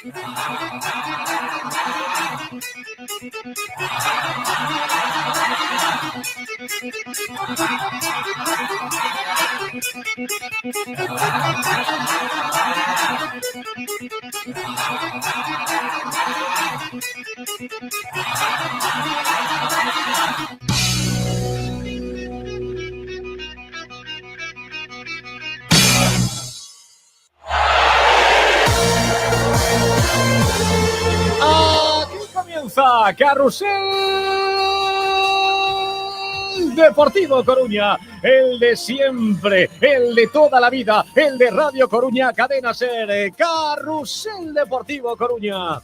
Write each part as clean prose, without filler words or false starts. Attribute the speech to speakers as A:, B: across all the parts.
A: Aquí comienza Carrusel Deportivo Coruña, el de siempre, el de toda la vida, el de Radio Coruña, Cadena SER, Carrusel Deportivo Coruña.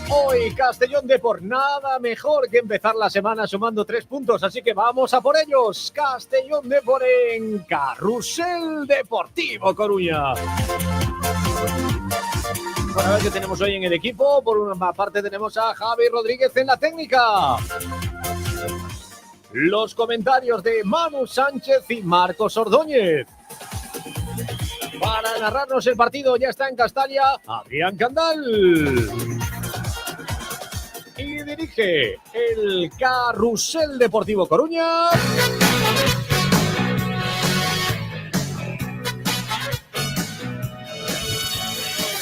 A: Hoy Castellón de por nada mejor que empezar la semana sumando 3 puntos, así que vamos a por ellos. Castellón de por en Carrusel Deportivo Coruña. Bueno, a ver qué tenemos hoy en el equipo. Por una parte tenemos a Javi Rodríguez en la técnica. Los comentarios de Manu Sánchez y Marcos Ordóñez. Para narrarnos el partido ya está en Castalia Adrián Candal. Y dirige el Carrusel Deportivo Coruña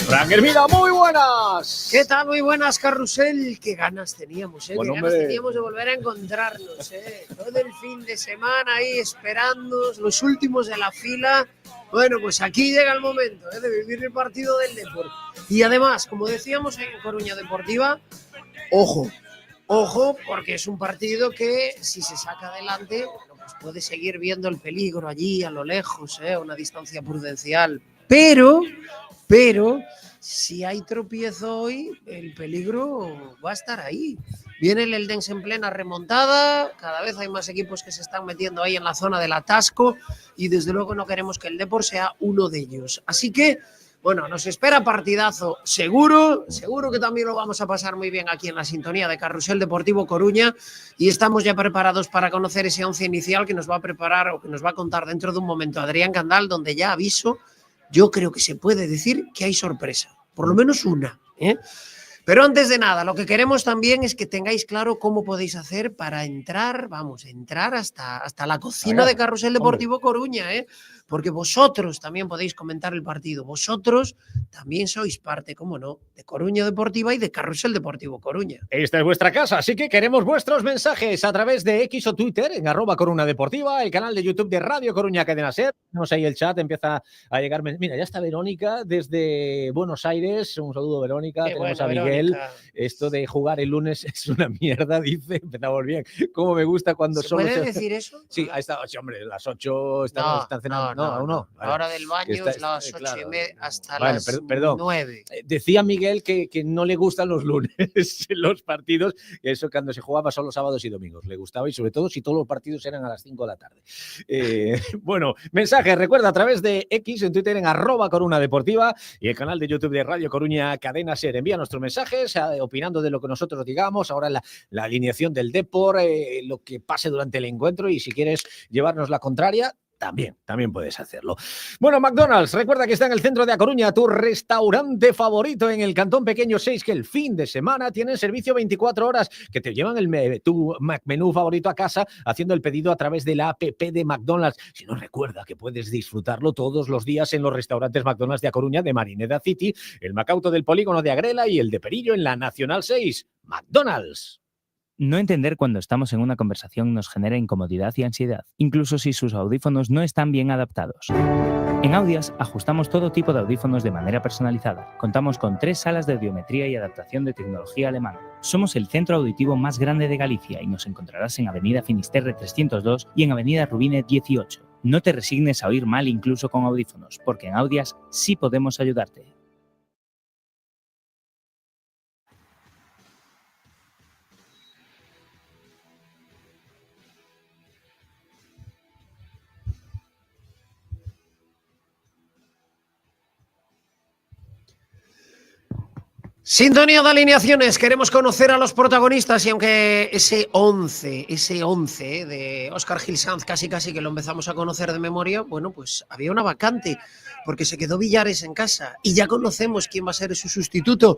A: Fran Hermida. Muy buenas.
B: ¿Qué tal? Muy buenas, Carrusel. Qué ganas teníamos, ¿eh?
A: Bueno,
B: Qué ganas teníamos de volver a encontrarnos, ¿eh? Todo el fin de semana ahí esperando, los últimos de la fila. Bueno, pues aquí llega el momento, ¿eh? De vivir el partido del Depor. Y además, como decíamos en Coruña Deportiva, ojo, porque es un partido que si se saca adelante, bueno, pues puede seguir viendo el peligro allí a lo lejos, a una distancia prudencial. Pero si hay tropiezo hoy, el peligro va a estar ahí. Viene el Eldense en plena remontada, cada vez hay más equipos que se están metiendo ahí en la zona del atasco y desde luego no queremos que el Depor sea uno de ellos. Así que, bueno, nos espera partidazo seguro que también lo vamos a pasar muy bien aquí en la sintonía de Carrusel Deportivo Coruña y estamos ya preparados para conocer ese 11 inicial que nos va a preparar o que nos va a contar dentro de un momento Adrián Candal, donde ya aviso, yo creo que se puede decir que hay sorpresa, por lo menos una, ¿eh? Pero antes de nada, lo que queremos también es que tengáis claro cómo podéis hacer para entrar hasta la cocina de Carrusel Deportivo Coruña, ¿eh? Porque vosotros también podéis comentar el partido. Vosotros también sois parte, cómo no, de Coruña Deportiva y de Carrusel Deportivo Coruña.
A: Esta es vuestra casa, así que queremos vuestros mensajes a través de X o Twitter, en @Coruna Deportiva, el canal de YouTube de Radio Coruña Cadena SER. Tenemos ahí el chat, empieza a llegar. Mira, ya está Verónica desde Buenos Aires. Un saludo, Verónica.
B: Qué
A: Tenemos
B: bueno,
A: a Miguel.
B: Verónica.
A: Esto de jugar el lunes es una mierda, dice. Empezamos bien. Cómo me gusta cuando
B: ¿Se
A: solo
B: puede decir eso?
A: Sí, ahí está. Sí, hombre, las 8 están cenando. No, aún no.
B: La hora del baño es las 8:30 hasta las 9.
A: Decía Miguel que no le gustan los lunes los partidos, eso cuando se jugaba solo sábados y domingos. Le gustaba y sobre todo si todos los partidos eran a las 5 de la tarde. Bueno, mensaje, recuerda a través de X en Twitter en @Coruna Deportiva y el canal de YouTube de Radio Coruña Cadena SER. Envía nuestros mensajes opinando de lo que nosotros digamos, ahora la alineación del Depor, lo que pase durante el encuentro y si quieres llevarnos la contraria, también puedes hacerlo. Bueno, McDonald's, recuerda que está en el centro de A Coruña, tu restaurante favorito en el Cantón Pequeño 6, que el fin de semana tienen servicio 24 horas, que te llevan tu menú favorito a casa haciendo el pedido a través de la app de McDonald's. Si no, recuerda que puedes disfrutarlo todos los días en los restaurantes McDonald's de A Coruña, de Marineda City, el Macauto del Polígono de Agrela y el de Perillo en la Nacional 6. McDonald's.
C: No entender cuando estamos en una conversación nos genera incomodidad y ansiedad, incluso si sus audífonos no están bien adaptados. En Audias ajustamos todo tipo de audífonos de manera personalizada. Contamos con 3 salas de audiometría y adaptación de tecnología alemana. Somos el centro auditivo más grande de Galicia y nos encontrarás en Avenida Finisterre 302 y en Avenida Rubine 18. No te resignes a oír mal incluso con audífonos, porque en Audias sí podemos ayudarte.
B: Sintonía de alineaciones, queremos conocer a los protagonistas y aunque ese 11 de Óscar Gil Sanz casi que lo empezamos a conocer de memoria, bueno, pues había una vacante porque se quedó Villares en casa y ya conocemos quién va a ser su sustituto.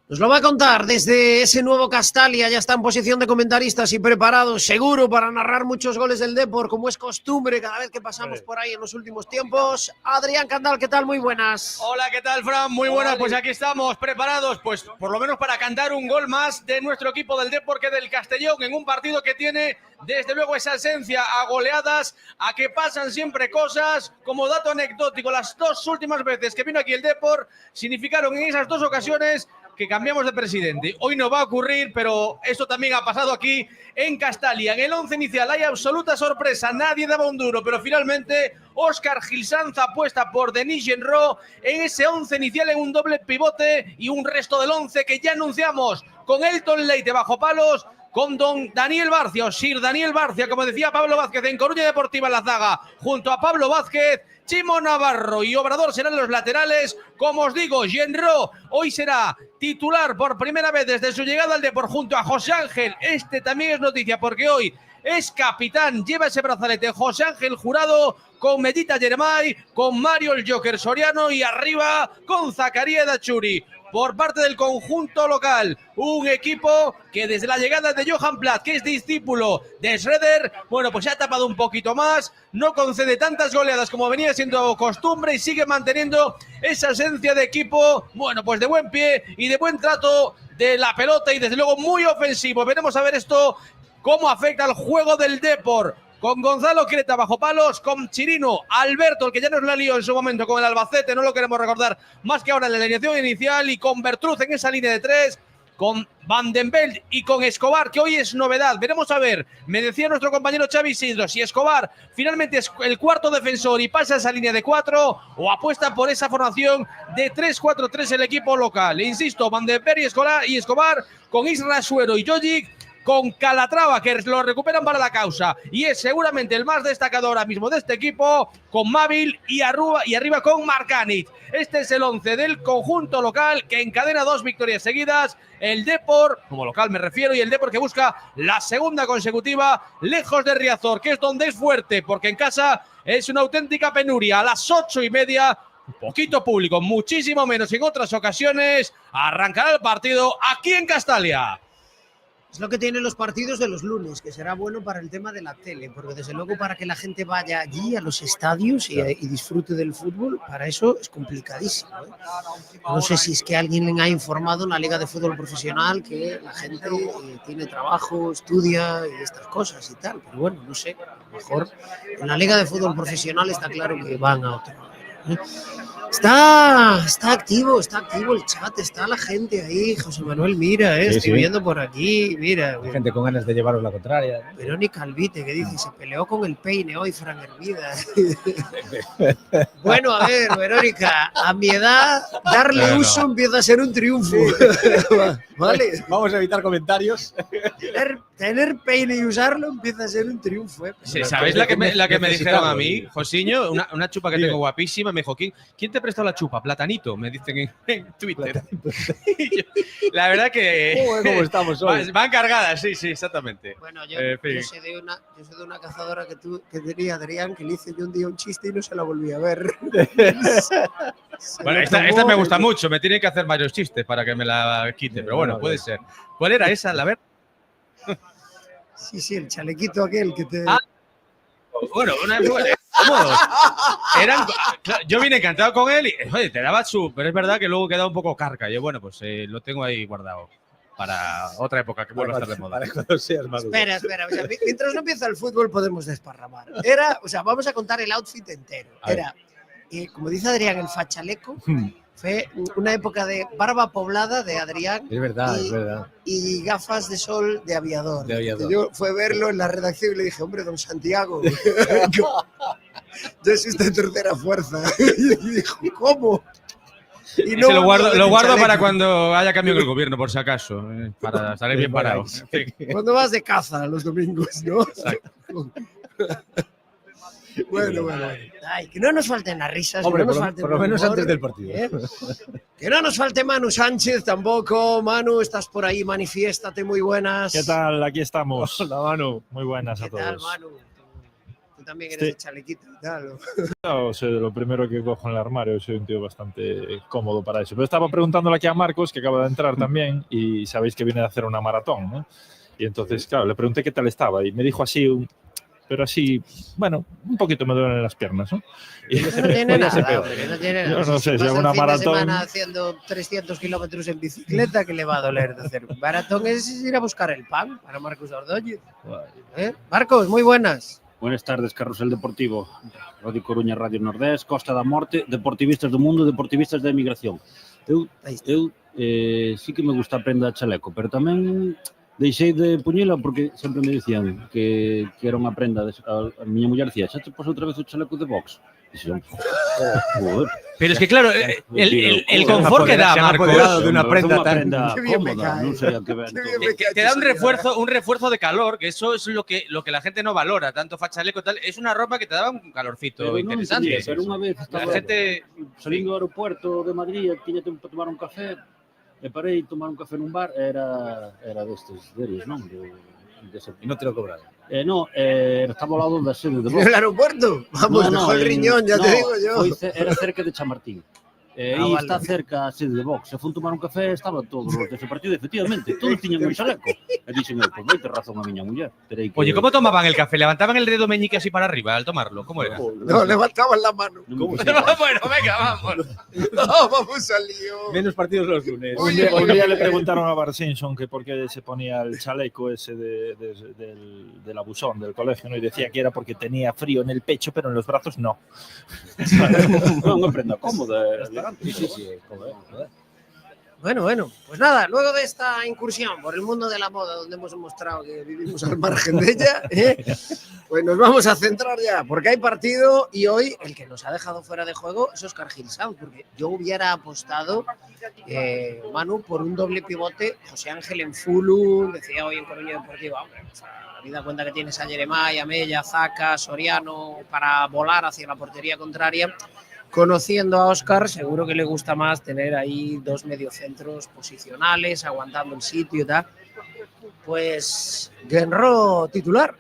B: Nos lo va a contar desde ese nuevo Castalia, ya está en posición de comentaristas y preparado, seguro, para narrar muchos goles del Depor, como es costumbre cada vez que pasamos por ahí en los últimos tiempos. Adrián Candal, ¿qué tal? Muy buenas.
D: Hola, ¿qué tal, Fran? Muy buenas, pues aquí estamos preparados, pues por lo menos para cantar un gol más de nuestro equipo del Depor que del Castellón, en un partido que tiene, desde luego, esa esencia a goleadas, a que pasan siempre cosas. Como dato anecdótico, las dos últimas veces que vino aquí el Depor significaron en esas dos ocasiones que cambiamos de presidente. Hoy no va a ocurrir, pero esto también ha pasado aquí en Castalia. En el 11 inicial hay absoluta sorpresa, nadie daba un duro, pero finalmente Óscar Gil Sanz apuesta por Denis Genro en ese 11 inicial, en un doble pivote y un resto del 11 que ya anunciamos, con Elton Leite bajo palos, con don Daniel Barcia, o Sir Daniel Barcia, como decía Pablo Vázquez, en Coruña Deportiva en la zaga, junto a Pablo Vázquez, Chimo Navarro y Obrador serán los laterales. Como os digo, Genro hoy será titular por primera vez desde su llegada al Depor junto a José Ángel. Este también es noticia porque hoy es capitán, lleva ese brazalete José Ángel Jurado, con Medita Yermay, con Mario el Joker Soriano y arriba con Zacarías Dachuri. Por parte del conjunto local, un equipo que desde la llegada de Johan Platt, que es discípulo de Schroeder, bueno, pues se ha tapado un poquito más, no concede tantas goleadas como venía siendo costumbre y sigue manteniendo esa esencia de equipo, bueno, pues de buen pie y de buen trato de la pelota y desde luego muy ofensivo. Veremos a ver esto cómo afecta al juego del Depor. Con Gonzalo Creta bajo palos, con Chirino, Alberto, el que ya nos la lió en su momento con el Albacete, no lo queremos recordar más que ahora en la alineación inicial, y con Bertruz en esa línea de tres, con Van den Belt y con Escobar, que hoy es novedad. Veremos a ver, me decía nuestro compañero Xavi Isidro, si Escobar finalmente es el cuarto defensor y pasa a esa línea de 4 o apuesta por esa formación de 3-4-3 el equipo local. Insisto, Van den Belt y Escobar, con Isra Suero y Jojic, con Calatrava, que lo recuperan para la causa y es seguramente el más destacado ahora mismo de este equipo, con Mávil y arriba con Marcanic. Este es el 11 del conjunto local que encadena 2 victorias seguidas. El Depor, como local me refiero, y el Depor que busca la segunda consecutiva lejos de Riazor, que es donde es fuerte, porque en casa es una auténtica penuria. A las 8:30, un poquito público, muchísimo menos en otras ocasiones, arrancará el partido aquí en Castalia.
B: Es lo que tienen los partidos de los lunes, que será bueno para el tema de la tele, porque desde luego para que la gente vaya allí a los estadios y disfrute del fútbol, para eso es complicadísimo, ¿eh? No sé si es que alguien ha informado en la Liga de Fútbol Profesional que la gente tiene trabajo, estudia y estas cosas y tal, pero bueno, no sé, a lo mejor en la Liga de Fútbol Profesional está claro que van a otro lado, ¿eh? Está activo el chat, está la gente ahí. José Manuel, mira, estoy viendo por aquí, mira.
A: Hay gente con ganas de llevaros la contraria.
B: Verónica Albite, que dice, se peleó con el peine hoy, Fran Hermida. Bueno, a ver, Verónica, a mi edad, darle uso empieza a ser un triunfo. ¿Vale?
A: Vamos a evitar comentarios.
B: Tener peine y usarlo empieza a ser un triunfo, ¿eh?
D: Sí, ¿sabéis la que me dijeron a mí, Josiño? Una chupa que tengo guapísima. Me dijo, ¿quién te prestó la chupa? Platanito, me dicen en Twitter. La verdad que
A: ¿Cómo estamos hoy?
D: Van cargadas, sí, exactamente.
B: Bueno, yo sé de una cazadora que tenía Adrián, que le hice yo un día un chiste y no se la volví a ver.
D: Bueno, esta me gusta mucho, me tienen que hacer varios chistes para que me la quite, pero bueno, puede ser. ¿Cuál era esa? La ver.
B: Sí, el chalequito aquel que te...
D: Bueno, yo vine encantado con él y oye, te daba pero es verdad que luego quedaba un poco carca. Yo, bueno, pues lo tengo ahí guardado para otra época que vuelva a estar de moda.
B: Espera, o sea, mientras no empieza el fútbol podemos desparramar. Vamos a contar el outfit entero. Era, como dice Adrián, el fachaleco. Fue una época de barba poblada de Adrián.
A: Es verdad.
B: Y gafas de sol de aviador. Yo fui a verlo en la redacción y le dije, hombre, don Santiago, yo soy de tercera fuerza. Y dijo, ¿cómo? Y no,
D: lo guardo para cuando haya cambio en el gobierno, por si acaso, para estar bien parado.
B: Cuando vas de caza los domingos, ¿no?
D: Exacto.
B: Bueno. Ay, que no nos falten las risas.
A: Hombre,
B: que no nos
A: por
B: falte
A: lo
B: el
A: menos
B: humor,
A: antes del partido.
B: ¿eh? Que no nos falte Manu Sánchez tampoco. Manu, estás por ahí, manifiéstate, muy buenas.
E: ¿Qué tal? Aquí estamos.
A: Hola, Manu.
E: Muy buenas a
B: ¿Qué
E: todos.
B: tal, Manu? Tú también eres de chalequito y tal.
E: Yo soy de lo primero que cojo en el armario, soy un tío bastante cómodo para eso. Pero estaba preguntándole aquí a Marcos, que acaba de entrar también, y sabéis que viene a hacer una maratón, ¿no? Y entonces, claro, le pregunté qué tal estaba y me dijo así, pero así, bueno, un poquito me duelen las piernas, ¿no? Y
B: No tiene nada, hombre, no tiene nada.
E: Yo no sé, si
B: vas
E: un
B: el fin de
E: maratón.
B: semana haciendo 300 kilómetros en bicicleta, ¿qué le va a doler de hacer? Un maratón es ir a buscar el pan para Marcos Ordóñez. Marcos, muy buenas.
F: Buenas tardes, Carrusel Deportivo, Radio Coruña, Radio Nordés, Costa da Morte, deportivistas do mundo, deportivistas da emigración. Eu sí que me gusta a prenda de chaleco, pero tamén deixei de puñela porque sempre me dicían que era unha prenda. A miña muller decía, xa te pos outra vez o chaleco de box? Dixen, joder.
D: Pero es que claro, el confort que da,
A: Se han
D: Marcos,
A: apoderado de una prenda tan...
F: prenda
B: Qué bien me
F: cómoda,
B: cae.
F: non sei a que ven.
B: Qué bien me cae.
D: te da un refuerzo de calor, que eso es lo que la gente no valora, tanto fachaleco tal, es una ropa que te daba un calorcito interesante.
F: Pero unha vez estaba
D: La gente
F: salindo do aeropuerto de Madrid, tiña tempo para tomar un café, e parei tomar un café nun bar, era destes deles, non?
A: Y no te lo cobraron.
F: No, estaba ao lado da sede de
B: ¿En
F: Vox.
B: el aeropuerto? Vamos, dejó el riñón, ya te digo yo.
F: Era cerca de Chamartín. Aí
B: vale.
F: está cerca a sede de Vox. Se fun tomar un café, estaban todos os dese partido, efectivamente, todos tiñan un chaleco. E dixen, pois vai ter razón a miña muller. Terei que...
D: Oye, ¿cómo tomaban el café? ¿Levantaban el dedo meñique así para arriba al tomarlo? ¿Cómo era?
B: No, levantaban la mano.
F: ¿Cómo?
D: Bueno, venga, vamos.
B: No, vamos al lío.
A: Menos partidos los lunes.
E: Un día le preguntaron a Bart Simpson que por qué se ponía el chaleco ese del abusón del colegio, ¿no? Y decía que era porque tenía frío en el pecho, pero en los brazos no.
F: Non, unha prenda cómoda, elegante.
A: Sí, joder.
B: Bueno, pues nada, luego de esta incursión por el mundo de la moda, donde hemos demostrado que vivimos al margen de ella, pues nos vamos a centrar ya, porque hay partido y hoy el que nos ha dejado fuera de juego es Óscar Gil Sanz, porque yo hubiera apostado, Manu, por un doble pivote, José Ángel en Fulu, decía hoy en Coruña Deportiva, hombre, pues a vida cuenta que tienes a Yeremay, a Mella, Zaca, Soriano, para volar hacia la portería contraria. Conociendo a Óscar, seguro que le gusta más tener ahí dos mediocentros posicionales, aguantando el sitio y tal. Pues Genro titular.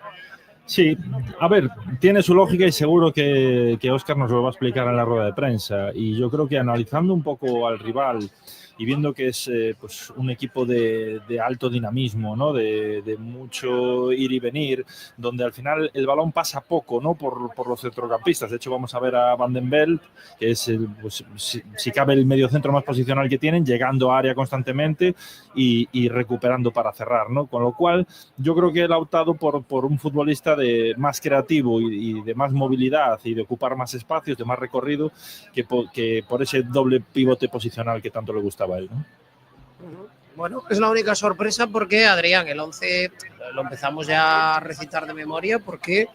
E: Sí, a ver, tiene su lógica y seguro que Óscar nos lo va a explicar en la rueda de prensa. Y yo creo que analizando un poco al rival y viendo que es pues un equipo de alto dinamismo, ¿no? De mucho ir y venir, donde al final el balón pasa poco, ¿no? por los centrocampistas. De hecho, vamos a ver a Van den Belt, que es, pues, si cabe, el mediocentro más posicional que tienen, llegando a área constantemente y recuperando para cerrar, ¿no? Con lo cual, yo creo que él ha optado por un futbolista de más creativo y de más movilidad y de ocupar más espacios, de más recorrido, que por ese doble pivote posicional que tanto le gustaba a él, ¿no?
B: Bueno, es la única sorpresa porque, Adrián, el 11 lo empezamos ya a recitar de memoria porque,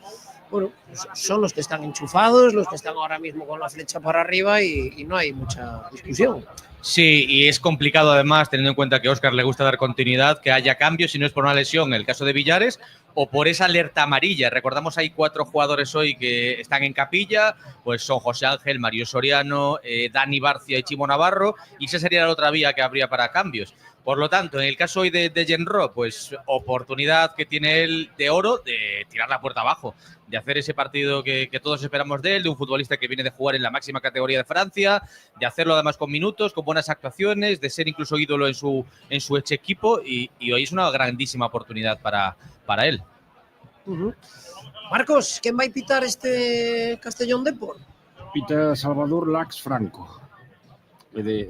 B: bueno, son los que están enchufados, los que están ahora mismo con la flecha para arriba y no hay mucha discusión.
D: Sí, y es complicado además, teniendo en cuenta que a Óscar le gusta dar continuidad, que haya cambios, si no es por una lesión, en el caso de Villares, o por esa alerta amarilla. Recordamos, hay 4 jugadores hoy que están en capilla, pues son José Ángel, Mario Soriano, Dani Barcia y Chimo Navarro, y esa sería la otra vía que habría para cambios. Por lo tanto, en el caso hoy de Genro, pues oportunidad que tiene él de oro de tirar la puerta abajo, de hacer ese partido que todos esperamos de él, de un futbolista que viene de jugar en la máxima categoría de Francia, de hacerlo además con minutos, con buenas actuaciones, de ser incluso ídolo en su ex equipo, y hoy es una grandísima oportunidad para él.
B: Marcos, ¿quién va a pitar este Castellón Depor?
F: Pita Salvador Lax Franco.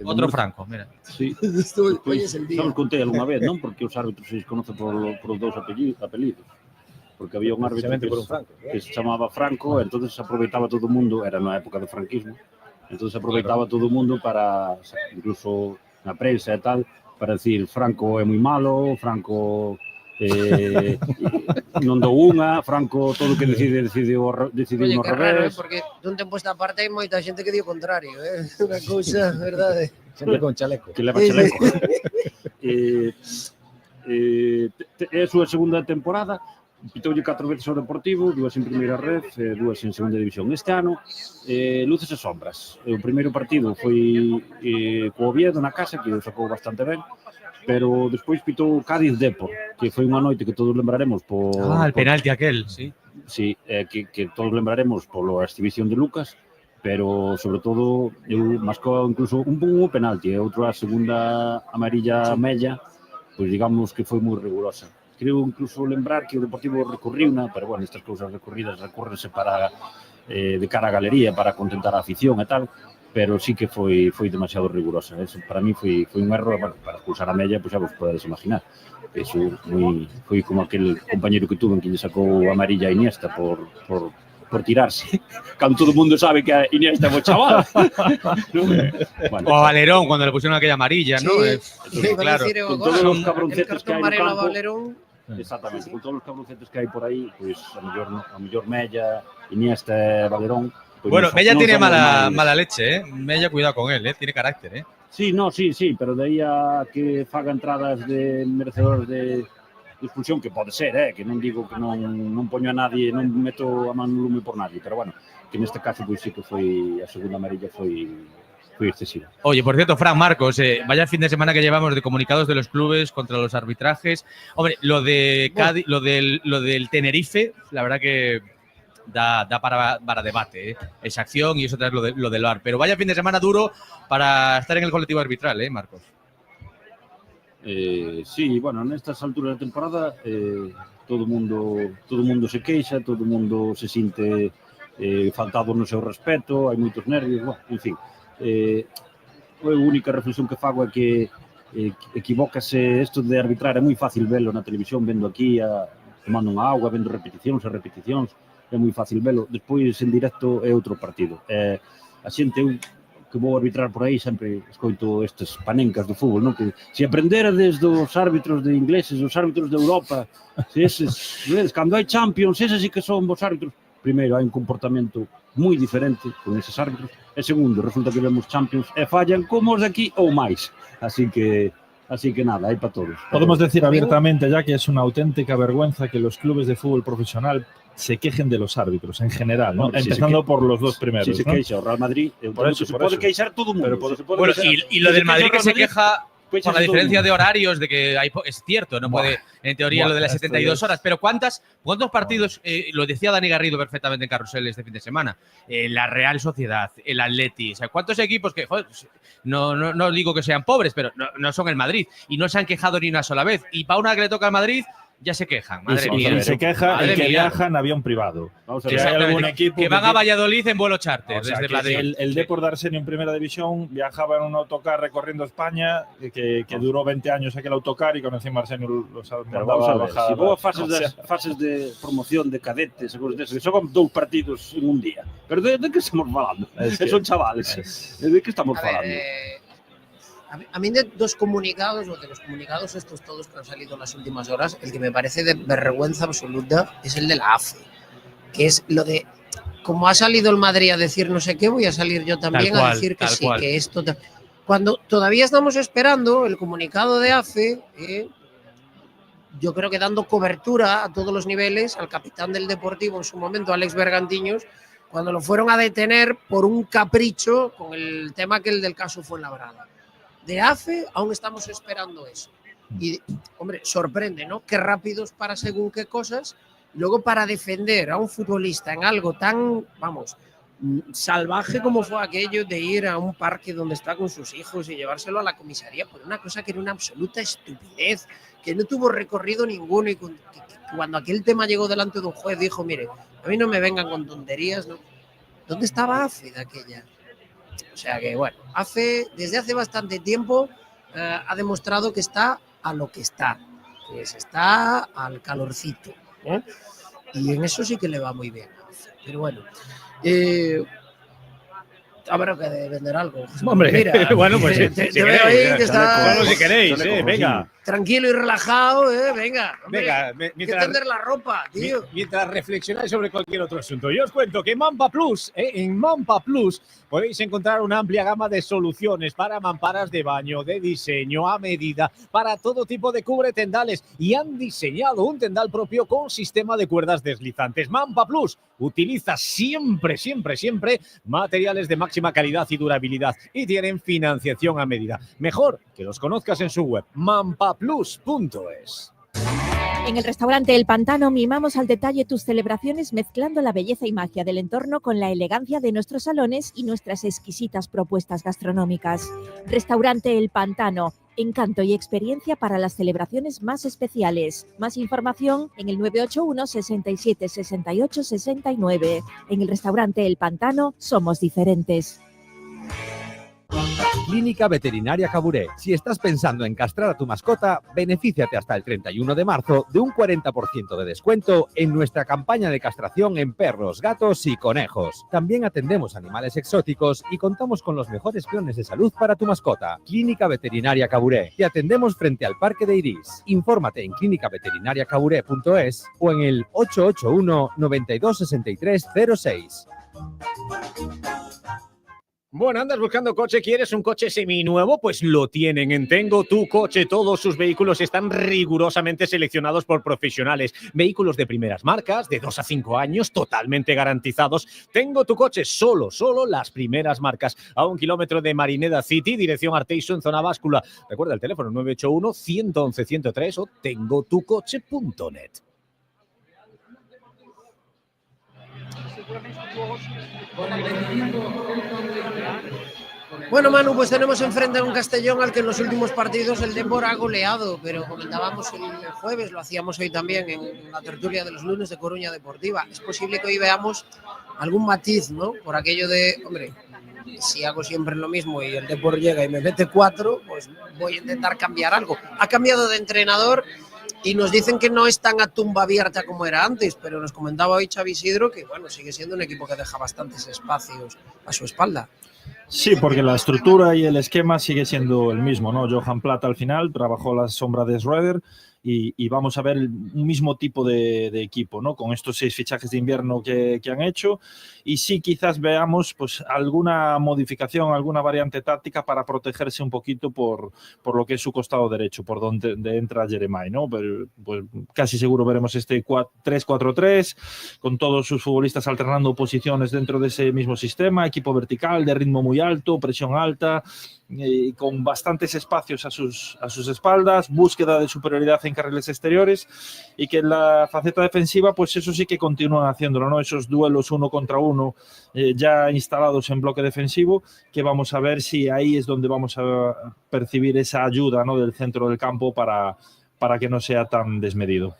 D: Otro Franco, mira.
F: Sí.
B: Hoy es el día.
F: Xa os contei algunha vez, non? Porque os árbitros se conocen por os dous apelidos. Porque había un árbitro que se chamaba Franco, e entonces aproveitaba todo o mundo, era na época do franquismo, entonces aproveitaba todo o mundo para, incluso na prensa e tal, para decir Franco é moi malo, Franco non dou unha, Franco todo o que decidiu
B: Oye,
F: no
B: qué raro,
F: revés.
B: porque dun tempo esta parte hai moita xente que di o contrario, unha cousa, verdade?
A: Siempre con chaleco.
F: Que leva chaleco. É a súa segunda temporada, pitoulle 4 veces ao Deportivo, 2 en primeira red, 2 en segunda división. Este ano, luces e sombras. O primeiro partido foi co Oviedo na casa, que o sacou bastante ben, pero despois pitou Cádiz Depor, que foi unha noite que todos lembraremos por...
D: el penalti aquel, sí.
F: Sí, que todos lembraremos polo exhibición de Lucas, pero sobre todo eu mascou incluso un penalti e outro a segunda amarilla Mella, pois digamos que foi moi rigurosa. Creo incluso lembrar que o Deportivo recurriuna, pero bueno, estas cousas recurridas recurrense para de cara á galería para contentar a afición e tal, pero sí que foi demasiado rigurosa. Eso para mí foi un erro, bueno, para expulsar a Mella, pois xa vos podedes imaginar. Eso foi como aquel compañeiro que tuve en que lle sacou a amarilla a Iniesta por tirarse, cando todo o mundo sabe que a Iniesta é bo chaval. ¿No? Bueno,
D: O a Valerón, cuando le pusieron aquella amarilla, ¿no?
F: claro, con todos os cabroncetes que hai no campo.
B: Valerón.
F: Exactamente, con todos os cabroncetes que hai por aí, pois a mellor Mella, Iniesta e Valerón. Pues
D: bueno, Mella tiene mala
F: mala
D: leche, ¿eh? Mella, cuidado con él, ¿eh? Tiene carácter, ¿eh?
F: Sí, pero de aí a que faga entradas de merecedores de expulsión, que pode ser, que non digo que non poño a nadie, non meto a man no lume por nadie, pero bueno, que neste caso pois sí que foi a segunda amarilla foi excesiva.
D: Oye, por cierto, Fran Marcos, vaya fin de semana que llevamos de comunicados de los clubes contra los arbitrajes. Hombre, lo de Cádiz, lo del Tenerife, la verdad que da para debate, esa acción y eso es lo del VAR. Pero vaya fin de semana duro para estar en el colectivo arbitral, Marcos.
F: Sí, bueno, nestas alturas da temporada todo o mundo se queixa, todo o mundo se sinte faltado no seu respeto, hai moitos nervios, bueno, en fin. A única reflexión que fago é que equivócase isto de arbitrar, é moi fácil velo na televisión, vendo aquí tomando unha auga, vendo repeticións, é moi fácil velo, despois en directo é outro partido. A xente, que vou arbitrar por aí, sempre escoito estes panencas do fútbol, non? Que se aprendera desde os árbitros de ingleses, os árbitros de Europa, se eses, cando hai Champions, eses sí que son bons árbitros. Primeiro, hai un comportamento moi diferente con eses árbitros, e segundo, resulta que vemos Champions e fallan como os de aquí ou máis. Así que nada, hay para todos.
E: Podemos decir abiertamente ya que es una auténtica vergüenza que los clubes de fútbol profesional se quejen de los árbitros en general, ¿no? Empezando por los dos primeros.
F: Si se queixa o Real Madrid, se puede queixar todo o mundo.
D: Bueno, y lo del Madrid que se queja por la diferencia de horarios, de que es cierto, no puede, en teoría, lo de las 72 horas, pero ¿cuántos partidos, lo decía Dani Garrido perfectamente en Carrusel este fin de semana, la Real Sociedad, el Atleti, o sea, cuántos equipos que, joder, no digo que sean pobres, pero no son el Madrid, y no se han quejado ni una sola vez, y para una que le toca al Madrid, ya se quejan, madre mía.
E: Y se queja el que viaja en avión privado.
F: Vamos a
E: ver. Hay algún equipo
D: que van a Valladolid en vuelo charter,
E: o sea,
D: desde Madrid.
E: El Depor de Arsenio en primera división viajaba en un autocar recorriendo España que duró 20 años aquel autocar y con encima Arsenio los mandaba a bajar.
F: Si vos fases de promoción de cadetes, que son 2 partidos en un día. Pero de que estamos falando? Son chavales. De que estamos falando?
B: A mí de dos comunicados, o de los comunicados estos todos que han salido en las últimas horas, el que me parece de vergüenza absoluta es el de la AFE, que es lo de, como ha salido el Madrid a decir no sé qué, voy a salir yo también a decir que sí, que esto... Cuando todavía estamos esperando el comunicado de AFE, yo creo que dando cobertura a todos los niveles, al capitán del Deportivo en su momento, Alex Bergantiños, cuando lo fueron a detener por un capricho con el tema que el del caso Fuenlabrada. De AFE aún estamos esperando eso. Y, hombre, sorprende, ¿no? Qué rápidos para según qué cosas. Luego, para defender a un futbolista en algo tan, vamos, salvaje como fue aquello de ir a un parque donde está con sus hijos y llevárselo a la comisaría por una cosa que era una absoluta estupidez, que no tuvo recorrido ninguno y cuando aquel tema llegó delante de un juez dijo, mire, a mí no me vengan con tonterías, ¿no? ¿Dónde estaba AFE de aquella? O sea que, bueno, desde hace bastante tiempo ha demostrado que está a lo que está, que se está al calorcito, ¿eh? Y en eso sí que le va muy bien. Pero bueno, habrá que vender algo.
A: Hombre,
B: mira,
A: bueno, pues
B: te veo ahí que está...
A: Bueno, si queréis, venga.
B: tranquilo y relajado, venga. Hombre,
A: Venga,
B: hay que tender la ropa, tío.
A: Mientras reflexionáis sobre cualquier otro asunto, yo os cuento que Mampa Plus, en Mampa Plus podéis encontrar una amplia gama de soluciones para mamparas de baño, de diseño a medida, para todo tipo de cubretendales, y han diseñado un tendal propio con sistema de cuerdas deslizantes. Mampa Plus utiliza siempre materiales de máxima calidad y durabilidad, y tienen financiación a medida. Mejor que los conozcas en su web, mampaplus.es.
G: En el restaurante El Pantano mimamos al detalle tus celebraciones, mezclando la belleza y magia del entorno con la elegancia de nuestros salones y nuestras exquisitas propuestas gastronómicas. Restaurante El Pantano, encanto y experiencia para las celebraciones más especiales. Más información en el 981 67 68 69. En el restaurante El Pantano somos diferentes.
H: Clínica Veterinaria Caburé. Si estás pensando en castrar a tu mascota, benefíciate hasta el 31 de marzo de un 40% de descuento en nuestra campaña de castración en perros, gatos y conejos. También atendemos animales exóticos y contamos con los mejores planes de salud para tu mascota. Clínica Veterinaria Caburé. Te atendemos frente al Parque de Iris. Infórmate en clínicaveterinariacaburé.es o en el 881 92 63 06.
A: Bueno, andas buscando coche, ¿quieres un coche seminuevo? Pues lo tienen en Tengo Tu Coche. Todos sus vehículos están rigurosamente seleccionados por profesionales. Vehículos de primeras marcas, de 2 a 5 años, totalmente garantizados. Tengo Tu Coche, solo las primeras marcas. A 1 kilómetro de Marineda City, dirección Arteixo en zona báscula. Recuerda el teléfono 981 111 103 o tengotucoche.net.
B: Bueno, Manu, pues tenemos enfrente a un Castellón al que en los últimos partidos el Depor ha goleado, pero comentábamos el jueves, lo hacíamos hoy también en la tertulia de los lunes de Coruña Deportiva. Es posible que hoy veamos algún matiz, ¿no? Por aquello de, hombre, si hago siempre lo mismo y el Depor llega y me mete 4, pues voy a intentar cambiar algo. Ha cambiado de entrenador y nos dicen que no es tan a tumba abierta como era antes, pero nos comentaba hoy Xavi Isidro que, bueno, sigue siendo un equipo que deja bastantes espacios a su espalda.
E: Sí, porque la estructura y el esquema sigue siendo el mismo, ¿no? Johan Plata al final trabajó la sombra de Schroeder y vamos a ver un mismo tipo de equipo, ¿no? Con estos 6 fichajes de invierno que han hecho, y sí quizás veamos pues alguna modificación, alguna variante táctica para protegerse un poquito por lo que es su costado derecho, por donde entra Jeremai, ¿no? Pero, pues casi seguro veremos este 3-4-3 con todos sus futbolistas alternando posiciones dentro de ese mismo sistema, equipo vertical de ritmo muy alto, presión alta, con bastantes espacios a sus espaldas, búsqueda de superioridad en carriles exteriores, y que en la faceta defensiva pues eso sí que continúan haciéndolo, ¿no? Esos duelos 1 contra 1 ya instalados en bloque defensivo, que vamos a ver si ahí es donde vamos a percibir esa ayuda, ¿no? Del centro del campo para que no sea tan desmedido.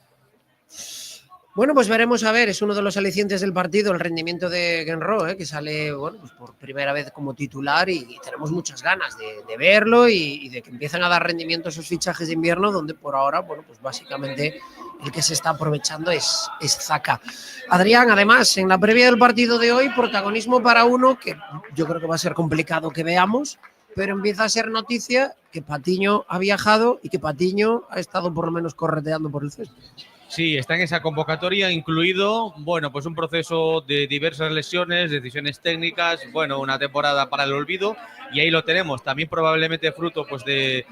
B: Bueno, pues veremos a ver, es uno de los alicientes del partido, el rendimiento de Genro, que sale, bueno, pues por primera vez como titular, y tenemos muchas ganas de verlo y de que empiecen a dar rendimiento esos fichajes de invierno, donde por ahora, bueno, pues básicamente el que se está aprovechando es Zaka. Adrián, además, en la previa del partido de hoy, protagonismo para uno que yo creo que va a ser complicado que veamos, pero empieza a ser noticia que Patiño ha viajado y que Patiño ha estado por lo menos correteando por el césped.
D: Sí, está en esa convocatoria, incluido, bueno, pues un proceso de diversas lesiones, decisiones técnicas, bueno, una temporada para el olvido, y ahí lo tenemos. También probablemente fruto pues de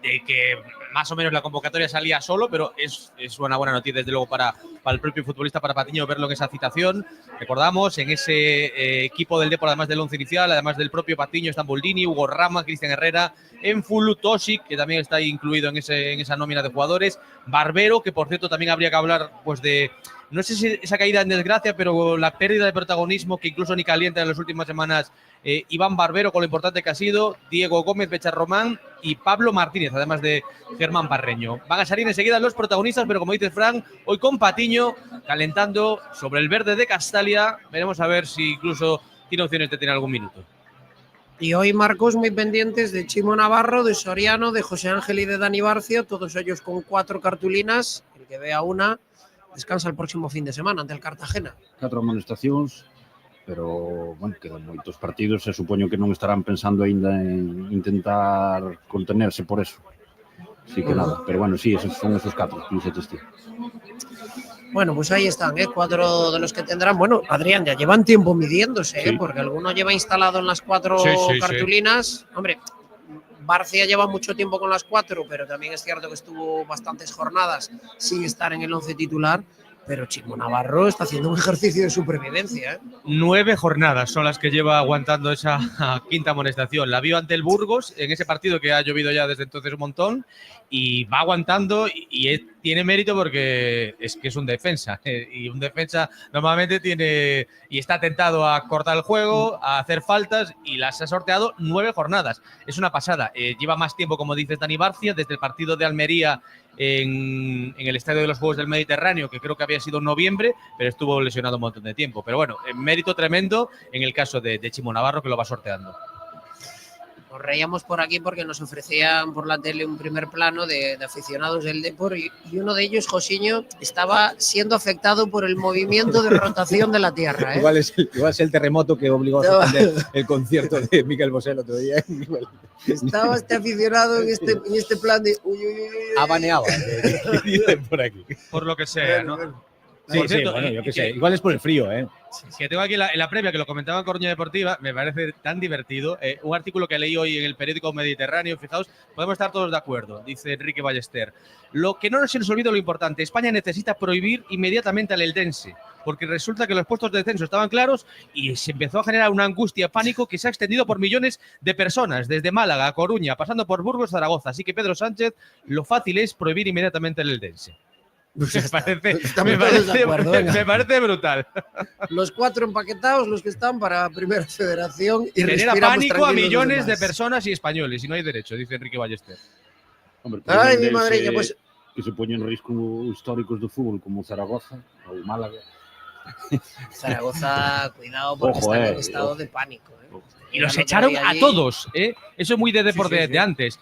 D: que más o menos la convocatoria salía solo, pero es una buena noticia desde luego para el propio futbolista, para Patiño, verlo en esa citación. Recordamos, en ese equipo del Depor, además del once inicial, además del propio Patiño, están Boldini, Hugo Rama, Cristian Herrera, Enfulu, Tosic, que también está ahí incluido en esa nómina de jugadores, Barbero, que por cierto también habría que hablar pues de, no sé si esa caída en desgracia, pero la pérdida de protagonismo que incluso ni calienta en las últimas semanas Iván Barbero, con lo importante que ha sido, Diego Gómez, Becharromán y Pablo Martínez, además de Germán Parreño. Van a salir enseguida los protagonistas, pero como dice Fran, hoy con Patiño calentando sobre el verde de Castalia. Veremos a ver si incluso tiene opciones de tener algún minuto.
B: Y hoy, Marcos, muy pendientes de Chimo Navarro, de Soriano, de José Ángel y de Dani Barcia, todos ellos con 4 cartulinas. El que vea una descansa el próximo fin de semana ante el Cartagena.
F: 4 amonestacións, pero, bueno, quedan moitos partidos, se supoño que non estarán pensando aínda en intentar contenerse por eso. Así que nada, pero bueno, sí, son esos 4, como se testé.
B: Bueno, pues ahí están, 4 de los que tendrán. Bueno, Adrián, ya llevan tiempo midiéndose,
D: Sí.
B: porque alguno lleva instalado en las 4
D: Sí.
B: cartulinas. Hombre, Barcia lleva mucho tiempo con las 4, pero también es cierto que estuvo bastantes jornadas sin estar en el 11 titular. Pero Chimo Navarro está haciendo un ejercicio de supervivencia, ¿eh?
D: 9 jornadas son las que lleva aguantando esa quinta amonestación. La vio ante el Burgos en ese partido que ha llovido ya desde entonces un montón y va aguantando y tiene mérito porque es que es un defensa y un defensa normalmente tiene y está tentado a cortar el juego, a hacer faltas y las ha sorteado 9 jornadas. Es una pasada. Lleva más tiempo, como dices Dani Barcia, desde el partido de Almería en el Estadio de los Juegos del Mediterráneo, que creo que había sido en noviembre, pero estuvo lesionado un montón de tiempo. Pero bueno, mérito tremendo en el caso de Chimo Navarro, que lo va sorteando.
B: Nos reíamos por aquí porque nos ofrecían por la tele un primer plano de aficionados del Depor y uno de ellos, Josiño, estaba siendo afectado por el movimiento de rotación de la Tierra, ¿eh?
A: Igual es el terremoto que obligó a suspender el concierto de Miquel Bosé el otro día.
B: Estaba este aficionado en este plan de
A: Abaneaba, dicen por aquí.
D: Por lo que sea, ¿no?
A: Sí,
D: Por cierto,
A: bueno, yo qué
D: y
A: sé. Igual es por el frío, ¿eh?
D: Que tengo aquí en la previa, que lo comentaba en Coruña Deportiva, me parece tan divertido. Un artículo que leí hoy en el periódico Mediterráneo, fijaos, podemos estar todos de acuerdo, dice Enrique Ballester. Lo que no se nos olvida lo importante, España necesita prohibir inmediatamente al eldense, porque resulta que los puestos de descenso estaban claros y se empezó a generar una angustia, pánico que se ha extendido por millones de personas, desde Málaga a Coruña, pasando por Burgos, Zaragoza. Así que Pedro Sánchez, lo fácil es prohibir inmediatamente al eldense. Me parece brutal.
B: Los 4 empaquetados, los que están para Primera Federación y
D: genera
B: respiramos
D: pánico a
B: tranquilos los
D: millones de
B: demás.
D: personas y españoles y no hay derecho, dice Enrique Ballester.
F: Hombre,
B: Ay, mi madre, pues
F: que se poñen en risco históricos do fútbol como Zaragoza ou Málaga.
B: Zaragoza, cuidado, porque
F: Ojo,
B: están en estado de pánico, ¿eh?
D: Y los
B: El otro
D: echaron
B: día
D: a
B: allí-
D: todos, ¿eh? Eso es muy de deporte
B: sí.
D: de antes.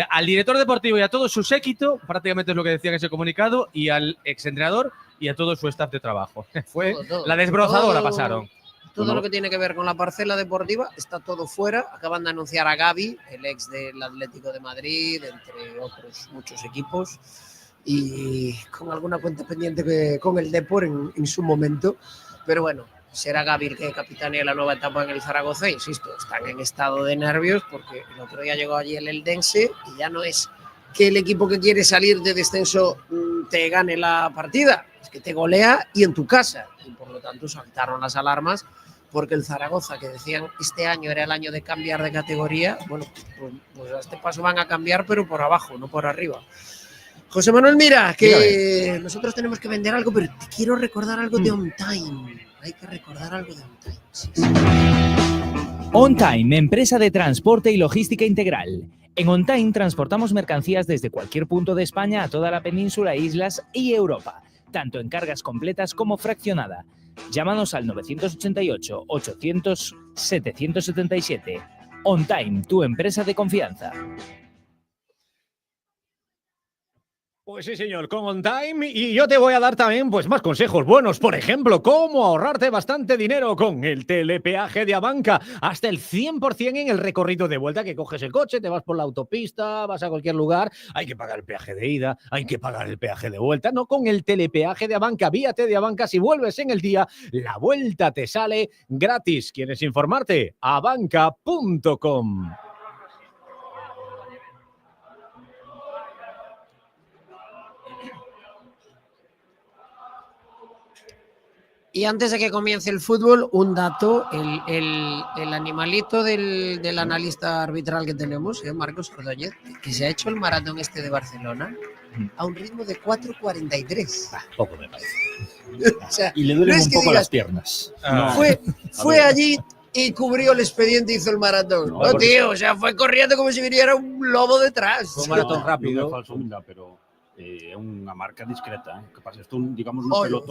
D: Al director deportivo y a todo su séquito, prácticamente es lo que decía en ese comunicado, y al exentrenador y a todo su staff de trabajo. Fue
B: Todo.
D: la desbrozadora,
B: Todo-
D: pasaron.
B: Todo
F: Bueno.
B: lo que tiene que ver con la parcela deportiva está todo fuera. Acaban de anunciar a Gavi, el ex del Atlético de Madrid, entre otros muchos equipos, y con alguna cuenta pendiente con el Depor en su momento. Pero bueno, será Gavi el que capitanea la nueva etapa en el Zaragoza. Insisto, están en estado de nervios porque el otro día llegó allí el Eldense y ya no es que el equipo que quiere salir de descenso te gane la partida, es que te golea y en tu casa. Y por lo tanto saltaron las alarmas porque el Zaragoza, que decían este año era el año de cambiar de categoría, bueno, pues a este paso van a cambiar, pero por abajo, no por arriba. José Manuel, mira, que nosotros tenemos que vender algo, pero te quiero recordar algo de On Time. Hay que recordar algo de On Time. Sí.
C: On Time, empresa de transporte y logística integral. En On Time transportamos mercancías desde cualquier punto de España a toda la península, islas y Europa, tanto en cargas completas como fraccionada. Llámanos al 988 800 777. On Time, tu empresa de confianza.
A: Pues sí, señor, con On Time. Y yo te voy a dar también pues más consejos buenos. Por ejemplo, cómo ahorrarte bastante dinero con el telepeaje de Abanca. Hasta el 100% en el recorrido de vuelta, que coges el coche, te vas por la autopista, vas a cualquier lugar. Hay que pagar el peaje de ida, hay que pagar el peaje de vuelta. No con el telepeaje de Abanca. Víate de Abanca. Si vuelves en el día, la vuelta te sale gratis. ¿Quieres informarte? Abanca.com.
B: Y antes de que comience el fútbol, un dato, el animalito del analista arbitral que tenemos, Marcos Ordóñez, que se ha hecho el maratón este de Barcelona a un ritmo de 4:43.
A: Poco me parece.
B: O sea,
E: Y le duelen
B: no es
E: un
B: que
E: poco
B: digas,
E: las piernas.
B: fue allí y cubrió el expediente y hizo el maratón. No, tío, o sea, fue corriendo como si viniera un lobo detrás.
A: Fue un maratón rápido.
F: Non é falso, mira, pero é unha marca discreta, que pasa isto, digamos,
B: Ollo,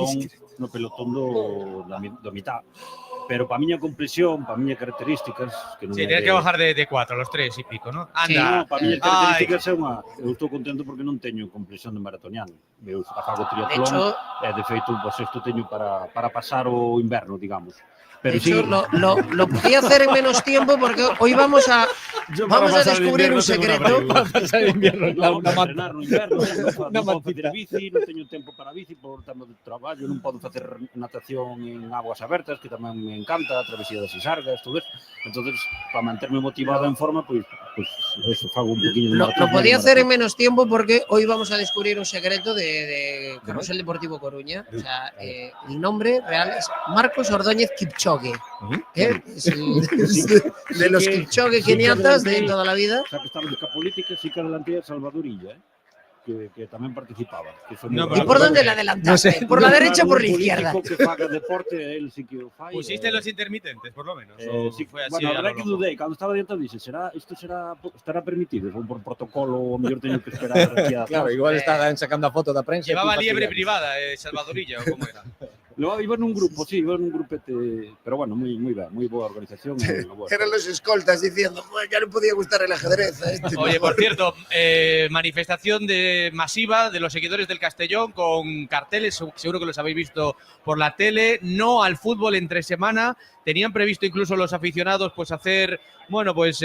F: no pelotón do mitad. Pero para a miña compresión, para a miña características, que non
D: Sí,
F: é
D: tienes que bajar de 4 a los 3 y pico, ¿no?
B: Sí.
D: Anda.
F: No, para a miña características é unha... Eu estou contento porque non teño compresión de maratoniano. Eu fago
B: De
F: triatlón,
B: hecho,
F: de feito, pues, isto teño para pasar o inverno, digamos. Pero
B: de hecho,
F: sí,
B: lo podía hacer en menos tiempo porque hoy vamos a Vamos a descubrir un secreto.
A: Pasar el invierno, claro, una manta.
F: Entrenar no inverno,
A: Una
F: non podo
A: mantita.
F: facer bici, non teño tempo para bici por tema de traballo, non podo facer natación en aguas abertas, que tamén me encanta, a travesía das Isargas, todo eso. Entonces, para manterme motivado en forma, pues eso, fago un poquinho de
B: Lo
F: maratón.
B: podía hacer en menos tiempo porque hoy vamos a descubrir un secreto de Carrusel Deportivo Coruña. O sea, el nombre real es Marcos Ordóñez Kipchoge. Es de los Kipchoge keniatas de toda la vida.
F: O sea, que estamos de política, sí que adelanté a Salvadorilla, que tamén participaba. Que foi
D: No,
F: moi
B: ¿Y
D: pero
B: por
F: bueno.
B: dónde la adelantaste?
A: No sé.
B: ¿Por la derecha o por la
F: Un
B: izquierda?
F: político que faga deporte, él sí que o fai.
D: Pusiste los intermitentes, por lo menos.
F: Sí,
D: fue así.
F: bueno, a
D: a
F: verdad
D: lo
F: que
D: loco.
F: dudei, cando estaba dentro dixe, estará permitido, ou por protocolo, ou mellor teño que esperar aquí a
A: Claro, igual estaban sacando a foto da prensa. e
D: Llevaba
A: tú
D: liebre
A: fastidiando.
D: privada, Salvadorilla, o cómo era.
F: Lo iba nun grupo, sí, iba nun grupete, pero bueno, moi boa organización.
B: Eran los escoltas diciendo, "Pues ya le podía gustar el ajedrez a este".
D: Oye, por cierto, manifestación masiva de los seguidores del Castellón con carteles, seguro que los habéis visto por la tele, no al fútbol entre semana. Tenían previsto incluso los aficionados pues hacer, bueno, pues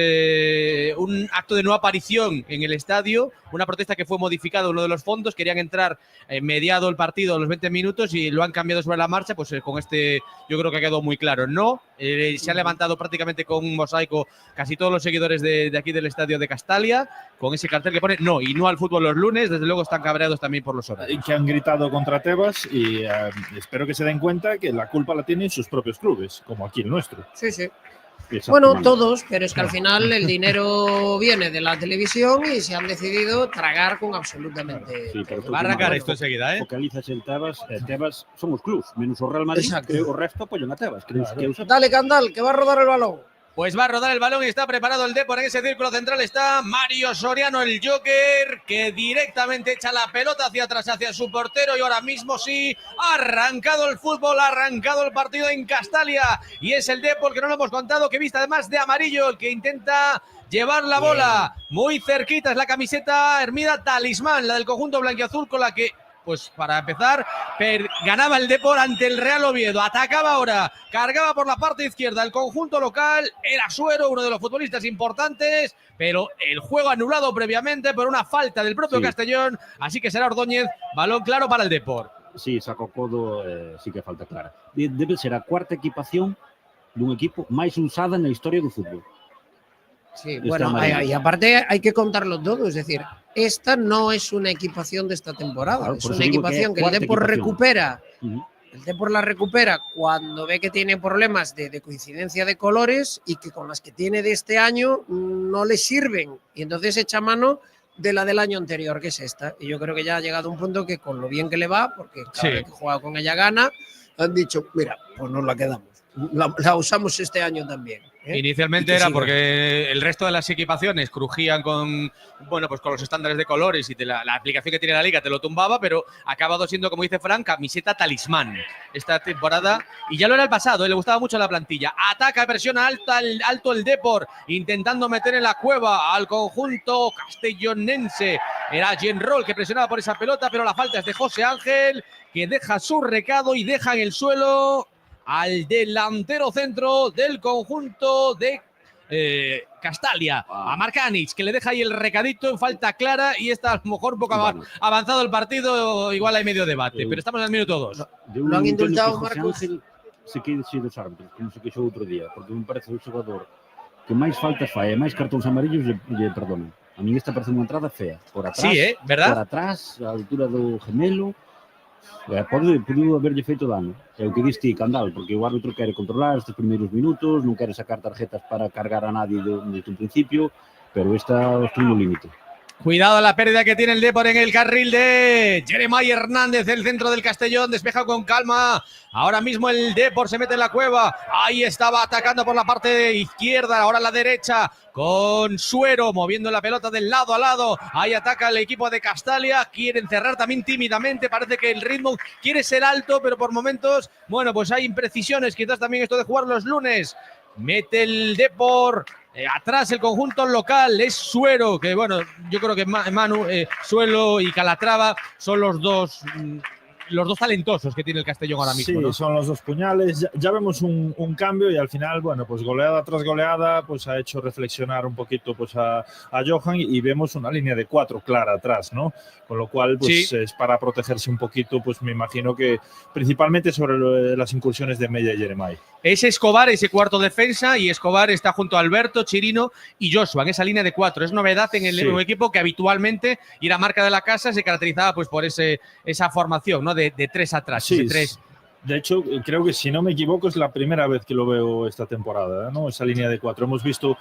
D: un acto de no aparición en el estadio, una protesta que fue modificada uno de los fondos, querían entrar mediado el partido a los 20 minutos y lo han cambiado sobre la marcha, pues con este yo creo que ha quedado muy claro. No, se han levantado prácticamente con un mosaico casi todos los seguidores de aquí del estadio de Castalia, con ese cartel que pone no y no al fútbol los lunes, desde luego están cabreados también por los horarios.
E: Y que han gritado contra Tebas y espero que se den cuenta que la culpa la tienen sus propios clubes, como aquí el nuestro.
B: Sí, sí.
F: Exactamente.
B: Bueno, todos, pero es que al final el dinero viene de la televisión y se han decidido tragar con absolutamente.
F: Sí, pero tú,
D: Va a arrancar
F: bueno,
D: esto enseguida, ¿eh?
F: focalizas en Tebas, Tebas son os clubs, menos o Real Madrid,
B: Exacto.
F: que o resto apoyan a Tebas, que
B: Dale, Candal, que va a rodar el balón.
D: Pues va a rodar el balón y está preparado el Depor. En ese círculo central está Mario Soriano, el Joker, que directamente echa la pelota hacia atrás, hacia su portero. Y ahora mismo sí, ha arrancado el fútbol, ha arrancado el partido en Castalia. Y es el Depor, que no lo hemos contado, que viste además de amarillo, el que intenta llevar la bola. Muy cerquita es la camiseta Hermida Talismán, la del conjunto blanquiazul, con la que... Pues para empezar, ganaba el Depor ante el Real Oviedo. Atacaba ahora, cargaba por la parte izquierda el conjunto local. Era Suero, uno de los futbolistas importantes, pero el juego anulado previamente por una falta del propio Castellón. Así que será Ordóñez, balón claro para el Depor.
F: Sí, saco codo, sí que falta clara. Debe ser a cuarta equipación dun equipo máis usada na historia do fútbol.
B: Sí, bueno, y aparte hay que contarlo todo, es decir, esta no es una equipación de esta temporada,
F: Claro,
B: es
F: por eso
B: una
F: digo que
B: equipación que el
F: cuarta
B: Depor
F: equipación.
B: recupera.
F: Uh-huh.
B: El Depor la recupera cuando ve que tiene problemas de coincidencia de colores y que con las que tiene de este año no le sirven. Y entonces echa mano de la del año anterior, que es esta. Y yo creo que ya ha llegado a un punto que con lo bien que le va, porque cada vez que juega con ella gana, han dicho, mira, pues nos la quedamos. La usamos este año también.
D: Inicialmente era porque el resto de las equipaciones crujían con, bueno, pues con los estándares de colores y de la aplicación que tiene la liga te lo tumbaba, pero ha acabado siendo, como dice Fran, camiseta talismán esta temporada, y ya lo era el pasado, le gustaba mucho la plantilla. Ataca, presiona alto el Depor, intentando meter en la cueva al conjunto castellonense. Era Genrol que presionaba por esa pelota, pero la falta es de José Ángel, que deja su recado y deja en el suelo al delantero centro del conjunto de Castalia, a Marcanic, que le deja ahí el recadito en falta clara, y está a lo mejor un poco avanzado el partido, igual hay medio debate, pero estamos en el minuto 2.
B: ¿Lo han indultado, Marcos?
F: Se quede sin dos árbitros, como se queixou outro día, porque me parece o xogador que máis faltas fai e máis cartóns amarillos lle perdonan. A mí esta parece unha entrada fea, por atrás,
D: sí, ¿verdad?
F: Por atrás, a altura do gemelo. Pode haberlle feito dano. É o que diste, Candal, porque o árbitro quere controlar estes primeiros minutos, non quere sacar tarjetas para cargar a nadie desde un principio, pero esta estuvo no límite.
D: Cuidado a la pérdida que tiene el Depor en el carril de Jeremiah Hernández, el centro del Castellón, despeja con calma. Ahora mismo el Depor se mete en la cueva. Ahí estaba atacando por la parte izquierda, ahora la derecha, con Suero moviendo la pelota del lado a lado. Ahí ataca el equipo de Castalia, quieren cerrar también tímidamente, parece que el ritmo quiere ser alto, pero por momentos, bueno, pues hay imprecisiones, quizás también esto de jugar los lunes. Mete el Depor. Atrás el conjunto local es Suero, que bueno, yo creo que Manu, Suelo y Calatrava son los dos los dos talentosos que tiene el Castellón ahora mismo.
E: Sí,
D: ¿no?
E: son los dos puñales. Ya vemos un cambio y al final, bueno, pues goleada tras goleada, pues ha hecho reflexionar un poquito pues a Johan y vemos una línea de 4 clara atrás, ¿no? Con lo cual, pues es para protegerse un poquito, pues me imagino que principalmente sobre las incursiones de Mella y Jeremai.
D: Es Escobar ese cuarto defensa y Escobar está junto a Alberto, Chirino y Joshua en esa línea de 4. Es novedad en el equipo que habitualmente y la marca de la casa se caracterizaba pues por esa formación, ¿no? De 3 atrás.
E: Sí,
D: 3.
E: De hecho, creo que si no me equivoco es la primera vez que lo veo esta temporada, ¿no? Esa línea de 4. Hemos visto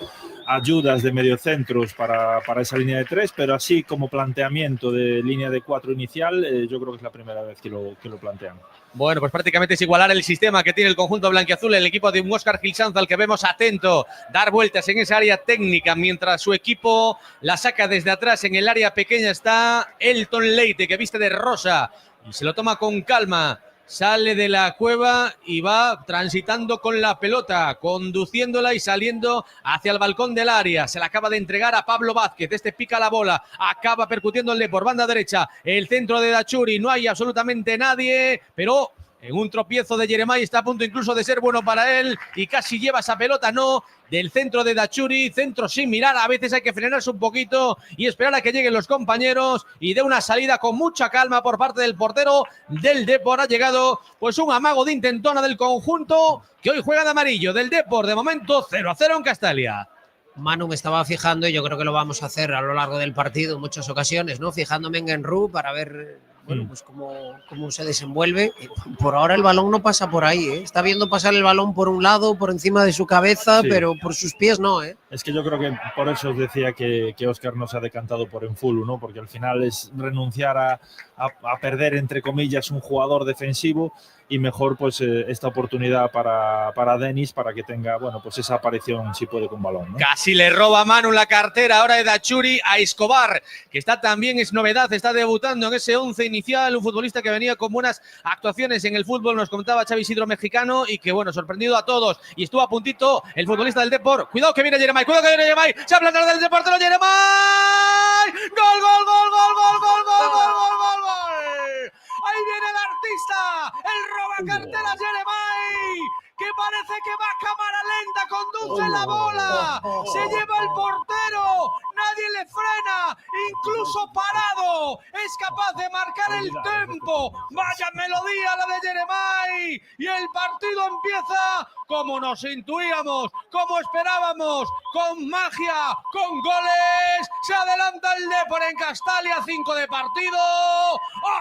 E: ayudas de mediocentros para esa línea de 3, pero así como planteamiento de línea de 4 inicial, yo creo que es la primera vez que lo plantean.
D: Bueno, pues prácticamente es igualar el sistema que tiene el conjunto blanquiazul, el equipo de un Óscar Gil Sanz, al que vemos atento, dar vueltas en esa área técnica, mientras su equipo la saca desde atrás. En el área pequeña está Elton Leite, que viste de rosa y se lo toma con calma. Sale de la cueva y va transitando con la pelota, conduciéndola y saliendo hacia el balcón del área. Se la acaba de entregar a Pablo Vázquez. Este pica la bola, acaba percutiéndole por banda derecha. El centro de Dachuri, no hay absolutamente nadie, pero en un tropiezo de Jeremai está a punto incluso de ser bueno para él y casi lleva esa pelota, no, del centro de Dachuri, centro sin mirar. A veces hay que frenarse un poquito y esperar a que lleguen los compañeros y de una salida con mucha calma por parte del portero del Depor. Ha llegado pues un amago de intentona del conjunto que hoy juega de amarillo del Depor. De momento 0-0 en Castalia.
B: Manu, me estaba fijando y yo creo que lo vamos a hacer a lo largo del partido en muchas ocasiones, ¿no? Fijándome en Genru para ver, bueno, pues cómo se desenvuelve. Por ahora el balón no pasa por ahí, ¿eh? Está viendo pasar el balón por un lado, por encima de su cabeza, pero por sus pies no, ¿eh?
E: Es que yo creo que por eso os decía que Óscar no se ha decantado por Enfulu, ¿no? Porque al final es renunciar a perder, entre comillas, un jugador defensivo y mejor pues esta oportunidad para Denis para que tenga, bueno, pues esa aparición si puede con balón, ¿no?
D: Casi le roba Manu la cartera ahora de Dachuri a Escobar, que está también, es novedad, está debutando en ese 11 inicial, un futbolista que venía con buenas actuaciones en el fútbol, nos contaba Xavi Isidro mexicano, y que bueno, sorprendido a todos, y estuvo a puntito el futbolista del Depor. Cuidado que viene Jeremai, cuidado que viene Jeremai, se ha plantado del Deportero Jeremai, gol, gol, gol, gol, gol, gol, gol, gol, gol, gol, gol. Ahí viene el artista, el robacarteras Jeremai, que parece que va a cámara lenta, conduce la bola, se lleva el portero, nadie le frena, incluso parado, es capaz de marcar el tempo. Vaya melodía la de Jeremai, y el partido empieza como nos intuíamos, como esperábamos, con magia, con goles. Se adelanta el Depor en Castalia, 5 de partido.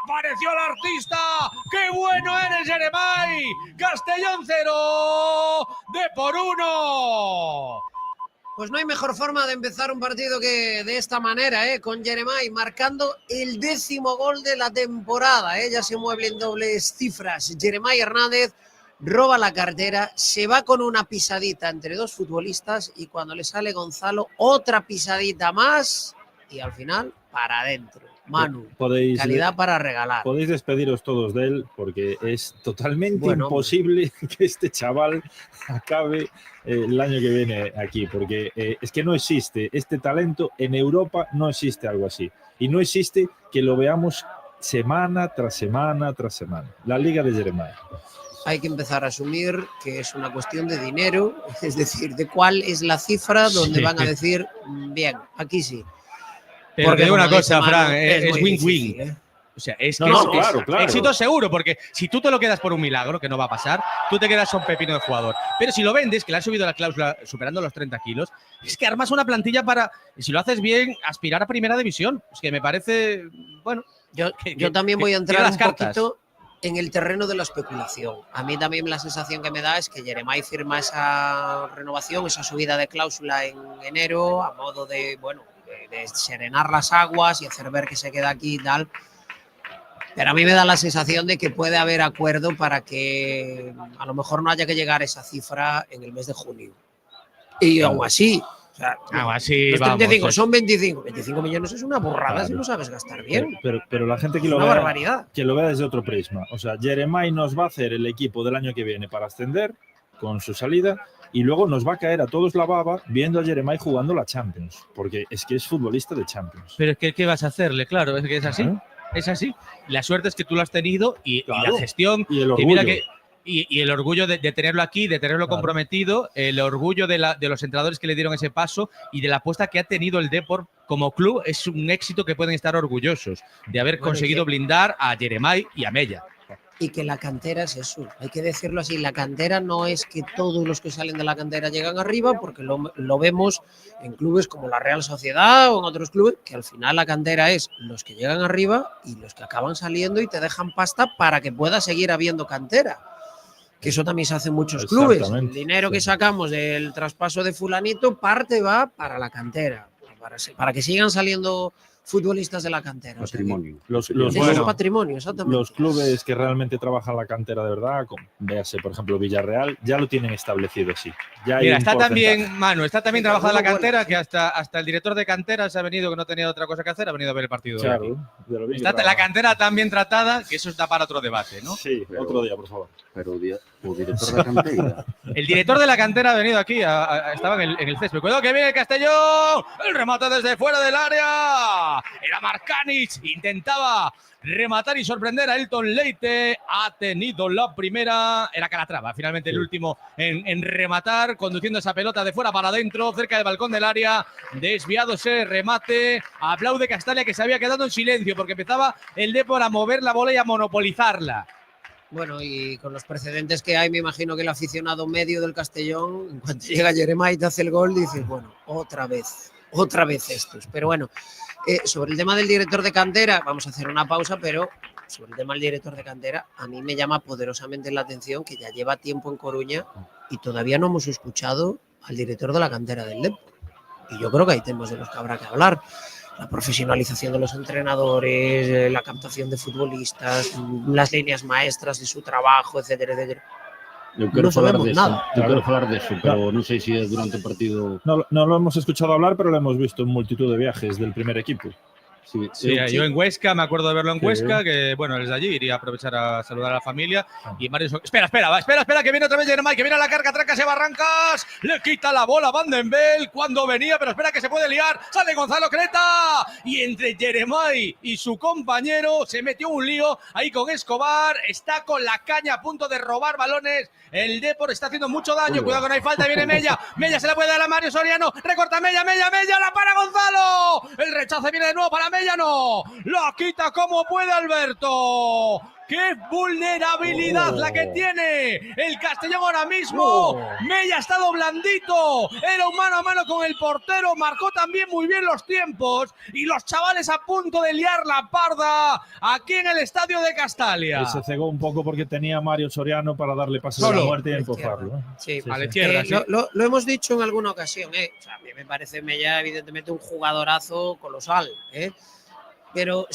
D: Apareció el artista. ¡Qué bueno eres, Jeremai! Castellón 0, Depor 1.
B: Pues no hay mejor forma de empezar un partido que de esta manera, con Jeremai marcando el 10º gol de la temporada. Ya se mueve en dobles cifras. Jeremai Hernández roba la cartera, se va con una pisadita entre dos futbolistas y cuando le sale Gonzalo, otra pisadita más y al final para adentro. Manu, calidad para regalar.
E: Podéis despediros todos de él porque es totalmente imposible que este chaval acabe el año que viene aquí, porque es que no existe este talento en Europa, no existe algo así y no existe que lo veamos semana tras semana tras semana. La Liga de Jeremai.
B: Hay que empezar a asumir que es una cuestión de dinero, es decir, de cuál es la cifra donde van a decir, bien, aquí sí.
D: Pero porque te digo una cosa, Fran, es win-win. O sea, es que
E: claro.
D: Éxito seguro, porque si tú te lo quedas por un milagro, que no va a pasar, tú te quedas un pepino de jugador. Pero si lo vendes, que le has subido la cláusula superando los 30 kilos, es que armas una plantilla para, si lo haces bien, aspirar a primera división. Es que me parece, bueno.
B: Yo también voy a entrar un poquito en el terreno de la especulación. A mí también la sensación que me da es que Jeremai firma esa renovación, esa subida de cláusula en enero, a modo de, bueno, de serenar las aguas y hacer ver que se queda aquí y tal. Pero a mí me da la sensación de que puede haber acuerdo para que a lo mejor no haya que llegar a esa cifra en el mes de junio. Y aún así, o sea, los 35 vamos, son 25. 25 millones es una burrada si lo sabes gastar bien.
E: Pero la gente que lo vea desde otro prisma. O sea, Jeremai nos va a hacer el equipo del año que viene para ascender con su salida y luego nos va a caer a todos la baba viendo a Jeremai jugando la Champions, porque es que es futbolista de Champions.
D: Pero es que ¿qué vas a hacerle? Claro, es que es así. Es así. La suerte es que tú lo has tenido y
E: Claro.
D: la gestión.
E: Y el
D: que mira
E: orgullo.
D: y el orgullo de tenerlo aquí, de tenerlo
E: Claro.
D: comprometido, el orgullo de los entrenadores que le dieron ese paso y de la apuesta que ha tenido el Depor como club. Es un éxito que pueden estar orgullosos de haber
B: Bueno,
D: conseguido blindar a Jeremai y a Mella.
B: Y que la cantera es eso, hay que decirlo así, la cantera no es que todos los que salen de la cantera llegan arriba, porque lo vemos en clubes como la Real Sociedad o en otros clubes, que al final la cantera es los que llegan arriba y los que acaban saliendo y te dejan pasta para que pueda seguir habiendo cantera. Que eso también se hace en muchos clubes. El
E: Exactamente,
B: dinero que
E: sí.
B: sacamos del traspaso de fulanito, parte va para la cantera, para que sigan saliendo futbolistas de la cantera. O sea que
F: Patrimonio.
E: Los,
B: es
E: bueno,
B: patrimonio, exactamente.
E: los clubes que realmente trabajan la cantera de verdad, como, véase, por ejemplo, Villarreal, ya lo tienen establecido, sí. Ya hay
D: Mira,
E: un
D: está
E: porcentaje.
D: también, Manu, está también
B: Sí,
D: trabajada la
B: alguno
D: cantera,
B: bueno,
D: que
B: sí.
D: hasta el director de cantera se ha venido, que no tenía otra cosa que hacer, ha venido a ver el partido. de aquí.
E: Claro, de lo bien que
D: Está la
E: trabaja.
D: cantera tan bien tratada que eso está para otro debate, ¿no?
E: Sí,
F: Pero-
E: otro día, por favor.
F: Pero o director da canteira.
D: El director de la cantera ha venido aquí, estaba en el césped. Cuidado que viene el Castellón. El remate desde fuera del área. Era Marcanic. Intentaba rematar y sorprender a Elton Leite. Ha tenido la primera. Era Calatrava, finalmente el último en rematar, conduciendo esa pelota de fuera para adentro, cerca del balcón del área. Desviado ese remate. Aplaude Castalia, que se había quedado en silencio porque empezaba el Depor a mover la bola y a monopolizarla.
B: Bueno, y con los precedentes que hay, me imagino que el aficionado medio del Castellón, en cuanto llega Jeremai y te hace el gol, dices, bueno, otra vez estos. Pero bueno, sobre el tema del director de cantera, vamos a hacer una pausa, pero sobre el tema del director de cantera, a mí me llama poderosamente la atención que ya lleva tiempo en Coruña y todavía no hemos escuchado al director de la cantera del Depor. Y yo creo que hay temas de los que habrá que hablar. La profesionalización de los entrenadores, la captación de futbolistas, las líneas maestras de su trabajo, etcétera, etcétera.
F: Eu quero
B: No
F: falar
B: sabemos
F: deso.
B: nada.
F: Eu quero falar deso, pero non sei se é durante o partido.
E: No lo hemos escuchado hablar, pero lo hemos visto en multitud de viajes del primer equipo.
F: Sí,
D: Sí, yo en Huesca, me acuerdo de verlo en
E: Sí.
D: Huesca, que bueno, él es de allí, iría a aprovechar a saludar a la familia. Y Mario, espera, que viene otra vez Jeremai, que viene a la carga, trancas y barrancas, le quita la bola a Van den Bel cuando venía, pero espera que se puede liar, sale Gonzalo Creta, y entre Jeremai y su compañero se metió un lío ahí con Escobar, está con la caña a punto de robar balones, el Depor está haciendo mucho daño, cuidado que no hay falta, viene Mella, Mella se la puede dar a Mario Soriano, recorta Mella, la para Gonzalo, el rechace viene de nuevo para Mella, no, la quita como puede Alberto. ¡Qué vulnerabilidad la que tiene el Castellón ahora mismo! Mella ha estado blandito, era un mano a mano con el portero, marcó también muy bien los tiempos y los chavales a punto de liar la parda aquí en el estadio de Castalia.
E: Se cegó un poco porque tenía a Mario Soriano para darle pases a
D: Solo.
E: la muerte y
B: A la
E: empujarlo. ¿eh?
B: Sí,
D: a la izquierda, sí.
B: lo hemos dicho en alguna ocasión, O sea, a mí me parece Mella, evidentemente, un jugadorazo colosal, Pero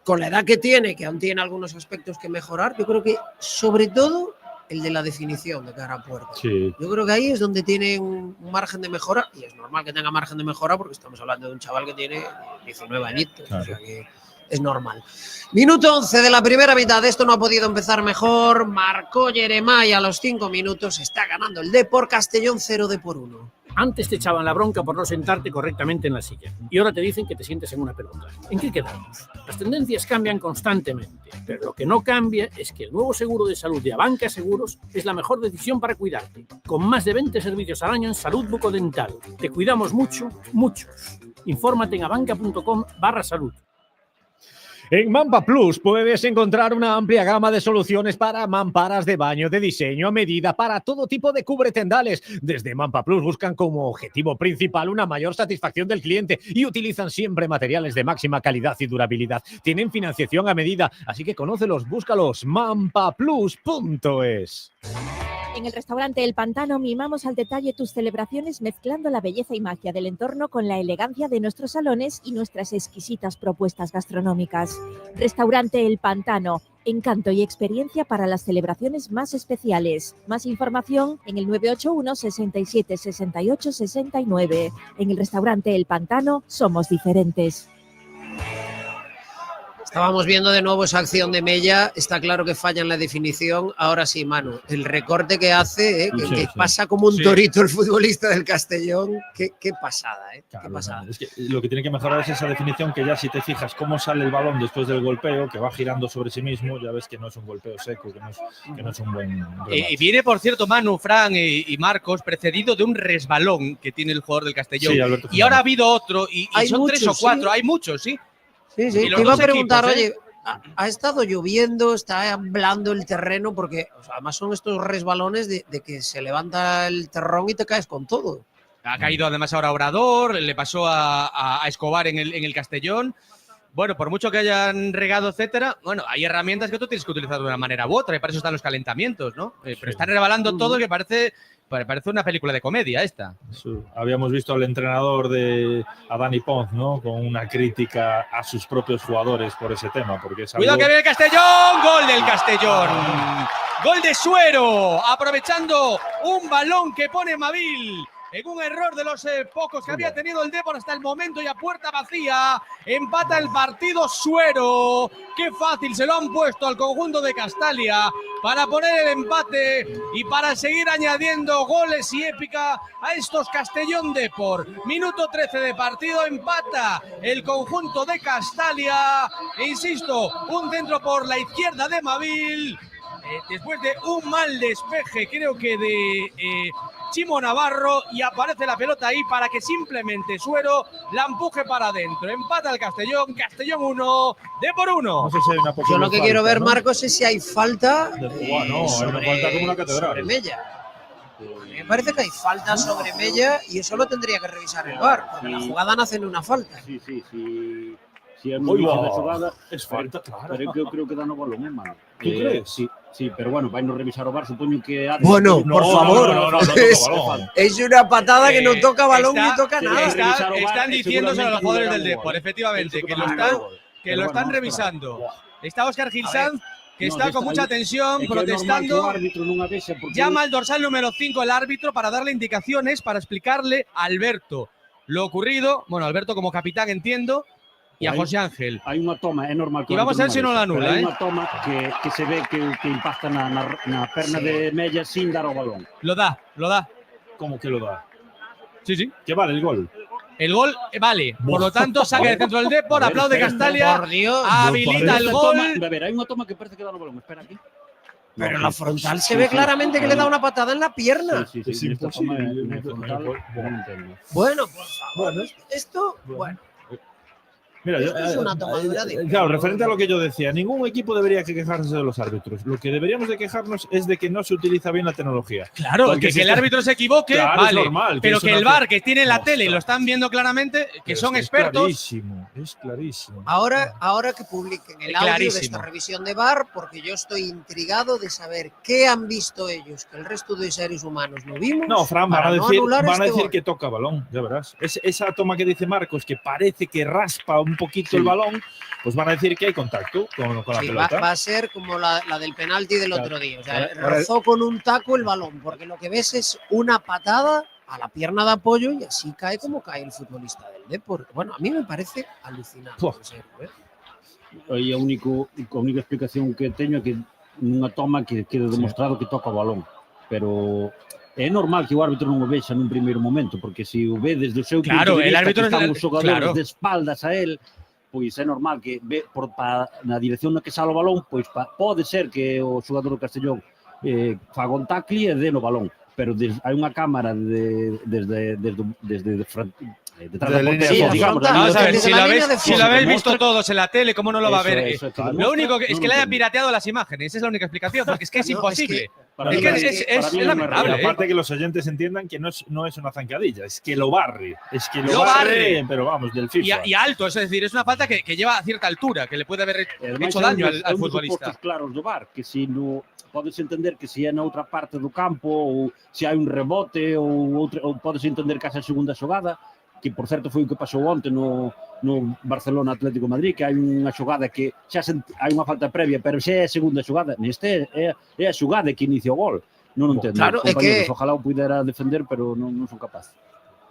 B: con la edad que tiene, que aún tiene algunos aspectos que mejorar, yo creo que, sobre todo, el de la definición de cara a puerta.
E: Sí.
B: Yo creo que ahí es donde tiene un margen de mejora, y es normal que tenga margen de mejora porque estamos hablando de un chaval que tiene 19 añitos,
E: Claro.
B: o sea que es normal. Minuto 11 de la primera mitad, esto no ha podido empezar mejor, marcó Jeremai a los 5 minutos, está ganando el Depor, Castellón 0 Depor 1.
I: Antes te echaban la bronca por no sentarte correctamente en la silla y ahora te dicen que te sientes en una pelota. ¿En qué quedamos? Las tendencias cambian constantemente, pero lo que no cambia es que el nuevo seguro de salud de Abanca Seguros es la mejor decisión para cuidarte. Con más de 20 servicios al año en salud bucodental. Te cuidamos mucho, muchos. Infórmate en abanca.com/salud.
A: En Mampa Plus puedes encontrar una amplia gama de soluciones para mamparas de baño de diseño a medida para todo tipo de cubretendales. Desde Mampa Plus buscan como objetivo principal una mayor satisfacción del cliente y utilizan siempre materiales de máxima calidad y durabilidad. Tienen financiación a medida, así que conócelos, búscalos, mampaplus.es.
G: En el restaurante El Pantano mimamos al detalle tus celebraciones mezclando la belleza y magia del entorno con la elegancia de nuestros salones y nuestras exquisitas propuestas gastronómicas. Restaurante El Pantano, encanto y experiencia para las celebraciones más especiales. Más información en el 981 67 68 69. En el restaurante El Pantano somos diferentes.
B: Estábamos viendo de nuevo esa acción de Mella, está claro que falla en la definición. Ahora sí, Manu, el recorte que hace, que pasa como un torito el futbolista del Castellón, qué pasada,
E: Claro,
B: qué pasada.
E: Es que lo que tiene que mejorar es esa definición, que ya si te fijas cómo sale el balón después del golpeo, que va girando sobre sí mismo, ya ves que no es un golpeo seco, que no es un buen remate.
D: Y viene, por cierto, Manu, Fran y Marcos, precedido de un resbalón que tiene el jugador del Castellón.
E: Sí, Alberto
D: y ahora ha habido otro, y son
B: muchos,
D: 3 o 4,
B: sí.
D: hay muchos, sí.
B: Sí,
D: Y
B: te
D: los
B: iba a
D: dos
B: preguntar,
D: equipos,
B: oye, ha estado lloviendo, está blando el terreno, porque además son estos resbalones de que se levanta el terrón y te caes con todo.
D: Ha caído además ahora Obrador, le pasó a Escobar en el Castellón. Bueno, por mucho que hayan regado, etcétera, bueno, hay herramientas que tú tienes que utilizar de una manera u otra, y para eso están los calentamientos, ¿no? Pero están rebalando todo, que parece una película de comedia esta.
E: Sí. Habíamos visto al entrenador a Dani Pons, ¿no? Con una crítica a sus propios jugadores por ese tema, porque es algo...
D: ¡Cuidado que viene el Castellón! ¡Gol del Castellón! ¡Gol de Suero! Aprovechando un balón que pone Mavil. En un error de los pocos que había tenido el Depor hasta el momento, y a puerta vacía empata el partido Suero. Qué fácil se lo han puesto al conjunto de Castalia para poner el empate y para seguir añadiendo goles y épica a estos Castellón Depor. Minuto 13 de partido, empata el conjunto de Castalia. E insisto, un centro por la izquierda de Mavil. Después de un mal despeje, creo que de Chimo Navarro, y aparece la pelota ahí para que simplemente Suero la empuje para adentro. Empata el Castellón 1, Depor 1.
E: No sé si hay una
B: Yo
E: posible
B: lo que quiero
E: falta,
B: ver,
E: ¿no?
B: Marcos, es si hay falta
E: No, hay una falta como una catedral.
B: sobre Mella. Me parece que hay falta sobre Mella y eso lo tendría que revisar el VAR, porque la jugada nace en una falta.
F: Si é no inicio da
E: Uy,
F: xogada,
E: es falta, claro.
F: pero eu creo que dá no balón, mano.
E: ¿Tú crees?
F: Sí, pero bueno, vai no revisar o VAR, supoño que...
B: Bueno, por favor,
E: no toca balón.
B: es una patada que no toca balón ni toca
F: sí,
B: nada.
D: Están diciéndose a los
F: seguramente
D: jugadores del
F: no
D: Depor,
F: gol.
D: efectivamente, que lo
F: Pero
D: están
F: bueno,
D: revisando. Está Óscar Gil Sanz, que
F: No,
D: está con mucha tensión,
F: É que é normal que o
D: protestando.
F: árbitro non a vexa, porque
D: Llama al dorsal número 5 el árbitro para darle indicaciones, para explicarle a Alberto lo ocurrido. Bueno, Alberto como capitán, entiendo, y a José Ángel.
F: hai unha toma, é normal que
D: Y vamos a ver si no la
F: Pero
D: anula,
F: hai unha toma que se ve que impacta na perna de Mella sin dar o balón.
D: Lo da.
E: ¿Cómo que lo da?
D: Sí.
E: ¿Qué vale el gol?
D: El gol vale. Por lo tanto, saque de centro del Depor, aplaude Castalia,
B: Por Dios.
D: habilita el
F: Esta
D: gol.
F: toma, a ver, hai unha toma que parece que dá no balón, espera aquí.
B: Pero la frontal se ve claramente que le da una patada en la pierna.
F: Sí,
E: Es
F: esta toma
E: imposible.
F: é frontal, non entendo.
B: Bueno, por favor. Esto, bueno.
E: Mira,
B: Esto es una tomadura de
E: claro,
B: pelo.
E: referente a lo que yo decía, ningún equipo debería que quejarse de los árbitros. Lo que deberíamos de quejarnos es de que no se utiliza bien la tecnología.
D: Claro,
E: Porque
D: que
E: si
D: el
E: está-
D: árbitro se equivoque,
E: Claro,
D: vale.
E: es normal,
D: pero
E: es
D: que
E: una
D: el VAR, que tiene la tele y
E: Ostras.
D: lo están viendo claramente, que
E: Pero
D: son
E: es
D: expertos.
E: Es clarísimo.
B: Ahora que publiquen el audio de
D: Clarísimo.
B: esta revisión de VAR, porque yo estoy intrigado de saber qué han visto ellos, que el resto de seres humanos no vimos.
E: No, Fran, van
B: para
E: a
B: no
E: decir,
B: anular
E: van a
B: este
E: decir
B: gol.
E: que toca balón, ya verás. Esa toma que dice Marcos, que parece que raspa un poquito el balón, pues van a decir que hay contacto con la
B: Sí,
E: pelota.
B: va a ser como la del penalti del
E: Claro.
B: otro día. O sea,
E: Ahora-
B: rozó con un taco el balón, porque lo que ves es una patada a la pierna de apoyo y así cae como cae el futbolista del Depor. Bueno, a mí me parece alucinante.
E: Buah.
B: En serio, ¿eh?
F: Aí a única explicación que teño é que nunha toma que quede demostrado que toca o balón. Pero é normal que o árbitro non o vexa nun primeiro momento, porque se o ve desde o seu
D: Claro,
F: punto de
D: el
F: vista
D: árbitro
F: que están
D: es-
F: os xogadores
D: claro.
F: de espaldas a él, pois é normal que ve na dirección na que sale o balón, pois pode ser que o xogador do Castellón faga un tackle e dé no balón, pero hai unha cámara desde detrás da
E: línea
F: portería,
E: de
F: digamos,
B: frontal.
D: Vamos a ver,
B: Desde
D: si
B: la
D: lo
B: línea
D: habéis,
B: de
D: si lo
B: fondo.
D: habéis
F: Demuestra-
D: visto todos en la tele, ¿cómo no lo va a
F: Eso,
D: ver?
F: eso, que
D: Lo
F: demuestra-
D: único que es
F: no
D: que
F: lo
D: le haya
F: entiendo.
D: pirateado las imágenes, esa es la única explicación, porque es que es
B: No,
D: imposible.
F: Para
D: Es
F: mí
D: que
F: no
D: es
F: para mí
D: lamentable,
F: no
D: ¿eh?
E: Aparte que los oyentes entiendan que no es una zancadilla, es que lo barre. Es que lo,
D: Lo
E: barre,
D: barre.
E: pero vamos, del FIFA.
D: Y alto, es decir, es una falta que lleva a cierta altura, que le puede haber
F: E ademais
D: hecho
F: é un
D: daño
F: dos- é
D: al
F: un dos
D: futbolista.
F: supostos claros do VAR, que se no podes entender que se é na outra parte do campo ou se hai un rebote ou podes entender que haxa a segunda xogada, que por certo foi o que pasou onte no Barcelona Atlético de Madrid, que hai unha xogada que xa hai unha falta previa, pero xa é a segunda xogada. Neste é a xogada que inicia o gol. Non o entendo.
B: Claro, é
F: compañeros,
B: que-
F: ojalá o pudera defender, pero non son capaz.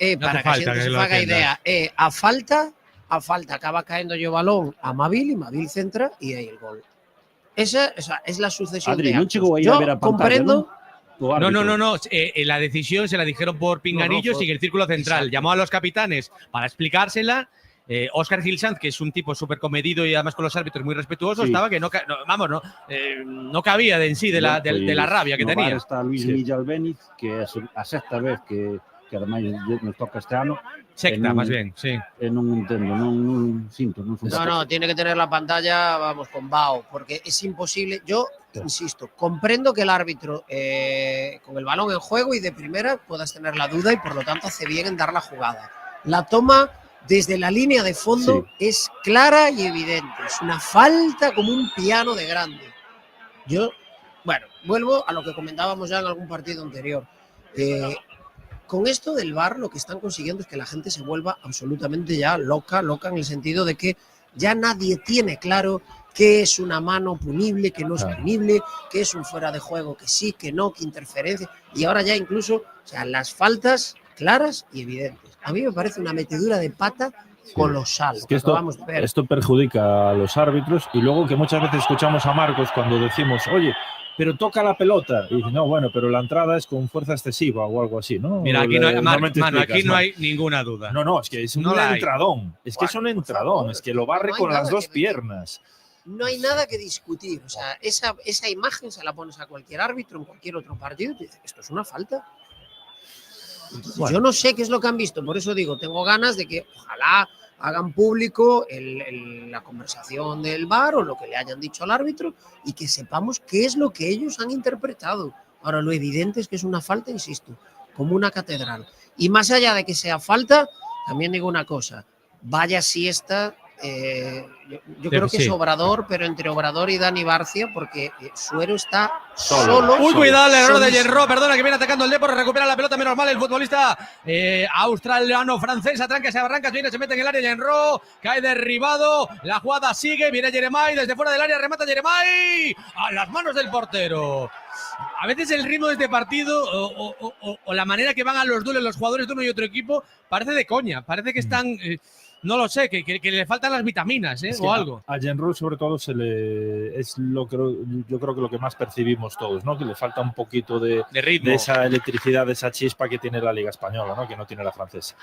D: No
B: Para
D: hace
B: que a
D: falta
B: xente
D: que
B: se
D: lo
B: faga
D: defienda.
B: idea, a falta a falta acaba cayendo yo balón a Mavil y Mavil centra y hay el gol. Esa es la sucesión
F: Adri,
B: de
F: non
B: actos.
F: chegou aí
B: Yo
F: a ver a pantalla,
B: comprendo.
F: O
D: No,
F: árbitro.
D: la decisión se la dijeron por pinganillos
B: fue-
D: y en el círculo central.
B: Exacto.
D: Llamó a los capitanes para explicársela. Óscar Gil Sanz, que es un tipo súper comedido y además con los árbitros muy respetuoso,
F: Sí.
D: estaba que no cabía de en sí de la rabia que
F: no
D: tenía.
F: VAR está Luis Milla Albéniz, que é a sexta vez que ademais nos toca este ano.
D: Secta,
F: en
D: más bien, sí.
F: Non entendo, non sinto, non son
B: No, tiene que tener la pantalla, vamos, con vaho, porque es imposible. Yo, insisto, comprendo que el árbitro con el balón en juego y de primera puedas tener la duda y por lo tanto hace bien en dar la jugada. La toma desde la línea de fondo es clara y evidente. Es una falta como un piano de grande. Yo, bueno, vuelvo a lo que comentábamos ya en algún partido anterior. Con esto del VAR lo que están consiguiendo es que la gente se vuelva absolutamente ya loca en el sentido de que ya nadie tiene claro qué es una mano punible, qué no es punible, qué es un fuera de juego, que sí, que no, qué interferencia. Y ahora ya incluso, o sea, las faltas claras y evidentes. A mí me parece una metedura de pata colosal.
E: Es que esto perjudica a los árbitros y luego que muchas veces escuchamos a Marcos cuando decimos, oye, pero toca la pelota. Y dice, no, bueno, pero la entrada es con fuerza excesiva o algo así, ¿no?
D: Mira, aquí no hay,
E: Normalmente
D: aquí no hay ninguna duda.
E: No, es que es un entradón. Es que es un entradón. Es que lo barre con las dos piernas.
B: No hay nada que discutir. O sea, esa imagen se la pones a cualquier árbitro en cualquier otro partido y te dice, esto es una falta. Entonces, yo no sé qué es lo que han visto, por eso digo, tengo ganas de que ojalá hagan público la conversación del VAR o lo que le hayan dicho al árbitro y que sepamos qué es lo que ellos han interpretado. Ahora, lo evidente es que es una falta, insisto, como una catedral. Y más allá de que sea falta, también digo una cosa, vaya siesta. Yo creo que es Obrador, pero entre Obrador y Dani Barcia, porque Suero está solo.
D: Uy, cuidado, el error de Yenro, perdona, que viene atacando el Depor, recupera la pelota, menos mal el futbolista australiano-francés, arranca, viene, se mete en el área, Yenro, cae derribado, la jugada sigue, viene Jeremai, desde fuera del área, remata Jeremai, a las manos del portero. A veces el ritmo de este partido o la manera que van a los duelos los jugadores de uno y otro equipo parece de coña, parece que están... no lo sé, que le faltan las vitaminas, o algo.
E: A Yenro sobre todo yo creo que lo que más percibimos todos, ¿no? Que le falta un poquito de
D: ritmo,
E: de esa electricidad, de esa chispa que tiene la Liga Española, ¿no? Que no tiene la francesa.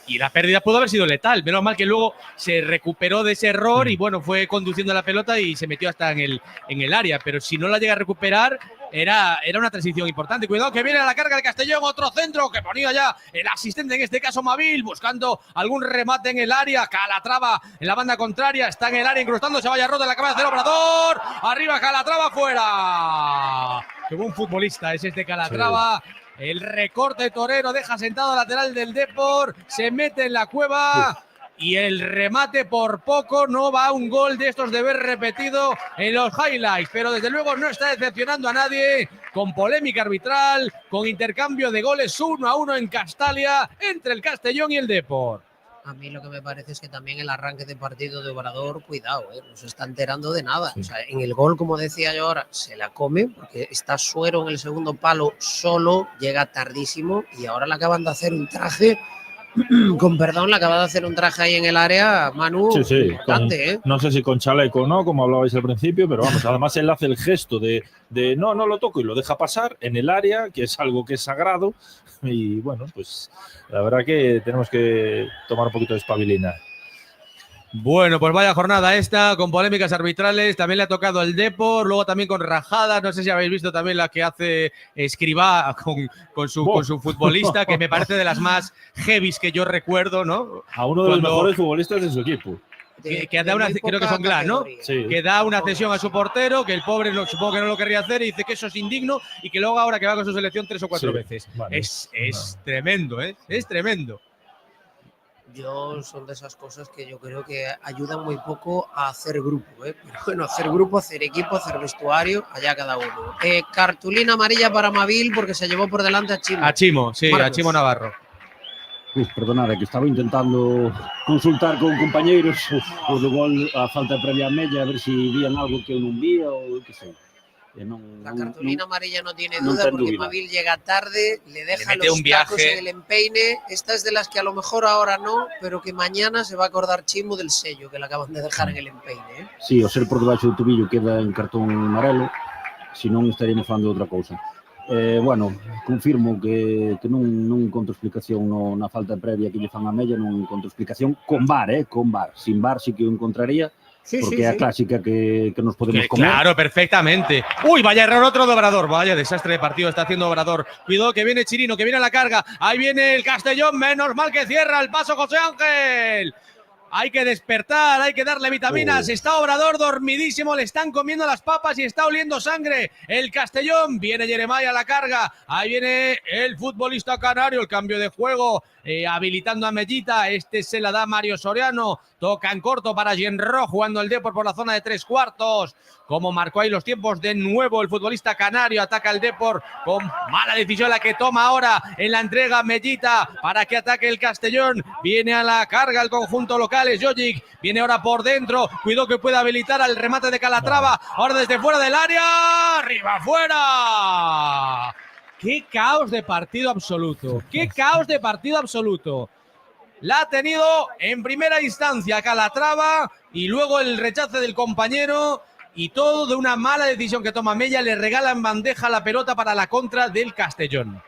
D: Y la pérdida pudo haber sido letal. Menos mal que luego se recuperó de ese error y bueno, fue conduciendo la pelota y se metió hasta en el área. Pero si no la llega a recuperar, era una transición importante. Cuidado que viene a la carga el Castellón, otro centro que ponía ya el asistente, en este caso Mavil, buscando algún remate en el área. Calatrava en la banda contraria, está en el área incrustándose, vaya rota en la cabeza del Obrador. Arriba Calatrava, fuera. Qué buen futbolista es este Calatrava. Sí. El recorte torero deja sentado al lateral del Depor, se mete en la cueva y el remate por poco no va a un gol de estos de ver repetido en los highlights, pero desde luego no está decepcionando a nadie, con polémica arbitral, con intercambio de goles 1-1 en Castalia entre el Castellón y el Depor.
B: A mí lo que me parece es que también el arranque de partido de Obrador, cuidado, no se está enterando de nada. Sí. O sea, en el gol, como decía yo ahora, se la come, porque está Suero en el segundo palo solo, llega tardísimo y ahora le acaban de hacer un traje, con perdón, le acaban de hacer un traje ahí en el área, Manu, importante,
E: no sé si con chaleco o no, como hablabais al principio, pero vamos, además él hace el gesto de no lo toco y lo deja pasar en el área, que es algo que es sagrado. Y bueno, pues la verdad que tenemos que tomar un poquito de espabilina.
D: Bueno, pues vaya jornada esta, con polémicas arbitrales. También le ha tocado el Depor, luego también con rajadas. No sé si habéis visto también la que hace Escribá con su futbolista, que me parece de las más heavies que yo recuerdo, ¿no?
E: A uno de los mejores futbolistas de su equipo.
D: Que da una, creo que son Glass, ¿no? Sí. Que da una cesión a su portero, que el pobre supongo que no lo querría hacer y dice que eso es indigno y que luego ahora que va con su selección 3 o 4 veces. Vale. Es tremendo, ¿eh? Es tremendo.
B: Yo son de esas cosas que yo creo que ayudan muy poco a hacer grupo, ¿eh? Pero bueno, hacer grupo, hacer equipo, hacer vestuario, allá cada uno. Cartulina amarilla para Mavil porque se llevó por delante a Chimo.
D: A Chimo, sí, Marcos. A Chimo Navarro.
F: Perdonade, que estaba intentando consultar con compañeiros o do gol a falta previa a Mella, a ver se vían algo que eu non vía ou que sei.
B: La cartulina amarilla no tiene
F: non
B: duda,
F: ten
B: porque
F: dúbida.
B: Mabil llega tarde, le deja
D: mete
B: los
D: un
B: tacos
D: viaje.
B: en el empeine. Esta es de las que a lo mejor ahora no, pero que mañana se va a acordar Chimo del sello que le acaban de dejar en el empeine.
F: Sí, o ser por debaixo do tubillo queda en cartón amarelo, senón estaríamos falando de outra cousa. Bueno, confirmo que non encontro explicación na falta previa que lle fan a Mella, non encontro explicación con VAR, con VAR. Sin VAR sí que o encontraría, porque é a clásica que nos podemos comer.
D: Claro, perfectamente. Uy, vaya error otro de Obrador. Vaya desastre de partido está haciendo Obrador. Cuidado que viene Chirino, que viene a la carga. Ahí viene el Castellón. Menos mal que cierra el paso José Ángel. Hay que despertar, hay que darle vitaminas. Está Obrador dormidísimo, le están comiendo las papas y está oliendo sangre. El Castellón, viene Jeremiah a la carga. Ahí viene el futbolista canario, el cambio de juego, habilitando a Mellita. Este se la da Mario Soriano. Toca en corto para Genro, jugando el Depor por la zona de 3/4. Como marcó ahí los tiempos, de nuevo el futbolista canario ataca el Depor con mala decisión la que toma ahora en la entrega Mellita para que ataque el Castellón. Viene a la carga el conjunto local, es Jojic, viene ahora por dentro, cuidado que puede habilitar al remate de Calatrava, ahora desde fuera del área, arriba, fuera. ¡Qué caos de partido absoluto! ¡Qué caos de partido absoluto! La ha tenido en primera instancia Calatrava y luego el rechace del compañero y todo de una mala decisión que toma Mella. Le regala en bandeja la pelota para la contra del Castellón.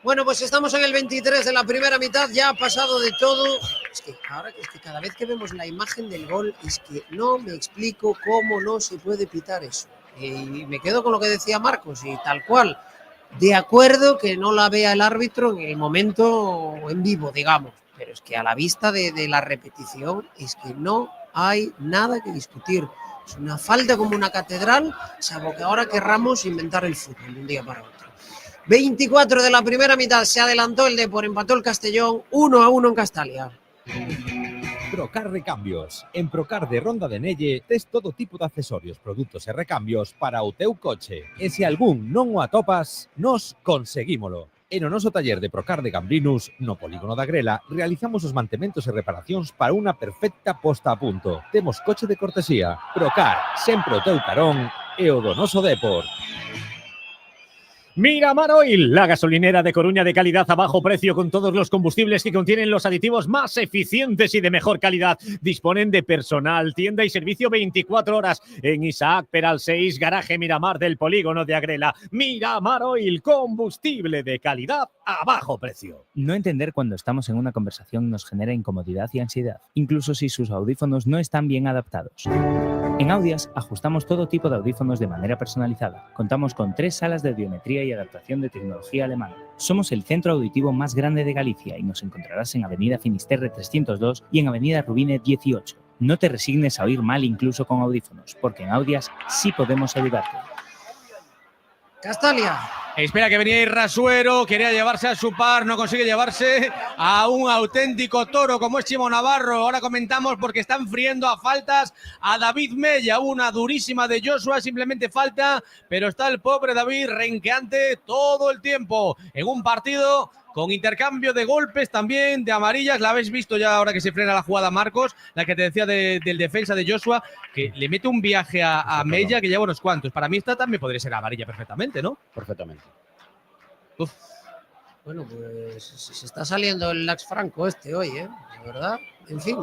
B: Bueno, pues estamos en el 23 de la primera mitad, ya ha pasado de todo. Es que ahora es que cada vez que vemos la imagen del gol es que no me explico cómo no se puede pitar eso. Y me quedo con lo que decía Marcos y tal cual. De acuerdo que no la vea el árbitro en el momento en vivo, digamos, pero es que a la vista de la repetición es que no hay nada que discutir. Es una falta como una catedral, salvo que ahora querramos inventar el fútbol de un día para otro. 24 de la primera mitad, se adelantó el Depor, empató el Castellón, 1-1 en Castalia.
H: Procar Recambios. En Procar de Ronda de Nelle tes todo tipo de accesorios, produtos e recambios para o teu coche. E se algún non o atopas, nos conseguímolo. En o noso taller de Procar de Gambrinus, no polígono da Grela, realizamos os mantementos e reparacións para unha perfecta posta a punto. Temos coche de cortesía. Procar, sempre o teu carón e o do noso Depor.
A: Miramar Oil, la gasolinera de Coruña de calidad a bajo precio con todos los combustibles que contienen los aditivos más eficientes y de mejor calidad. Disponen de personal, tienda y servicio 24 horas en Isaac Peral 6, garaje Miramar del polígono de Agrela. Miramar Oil, combustible de calidad a bajo precio.
C: No entender cuando estamos en una conversación nos genera incomodidad y ansiedad, incluso si sus audífonos no están bien adaptados. En Audias ajustamos todo tipo de audífonos de manera personalizada. Contamos con 3 salas de audiometría y adaptación de tecnología alemana. Somos el centro auditivo más grande de Galicia y nos encontrarás en Avenida Finisterre 302 y en Avenida Rubine 18. No te resignes a oír mal incluso con audífonos, porque en Audias sí podemos ayudarte.
B: Castalia.
D: Espera que venía Rasuero, quería llevarse a su par, no consigue llevarse a un auténtico toro como es Chimo Navarro. Ahora comentamos porque están friendo a faltas a David Mella, una durísima de Joshua, simplemente falta, pero está el pobre David renqueante todo el tiempo en un partido con intercambio de golpes también, de amarillas. La habéis visto ya ahora que se frena la jugada, Marcos, la que te decía del defensa de Joshua, que le mete un viaje a Mella que lleva unos cuantos. Para mí esta también podría ser amarilla perfectamente, ¿no?
F: Perfectamente.
D: Uf.
B: Bueno, pues se está saliendo el Lax Franco hoy, ¿eh? La verdad. En fin.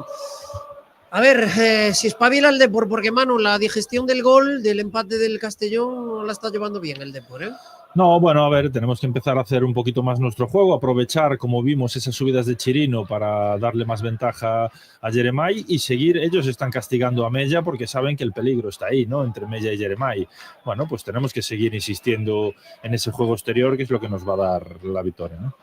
B: A ver, si espabila el Depor, porque Manu, la digestión del gol, del empate del Castellón, no la está llevando bien el Depor, ¿eh?
E: No, bueno, a ver, tenemos que empezar a hacer un poquito más nuestro juego, aprovechar, como vimos, esas subidas de Chirino para darle más ventaja a Jeremai y seguir. Ellos están castigando a Mella porque saben que el peligro está ahí, ¿no? Entre Mella y Jeremai. Bueno, pues tenemos que seguir insistiendo en ese juego exterior, que es lo que nos va a dar la victoria, ¿no?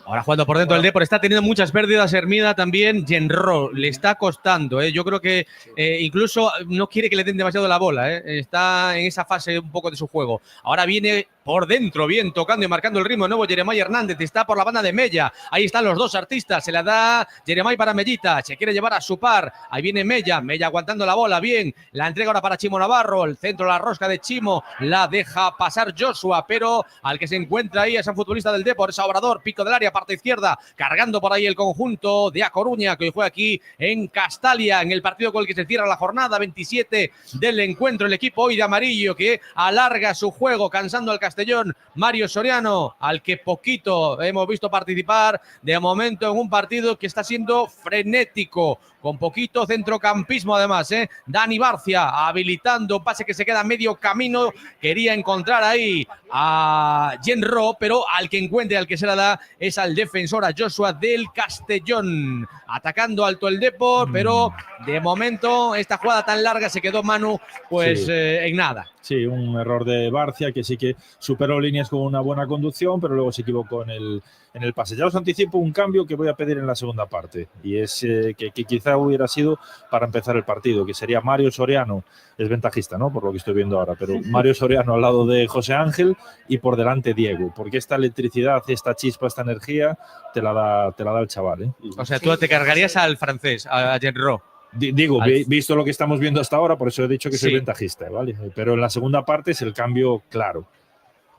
D: Ahora jugando por dentro el Depor, está teniendo muchas pérdidas. Hermida también, Genro, le está costando. Yo creo que incluso no quiere que le den demasiado la bola. Está en esa fase un poco de su juego. Ahora viene por dentro, bien tocando y marcando el ritmo. De nuevo Jeremai Hernández, está por la banda de Mella. Ahí están los dos artistas, se la da Jeremai para Mellita, se quiere llevar a su par. Ahí viene Mella aguantando la bola, bien. La entrega ahora para Chimo Navarro, el centro, la rosca de Chimo, la deja pasar Joshua, pero al que se encuentra ahí es un futbolista del Depor, es Obrador, pico del área, parte izquierda, cargando por ahí el conjunto de A Coruña, que hoy juega aquí en Castalia, en el partido con el que se cierra la jornada 27 del encuentro. El equipo hoy de amarillo que alarga su juego, cansando al Castellón. Mario Soriano, al que poquito hemos visto participar de momento en un partido que está siendo frenético, con poquito centrocampismo además, Dani Barcia habilitando, pase que se queda a medio camino, quería encontrar ahí a Genro, pero al que encuentre, al que se la da, es al defensor, a Joshua del Castellón, atacando alto el Depor, pero de momento esta jugada tan larga se quedó Manu, pues en nada.
E: Sí, un error de Barcia que sí que superó líneas con una buena conducción, pero luego se equivocó en el pase. Ya os anticipo un cambio que voy a pedir en la segunda parte, y es que quizá hubiera sido para empezar el partido, que sería Mario Soriano, es ventajista, ¿no? Por lo que estoy viendo ahora, pero Mario Soriano al lado de José Ángel y por delante Diego, porque esta electricidad, esta chispa, esta energía te la da el chaval, ¿eh?
D: O sea, tú te cargarías al francés, a Genro.
E: Digo, visto lo que estamos viendo hasta ahora, por eso he dicho que soy ventajista, ¿vale? Pero en la segunda parte es el cambio claro.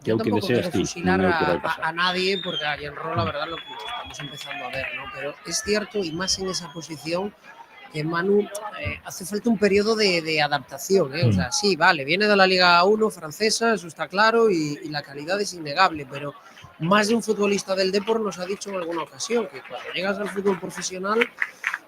B: Yo tampoco quiero fusilar a nadie, porque a Genro la verdad lo estamos empezando a ver, ¿no? Pero es cierto, y más en esa posición, que Manu hace falta un periodo de adaptación, ¿eh? O sea, sí, vale, viene de la Liga 1 francesa, eso está claro, y la calidad es innegable, pero más de un futbolista del Depor nos ha dicho en alguna ocasión que cuando llegas al fútbol profesional,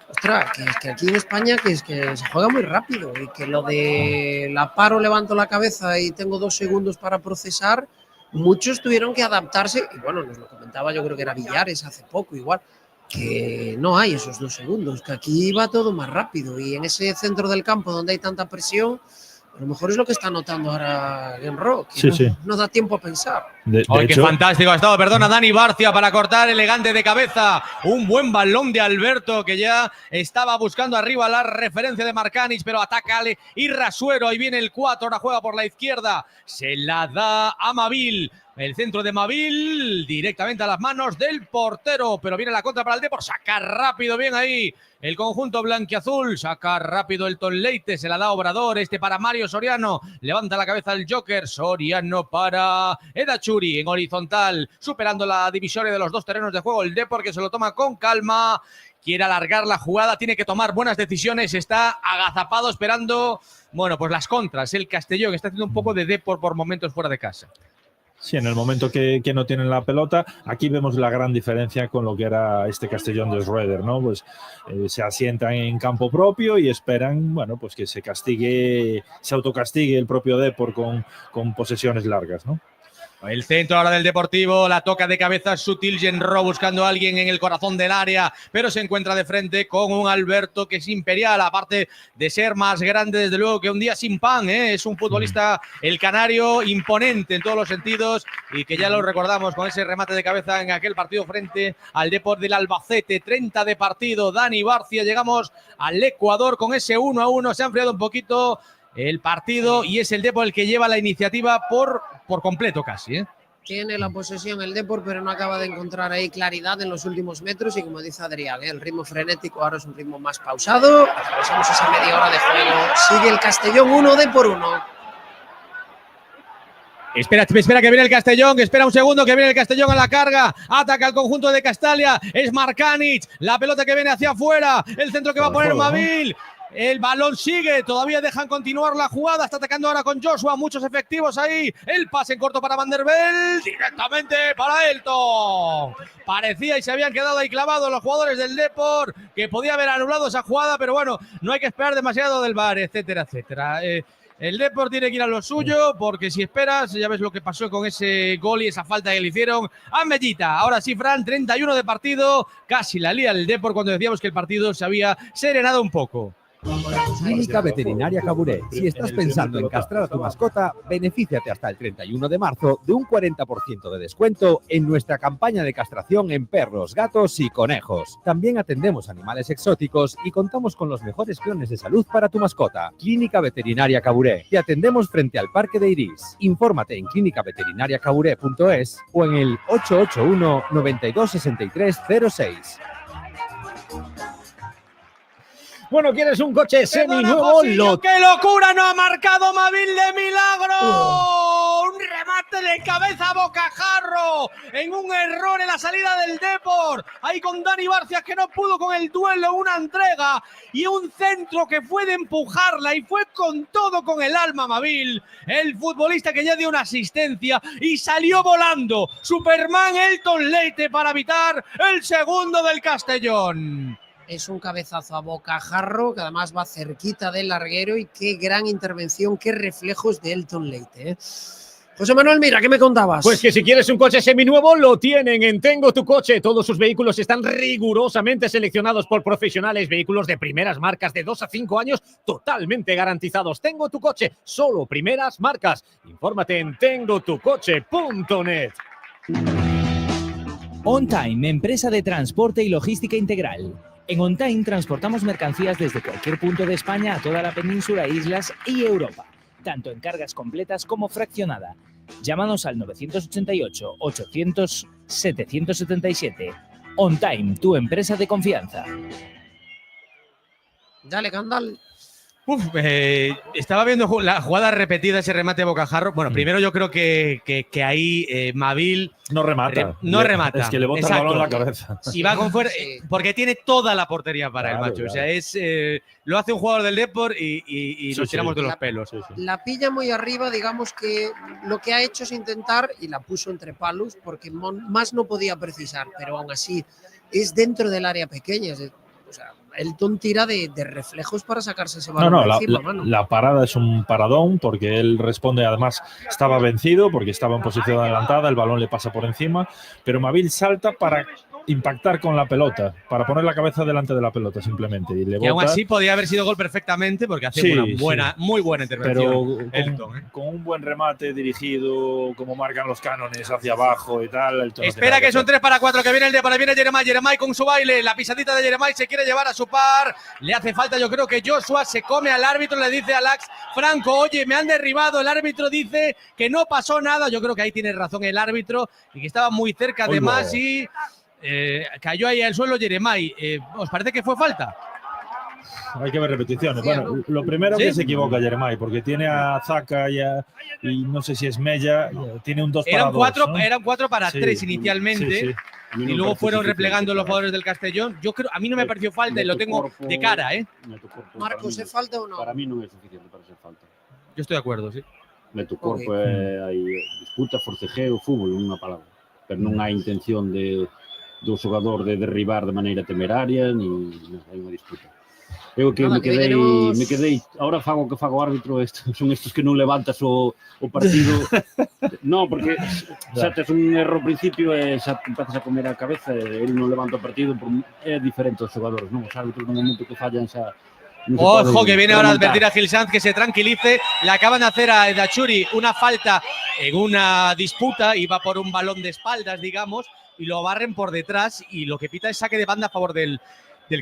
B: ostras, que aquí en España que se juega muy rápido, y que lo de la paro, levanto la cabeza y tengo 2 segundos para procesar, muchos tuvieron que adaptarse, y bueno, nos lo comentaba, yo creo que era Villares hace poco igual, que no hay esos 2 segundos, que aquí va todo más rápido, y en ese centro del campo donde hay tanta presión, a lo mejor es lo que está notando ahora Genro, que no da tiempo a pensar.
D: De hecho, qué fantástico ha estado, perdona, Dani Barcia para cortar, elegante de cabeza, un buen balón de Alberto que ya estaba buscando arriba la referencia de Marcanic, pero ataca y Rasuero, ahí viene el 4, ahora juega por la izquierda, se la da a Mavil. El centro de Mavil directamente a las manos del portero, pero viene la contra para el Depor, saca rápido, bien ahí el conjunto blanquiazul, saca rápido el Tonleite, se la da Obrador, para Mario Soriano, levanta la cabeza el Joker, Soriano para Edachuri en horizontal, superando la divisoria de los 2 terrenos de juego, el Depor que se lo toma con calma, quiere alargar la jugada, tiene que tomar buenas decisiones, está agazapado esperando, bueno, pues las contras, el Castellón está haciendo un poco de Depor por momentos fuera de casa.
E: Sí, en el momento que no tienen la pelota, aquí vemos la gran diferencia con lo que era este Castellón de Schroeder, ¿no? Pues se asientan en campo propio y esperan, bueno, pues que se autocastigue el propio Depor con posesiones largas, ¿no?
D: El centro ahora del Deportivo, la toca de cabeza sutil Genro buscando a alguien en el corazón del área, pero se encuentra de frente con un Alberto que es imperial, aparte de ser más grande desde luego que un día sin pan, ¿eh? Es un futbolista, el canario, imponente en todos los sentidos y que ya lo recordamos con ese remate de cabeza en aquel partido frente al Depor del Albacete, 30 de partido, Dani Barcia, llegamos al Ecuador con ese 1-1, se ha enfriado un poquito el partido y es el Depor el que lleva la iniciativa por completo casi, ¿eh?
B: Tiene la posesión el Depor, pero no acaba de encontrar ahí claridad en los últimos metros y como dice Adrián, el ritmo frenético ahora es un ritmo más pausado, atravesamos esa media hora de juego, sigue el Castellón 1 Depor 1.
D: Espera que viene el Castellón, espera un segundo que viene el Castellón a la carga, ataca al conjunto de Castalia, es Marcanic, la pelota que viene hacia afuera, el centro que va a poner Mavil. El balón sigue, todavía dejan continuar la jugada, está atacando ahora con Joshua, muchos efectivos ahí, el pase en corto para Van der Belt, directamente para Elton. Parecía y se habían quedado ahí clavados los jugadores del Depor, que podía haber anulado esa jugada, pero bueno, no hay que esperar demasiado del VAR, etcétera, etcétera. El Depor tiene que ir a lo suyo, porque si esperas, ya ves lo que pasó con ese gol y esa falta que le hicieron a Mellita. Ahora sí, Fran, 31 de partido, casi la lía el Depor cuando decíamos que el partido se había serenado un poco.
H: Clínica Veterinaria Caburé. Si estás pensando en castrar a tu mascota, benefíciate hasta el 31 de marzo de un 40% de descuento en nuestra campaña de castración en perros, gatos y conejos. También atendemos animales exóticos y contamos con los mejores planes de salud para tu mascota. Clínica Veterinaria Caburé. Te atendemos frente al Parque de Iris. Infórmate en clínicaveterinariacaburé.es o en el 881 92 63 06.
A: Bueno, ¿quieres un coche seminuevo?
D: ¡Qué locura! ¡No ha marcado Mavil de milagro! Un remate de cabeza a bocajarro en un error en la salida del Depor. Ahí con Dani Barcias, que no pudo con el duelo, una entrega y un centro que fue de empujarla y fue con todo, con el alma Mavil, el futbolista que ya dio una asistencia y salió volando. Superman Elton Leite para evitar el segundo del Castellón.
B: Es un cabezazo a bocajarro que además va cerquita del larguero y qué gran intervención, qué reflejos de Elton Leite, ¿eh? José Manuel, mira, ¿qué me contabas?
A: Pues que si quieres un coche seminuevo, lo tienen en Tengo Tu Coche. Todos sus vehículos están rigurosamente seleccionados por profesionales, vehículos de primeras marcas de 2 a 5 años, totalmente garantizados. Tengo Tu Coche, solo primeras marcas. Infórmate en tengotucoche.net.
C: On Time, empresa de transporte y logística integral. En On Time transportamos mercancías desde cualquier punto de España a toda la península, islas y Europa, tanto en cargas completas como fraccionada. Llámanos al 988 800 777. On Time, tu empresa de confianza.
B: Dale, Candal.
D: Estaba viendo la jugada repetida, ese remate de bocajarro. Bueno, primero yo creo que ahí Mavil
E: no remata.
D: No remata.
E: Es que le bota el balón en la cabeza.
D: Y va con fuerza, porque tiene toda la portería para el macho.
E: Claro.
D: O sea, lo hace un jugador del Depor y nos tiramos de los pelos.
B: La pilla muy arriba, digamos que lo que ha hecho es intentar, y la puso entre palos, porque más no podía precisar, pero aún así es dentro del área pequeña. O sea, Elton tira de reflejos para sacarse ese balón encima, mano.
E: La parada es un paradón porque él responde, además estaba vencido porque estaba en posición adelantada, el balón le pasa por encima, pero Mavil salta para impactar con la pelota, para poner la cabeza delante de la pelota simplemente. Y
D: aún así podía haber sido gol perfectamente porque hace muy buena intervención.
E: Pero con un buen remate dirigido, como marcan los cánones hacia abajo y tal.
D: Espera que son 3 para 4, que viene el Depor, viene Jeremai con su baile, la pisadita de Jeremai, se quiere llevar a su par, le hace falta, yo creo que Joshua se come al árbitro, le dice a Lax Franco, oye, me han derribado, el árbitro dice que no pasó nada, yo creo que ahí tiene razón el árbitro y que estaba muy cerca además y cayó ahí al suelo Jeremai. ¿Os parece que fue falta?
E: Hay que ver repeticiones. Bueno, lo primero que se equivoca Jeremai, porque tiene a Zaka y no sé si es Mella, tiene un 2 para 2.
D: Eran 4 para 3 inicialmente. Y luego fueron replegando los jugadores del Castellón. Yo creo, a mí no me pareció falta y lo tengo de cara,
B: Marcos, ¿es falta o no?
F: Para mí no es suficiente para ser falta.
D: Yo estoy de acuerdo, sí.
F: Meto corpo hai disputa, forcejeo, fútbol, unha palabra. Pero non hai intención do xogador de derribar de maneira temeraria, ni hai unha disputa. Eu que me quedei, ahora fago o que fago o árbitro, son estos que non levantas o partido. No, porque xa tes un erro ao principio e xa te empezas a comer a cabeza e ele non levanta o partido, é diferente os xogadores, non? Os árbitros no momento que fallan xa.
D: Ojo, que viene ahora a advertir a Gil Sanz que se tranquilice. Le acaban de hacer a Edachuri una falta en una disputa, iba por un balón de espaldas, digamos, y lo barren por detrás y lo que pita es saque de banda a favor del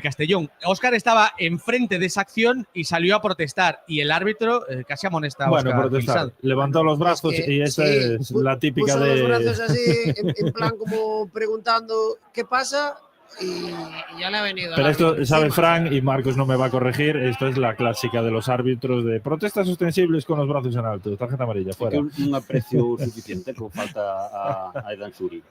D: Castellón. Óscar estaba enfrente de esa acción y salió a protestar y el árbitro casi amonesta a Óscar.
E: Bueno, protestar. Levantó los brazos y esa es la típica
B: puso
E: de…
B: los brazos así, en plan como preguntando ¿qué pasa? Y ya le ha venido.
E: Pero esto, sabe Fran, y Marcos no me va a corregir, esto es la clásica de los árbitros de protestas ostensibles con los brazos en alto. Tarjeta amarilla, fuera.
F: Un aprecio suficiente que falta a Edansuri.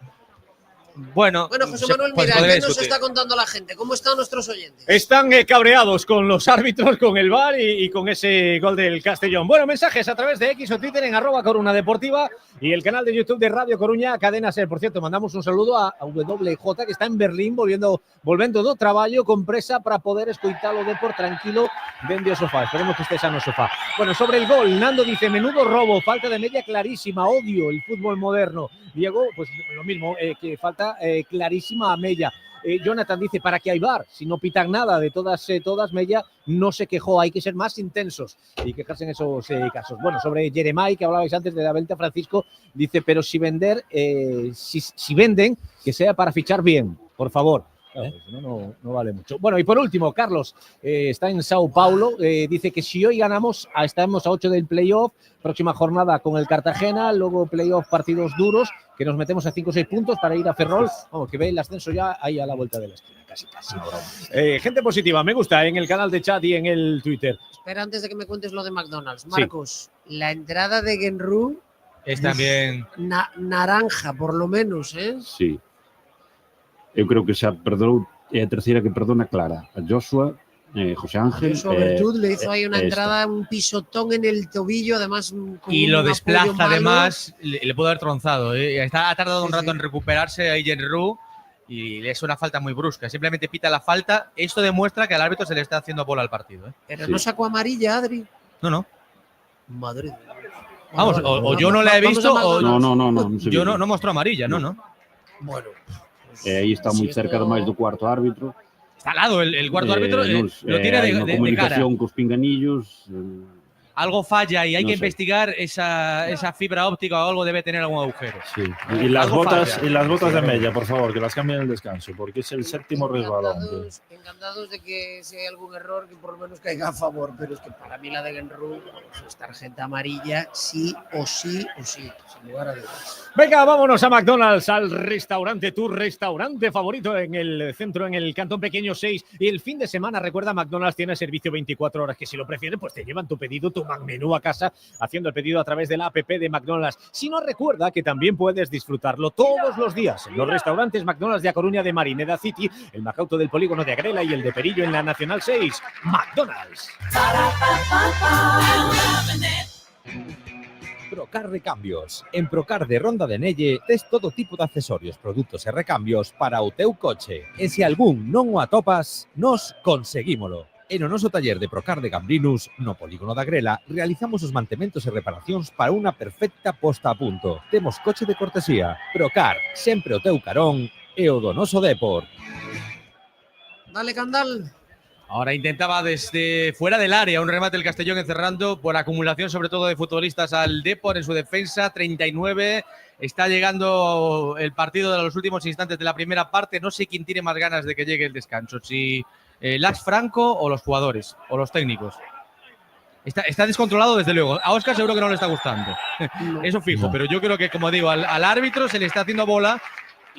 D: Bueno,
B: José Manuel, mira, ¿qué nos está contando la gente? ¿Cómo están nuestros oyentes?
A: Están cabreados con los árbitros, con el VAR y con ese gol del Castellón. Bueno, mensajes a través de X o Twitter en @Coruna Deportiva y el canal de YouTube de Radio Coruña, Cadena Ser. Por cierto, mandamos un saludo a WJ, que está en Berlín, volvendo do traballo con presa para poder escoitar o Depor tranquilo dende o sofá. Esperemos que esté sano o sofá. Bueno, sobre el gol, Nando dice, menudo robo, falta de media clarísima, odio el fútbol moderno. Diego, pues lo mismo, que falta clarísima a Mella. Jonathan dice, ¿para qué hay VAR? Si no pitan nada de todas, Mella no se quejó, hay que ser más intensos y quejarse en esos casos. Bueno, sobre Jeremai, que hablabais antes de la venta, Francisco, dice, pero si vender, si venden, que sea para fichar bien, por favor. Claro, no vale mucho. Bueno, y por último, Carlos está en Sao Paulo, dice que si hoy ganamos, estamos a 8 del playoff, próxima jornada con el Cartagena, luego playoff, partidos duros, que nos metemos a 5 o 6 puntos para ir a Ferrol, vamos, que ve el ascenso ya ahí a la vuelta de la esquina, casi. Gente positiva, me gusta en el canal de chat y en el Twitter.
B: Espera, antes de que me cuentes lo de McDonald's, Marcos, la entrada de Genru
D: es también
B: naranja, por lo menos, ¿eh?
F: Sí. Eu creo que xa perdonou, é a terceira que perdona clara. A Joshua, José Ángel.
B: Joshua Bertud le hizo ahí una entrada, un pisotón en el tobillo, además.
D: Y lo desplaza, además, le pudo haber tronzado. Ha tardado un rato en recuperarse ahí Genru y es una falta muy brusca. Simplemente pita la falta. Esto demuestra que al árbitro se le está haciendo bola al partido.
B: Pero no sacó amarilla, Adri.
D: No.
B: Madrid.
D: Vamos, o yo no la he visto o.
F: No.
D: Yo no mostró amarilla, no.
B: Bueno.
F: Aí está moi cerca máis do cuarto árbitro.
D: Está al lado, el cuarto árbitro lo tiene de cara.
F: Comunicación cos pinganillos.
D: Algo falla y hay que investigar esa fibra óptica o algo debe tener algún agujero.
E: Sí. Y las botas de Mella, por favor, que las cambien en el descanso, porque es el séptimo resbalón.
B: Encantados de que si hay algún error, que por lo menos caiga a favor, pero es que para mí la de Genru es tarjeta amarilla, sí o sí, sin lugar a dudas.
A: Venga, vámonos a McDonald's, al restaurante, tu restaurante favorito en el centro, en el Cantón Pequeño 6. Y el fin de semana, recuerda, McDonald's tiene servicio 24 horas, que si lo prefieres, pues te llevan tu pedido, tu menú a casa, haciendo el pedido a través de la app de McDonald's. Si no, recuerda que también puedes disfrutarlo todos los días en los restaurantes McDonald's de A Coruña, de Marineda City, el Macauto del Polígono de Agrela y el de Perillo en la Nacional 6. McDonald's.
H: Procar Recambios. En Procar de Ronda de Nelle tes todo tipo de accesorios, produtos e recambios para o teu coche. E se algún non o atopas, nos conseguímolo. En o noso taller de Procar de Gambrinus, no Polígono da Grela, realizamos os mantementos e reparacións para unha perfecta posta a punto. Temos coche de cortesía. Procar, sempre o teu carón e o do noso Depor.
B: Dale, Candal.
D: Ahora intentaba desde fuera del área un remate del Castellón encerrando por acumulación sobre todo de futbolistas al Depor en su defensa, 39. Está llegando el partido de los últimos instantes de la primera parte. No sé quién tiene más ganas de que llegue el descanso, si Lax Franco o los jugadores o los técnicos. Está descontrolado desde luego. A Óscar seguro que no le está gustando. Eso fijo, pero yo creo que, como digo, al árbitro se le está haciendo bola.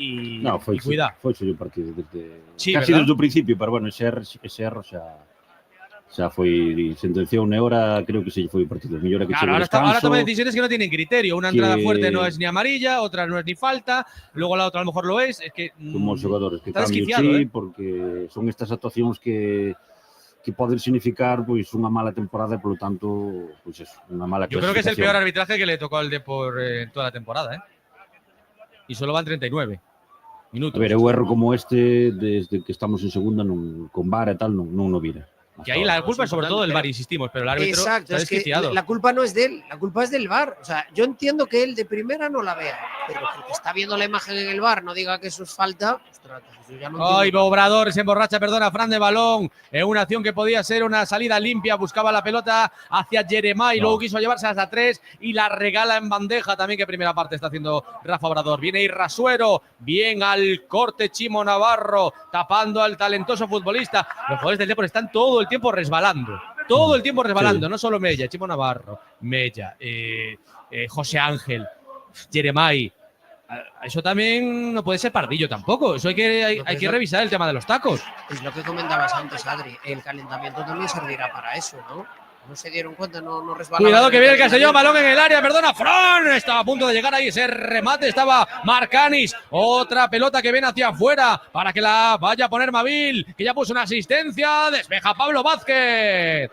D: Y cuidado.
F: Foi o partido desde
D: casi
F: desde o principio, pero bueno, ese erro xa foi sentenciou na hora, creo que se foi o partido. Mellor que
D: claro, ahora toma decisiones que no tienen criterio. Una entrada fuerte no es ni amarilla, otra no es ni falta, luego la otra a lo mejor lo es. Es que
F: como os xogadores que
D: cambian,
F: sí, porque son estas actuacións que poden significar pois unha mala temporada e, polo tanto, pois eso, unha mala clasificación.
D: Yo creo que es el peor arbitraje que le tocó al Depor en toda la temporada, Y solo van 39 minutos.
F: A ver, un erro como este, desde que estamos en segunda, con VAR e tal, non o vira.
D: Y ahí la culpa es sobre todo del VAR, insistimos, pero el árbitro
B: exacto,
D: está desquiciado.
B: Es que la culpa no es de él, la culpa es del VAR. O sea, yo entiendo que él de primera no la vea, pero porque está viendo la imagen en el VAR, no diga que eso es falta. Ostras, eso ya no
D: ¡Ay, Obrador se emborracha, perdona, Fran de balón! En una acción que podía ser una salida limpia, buscaba la pelota hacia Jeremai, luego quiso llevarse hasta 3 y la regala en bandeja también, que primera parte está haciendo Rafa Obrador. Viene Irrasuero, bien al corte Chimo Navarro, tapando al talentoso futbolista. Los jugadores del Depor están todo el tiempo resbalando. Todo el tiempo resbalando, sí. No solo Mella, Chimo Navarro, Mella, José Ángel, Jeremai. Eso también no puede ser pardillo tampoco. Eso hay que revisar el tema de los tacos.
B: Es lo que comentabas antes, Adri. El calentamiento también servirá para eso, ¿no? No se dieron cuenta, no resbalaban.
D: Cuidado que viene el Castellón, balón en el área, perdona, Fran. Estaba a punto de llegar ahí ese remate, estaba Marcanis. Otra pelota que viene hacia afuera para que la vaya a poner Mavil, que ya puso una asistencia. Despeja Pablo Vázquez.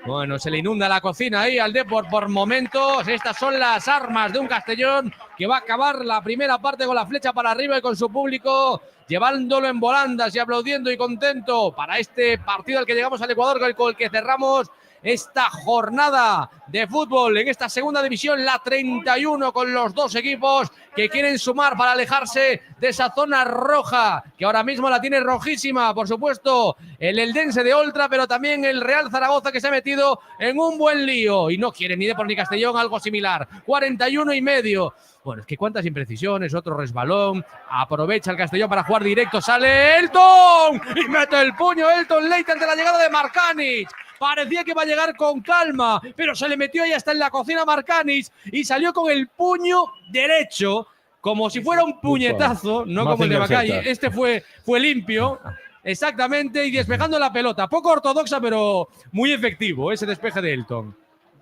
D: Bueno, se le inunda la cocina ahí al Depor por momentos. Estas son las armas de un Castellón que va a acabar la primera parte con la flecha para arriba y con su público llevándolo en volandas y aplaudiendo y contento para este partido al que llegamos al Ecuador, con el que cerramos esta jornada de fútbol en esta segunda división, la 31, con los dos equipos que quieren sumar para alejarse de esa zona roja, que ahora mismo la tiene rojísima, por supuesto, el Eldense de Oltra, pero también el Real Zaragoza, que se ha metido en un buen lío y no quiere ni Depor ni Castellón algo similar. 41,5. Bueno, es que cuántas imprecisiones, otro resbalón, aprovecha el Castellón para jugar directo, sale Elton y mete el puño Elton Leite ante la llegada de Marcanic. Parecía que iba a llegar con calma, pero se le metió ahí hasta en la cocina Marcanic y salió con el puño derecho, como si fuera un puñetazo, no como el de Macay. Este fue limpio, exactamente, y despejando la pelota. Poco ortodoxa, pero muy efectivo ese despeje de Elton.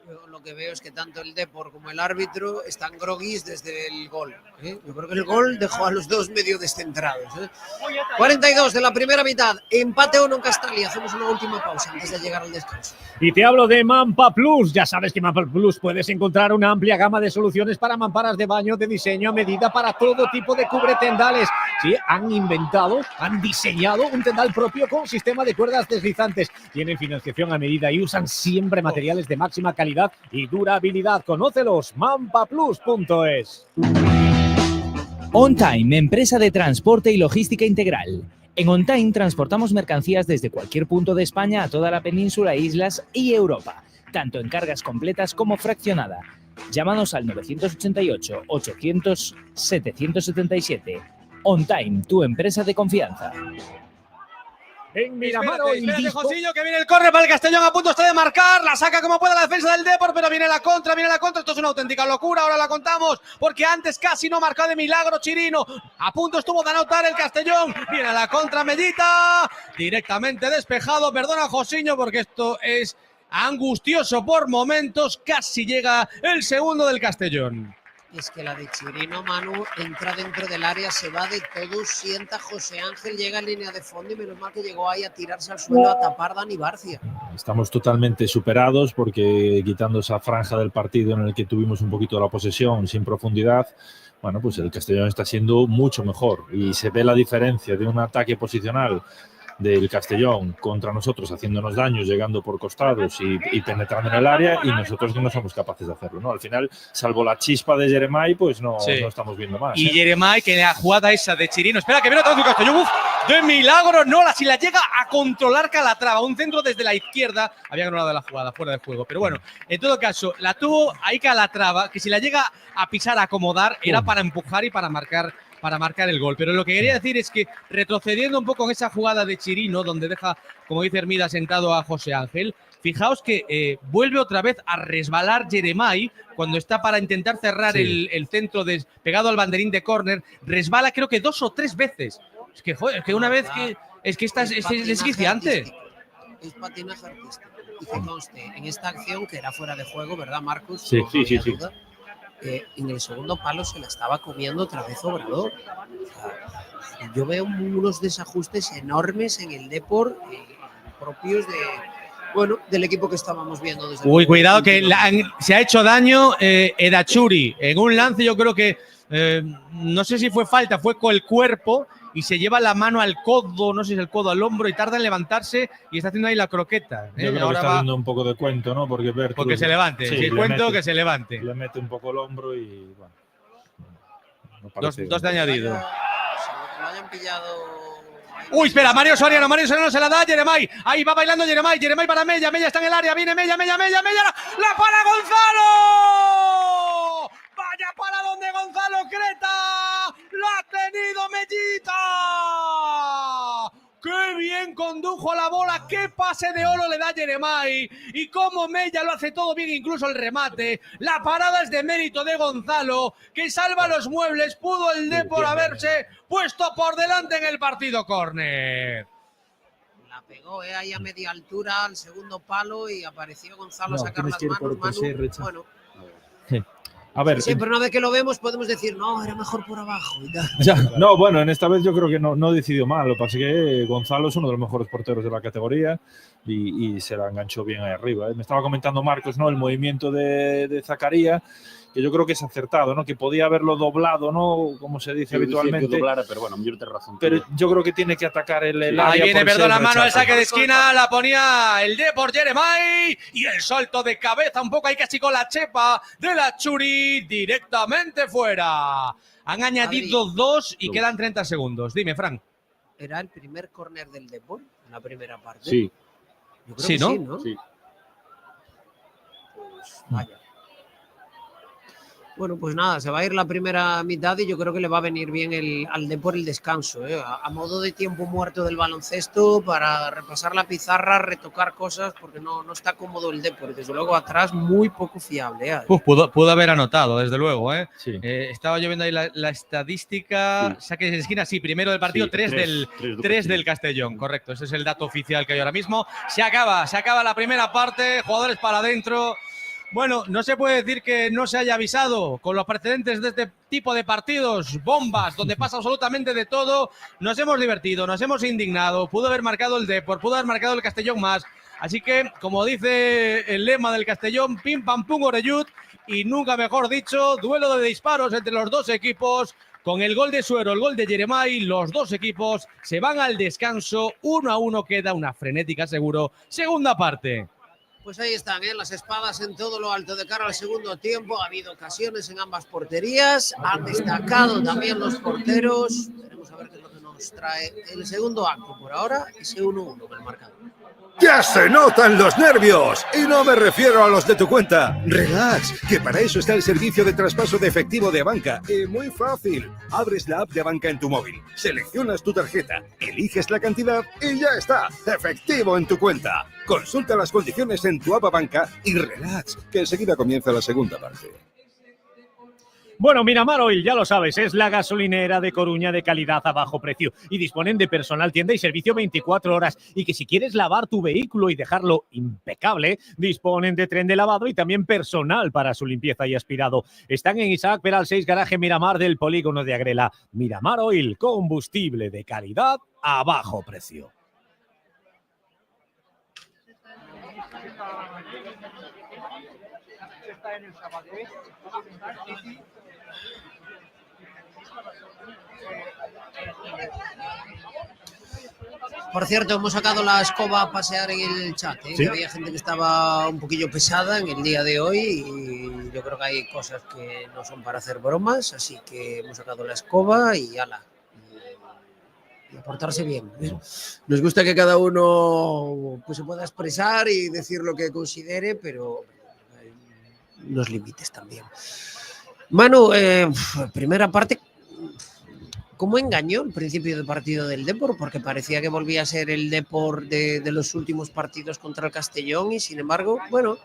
B: Yo lo que veo es que tanto el Depor como el árbitro están groguis desde el gol. Yo creo que el gol dejó a los dos medio descentrados. 42 de la primera mitad, empate 1 en Castalia. Hacemos una última pausa antes de llegar al descanso.
A: Y te hablo de Mampa Plus. Ya sabes que en Mampa Plus puedes encontrar una amplia gama de soluciones para mamparas de baño de diseño a medida para todo tipo de cubretendales. Sí, han diseñado un tendal propio con sistema de cuerdas deslizantes. Tienen financiación a medida y usan siempre materiales de máxima calidad y durabilidad. Conócelos, mampaplus.es.
C: On Time, empresa de transporte y logística integral. En On Time transportamos mercancías desde cualquier punto de España a toda la península, islas y Europa, tanto en cargas completas como fraccionada. Llámanos al 988 800 777. On Time, tu empresa de confianza.
A: En Miramaro,
D: espérate, Josillo, que viene el córner para el Castellón, a punto está de marcar, la saca como puede la defensa del Depor, pero viene la contra, esto es una auténtica locura, ahora la contamos, porque antes casi no marcó de milagro Chirino, a punto estuvo de anotar el Castellón, viene la contra Mellita, directamente despejado, perdona Josillo, porque esto es angustioso por momentos, casi llega el segundo del Castellón.
B: Es que la de Chirino, Manu, entra dentro del área, se va de todos, sienta José Ángel, llega en línea de fondo y menos mal que llegó ahí a tirarse al suelo a tapar Dani Barcia.
E: Estamos totalmente superados porque quitando esa franja del partido en el que tuvimos un poquito la posesión sin profundidad, bueno, pues el Castellón está siendo mucho mejor y se ve la diferencia de un ataque posicional del Castellón contra nosotros haciéndonos daño, llegando por costados y penetrando en el área, y nosotros no somos capaces de hacerlo, ¿no? Al final, salvo la chispa de Jeremai, pues no estamos viendo más.
D: Y Jeremai, que la jugada esa de Chirino, espera que viene otra vez el Castellón, de milagro, no, si la llega a controlar Calatrava, un centro desde la izquierda, había anulado la jugada, fuera de juego, pero bueno, en todo caso, la tuvo ahí Calatrava, que si la llega a pisar, a acomodar, era para empujar y para marcar el gol. Pero lo que quería decir es que retrocediendo un poco en esa jugada de Chirino, donde deja, como dice Hermida, sentado a José Ángel, fijaos que vuelve otra vez a resbalar Jeremai cuando está para intentar cerrar el centro pegado al banderín de córner, resbala creo que 2 o 3 veces. Es que, joder, es que una vez que… Es que esta es desquiciante.
B: Es patinaje artístico. Y que conste, en esta acción, que era fuera de juego, ¿verdad, Marcos?
E: Sí.
B: En el segundo palo se la estaba comiendo otra vez Obrador. O sea, yo veo unos desajustes enormes en el Depor, propios del equipo que estábamos viendo.
D: Uy, cuidado que se ha hecho daño Erachuri. En un lance yo creo que, no sé si fue falta, fue con el cuerpo y se lleva la mano al codo, no sé si es el codo al hombro, y tarda en levantarse y está haciendo ahí la croqueta.
E: Yo creo que está dando un poco de cuento, ¿no? Porque
D: se levante, si cuento que se levante.
E: Le mete un poco el hombro y bueno.
D: Dos de añadido.
B: Lo hayan pillado.
D: Uy, espera, Mario Soriano se la da a Jeremai. Ahí va bailando Jeremai para Mella está en el área, viene Mella, la para Gonzalo. Vaya para donde Gonzalo Creta, lo ha tenido Mellita. ¡Qué bien condujo la bola! ¡Qué pase de oro le da Jeremai! Y cómo Mella lo hace todo bien, incluso el remate. La parada es de mérito de Gonzalo, que salva los muebles. Pudo el Depor haberse puesto por delante en el partido córner.
B: La pegó ahí a media altura al segundo palo y apareció Gonzalo a sacar las manos. Bueno.
E: A ver,
B: siempre una vez que lo vemos podemos decir, no, era mejor por abajo.
E: No, bueno, en esta vez yo creo que no decidió mal. Lo que pasa es que Gonzalo es uno de los mejores porteros de la categoría y se la enganchó bien ahí arriba. Me estaba comentando Marcos, ¿no? El movimiento de Zakaria que yo creo que es acertado, ¿no? Que podía haberlo doblado, ¿no? Como se dice habitualmente.
F: Que doblara, pero bueno, yo te razón.
E: Pero yo creo que tiene que atacar el área.
D: Ahí viene,
E: por
D: perdón, la
E: ese
D: mano, el
E: rechazo.
D: saque de esquina, la ponía el Depor Jeremai y el salto de cabeza un poco ahí casi con la chepa de la Churi directamente fuera. Han añadido 2 y quedan 30 segundos. Dime, Fran.
B: ¿Era el primer córner del Depor en la primera parte?
F: Sí.
B: Yo creo
D: Sí,
B: que
D: ¿no?
B: sí, ¿no?
F: Sí.
B: Pues vaya. Bueno, pues nada, se va a ir la primera mitad y yo creo que le va a venir bien al Depor el descanso, ¿eh? A modo de tiempo muerto del baloncesto para repasar la pizarra, retocar cosas, porque no está cómodo el Depor. Desde luego atrás muy poco fiable, ¿eh?
D: Pudo haber anotado, desde luego, ¿eh?
E: Sí.
D: Estaba yo viendo ahí la estadística.
F: Sí.
D: Saques de esquina, sí, primero del partido,
F: Sí,
D: 3 del Castellón, correcto. Ese es el dato oficial que hay ahora mismo. Se acaba la primera parte, jugadores para adentro. Bueno, no se puede decir que no se haya avisado con los precedentes de este tipo de partidos, bombas, donde pasa absolutamente de todo. Nos hemos divertido, nos hemos indignado. Pudo haber marcado el Depor, pudo haber marcado el Castellón más. Así que, como dice el lema del Castellón, pim pam pum orellut, y nunca mejor dicho, duelo de disparos entre los dos equipos. Con el gol de Suero, el gol de Jeremai, los dos equipos se van al descanso. 1-1 queda, una frenética seguro. Segunda parte.
B: Pues ahí están, ¿eh? Las espadas en todo lo alto de cara al segundo tiempo. Ha habido ocasiones en ambas porterías. Han destacado también los porteros. Veremos a ver qué es lo que nos trae el segundo acto. Por ahora, ese 1-1 con el marcador.
J: ¡Ya se notan los nervios! Y no me refiero a los de tu cuenta. Relax, que para eso está el servicio de traspaso de efectivo de Abanca. Y muy fácil. Abres la app de Abanca en tu móvil, seleccionas tu tarjeta, eliges la cantidad y ya está. Efectivo en tu cuenta. Consulta las condiciones en tu app Abanca y relax, que enseguida comienza la segunda parte.
A: Bueno, Miramar Oil, ya lo sabes, es la gasolinera de Coruña de calidad a bajo precio y disponen de personal, tienda y servicio 24 horas. Y que si quieres lavar tu vehículo y dejarlo impecable, disponen de tren de lavado y también personal para su limpieza y aspirado. Están en Isaac Peral 6, garaje Miramar del polígono de Agrela. Miramar Oil, combustible de calidad a bajo precio.
B: Por cierto, hemos sacado la escoba a pasear en el chat, ¿eh?
A: ¿Sí?
B: Que había gente que estaba un poquillo pesada en el día de hoy y yo creo que hay cosas que no son para hacer bromas, así que hemos sacado la escoba y ala. Y a portarse bien. Nos gusta que cada uno pues, se pueda expresar y decir lo que considere, pero hay unos límites también. Manu, primera parte, ¿cómo engañó el principio del partido del Depor? Porque parecía que volvía a ser el Depor de los últimos partidos contra el Castellón y sin embargo, bueno,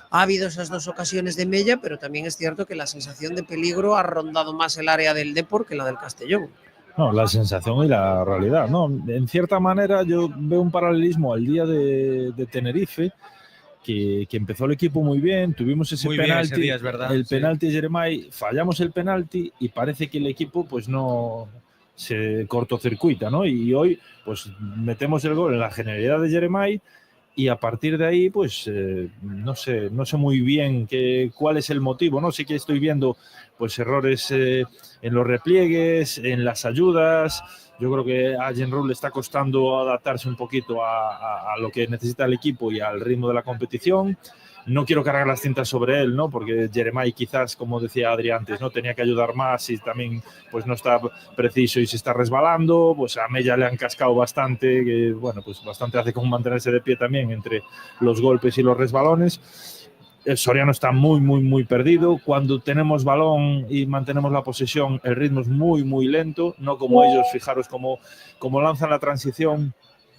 B: ha habido esas dos ocasiones de mella, pero también es cierto que la sensación de peligro ha rondado más el área del Depor que la del Castellón.
E: No, la sensación y la realidad, ¿no? En cierta manera yo veo un paralelismo al día de Tenerife, que empezó el equipo muy bien, tuvimos ese
D: Muy bien
E: penalti,
D: ese día, es verdad,
E: el
D: sí.
E: penalti de Jeremai, fallamos el penalti y parece que el equipo pues no se cortocircuita, ¿no? Y hoy pues metemos el gol en la genialidad de Jeremai y a partir de ahí pues no sé muy bien cuál es el motivo, ¿no? Sí que estoy viendo pues errores en los repliegues, en las ayudas. Yo creo que a Genrou le está costando adaptarse un poquito a lo que necesita el equipo y al ritmo de la competición. No quiero cargar las cintas sobre él, ¿no? Porque Jeremai quizás, como decía Adri antes, ¿no? Tenía que ayudar más y también pues no está preciso y se está resbalando. Pues a Mella le han cascado bastante, que bueno, pues bastante hace con mantenerse de pie también entre los golpes y los resbalones. El Soriano está muy perdido. Cuando tenemos balón y mantenemos la posesión, el ritmo es muy lento, no como ellos. Fijaros cómo lanzan la transición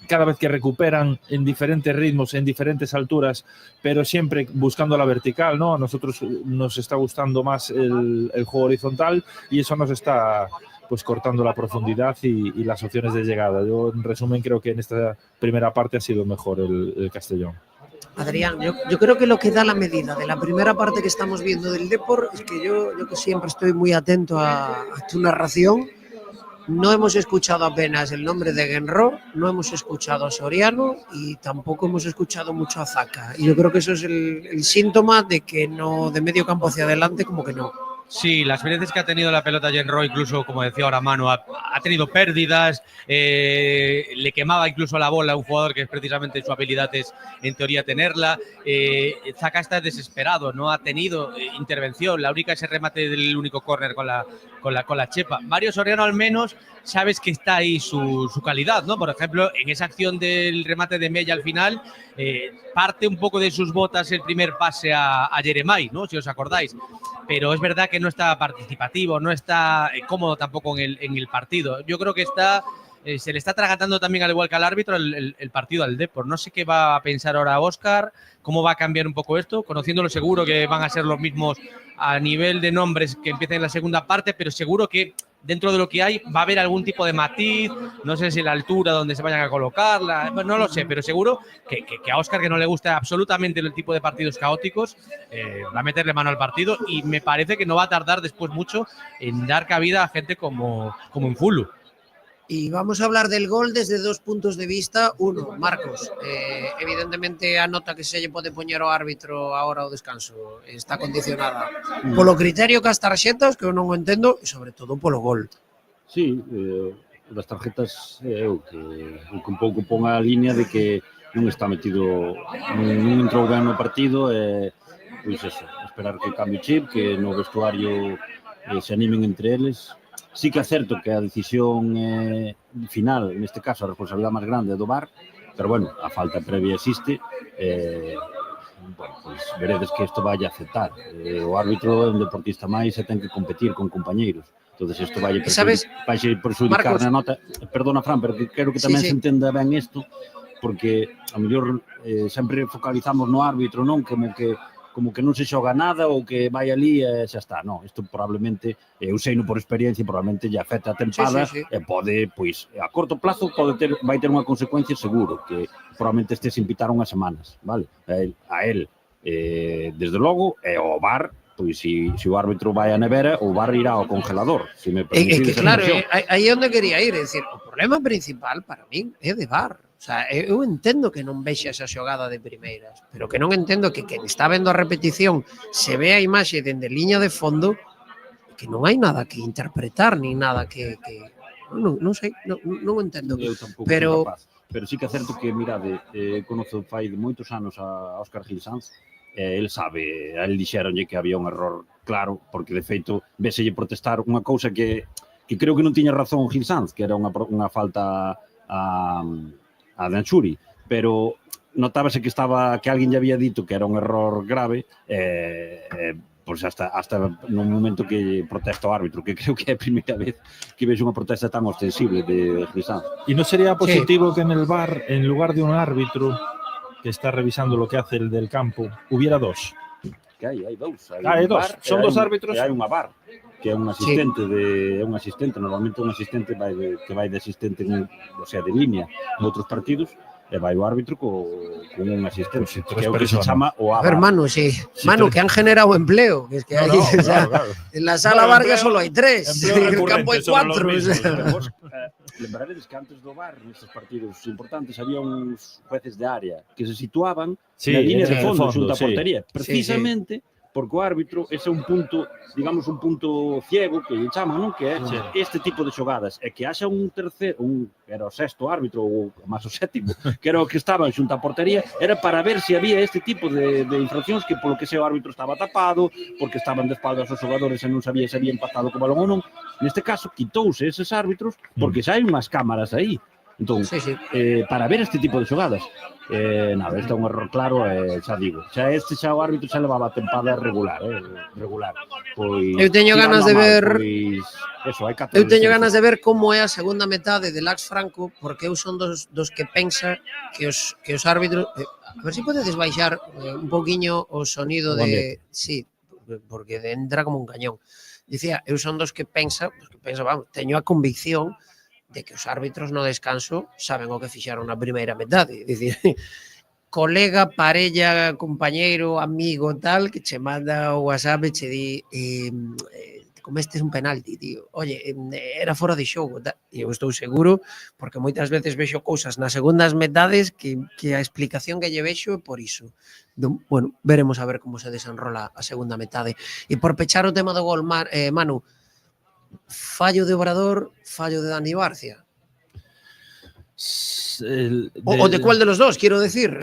E: cada vez que recuperan en diferentes ritmos, en diferentes alturas, pero siempre buscando la vertical, ¿no? A nosotros nos está gustando más el juego horizontal y eso nos está pues cortando la profundidad y las opciones de llegada. Yo, en resumen, creo que en esta primera parte ha sido mejor el Castellón.
B: Adrián, yo creo que lo que da la medida de la primera parte que estamos viendo del Depor es que yo que siempre estoy muy atento a tu narración, no hemos escuchado apenas el nombre de Genro, no hemos escuchado a Soriano y tampoco hemos escuchado mucho a Zaka. Y yo creo que eso es el síntoma de que no, de medio campo hacia adelante, como que no.
D: Sí, las veces que ha tenido la pelota Genro, incluso como decía ahora Manu, ha tenido pérdidas, le quemaba incluso la bola a un jugador que es precisamente su habilidad es en teoría tenerla. Zaka está desesperado, no ha tenido intervención, la única ese remate del único córner con la chepa. Mario Soriano al menos sabes que está ahí su calidad, ¿no? Por ejemplo, en esa acción del remate de Mella al final, parte un poco de sus botas el primer pase a Jeremai, ¿no? Si os acordáis. Pero es verdad que no está participativo, no está cómodo tampoco en el partido. Yo creo que se le está atragantando también, al igual que al árbitro, el partido al Depor. No sé qué va a pensar ahora Óscar, cómo va a cambiar un poco esto, conociéndolo seguro que van a ser los mismos a nivel de nombres que empiecen en la segunda parte, pero seguro que dentro de lo que hay va a haber algún tipo de matiz, no sé si la altura donde se vayan a colocarla, no lo sé, pero seguro que a Óscar, que no le gusta absolutamente el tipo de partidos caóticos, va a meterle mano al partido y me parece que no va a tardar después mucho en dar cabida a gente como Infulu.
B: Y vamos a hablar del gol desde dos puntos de vista. Uno, Marcos, evidentemente a nota que se lle pode poñer ao árbitro a hora do descanso está condicionada polo criterio que as tarxetas, que eu non o entendo, e sobre todo polo gol.
F: Sí, das tarjetas eu que un pouco pon a línea de que non está metido, non entrou ben no partido, pois eso, esperar que cambie o chip, que no vestuario se animen entre eles. Sí que é certo que a decisión final, neste caso a responsabilidade máis grande é do VAR, pero bueno, a falta previa existe, bueno, pois veredes que isto vai a aceptar. O árbitro é un deportista máis e ten que competir con compañeiros. Entonces isto vai perxudicar na nota. Perdona, Fran, pero quero que tamén se entenda ben isto, porque a mellor sempre focalizamos no árbitro, non? Como que non se xoga nada ou que vai ali e xa está. Non, isto probablemente, eu sei no por experiencia, probablemente lle afecta a tempada e pode, pois, a corto plazo vai ter unha consecuencia seguro, que probablemente este sin pitar unhas semanas, vale? A él, desde logo, e ao VAR, pois se o árbitro vai a nevera, o VAR irá ao congelador, se me permitides.
B: Que claro, aí é onde quería ir, é dicir, o problema principal para min é de VAR. O sea, eu entendo que non vexa esa xogada de primeiras, pero que non entendo que quen está vendo a repetición se ve a imaxe dende liña de fondo, que non hai nada que interpretar, nin nada que non sei, non entendo.
F: Eu tampouco pero sí que é certo que, mirade, conozo fai de moitos anos a Óscar Gil Sanz, el sabe, a él dixeronlle que había un error claro, porque de feito veselle protestar unha cousa que creo que non tiña razón Gil Sanz, que era unha falta a Danxuri, pero notábase que alguén lle había dito que era un error grave, pois hasta no momento que protesta o árbitro, que creo que é a primeira vez que vexo unha protesta tan ostensible de Gil Sanz.
E: ¿Y no sería positivo que en el VAR, en lugar de un árbitro que está revisando lo que hace el del campo, hubiera dos?
F: Que hai dous.
E: Hai dos, son dos árbitros.
F: Hai unha VAR, que é un asistente normalmente un asistente que vai de asistente de línea en outros partidos, e vai o árbitro con un asistente, que é o que se chama o AVAR.
B: A ver, Manu, Manu, que han generado empleo, que es que hay, o sea, en la sala Vargas solo hay 3, en el campo hay 4.
F: Lembraredes que antes do VAR, nestes partidos importantes, había uns jueces de área que se situaban na línea de fondo xunto á portería, precisamente porque o árbitro ese é un punto, digamos, un punto ciego que lle chaman, non? Que é este tipo de xogadas, e que haxa un terceiro, era o sexto árbitro ou máis o sétimo, que era o que estaban xunto á portería, era para ver se había este tipo de infraccións, que polo que sea o árbitro estaba tapado, porque estaban de espaldas os xogadores e non sabía se había empatado co balón ou non. Neste caso, quitouse eses árbitros porque xa hai unhas cámaras aí. Entón, para ver este tipo de xogadas, nada, este é un error claro, xa digo, xa o árbitro xa levaba a tempada regular. Pois,
B: eu teño ganas de ver
F: eu
B: teño ganas de ver como é a segunda metade de Lax Franco, porque eu son dos que pensa que os árbitros, a ver se podedes baixar un poquinho o sonido de, sí, porque entra como un cañón. Dicía, eu son dos que pensa, vamos, teño a convicción de que os árbitros no descanso saben o que fixaron na primeira metade. Dicir, colega, parella, compañeiro, amigo, tal, que che manda o WhatsApp e che di comestes un penalti, tío. Oye, era fora de xogo. E eu estou seguro, porque moitas veces vexo cousas nas segundas metades que a explicación que lle vexo é por iso. Bueno, veremos a ver como se desenrola a segunda metade. E por pechar o tema do gol, Manu, fallo de Obrador, fallo de Dani Barcia. ¿O de cuál de los dos, quiero decir?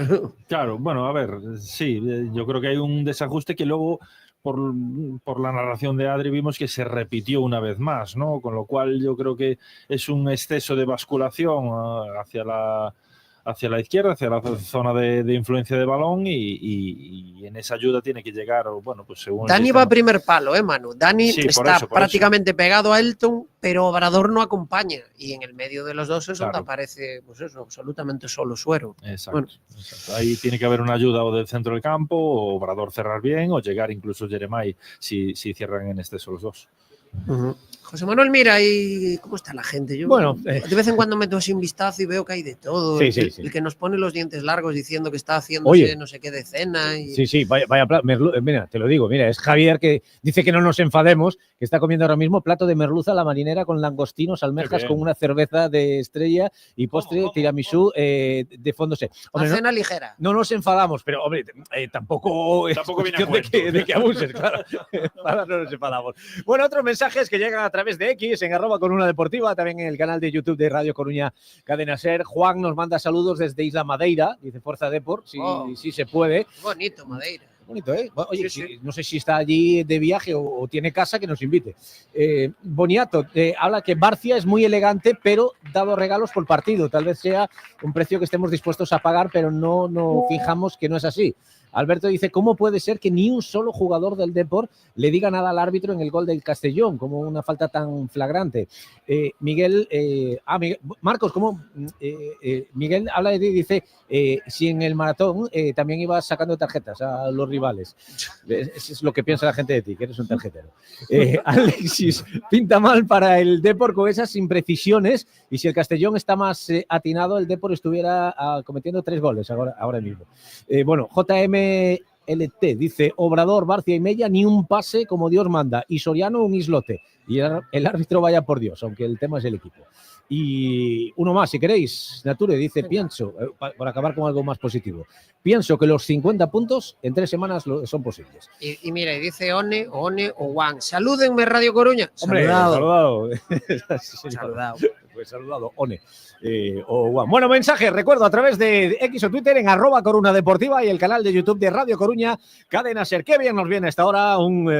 E: Claro, bueno, a ver, sí, yo creo que hay un desajuste que luego, por la narración de Adri, vimos que se repitió una vez más, ¿no? Con lo cual yo creo que es un exceso de basculación hacia la izquierda, hacia la zona de influencia de balón y en esa ayuda tiene que llegar, bueno, pues según...
B: Dani va a primer palo, Manu. Dani
E: sí,
B: está prácticamente pegado a Elton, pero Obrador no acompaña. Y en el medio de los dos es donde aparece, pues eso, absolutamente solo Suero.
E: Exacto,
B: bueno.
E: Exacto. Ahí tiene que haber una ayuda o del centro del campo, o Obrador cerrar bien, o llegar incluso Jeremai si cierran en exceso los dos.
B: José Manuel, mira, ¿y cómo está la gente? Yo de vez en cuando meto así un vistazo y veo que hay de todo. El que nos pone los dientes largos diciendo que está haciéndose no sé qué de cena. Y...
A: Sí, vaya mira, te lo digo, mira, es Javier que dice que no nos enfademos, que está comiendo ahora mismo plato de merluza a la marinera con langostinos, almejas, con una cerveza de Estrella y postre tiramisú de fondo C.
B: Hombre, cena ligera.
A: No nos enfadamos, pero hombre, tampoco es cuestión de que abuses, claro. Ahora no nos enfadamos. Bueno, otros mensajes que llegan a través de X, en @Coruna_Deportiva, también en el canal de YouTube de Radio Coruña Cadena Ser. Juan nos manda saludos desde Isla Madeira, dice Forza Deport, si se puede.
B: Bonito, Madeira.
A: Bonito, ¿eh? Oye, sí. No sé si está allí de viaje o tiene casa, que nos invite. Boniato habla que Barcia es muy elegante, pero dado regalos por partido. Tal vez sea un precio que estemos dispuestos a pagar, pero no fijamos que no es así. Alberto dice, ¿cómo puede ser que ni un solo jugador del Depor le diga nada al árbitro en el gol del Castellón, como una falta tan flagrante? Miguel, Marcos, ¿cómo? Miguel habla de ti y dice, si en el maratón también ibas sacando tarjetas a los rivales. Eso es lo que piensa la gente de ti, que eres un tarjetero. Alexis, pinta mal para el Depor con esas imprecisiones, y si el Castellón está más atinado, el Depor estuviera cometiendo 3 goles ahora mismo. Bueno, JM LT dice, Obrador, Barcia y Mella ni un pase como Dios manda, y Soriano un islote, y el árbitro vaya por Dios, aunque el tema es el equipo. Y uno más, si queréis, Nature dice, pienso, para acabar con algo más positivo, pienso que los 50 puntos en 3 semanas son posibles.
B: Y mira, y dice One o Juan, salúdenme Radio Coruña.
A: Hombre, saludado.
B: Saludado.
A: Pues saludado, One. O Juan. Bueno, mensaje, recuerdo, a través de X o Twitter en @Coruna Deportiva y el canal de YouTube de Radio Coruña Cadena Ser. Qué bien nos viene hasta ahora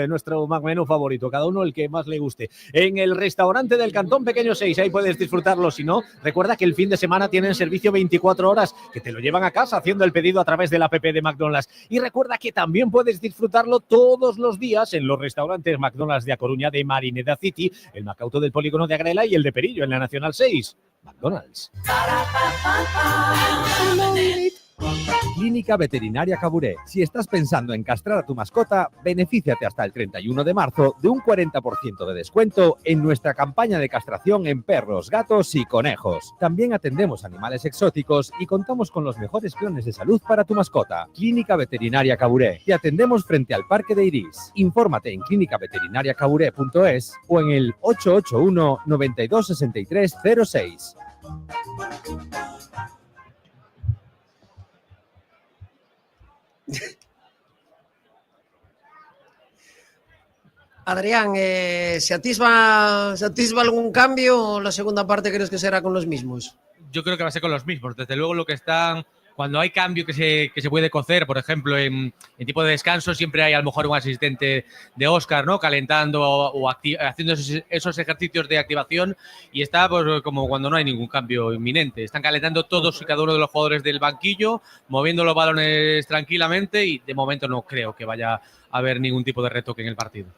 A: nuestro menú favorito, cada uno el que más le guste. En el restaurante del Cantón Pequeño 6, ahí puedes disfrutarlo. Si no, recuerda que el fin de semana tienen servicio 24 horas, que te lo llevan a casa haciendo el pedido a través de la app de McDonald's. Y recuerda que también puedes disfrutarlo todos los días en los restaurantes McDonald's de A Coruña, de Marineda City, el Macauto del Polígono de Agrela y el de Perillo en la Nacional 6. McDonald's.
H: Clínica Veterinaria Caburé. Si estás pensando en castrar a tu mascota, benefíciate hasta el 31 de marzo de un 40% de descuento en nuestra campaña de castración en perros, gatos y conejos. También atendemos animales exóticos y contamos con los mejores planes de salud para tu mascota. Clínica Veterinaria Caburé. Te atendemos frente al Parque de Iris. Infórmate en clínicaveterinariacaburé.es o en el 881 92 63 06.
B: Adrián, ¿se atisba algún cambio o la segunda parte crees que será con los mismos?
D: Yo creo que va a ser con los mismos. Desde luego lo que están... Cuando hay cambio que se puede cocer, por ejemplo, en tipo de descanso, siempre hay a lo mejor un asistente de Óscar, ¿no? Calentando o haciendo esos ejercicios de activación, y está pues, como cuando no hay ningún cambio inminente. Están calentando todos y cada uno de los jugadores del banquillo, moviendo los balones tranquilamente, y de momento no creo que vaya a haber ningún tipo de retoque en el partido.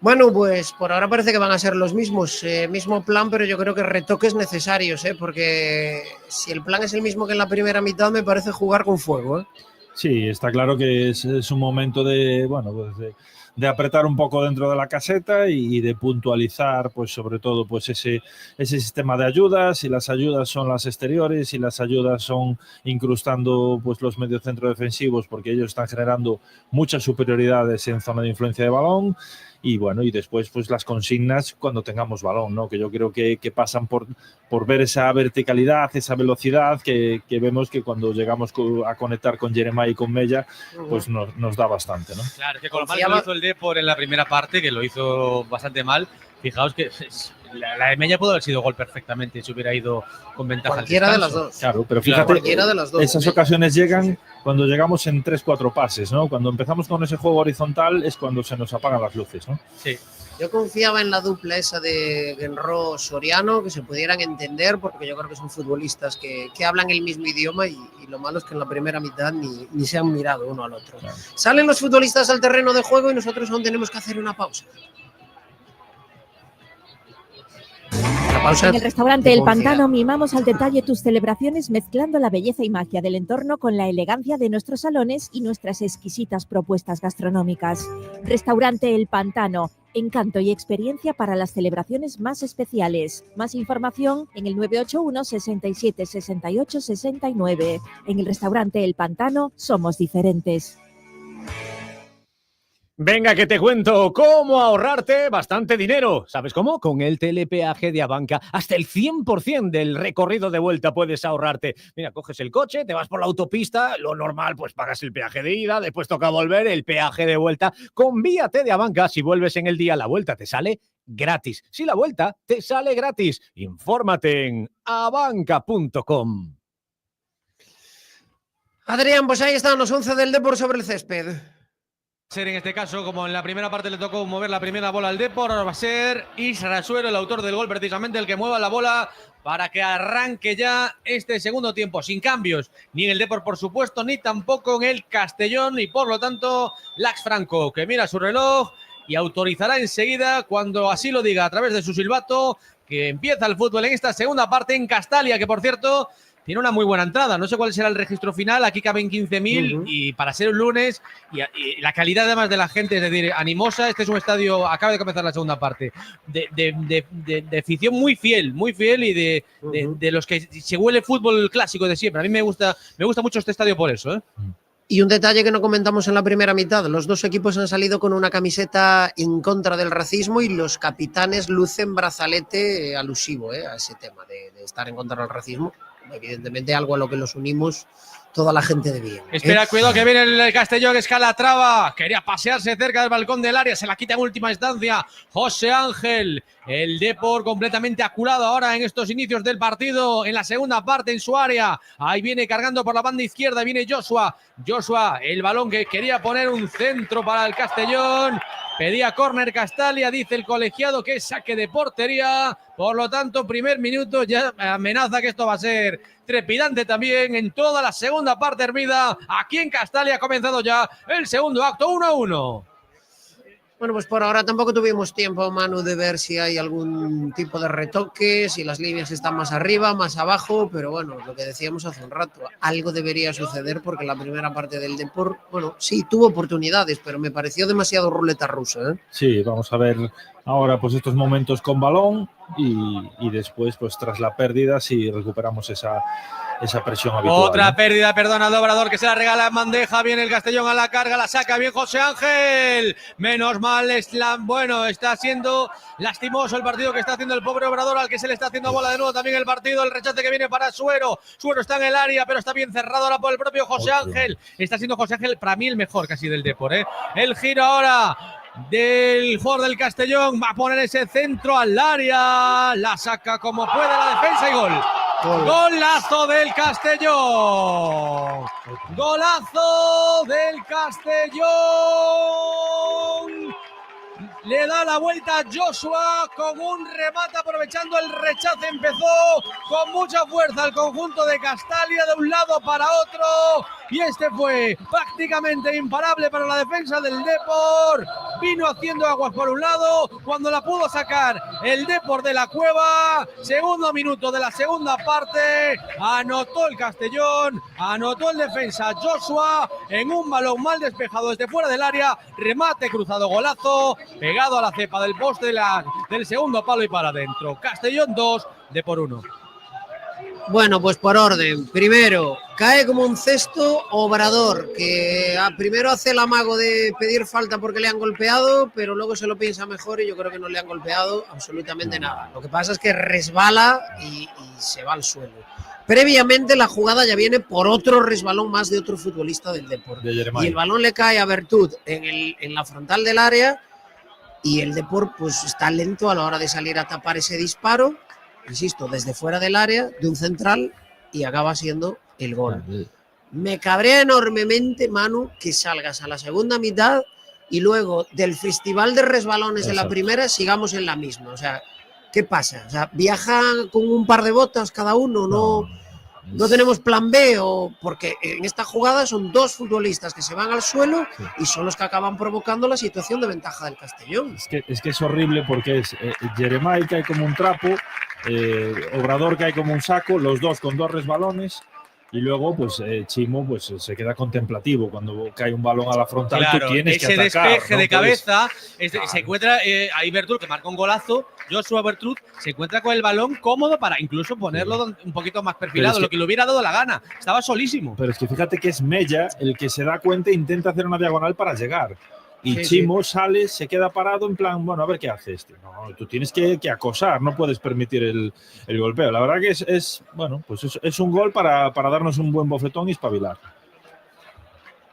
B: Bueno, pues por ahora parece que van a ser los mismos, mismo plan, pero yo creo que retoques necesarios, porque si el plan es el mismo que en la primera mitad, me parece jugar con fuego.
E: Sí, está claro que es un momento de, bueno, pues de apretar un poco dentro de la caseta y de puntualizar, pues sobre todo, pues ese sistema de ayudas. Si las ayudas son las exteriores, si las ayudas son incrustando pues los mediocentros defensivos, porque ellos están generando muchas superioridades en zona de influencia de balón. Y bueno, y después pues las consignas cuando tengamos balón, ¿no? Que yo creo que pasan por ver esa verticalidad, esa velocidad que vemos que cuando llegamos a conectar con Jeremai y con Mella, pues nos da bastante, ¿no?
D: Claro, que con lo mal que lo hizo el Depor en la primera parte, que lo hizo bastante mal, fijaos que la de Mella pudo haber sido gol perfectamente si hubiera ido con ventaja.
B: Cualquiera de las dos.
E: Claro, pero fíjate,
B: de las dos,
E: esas ocasiones llegan cuando llegamos en 3-4 pases, ¿no? Cuando empezamos con ese juego horizontal es cuando se nos apagan las luces, ¿no?
D: Sí.
B: Yo confiaba en la dupla esa de Genro-Soriano, que se pudieran entender, porque yo creo que son futbolistas que hablan el mismo idioma y lo malo es que en la primera mitad ni se han mirado uno al otro. Claro. Salen los futbolistas al terreno de juego y nosotros aún tenemos que hacer una pausa.
G: En el restaurante El Pantano mimamos al detalle tus celebraciones mezclando la belleza y magia del entorno con la elegancia de nuestros salones y nuestras exquisitas propuestas gastronómicas. Restaurante El Pantano, encanto y experiencia para las celebraciones más especiales. Más información en el 981 67 68 69. En el restaurante El Pantano somos diferentes.
A: Venga, que te cuento cómo ahorrarte bastante dinero. ¿Sabes cómo? Con el telepeaje de Abanca. Hasta el 100% del recorrido de vuelta puedes ahorrarte. Mira, coges el coche, te vas por la autopista, lo normal, pues pagas el peaje de ida, después toca volver, el peaje de vuelta. Convíate de Abanca. Si vuelves en el día, la vuelta te sale gratis. Si la vuelta te sale gratis, infórmate en abanca.com.
B: Adrián, pues ahí están los 11 del Depor sobre el césped.
D: Ser en este caso, como en la primera parte le tocó mover la primera bola al Depor, ahora va a ser Isra Suero, el autor del gol, precisamente el que mueva la bola para que arranque ya este segundo tiempo, sin cambios, ni en el Depor por supuesto, ni tampoco en el Castellón, y por lo tanto Lax Franco, que mira su reloj y autorizará enseguida, cuando así lo diga a través de su silbato, que empieza el fútbol en esta segunda parte en Castalia, que por cierto tiene una muy buena entrada. No sé cuál será el registro final. Aquí caben 15.000 y para ser un lunes y la calidad además de la gente, es decir, animosa. Este es un estadio, acaba de comenzar la segunda parte, de afición muy fiel y de los que se huele fútbol clásico de siempre. A mí me gusta mucho este estadio por eso, ¿eh?
B: Y un detalle que no comentamos en la primera mitad, los dos equipos han salido con una camiseta en contra del racismo y los capitanes lucen brazalete alusivo a ese tema de estar en contra del racismo. Evidentemente algo a lo que los unimos toda la gente de bien.
D: Espera, cuidado que viene el Castellón, Escalatrava, quería pasearse cerca del balcón del área, se la quita en última instancia José Ángel. El Depor completamente aculado ahora en estos inicios del partido, en la segunda parte en su área. Ahí viene cargando por la banda izquierda, viene Joshua, el balón que quería poner un centro para el Castellón. Pedía córner Castalia, dice el colegiado que es saque de portería. Por lo tanto, primer minuto ya amenaza que esto va a ser trepidante también en toda la segunda parte hervida. Aquí en Castalia ha comenzado ya el segundo acto, 1-1.
B: Bueno, pues por ahora tampoco tuvimos tiempo, Manu, de ver si hay algún tipo de retoque, si las líneas están más arriba, más abajo, pero bueno, lo que decíamos hace un rato, algo debería suceder porque la primera parte del Depor, bueno, sí, tuvo oportunidades, pero me pareció demasiado ruleta rusa, ¿eh?
E: Sí, vamos a ver ahora pues estos momentos con balón y después pues tras la pérdida si recuperamos esa presión habitual.
D: Otra pérdida, perdona al Obrador, que se la regala en bandeja. Viene el Castellón a la carga, la saca bien José Ángel. Menos mal, bueno, está siendo lastimoso el partido que está haciendo el pobre Obrador, al que se le está haciendo bola de nuevo también el partido. El rechace que viene para Suero. Suero está en el área, pero está bien cerrado ahora por el propio José Ángel. Está siendo José Ángel, para mí, el mejor casi del Depor, ¿eh? El giro ahora del jugador del Castellón, va a poner ese centro al área, la saca como puede la defensa y gol. Golazo del Castellón. Golazo del Castellón. Le da la vuelta a Joshua con un remate aprovechando el rechace. Empezó con mucha fuerza el conjunto de Castalia de un lado para otro. Y este fue prácticamente imparable para la defensa del Depor. vino haciendo aguas por un lado cuando la pudo sacar el Depor de la Cueva. Segundo minuto de la segunda parte, anotó el Castellón, anotó el defensa Joshua en un balón mal despejado desde fuera del área, remate cruzado, golazo, pegado a la cepa del poste del segundo palo y para adentro. Castellón 2, Depor 1.
B: Bueno, pues por orden. Primero, cae como un cesto Obrador, que primero hace el amago de pedir falta porque le han golpeado, pero luego se lo piensa mejor y yo creo que no le han golpeado absolutamente nada. Lo que pasa es que resbala y se va al suelo. Previamente la jugada ya viene por otro resbalón más de otro futbolista del Depor. Y el balón le cae a Bertud en la frontal del área y el Depor pues está lento a la hora de salir a tapar ese disparo. Insisto, desde fuera del área, de un central, y acaba siendo el gol. Me cabrea enormemente, Manu, que salgas a la segunda mitad y luego del festival de resbalones de la primera sigamos en la misma. O sea, ¿qué pasa? O sea, ¿viajan con un par de botas cada uno? ¿No tenemos plan B? Porque en esta jugada son dos futbolistas que se van al suelo y son los que acaban provocando la situación de ventaja del Castellón.
E: Es que es horrible porque es Jeremai cae como un trapo, Obrador cae como un saco, los dos con dos resbalones. Y luego, pues Chimo pues se queda contemplativo cuando cae un balón a la frontal.
D: Claro,
E: tú tienes
D: ese
E: que atacar,
D: despeje
E: ¿no?
D: de cabeza, se encuentra ahí Bertrud, que marca un golazo. Joshua Bertrud se encuentra con el balón cómodo para incluso ponerlo un poquito más perfilado, lo que le hubiera dado la gana. Estaba solísimo.
E: Pero es que fíjate que es Mella el que se da cuenta e intenta hacer una diagonal para llegar. Y Chimo sale, se queda parado en plan, bueno, a ver qué hace este. No, tú tienes que acosar, no puedes permitir el golpeo. La verdad que es un gol para darnos un buen bofetón y espabilar.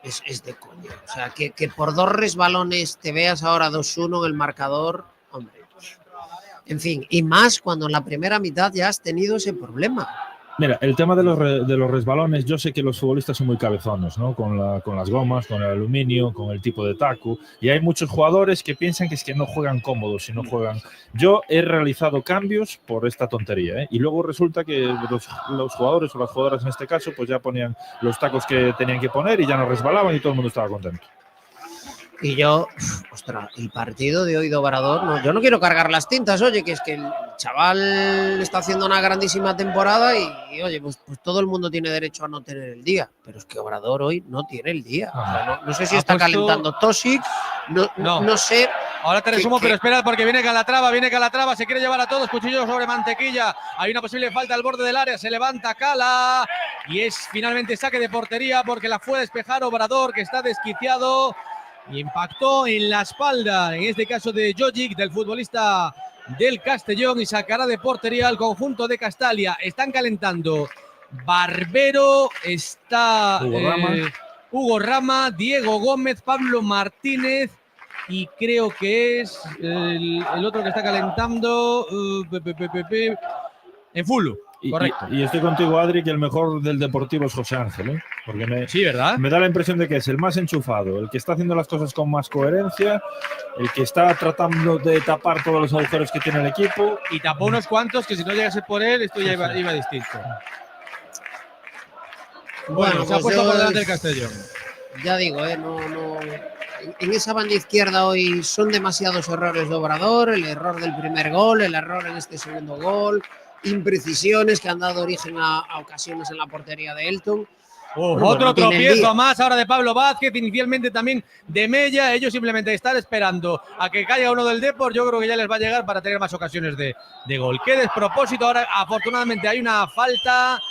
B: Es de coña. O sea, que por dos resbalones te veas ahora 2-1 en el marcador, hombre. En fin, y más cuando en la primera mitad ya has tenido ese problema.
E: Mira, el tema de los resbalones, yo sé que los futbolistas son muy cabezones, ¿no? Con las gomas, con el aluminio, con el tipo de taco. Y hay muchos jugadores que piensan que es que no juegan cómodos, si no juegan. Yo he realizado cambios por esta tontería, ¿eh? Y luego resulta que los jugadores o las jugadoras en este caso, pues ya ponían los tacos que tenían que poner y ya no resbalaban y todo el mundo estaba contento.
B: Y yo, ostras, el partido de hoy de Obrador, yo no quiero cargar las tintas, oye, que es que el chaval está haciendo una grandísima temporada y oye, pues todo el mundo tiene derecho a no tener el día, pero es que Obrador hoy no tiene el día. O sea, no sé si está calentando Tosic, no sé.
D: Ahora te resumo, pero espera porque viene Calatrava, se quiere llevar a todos, cuchillo sobre mantequilla, hay una posible falta al borde del área, se levanta Cala y es finalmente saque de portería porque la fue a despejar Obrador, que está desquiciado. Y impactó en la espalda, en este caso de Jojic, del futbolista del Castellón, y sacará de portería al conjunto de Castalia. Están calentando Barbero, está Hugo Rama, Diego Gómez, Pablo Martínez y creo que es el otro que está calentando en Fulu. Correcto.
E: Y estoy contigo, Adri, que el mejor del Deportivo es José Ángel, ¿eh? Porque
D: sí, ¿verdad?
E: Me da la impresión de que es el más enchufado, el que está haciendo las cosas con más coherencia, el que está tratando de tapar todos los agujeros que tiene el equipo.
D: Y tapó unos cuantos que si no llegase por él, esto ya iba distinto. Bueno, se ha puesto por delante el Castellón.
B: Ya digo, en esa banda izquierda hoy son demasiados errores de Obrador, el error del primer gol, el error en este segundo gol, imprecisiones que han dado origen a ocasiones en la portería de Elton.
D: Otro tropiezo más ahora de Pablo Vázquez, inicialmente también de Mella. Ellos simplemente están esperando a que caiga uno del Depor. Yo creo que ya les va a llegar para tener más ocasiones de gol. Qué despropósito. Ahora afortunadamente hay una falta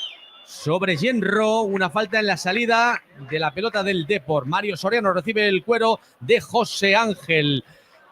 D: sobre Genro, una falta en la salida de la pelota del Depor. Mario Soriano recibe el cuero de José Ángel.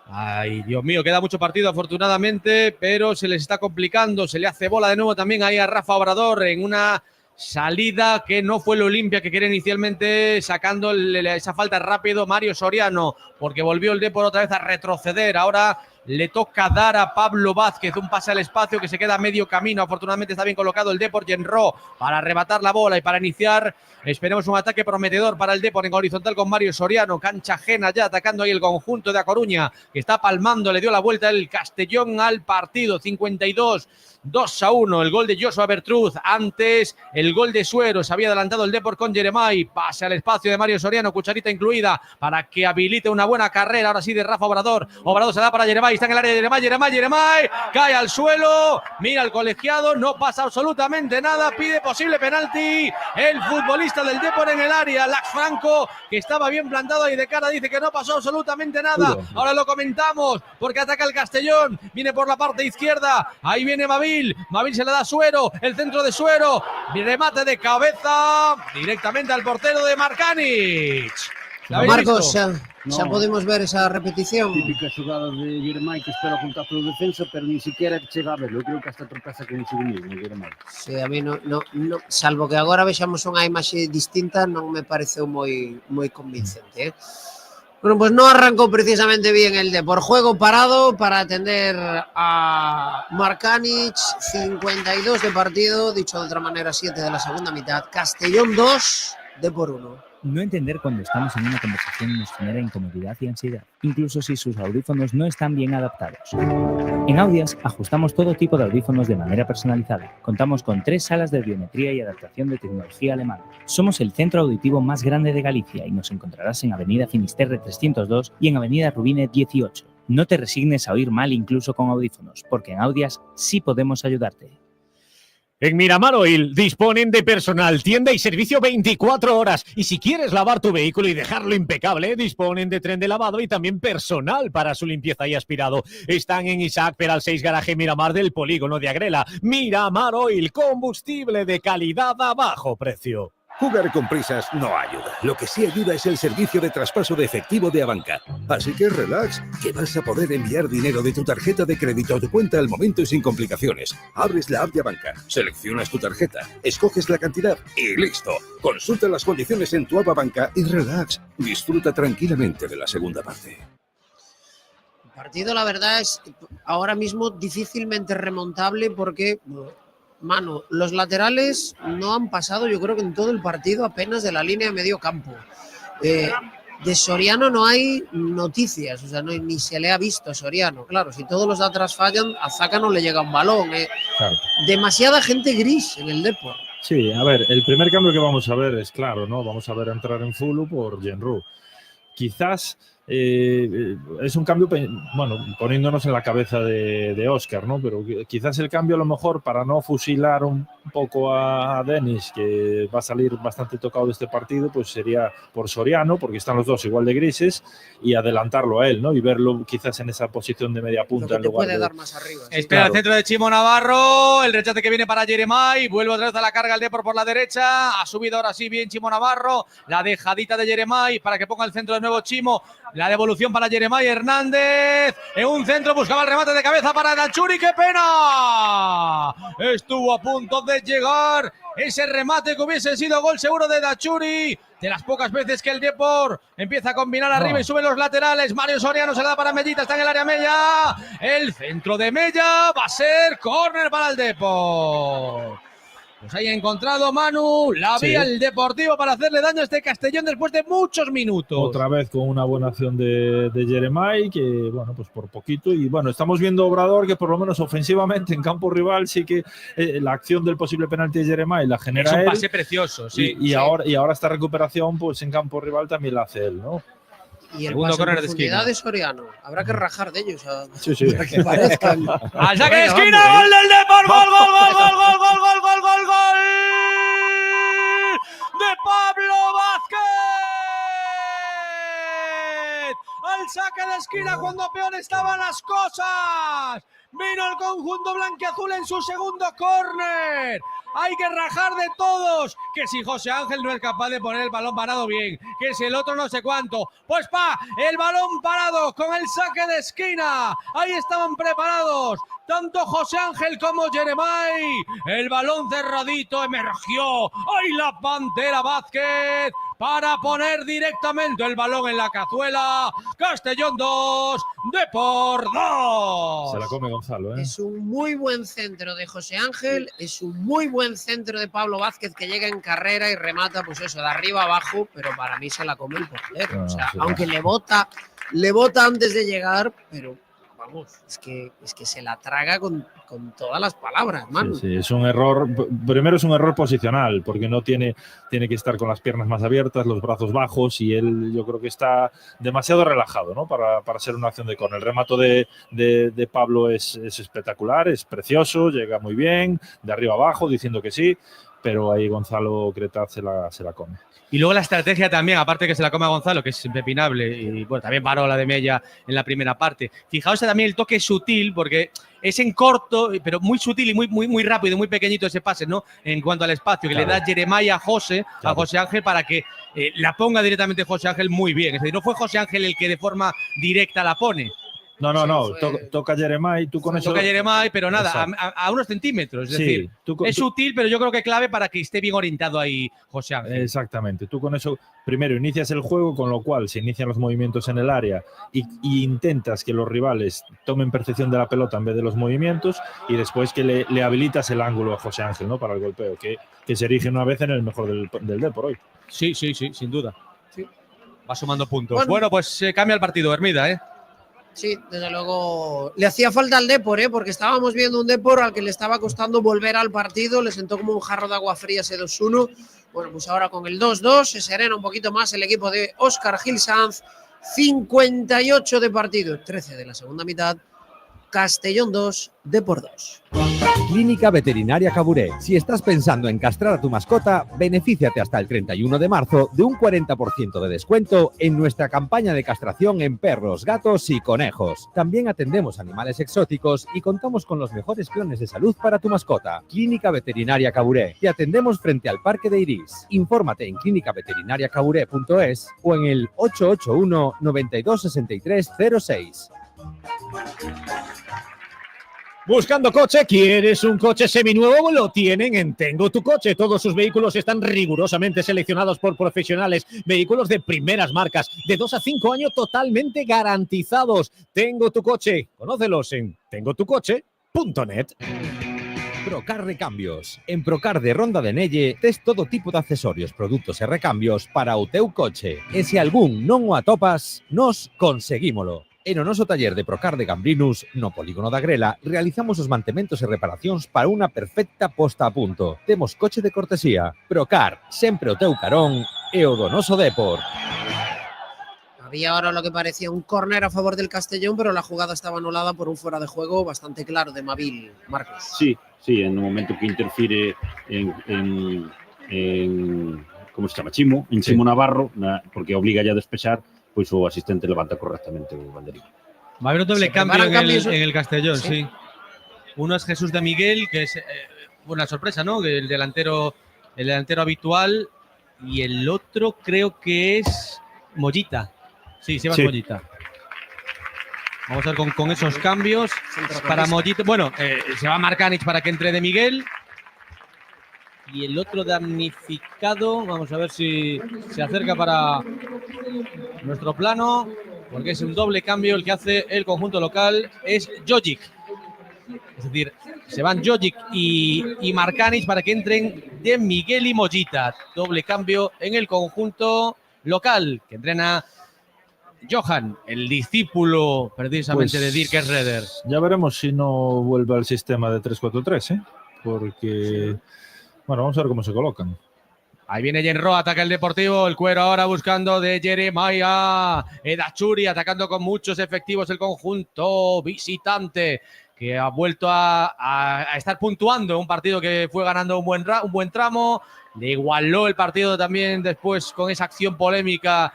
D: Ay, Dios mío, queda mucho partido afortunadamente, pero se les está complicando, se le hace bola de nuevo también ahí a Rafa Obrador en una salida que no fue el Olimpia que quería inicialmente, sacando esa falta rápido Mario Soriano, porque volvió el Depor otra vez a retroceder. Ahora le toca dar a Pablo Vázquez un pase al espacio que se queda a medio camino. Afortunadamente está bien colocado el Depor Genro para arrebatar la bola y para iniciar. Esperemos un ataque prometedor para el Depor en horizontal con Mario Soriano. Cancha ajena ya atacando ahí el conjunto de A Coruña, que está palmando. Le dio la vuelta el Castellón al partido. 52 2-1, el gol de Joshua Bertruz. Antes, el gol de Suero. Se había adelantado el Depor con Yeremay. Pase al espacio de Mario Soriano, cucharita incluida, para que habilite una buena carrera. Ahora sí, de Rafa Obrador. Obrador se da para Yeremay. Está en el área de Yeremay. Cae al suelo. Mira al colegiado. No pasa absolutamente nada. Pide posible penalti. El futbolista del Depor en el área. Lax Franco, que estaba bien plantado ahí de cara, dice que no pasó absolutamente nada. Ahora lo comentamos porque ataca el Castellón. Viene por la parte izquierda. Ahí viene Mavil se le da a Suero. El centro de Suero. Remate de cabeza directamente al portero de Marcanic.
B: Marcos, xa podemos ver esa repetición.
F: Típica xogada de Yeremay que espera o contacto do defensa, pero ni siquiera chega a verlo. Eu creo que hasta tropeza con o mismo, Yeremay.
B: Sí, a mí no, salvo que agora vexamos unha imaxe distinta, non me pareceu moi convincente. Bueno, pues no arrancó precisamente bien el Depor. Juego parado para atender a Marcanic. 52 de partido, dicho de otra manera, 7 de la segunda mitad. Castellón 2, Depor 1.
C: No entender cuando estamos en una conversación nos genera incomodidad y ansiedad, incluso si sus audífonos no están bien adaptados. En Audias ajustamos todo tipo de audífonos de manera personalizada. Contamos con 3 salas de biometría y adaptación de tecnología alemana. Somos el centro auditivo más grande de Galicia y nos encontrarás en Avenida Finisterre 302 y en Avenida Rubine 18. No te resignes a oír mal incluso con audífonos, porque en Audias sí podemos ayudarte.
A: En Miramar Oil disponen de personal, tienda y servicio 24 horas. Y si quieres lavar tu vehículo y dejarlo impecable, disponen de tren de lavado y también personal para su limpieza y aspirado. Están en Isaac Peral 6 Garaje Miramar del Polígono de Agrela. Miramar Oil, combustible de calidad a bajo precio.
J: Jugar con prisas no ayuda. Lo que sí ayuda es el servicio de traspaso de efectivo de Abanca. Así que relax, que vas a poder enviar dinero de tu tarjeta de crédito a tu cuenta al momento y sin complicaciones. Abres la app de Abanca, seleccionas tu tarjeta, escoges la cantidad y listo. Consulta las condiciones en tu app Abanca y relax. Disfruta tranquilamente de la segunda parte.
B: El partido, la verdad, es ahora mismo difícilmente remontable porque... Manu, los laterales no han pasado, yo creo que en todo el partido, apenas de la línea de medio campo. De Soriano no hay noticias, o sea, ni se le ha visto a Soriano. Claro, si todos los de atrás fallan, a Zaka no le llega un balón. Claro. Demasiada gente gris en el Depor.
E: Sí, a ver, el primer cambio que vamos a ver es claro, ¿no? Vamos a ver entrar en Fulu por Genrú. Quizás es un cambio, bueno, poniéndonos en la cabeza de Óscar, ¿no? Pero quizás el cambio a lo mejor para no fusilar un poco a Denis, que va a salir bastante tocado de este partido, pues sería por Soriano, porque están los dos igual de grises, y adelantarlo a él, ¿no? Y verlo quizás en esa posición de media punta en lugar de...
B: dar más arriba.
D: Sí. Espera, claro. El centro de Chimo Navarro, el rechace que viene para Yeremay, vuelve otra vez a la carga el Depor por la derecha, ha subido ahora sí bien Chimo Navarro, la dejadita de Yeremay para que ponga el centro de nuevo Chimo. La devolución para Yeremay Hernández. En un centro buscaba el remate de cabeza para Dachuri. ¡Qué pena! Estuvo a punto de llegar ese remate que hubiese sido gol seguro de Dachuri. De las pocas veces que el Depor empieza a combinar arriba y sube los laterales. Mario Soriano se la da para Mellita. Está en el área Mella. El centro de Mella va a ser córner para el Depor. Pues ahí ha encontrado Manu la vía el Deportivo para hacerle daño a este Castellón después de muchos minutos.
E: Otra vez con una buena acción de Yeremay, que bueno, pues por poquito. Y bueno, estamos viendo Obrador que por lo menos ofensivamente en campo rival sí que la acción del posible penalti de Yeremay la genera él.
D: Es un pase precioso, sí.
E: Y ahora esta recuperación pues en campo rival también la hace él, ¿no?
B: Y el segundo córner de esquina de Soriano. Habrá que rajar de ellos.
E: Sí.
B: Para que parezcan.
D: ¡Al saque de esquina! ¡Gol del Depor! ¡Gol! ¡De Pablo Vázquez! Al saque de esquina cuando peor estaban las cosas. Vino el conjunto blanquiazul en su segundo córner. Hay que rajar de todos. Que si José Ángel no es capaz de poner el balón parado bien, que si el otro no sé cuánto. Pues el balón parado con el saque de esquina. Ahí estaban preparados tanto José Ángel como Yeremay. El balón cerradito emergió. ¡Ay, la Pantera Vázquez! Para poner directamente el balón en la cazuela. Castellón 2, Depor 2.
E: Se la come Gonzalo, ¿eh?
B: Es un muy buen centro de José Ángel, es un muy buen centro de Pablo Vázquez que llega en carrera y remata, pues eso, de arriba abajo, pero para mí se la come el portero. O sea, aunque le bota antes de llegar, pero vamos, es que se la traga con todas las palabras, mano.
E: Sí, es un error. Primero es un error posicional, porque no tiene que estar con las piernas más abiertas, los brazos bajos, y él yo creo que está demasiado relajado, ¿no? Para ser una acción de córner. El remato de Pablo es espectacular, es precioso, llega muy bien, de arriba abajo, diciendo que sí, pero ahí Gonzalo Cretaz se la come.
D: Y luego la estrategia también, aparte que se la come a Gonzalo, que es impepinable, y bueno, también paró la de Mella en la primera parte. Fijaos también el toque sutil, porque es en corto, pero muy sutil y muy rápido, muy pequeñito ese pase, ¿no? En cuanto al espacio, que le da Jeremiah a José Ángel, para que la ponga directamente José Ángel muy bien. Es decir, no fue José Ángel el que de forma directa la pone.
E: No, toca Jeremiah y tú con eso…
D: Toca Jeremiah, pero nada, a unos centímetros. Es decir, es sutil, pero yo creo que clave para que esté bien orientado ahí José Ángel.
E: Exactamente. Tú con eso, primero inicias el juego, con lo cual se inician los movimientos en el área y intentas que los rivales tomen percepción de la pelota en vez de los movimientos, y después que le habilitas el ángulo a José Ángel, ¿no? Para el golpeo, que se erige una vez en el mejor del Depor hoy.
D: Sí, sin duda. Sí. Va sumando puntos. Bueno, pues cambia el partido, Hermida, ¿eh?
B: Sí, desde luego le hacía falta al Depor, porque estábamos viendo un Depor al que le estaba costando volver al partido, le sentó como un jarro de agua fría ese 2-1. Bueno, pues ahora con el 2-2 se serena un poquito más el equipo de Óscar Gil Sanz. 58 de partido, 13 de la segunda mitad. Castellón 2, Depor 2.
H: Clínica Veterinaria Caburé. Si estás pensando en castrar a tu mascota, benefíciate hasta el 31 de marzo de un 40% de descuento en nuestra campaña de castración en perros, gatos y conejos. También atendemos animales exóticos y contamos con los mejores planes de salud para tu mascota. Clínica Veterinaria Caburé. Te atendemos frente al Parque de Iris. Infórmate en clínicaveterinariacaburé.es o en el 881 92 63 06.
A: Buscando coche, ¿quieres un coche seminuevo? Lo tienen en Tengo Tu Coche. Todos sus vehículos están rigurosamente seleccionados por profesionales. Vehículos de primeras marcas, de 2 a 5 años totalmente garantizados. Tengo Tu Coche. Conócelos en tengotucoche.net.
H: Procar Recambios. En Procar de Ronda de Nelle tes todo tipo de accesorios, produtos e recambios para o teu coche. E se algún non o atopas, nos conseguímolo. En o noso taller de Procar de Gambrinus, no polígono da Grela, realizamos os mantementos e reparacións para unha perfecta posta a punto. Temos coche de cortesía. Procar, sempre o teu carón e o do noso Depor.
B: Había ahora lo que parecía un córner a favor del Castellón, pero la jugada estaba anulada por un fuera de juego bastante claro de Mavil, Marcos.
F: Sí, en un momento que interfiere en ¿cómo se chama? Chimo Navarro, porque obliga ya a despexar, pois o asistente levanta correctamente o banderín.
D: Va a haber un doble cambio en el Castellón, sí. Uno es Jesús de Miguel, que es una sorpresa, ¿no? El delantero habitual, y el otro creo que es Mollita. Sí, Sebas Mollita. Vamos a ver con esos cambios para Mollita. Bueno, se va Marcanic para que entre de Miguel. Y el otro damnificado, vamos a ver si se acerca para nuestro plano, porque es un doble cambio el que hace el conjunto local, es Jojic. Es decir, se van Jojic y Marcanic para que entren de Miguel y Mollita. Doble cambio en el conjunto local, que entrena Johan, el discípulo precisamente de Dirk Schroeder.
E: Ya veremos si no vuelve al sistema de 3-4-3, porque… Bueno, vamos a ver cómo se colocan.
D: Ahí viene Jenro, ataca el Deportivo, el Cuero ahora buscando de Jeremiah. Edachuri atacando con muchos efectivos el conjunto visitante, que ha vuelto a estar puntuando un partido que fue ganando un buen tramo. Le igualó el partido también después con esa acción polémica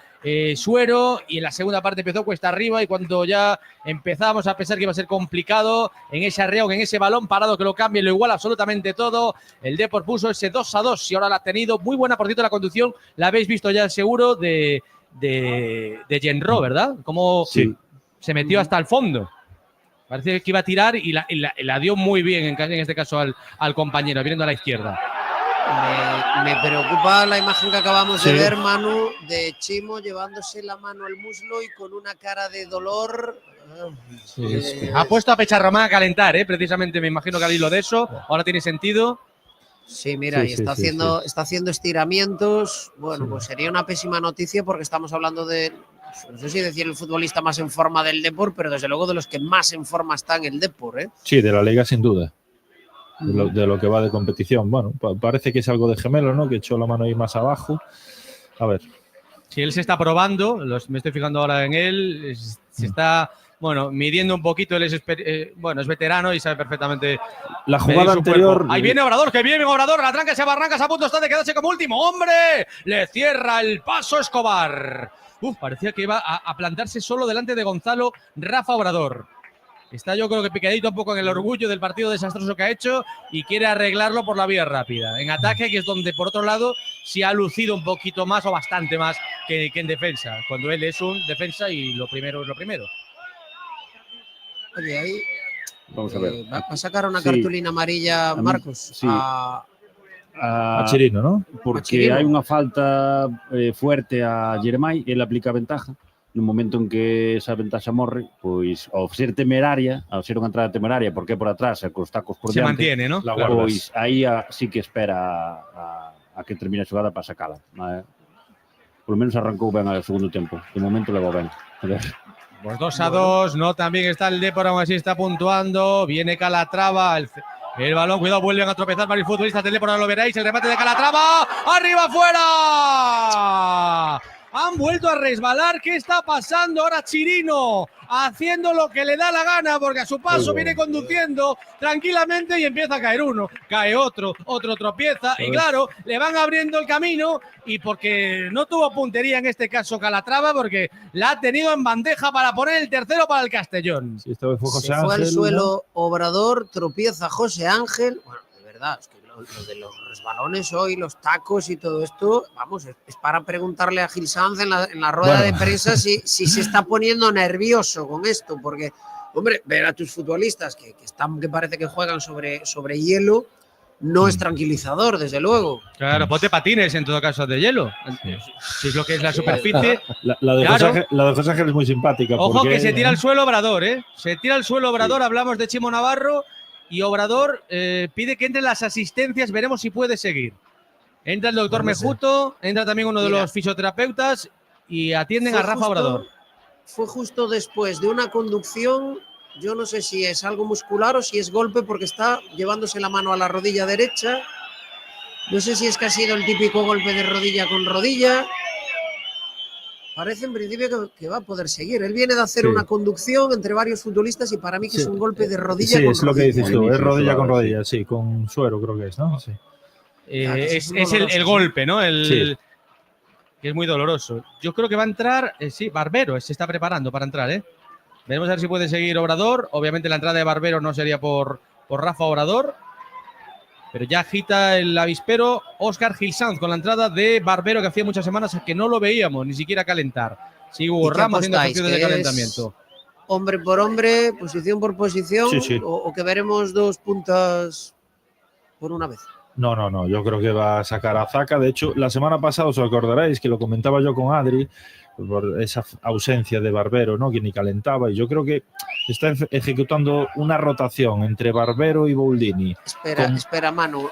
D: Suero, y en la segunda parte empezó cuesta arriba, y cuando ya empezamos a pensar que iba a ser complicado en ese arreo, en ese balón parado que lo cambia y lo iguala absolutamente todo, el Depor puso ese 2-2 y ahora la ha tenido. Muy buena, por cierto, la conducción, la habéis visto ya seguro, de Jenro, ¿verdad? Cómo se metió hasta el fondo. Parece que iba a tirar y la dio muy bien, en este caso al compañero, viniendo a la izquierda.
B: Me preocupa la imagen que acabamos de ver, Manu, de Chimo llevándose la mano al muslo y con una cara de dolor.
D: Ha puesto a Pecharromán a calentar, precisamente, me imagino que al hilo de eso. Ahora tiene sentido.
B: Sí, mira, y está haciendo estiramientos. Bueno, pues sería una pésima noticia porque estamos hablando de no sé si decir el futbolista más en forma del Depor, pero desde luego de los que más en forma está en el Depor, ¿eh?
E: Sí, de la Liga sin duda. De lo que va de competición. Bueno, parece que es algo de gemelo, ¿no? Que echó la mano ahí más abajo. A ver.
D: Si él se está probando, me estoy fijando ahora en él, se está, bueno, midiendo un poquito, él es veterano y sabe perfectamente
E: la jugada anterior.
D: Ahí viene Obrador, que viene Obrador, la tranca se va, arranca, a punto está de quedarse como último. ¡Hombre! Le cierra el paso Escobar. Parecía que iba a plantarse solo delante de Gonzalo Rafa Obrador. Está yo creo que picadito un poco en el orgullo del partido desastroso que ha hecho y quiere arreglarlo por la vía rápida. En ataque, que es donde por otro lado sí ha lucido un poquito más o bastante más que en defensa, cuando él es un defensa y lo primero es lo primero.
B: Oye, ahí
F: vamos a ver.
B: Va a sacar una cartulina amarilla, Marcos,
F: sí.
B: a
E: Chirino, ¿no?
F: Porque
B: Chirino.
F: hai unha falta fuerte a Jeremai, ele aplica a ventaja. No momento en que esa ventaja morre, pois ao ser temeraria, ao ser unha entrada temeraria, porque é por atrás e cos tacos por
D: Se
F: diante,
D: mantiene, ¿no?
F: Pois aí sí que espera a que termine a xogada para sacala. Por lo menos arrancou ben ao segundo tempo. De momento levou ben. A ver.
D: Pues 2-2, no, también está el Depor, aún así está puntuando, viene Calatrava, el balón, cuidado, vuelven a tropezar varios futbolistas del Depor, ahora lo veréis, el remate de Calatrava, ¡arriba, fuera! Han vuelto a resbalar, ¿qué está pasando ahora Chirino? Haciendo lo que le da la gana, porque a su paso viene conduciendo tranquilamente y empieza a caer uno, cae otro tropieza, y claro, le van abriendo el camino, y porque no tuvo puntería en este caso Calatrava, porque la ha tenido en bandeja para poner el tercero para el Castellón.
E: Sí, esta vez fue José
B: se
E: Ángel,
B: fue al suelo,
E: ¿no?
B: Obrador, tropieza José Ángel. Bueno, de verdad, es que lo de los resbalones hoy, los tacos y todo esto, vamos, es para preguntarle a Gil Sanz en la rueda de prensa si se está poniendo nervioso con esto, porque, hombre, ver a tus futbolistas que parece que juegan sobre hielo no es tranquilizador, desde luego.
D: Claro, ponte patines en todo caso de hielo. Si es lo que es la superficie.
E: La de
D: Claro.
E: José Ángel es muy simpática.
D: Ojo
E: porque,
D: que se tira al suelo Obrador, ¿eh? Se tira al suelo Obrador, hablamos de Chimo Navarro y Obrador pide que entren las asistencias, veremos si puede seguir. Entra el doctor Mejuto, entra también uno de los fisioterapeutas y atienden a Rafa Obrador.
B: Fue justo después de una conducción, yo no sé si es algo muscular o si es golpe porque está llevándose la mano a la rodilla derecha. No sé si es que ha sido el típico golpe de rodilla con rodilla. Parece en principio que va a poder seguir. Él viene de hacer una conducción entre varios futbolistas y para mí que es un golpe de rodilla con rodilla.
E: Sí, es lo que dices tú, es rodilla con rodilla, sí, con suero creo que es, ¿no? Sí.
D: Es el golpe, ¿no? Que es muy doloroso. Yo creo que va a entrar, Barbero se está preparando para entrar, ¿eh? Veremos a ver si puede seguir Obrador. Obviamente la entrada de Barbero no sería por Rafa Obrador, pero ya agita el avispero Óscar Gil Sanz con la entrada de Barbero, que hacía muchas semanas que no lo veíamos ni siquiera calentar. Sí, Hugo Ramos haciendo funciones de calentamiento.
B: Hombre por hombre, posición por posición, o que veremos dos puntas por una vez.
E: No, yo creo que va a sacar a Zaka. De hecho, la semana pasada os acordaréis que lo comentaba yo con Adri por esa ausencia de Barbero, ¿no? Que ni calentaba, y yo creo que está ejecutando una rotación entre Barbero y Boldini.
B: Espera, Manu.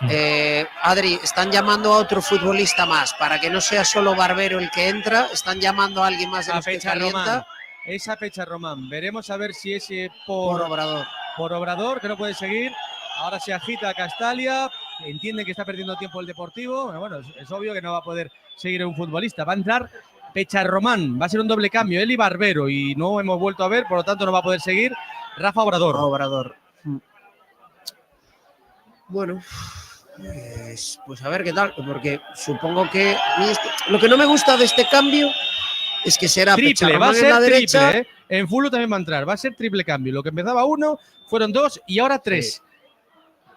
B: Adri, están llamando a otro futbolista más para que no sea solo Barbero el que entra, están llamando a alguien más de los que calienta.
D: Esa Pecha Román. Veremos a ver si es
B: por Obrador.
D: Por Obrador, que no puede seguir. Ahora se agita Castalia, entiende que está perdiendo tiempo el Deportivo. Bueno, es obvio que no va a poder seguir un futbolista. Va a entrar Pecha Román, va a ser un doble cambio, él y Barbero, y no hemos vuelto a ver, por lo tanto no va a poder seguir Rafa Obrador. Bueno, pues a ver qué tal, porque supongo que lo que no me gusta de este cambio es que será Pecha Román en la derecha. Triple, en Fulu también va a entrar, va a ser triple cambio. Lo que empezaba 1, fueron 2 y ahora 3. Sí.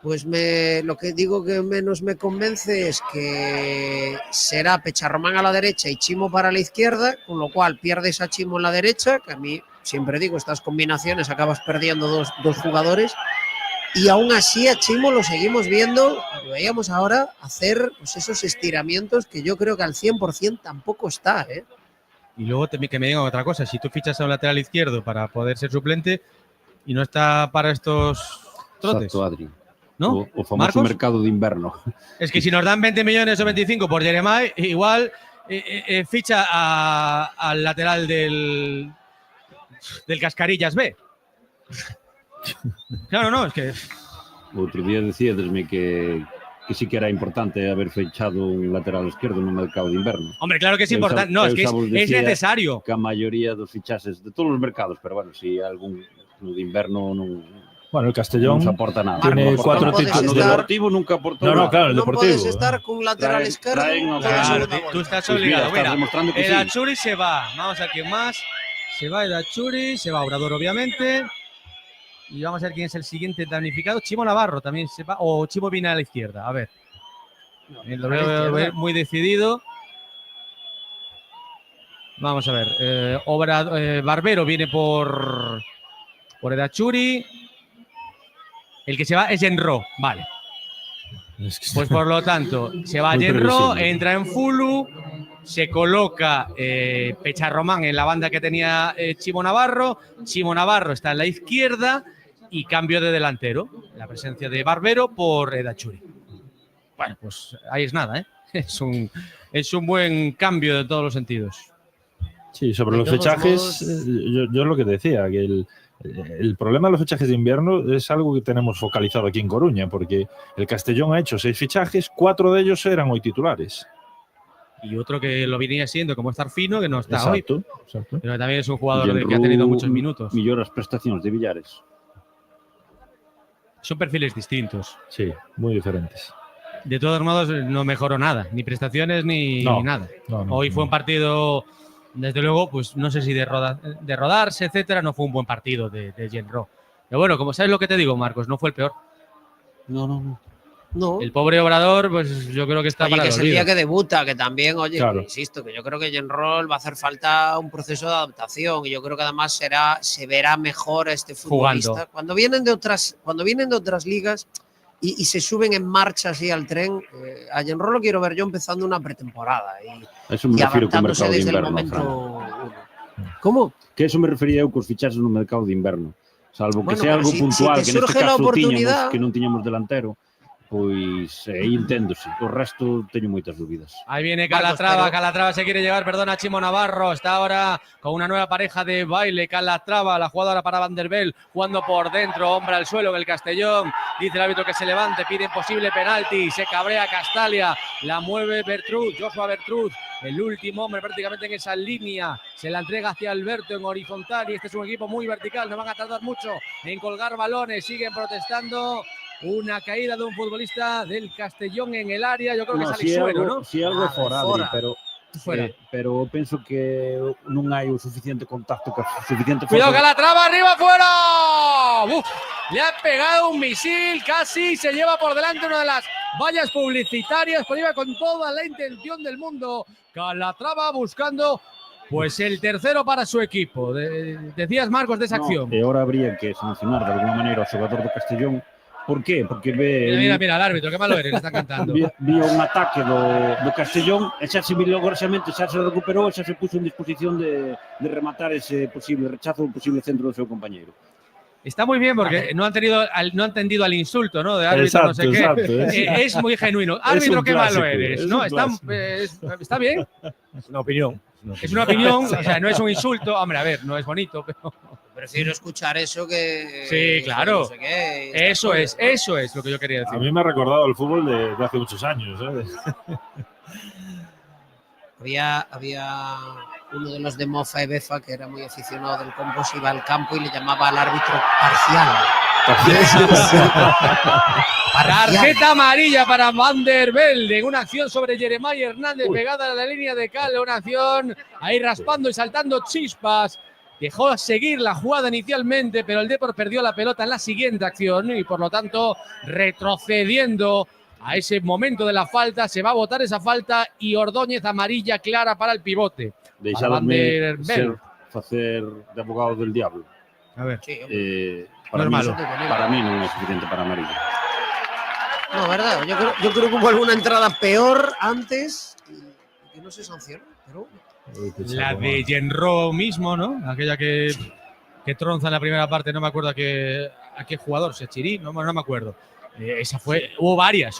B: Pues lo que digo que menos me convence es que será Pecha Román a la derecha y Chimo para la izquierda, con lo cual pierdes a Chimo en la derecha, que a mí siempre digo, estas combinaciones acabas perdiendo dos jugadores, y aún así a Chimo lo seguimos viendo, lo veíamos ahora, hacer pues esos estiramientos que yo creo que al 100% tampoco está, ¿eh? Y luego que me digan otra cosa, si tú fichas a un lateral izquierdo para poder ser suplente y no está para estos trotes.
F: Exacto, Adri.
D: ¿No?
F: O famoso
D: ¿Marcos?
F: Mercado de invierno.
D: Es que si nos dan 20 millones o 25 por Jeremai, igual ficha al lateral del Cascarillas B. Claro, no, es que...
F: Outro día decíadesme que sí que era importante haber fechado un lateral esquerdo no mercado de inverno.
D: Hombre, claro que es importante. No, es que es necesario.
F: Que a maioría dos fichases de todos os mercados, pero bueno, si algún no de inverno non...
E: Bueno, el Castellón
F: non se aporta nada.
E: tiene 4 títulos.
F: El Deportivo nunca aportó
E: No,
F: nada.
E: claro, el
B: No
E: Deportivo.
B: puedes estar con un lateral izquierdo.
D: Claro, tú estás obligado.
F: Pues mira, estás
D: Mira,
F: demostrando que sí.
D: Edachuri se va. Vamos a ver quién más. Se va Edachuri, se va Obrador, obviamente. Y vamos a ver quién es el siguiente damnificado. Chimo Navarro también se va. O Chimo viene a la izquierda. A ver. Lo veo muy decidido. Vamos a ver. Barbero viene por Edachuri. El que se va es Genro. Vale. Pues por lo tanto, se va
E: Muy
D: Genro,
E: previsible.
D: entra en Fulu, se coloca Pecharromán en la banda que tenía Chimo Navarro. Chimo Navarro está en la izquierda y cambio de delantero. La presencia de Barbero por Edachuri. Bueno, pues ahí es nada, ¿eh? Es un buen cambio de todos los sentidos.
E: Sí, sobre los fichajes, yo es lo que decía, que el problema de los fichajes de invierno es algo que tenemos focalizado aquí en Coruña, porque el Castellón ha hecho 6 fichajes, 4 de ellos eran hoy titulares.
D: Y otro que lo venía siendo como estar fino, que no está
E: Exacto,
D: hoy.
E: exacto.
D: Pero también es un jugador que ha tenido muchos minutos.
F: Melloras prestacións de Villares.
D: Son perfiles distintos.
E: Sí, muy diferentes.
D: De todos modos, no mejoró nada, ni prestaciones ni nada.
E: No,
D: Hoy fue un partido, desde luego, pues no sé si de rodarse, etcétera, no fue un buen partido de Genro. Pero bueno, como sabes lo que te digo, Marcos, no fue el peor.
F: No.
D: El pobre Obrador, pues yo creo que está
B: Oye,
D: para
B: que
D: el
B: es el día
D: olvido.
B: que debuta, que también, oye,
E: Claro.
B: que insisto, que yo creo que Genrol va a hacer falta un proceso de adaptación y yo creo que además se verá mejor a este futbolista.
D: Jugando.
B: Cuando vienen de otras ligas y se suben en marcha así al tren, a Genrol lo quiero ver yo empezando una pretemporada
F: A eso me
B: y
F: refiro co
B: adaptándose
F: mercado de
B: desde el
F: inverno,
B: momento
F: Fran.
B: uno. ¿Cómo?
F: Que eso me refería eu cos fichaxes no mercado de inverno. Salvo que
B: Bueno,
F: sea
B: pero
F: algo
B: si
F: puntual,
B: te
F: que neste
B: surge la
F: caso
B: oportunidad.
F: tiñamos, que non tiñamos delantero, pois aí enténdose. O resto teño moitas dúbidas.
D: Ahí viene
B: Marcos,
D: Calatrava,
B: pero-
D: Calatrava se quiere llevar, perdón, a Chimo Navarro, está ahora con una nueva pareja de baile, Calatrava, la jugadora para Van der Bel, jugando por dentro, hombre al suelo en el Castellón, dice el árbitro que se levante, pide posible penalti, se cabrea Castalia, la mueve Bertrud, Joshua Bertrud, el último hombre prácticamente en esa línea, se la entrega hacia Alberto en horizontal y este es un equipo muy vertical, no van a tardar mucho en colgar balones, siguen protestando. Una caída de un futbolista del Castellón en el área. Yo creo que sale suero, ¿no?
F: Si algo é fora, Adri, pero
D: Fuera.
F: pero penso que non hai o suficiente contacto, suficiente
D: Cuidado,
F: forza.
D: Calatrava, arriba, fuera. ¡Uf! Le ha pegado un misil, casi se lleva por delante una de las vallas publicitarias, pero iba con toda la intención del mundo. Calatrava buscando pues el tercero para su equipo. Decías, Marcos, de esa acción.
F: E agora habría que sancionar de alguna maneira ao xogador do Castellón. Por qué? Porque
D: Mira, el árbitro, qué malo eres, está cantando.
F: vía un ataque do Castellón e xa se milagrosamente xa se recuperou e xa se puso en disposición de rematar ese posible rechazo, un posible centro do seu compañeiro.
D: Está muy bien porque no han entendido al insulto, ¿no? De árbitro, no sé qué. Es muy genuino. Árbitro, qué malo eres. ¿No? Está bien.
A: Es una opinión.
D: Es una opinión, o sea, no es un insulto. Hombre, a ver, no es bonito, pero.
B: Prefiero escuchar eso que.
D: Sí, claro.
B: No sé qué.
D: Eso es lo que yo quería decir.
E: A mí me ha recordado el fútbol de hace muchos años, ¿sabes?
B: Había uno de los de Mofa y Befa que era muy aficionado del Compos, iba al campo y le llamaba al árbitro parcial.
D: Tarjeta amarilla para Van der Velde en una acción sobre Jeremiah Hernández pegada a la línea de cal, una acción ahí raspando y saltando chispas. Dejó seguir la jugada inicialmente, pero el Depor perdió la pelota en la siguiente acción y por lo tanto retrocediendo a ese momento de la falta, se va a votar esa falta y Ordóñez amarilla clara para el pivote.
F: Deixadme facer de abogado del diablo.
D: A ver.
F: Para
B: Normal.
F: mí non é suficiente para amarilla.
B: No, verdad. Yo creo que hubo alguna entrada peor antes y que no se sancionó, pero
D: La de Genro mismo, ¿no? Aquella que tronza en la primera parte, no me acuerdo a qué jugador, Sechirí, no me acuerdo. Esa fue, hubo varias.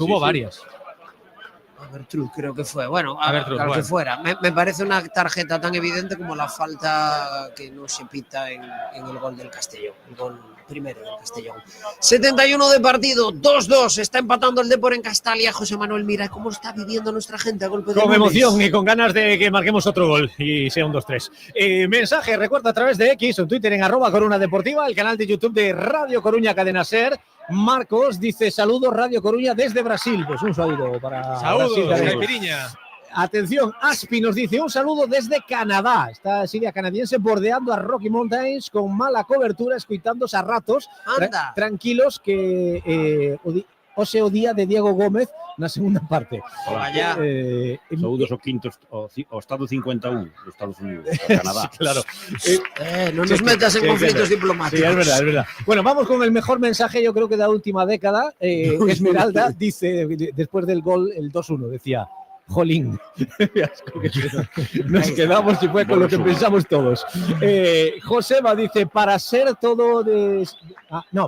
B: Abertrud creo que fue. Bueno,
D: Abertrud,
B: al que
D: bueno.
B: fuera. Me parece una tarjeta tan evidente como la falta que no se pita en el gol del Castellón, el gol primero del Castellón. 71 de partido, 2-2, está empatando el Depor en Castalia. José Manuel, mira cómo está viviendo nuestra gente a golpe de
A: Con
B: lunes.
A: emoción y con ganas de que marquemos otro gol y sea un 2-3. Mensaje, recuerda a través de X o en Twitter en @Coruna Deportiva, el canal de YouTube de Radio Coruña Cadena Ser. Marcos dice saludos Radio Coruña desde Brasil. Pues un saludo para
D: Saludos,
A: Brasil.
D: Caipiriña.
A: Atención, Aspi nos dice un saludo desde Canadá. Está Siria canadiense bordeando a Rocky Mountains con mala cobertura, escuitándose a ratos.
B: Anda.
A: Tranquilos que Ose o día de Diego Gómez na segunda parte.
B: Vaya.
F: Saúdos ao quinto, ao estado 51 dos Estados Unidos, a Canadá.
A: Claro.
B: No nos metas en conflictos diplomáticos.
A: Sí, es verdad, es verdad. Bueno, vamos con el mejor mensaje, yo creo que de la última década. Esmeralda dice, después del gol, el 2-1, decía, jolín. Nos quedamos y fue con lo que pensamos todos. Joseba dice, para ser todo de...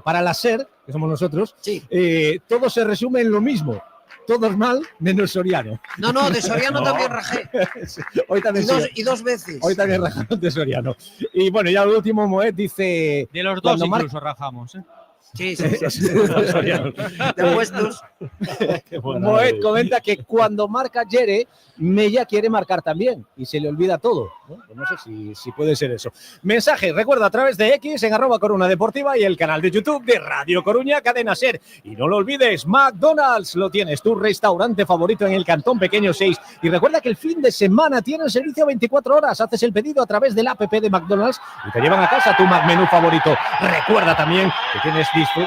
A: para la SER, que somos nosotros,
B: Sí.
A: todo se resume en lo mismo. Todos mal, menos Soriano.
B: No, de Soriano también rajé.
A: Hoy también
B: Y dos veces.
A: Hoy también rajamos de Soriano. Y bueno, ya el último Moet dice...
D: De los dos
A: cuando
D: incluso rajamos, ¿eh?
B: Sí.
A: Soriano.
B: De puestos.
A: Moet comenta que cuando marca Yere, Mella quiere marcar también y se le olvida todo. No sé si puede ser eso. Mensaje, recuerda a través de X en @Coruna Deportiva y el canal de YouTube de Radio Coruña Cadena Ser. Y no lo olvides, McDonald's lo tienes, tu restaurante favorito en el Cantón Pequeño 6. Y recuerda que el fin de semana tienen servicio 24 horas. Haces el pedido a través del app de McDonald's y te llevan a casa tu menú favorito. Recuerda también que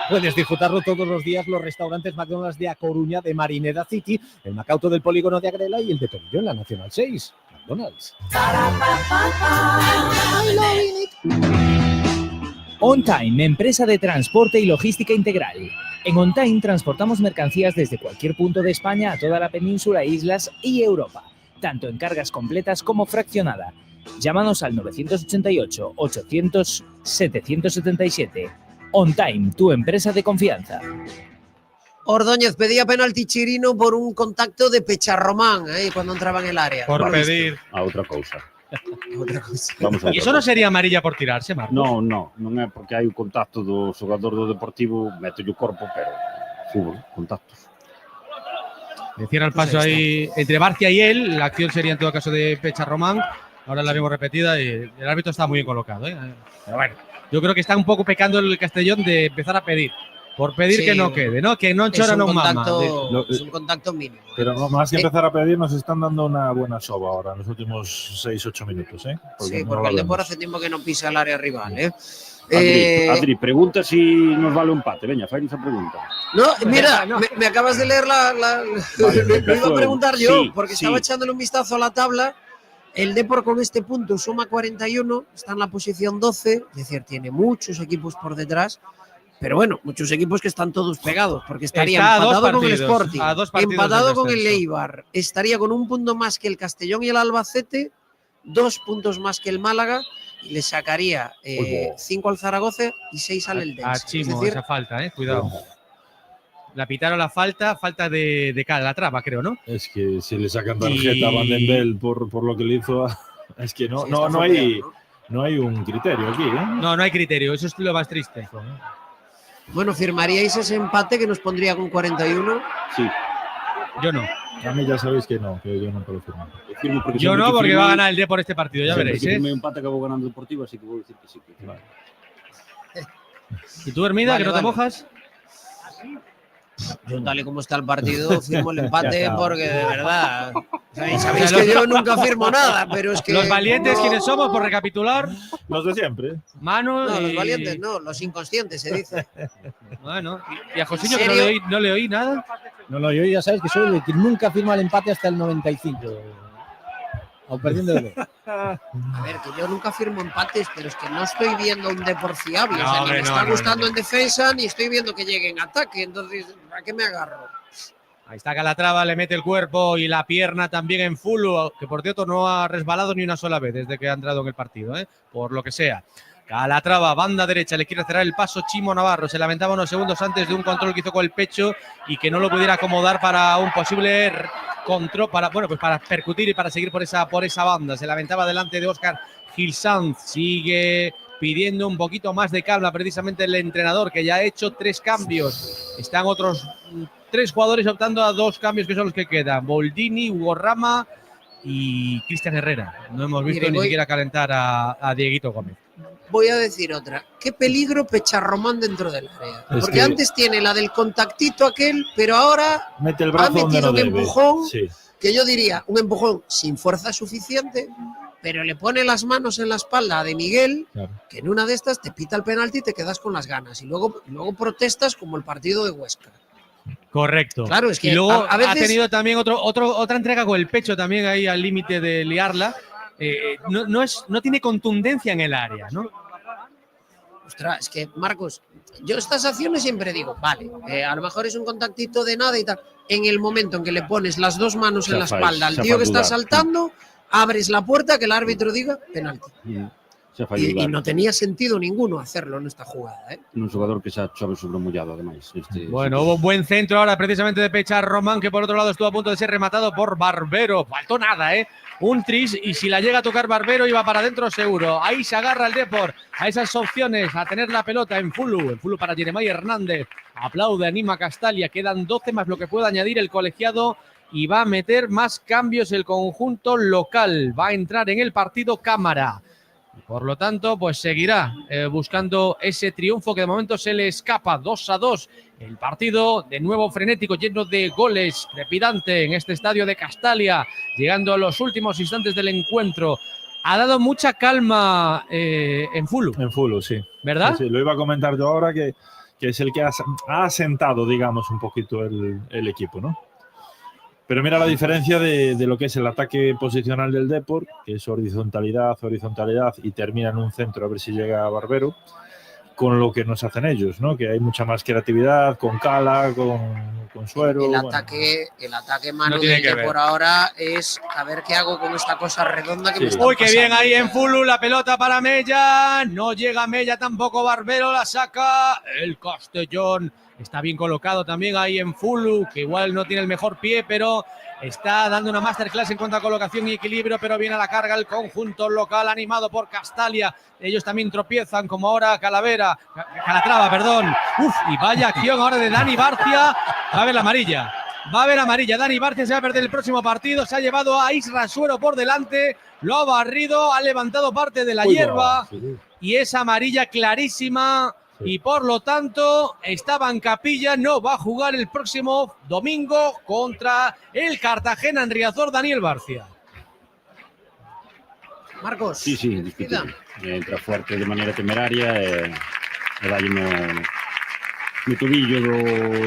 A: puedes disfrutarlo todos los días los restaurantes McDonald's de A Coruña, de Marineda City, el Macauto del Polígono de Agrela y el de Torilló en la Nacional 6. McDonald's.
C: On Time, empresa de transporte y logística integral. En On Time transportamos mercancías desde cualquier punto de España a toda la península, islas y Europa, tanto en cargas completas como fraccionada. Llámanos al 988 800 777. On Time, tu empresa de confianza.
B: Ordóñez pedía penalti Chirino por un contacto de Pecharromán cuando entraba en el área.
D: Por pedir.
F: A outra cousa.
B: Otra cosa.
F: Vamos a
D: Y eso no sería amarilla por tirarse, Marcos.
F: Non é porque hai o contacto do xogador do Deportivo, mete o corpo, pero fútbol, contactos.
D: Le cierra el paso ahí entre Barcia y él. La acción sería en todo caso de Pecharromán. Ahora la vemos repetida y el árbitro está muy bien colocado. Pero bueno, yo creo que está un poco pecando el Castellón de empezar a pedir. Por pedir
B: Sí,
D: que no quede, ¿no? Que no chora, no mama.
B: Es un contacto mínimo.
E: Pero más que empezar a pedir, nos están dando una buena soba ahora, en los últimos 6-8 minutos.
B: Sí,
E: no
B: porque el
E: lo
B: Depor
E: vemos.
B: hace tiempo que no pisa el área rival.
F: Adri, pregunta si nos vale un empate. Veña, fai esa pregunta.
B: No, mira, me acabas de leer lo iba a preguntar yo,
F: Sí,
B: porque
F: sí.
B: estaba echándole un vistazo a la tabla. El Depor con este punto suma 41, está en la posición 12, es decir, tiene muchos equipos por detrás, pero bueno, muchos equipos que están todos pegados, porque estaría
D: Está a dos
B: empatado con el
D: partidos,
B: Sporting,
D: a dos partidos
B: empatado
D: del
B: con el
D: descenso.
B: Eibar, estaría con un punto más que el Castellón y el Albacete, 2 puntos más que el Málaga, y le sacaría 5 al Zaragoza y 6 al Eldense.
D: A Chimo,
B: es decir,
D: esa falta, cuidado. La pitaron la falta de la traba, creo, ¿no?
E: Es que si le sacan tarjeta a Van den Bel por lo que le hizo es que
B: sí, está
E: no hay
B: fopeado,
E: no hay un criterio aquí, ¿eh?
D: No hay criterio, eso es lo más triste.
B: Bueno, ¿firmaríais ese empate que nos pondría con 41?
F: Sí.
D: Yo no.
E: A mí ya sabéis que no, que yo no puedo firmar.
D: Yo no, porque va a ganar el D por este partido, ya veréis.
F: Si me empate acabó ganando el Deportivo, así que voy a decir que sí.
E: Vale.
D: ¿Y tú, Hermida,
B: Vale,
D: que no
B: vale.
D: te mojas?
B: Yo, tal y como está el partido, firmo el empate
A: Ya está.
B: porque de verdad. Sabéis que yo nunca firmo nada, pero es que.
D: Los valientes,
B: no-
D: ¿quiénes somos? Por recapitular.
E: Los de siempre.
D: Manu
B: No,
D: y...
B: los valientes no, los inconscientes se dice.
D: Bueno, y a Josiño,
B: ¿En
D: que
B: serio?
D: no le oí nada.
A: No, yo ya sabes que soy el que nunca firma el empate hasta el 95. O perdiendo el gol.
B: A ver, que yo nunca firmo empates, pero es que no estoy viendo un Depor fiable.
D: No,
B: o sea, ni
D: hombre,
B: me
D: no,
B: está
D: no,
B: gustando
D: no.
B: en defensa, ni estoy viendo que llegue en ataque. Entonces, ¿a qué me agarro?
D: Ahí está Calatrava, le mete el cuerpo y la pierna también en Fulu, que por cierto no ha resbalado ni una sola vez desde que ha entrado en el partido, por lo que sea. Calatrava, banda derecha, le quiere cerrar el paso Chimo Navarro. Se lamentaba unos segundos antes de un control que hizo con el pecho y que no lo pudiera acomodar para un posible control, para percutir y para seguir por esa banda. Se lamentaba delante de Óscar Gil Sanz. Sigue pidiendo un poquito más de calma precisamente el entrenador, que ya ha hecho 3 cambios. Están otros 3 jugadores optando a 2 cambios que son los que quedan. Boldini, Hugo Rama y Cristian Herrera. No hemos visto ni siquiera calentar a Dieguito Gómez.
B: Voy a decir otra. Qué peligro Pecharromán dentro del área. Porque antes tiene la del contactito aquel, pero ahora
E: mete el brazo
B: ha metido un empujón,
E: sí,
B: que yo diría un empujón sin fuerza suficiente, pero le pone las manos en la espalda de Miguel,
E: claro,
B: que en una de estas te pita el penalti y te quedas con las ganas. Y luego protestas como el partido de Huesca.
D: Correcto.
B: Claro, es que
D: y luego
B: a veces
D: ha tenido también otra entrega con el pecho también ahí al límite de liarla. No tiene contundencia en el área, ¿no?
B: Ostras, es que, Marcos, yo estas acciones siempre digo, vale, a lo mejor es un contactito de nada y tal. En el momento en que le pones las 2 manos en la espalda al tío que está saltando, abres la puerta, que el árbitro diga penalti. Y no tenía sentido ninguno hacerlo en esta jugada, ¿eh?
F: Un jugador que se chove sobre mollado, además.
D: Bueno, hubo un buen centro ahora precisamente de Pecharromán, que por otro lado estuvo a punto de ser rematado por Barbero. Faltó nada, ¿eh? Un tris, y si la llega a tocar Barbero iba para adentro seguro. Ahí se agarra el Depor a esas opciones, a tener la pelota en Fulu para Jeremai Hernández. Aplaude, anima Castalia. Quedan 12 más lo que puede añadir el colegiado y va a meter más cambios el conjunto local. Va a entrar en el partido Cámara. Por lo tanto, pues seguirá buscando ese triunfo que de momento se le escapa. 2-2. El partido de nuevo frenético, lleno de goles, trepidante en este estadio de Castalia, llegando a los últimos instantes del encuentro. Ha dado mucha calma en Fulu.
E: En Fulu, sí.
D: ¿Verdad?
E: Sí, lo iba a comentar yo ahora, que es el que ha asentado, digamos, un poquito el equipo, ¿no? Pero mira la diferencia de lo que es el ataque posicional del Depor, que es horizontalidad, y termina en un centro a ver si llega a Barbero, con lo que nos hacen ellos, ¿no? Que hay mucha más creatividad, con Cala, con Suero.
B: El ataque mano del Depor ahora es a ver qué hago con esta cosa redonda que me está
D: Uy, qué
B: pasando.
D: bien ahí en Fulu, la pelota para Mella. No llega Mella tampoco, Barbero la saca. El Castellón está bien colocado también ahí en Fulu, que igual no tiene el mejor pie, pero está dando una masterclass en cuanto a colocación y equilibrio, pero viene a la carga el conjunto local animado por Castalia. Ellos también tropiezan, como ahora Calatrava, perdón. Uf, y vaya acción ahora de Dani Barcia. Va a ver la amarilla. Dani Barcia se va a perder el próximo partido. Se ha llevado a Isra Suero por delante. Lo ha barrido, ha levantado parte de la hierba. Y es amarilla clarísima. Y por lo tanto, Esteban Capilla no va a jugar el próximo domingo contra el Cartagena en Riazor, Daniel Barcia.
B: Marcos.
F: Sí, discutible. Entra fuerte de maneira temeraria e dalle no tobillo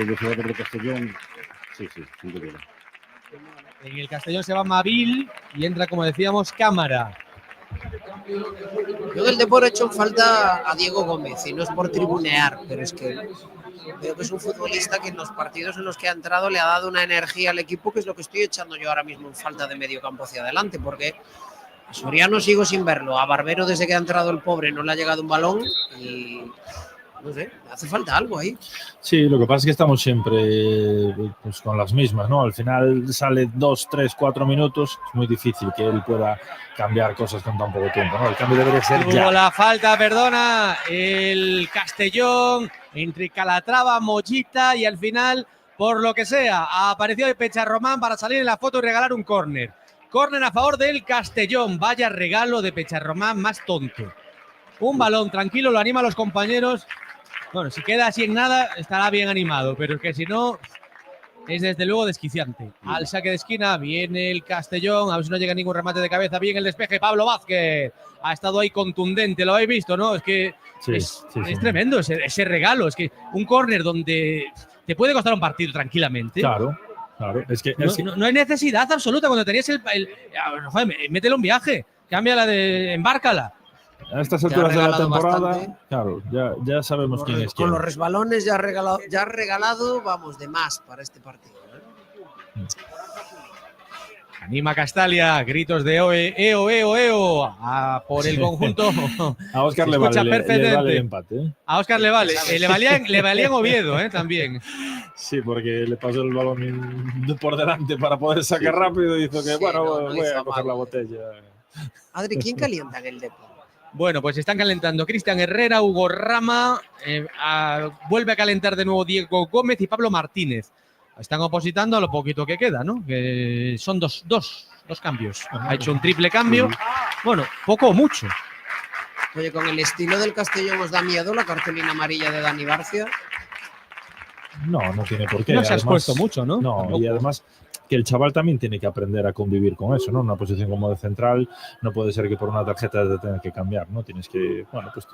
F: do xogador de Castellón. Sí, sin dúbida.
D: En el Castellón se va Mavil y entra, como decíamos, Cámara.
B: Yo del Depor he hecho falta a Diego Gómez, y no es por tribunear, pero es que veo que es un futbolista que en los partidos en los que ha entrado le ha dado una energía al equipo, que es lo que estoy echando yo ahora mismo en falta de medio campo hacia adelante, porque a Soriano sigo sin verlo, a Barbero desde que ha entrado el pobre no le ha llegado un balón y no sé, hace falta algo ahí.
E: Sí, lo que pasa es que estamos siempre pues, con las mismas, ¿no? Al final sale 2, 3, 4 minutos, es muy difícil que él pueda cambiar cosas con tan poco tiempo, ¿no? El cambio debería ser ya.
D: Tuvo la falta, perdona, el Castellón entre Calatrava, Mollita y al final, por lo que sea, apareció de Pecharromán para salir en la foto y regalar un córner. Córner a favor del Castellón. Vaya regalo de Pecharromán más tonto. Un balón tranquilo, lo anima a los compañeros. Bueno, si queda así en nada, estará bien animado, pero es que si no, es desde luego desquiciante. Al saque de esquina viene el Castellón, a ver si no llega ningún remate de cabeza. Bien el despeje, Pablo Vázquez. Ha estado ahí contundente, lo habéis visto, ¿no? Es que es tremendo ese regalo. Es que un córner donde te puede costar un partido tranquilamente.
E: Claro. Es que
D: no hay necesidad absoluta. Cuando tenías joder, mételo en viaje, cámbiala embárcala.
E: A estas alturas de la temporada, bastante. Claro, ya sabemos quién es quién.
B: Con los resbalones ya ha regalado, vamos, de más para este partido, ¿eh?
D: Anima Castalia, gritos de oe, eo, eo, eo, a por el conjunto.
E: A Óscar
D: Se
E: le
D: escucha
E: vale, le
D: perfectamente.
E: vale el empate. ¿Eh?
D: A Óscar le vale. Le valía en Oviedo, también.
E: Sí, porque le pasó el balón por delante para poder sacar rápido y hizo que, voy a coger la botella.
B: Adri, ¿quién calienta en el Depor?
D: Bueno, pues están calentando Cristian Herrera, Hugo Rama, vuelve a calentar de nuevo Diego Gómez y Pablo Martínez. Están opositando a lo poquito que queda, ¿no? Que son dos cambios. Ha hecho un triple cambio. Bueno, poco o mucho.
B: Oye, con el estilo del Castellón ¿os da miedo la cartulina amarilla de Dani Barcia?
E: No tiene por qué.
D: No se ha expuesto mucho, ¿no?
E: No,
D: Tampoco.
E: y además que el chaval también tiene que aprender a convivir con eso, ¿no? Una posición como de central no puede ser que por una tarjeta te tenga que cambiar, ¿no? Tienes que, bueno, pues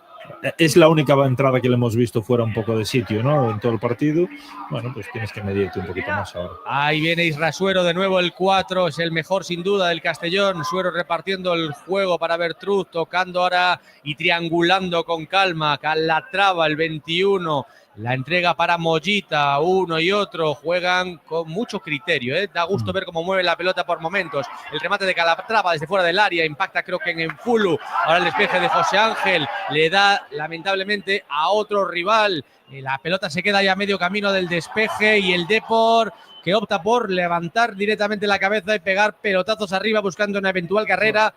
E: es la única entrada que le hemos visto fuera un poco de sitio, ¿no? En todo el partido, bueno, pues tienes que medirte un poquito más ahora.
D: Ahí viene Isra Suero de nuevo, el 4, es el mejor sin duda del Castellón. Suero repartiendo el juego para Bertruz, tocando ahora y triangulando con calma. Calatrava, el 21. La entrega para Mollita, uno y otro, juegan con mucho criterio, Da gusto ver cómo mueve la pelota por momentos. El remate de Calatrava desde fuera del área, impacta creo que en Enfulu. Ahora el despeje de José Ángel le da lamentablemente a otro rival. La pelota se queda ya a medio camino del despeje y el Depor que opta por levantar directamente la cabeza y pegar pelotazos arriba buscando una eventual carrera.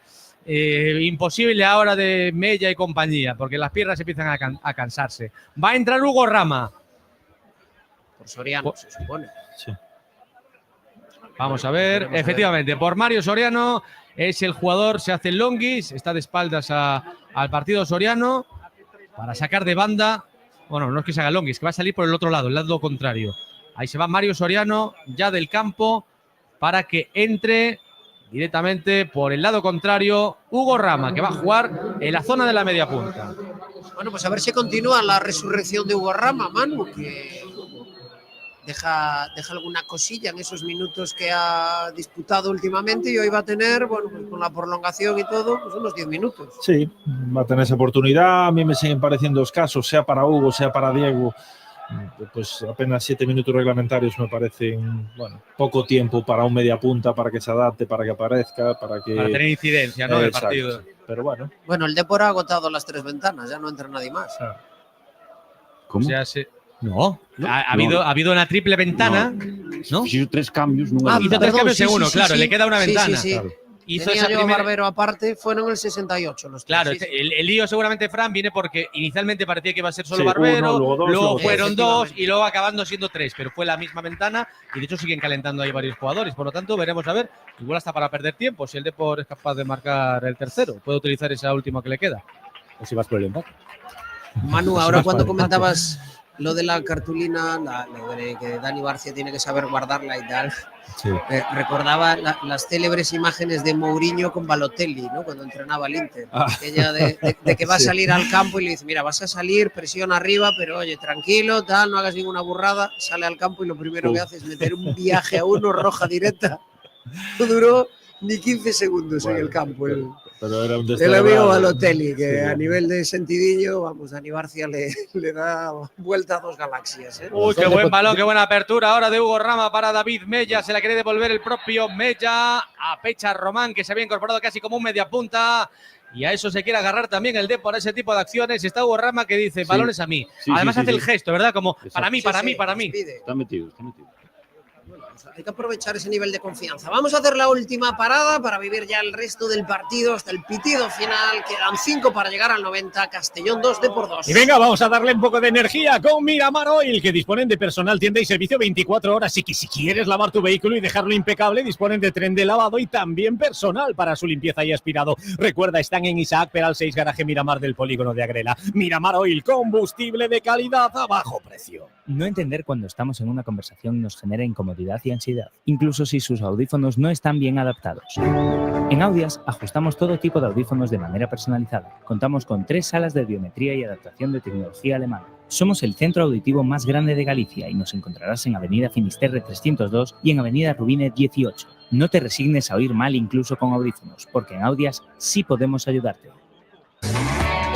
D: Imposible ahora de Mella y compañía, porque las piernas empiezan a cansarse. Va a entrar Hugo Rama.
B: Por Soriano, se supone.
E: Sí.
D: Vamos a ver. Efectivamente, por Mario Soriano es el jugador, se hace longuis, está de espaldas al partido Soriano para sacar de banda. Bueno, no es que se haga longuis, que va a salir por el otro lado, el lado contrario. Ahí se va Mario Soriano ya del campo para que entre directamente por el lado contrario Hugo Rama, que va a jugar en la zona de la media punta.
B: Bueno, pues a ver si continúa la resurrección de Hugo Rama, Manu, que deja alguna cosilla en esos minutos que ha disputado últimamente y hoy va a tener, bueno, pues con la prolongación y todo, pues unos 10 minutos.
E: Sí, va a tener esa oportunidad. A mí me siguen pareciendo escasos, sea para Hugo, sea para Diego. Pues apenas 7 minutos reglamentarios me parecen, bueno, poco tiempo para un media punta, para que se adapte, para que aparezca, para
D: tener incidencia, ¿no? Del partido.
E: Pero bueno.
B: Bueno, el Depor ha agotado las 3 ventanas, ya no entra nadie más.
F: ¿Cómo?
D: O sea, no. Ha habido una triple ventana, ¿no?
F: Hizo 3 cambios.
D: Hizo 3 cambios en uno, claro, le queda una ventana.
B: Sí.
D: Claro. Hizo
B: Tenía
D: esa
B: yo
D: primera...
B: a Barbero aparte, fueron el 68 los 3.
D: Claro,
B: sí.
D: el lío seguramente, Fran, viene porque inicialmente parecía que iba a ser solo
E: Sí,
D: Barbero,
E: uno,
D: luego fueron 2
B: efectivamente.
D: y luego acabando siendo 3, pero fue la misma ventana y de hecho siguen calentando ahí varios jugadores. Por lo tanto, veremos a ver, igual hasta para perder tiempo, si el Depor es capaz de marcar el tercero, puede utilizar esa última que le queda. O si vas por el empate.
B: Manu, ahora cuando comentabas lo de la cartulina, lo de que Dani Barcia tiene que saber guardarla y tal,
E: Sí.
B: recordaba las célebres imágenes de Mourinho con Balotelli, ¿no? Cuando entrenaba al Inter. Aquella de que va a salir al campo y le dice, mira, vas a salir, presión arriba, pero oye, tranquilo, tal, no hagas ninguna burrada. Sale al campo y lo primero que hace es meter un viaje a uno, roja directa. No duró ni 15 segundos en el campo.
E: Pero era un
B: El amigo Balotelli, que
E: Sí.
B: a nivel de sentidillo, vamos, Dani Barcia le da vuelta a 2 galaxias.
D: Uy, qué buen balón, qué buena apertura ahora de Hugo Rama para David Mella. Se la quiere devolver el propio Mella a Pecha Román, que se había incorporado casi como un mediapunta. Y a eso se quiere agarrar también el Depor, ese tipo de acciones. Está Hugo Rama que dice, balones a mí.
F: Sí,
D: Además
F: sí,
D: hace
F: sí.
D: el gesto, ¿verdad? Como
F: Exacto.
D: para mí, para mí, para mí.
F: Está metido.
B: Bueno, pues hay que aprovechar ese nivel de confianza. Vamos a hacer la última parada para vivir ya el resto del partido hasta el pitido final. Quedan 5 para llegar al 90. Castellón 2, Depor 2.
A: Y venga, vamos a darle un poco de energía con Miramar Oil, que disponen de personal, tienda y servicio 24 horas. Y que si quieres lavar tu vehículo y dejarlo impecable, disponen de tren de lavado y también personal para su limpieza y aspirado. Recuerda, están en Isaac Peral 6, garaje Miramar del polígono de Agrela. Miramar Oil, combustible de calidad a bajo precio.
C: No entender cuando estamos en una conversación nos genera incomodidad y ansiedad, incluso si sus audífonos no están bien adaptados. En Audias ajustamos todo tipo de audífonos de manera personalizada. Contamos con 3 salas de biometría y adaptación de tecnología alemana. Somos el centro auditivo más grande de Galicia y nos encontrarás en Avenida Finisterre 302 y en Avenida Rubine 18. No te resignes a oír mal incluso con audífonos, porque en Audias sí podemos ayudarte.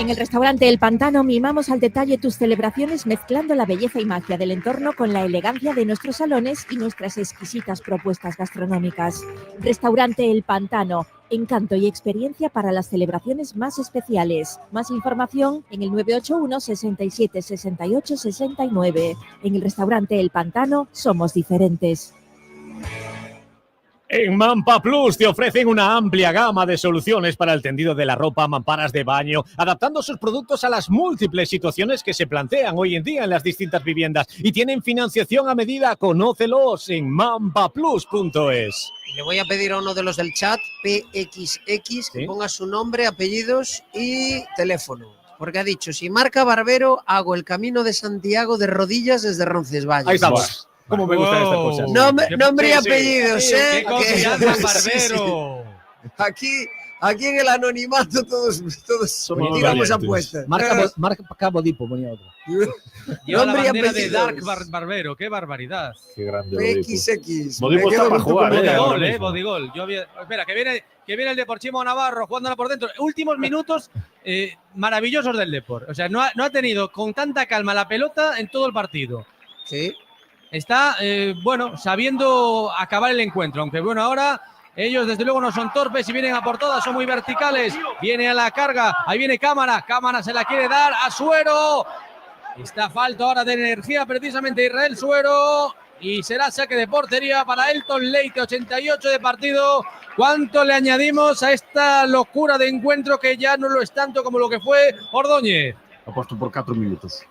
G: En el restaurante El Pantano mimamos al detalle tus celebraciones mezclando la belleza y magia del entorno con la elegancia de nuestros salones y nuestras exquisitas propuestas gastronómicas. Restaurante El Pantano, encanto y experiencia para las celebraciones más especiales. Más información en el 981 67 68 69. En el restaurante El Pantano somos diferentes.
A: En Mampa Plus te ofrecen una amplia gama de soluciones para el tendido de la ropa, mamparas de baño, adaptando sus productos a las múltiples situaciones que se plantean hoy en día en las distintas viviendas y tienen financiación a medida. Conócelos en mampaplus.es.
B: Le voy a pedir a uno de los del chat, PXX, que ponga su nombre, apellidos y teléfono. Porque ha dicho, si marca Barbero, hago el camino de Santiago de rodillas desde Roncesvalles.
A: Ahí estamos. ¿Cómo me gustan estas cosas?
B: Nombre y apellidos,
D: ¡Qué confianza, Barbero!
B: Aquí en el anonimato todos tiramos apuestas.
A: Marca Bodipo, ponía otro.
D: Lleva la
B: Nombre y
D: bandera de
B: apellidos.
D: Dark Barbero, qué barbaridad.
E: Qué grande Bodipo.
B: PXX.
E: Bodipo está para jugar,
D: Bodigol, Bodigol. Espera, que viene el Deportivo Navarro jugándola por dentro. Últimos minutos maravillosos del Depor. O sea, no ha tenido con tanta calma la pelota en todo el partido.
B: Sí.
D: Está, sabiendo acabar el encuentro. Aunque ahora ellos desde luego no son torpes y vienen a por todas, son muy verticales. Viene a la carga, ahí viene Cámara. Cámara se la quiere dar a Suero. Está falta ahora de energía precisamente Israel Suero. Y será saque de portería para Elton Leite, 88 de partido. ¿Cuánto le añadimos a esta locura de encuentro que ya no lo es tanto como lo que fue Ordóñez?
F: Apuesto por 4 minutos.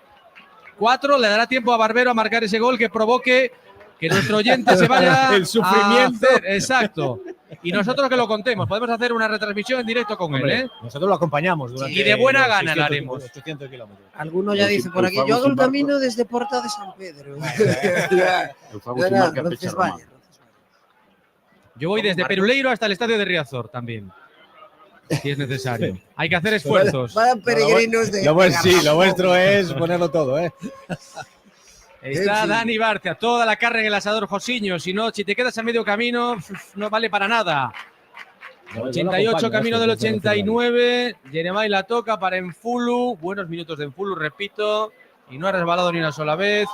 D: 4, le dará tiempo a Barbero a marcar ese gol que provoque que nuestro oyente se vaya
A: el sufrimiento.
D: Exacto. Y nosotros que lo contemos, podemos hacer una retransmisión en directo con él, ¿eh?
A: Nosotros lo acompañamos durante
D: y de buena gana lo haremos.
A: 800 kilómetros.
B: Alguno ya dice por aquí, yo hago el camino desde Porta de San Pedro.
D: Yo voy desde Peruleiro hasta el estadio de Riazor también, si es necesario. Hay que hacer esfuerzos.
B: Vayan peregrinos de...
A: Lo vuestro es ponerlo todo, ¿eh?
D: Está Dani Barcia, toda la carne en el asador, Josiño. Si te quedas a medio camino, no vale para nada. 88, camino del 89. Jeremai la toca para Enfulu. Buenos minutos de Enfulu, repito. Y no ha resbalado ni una sola vez.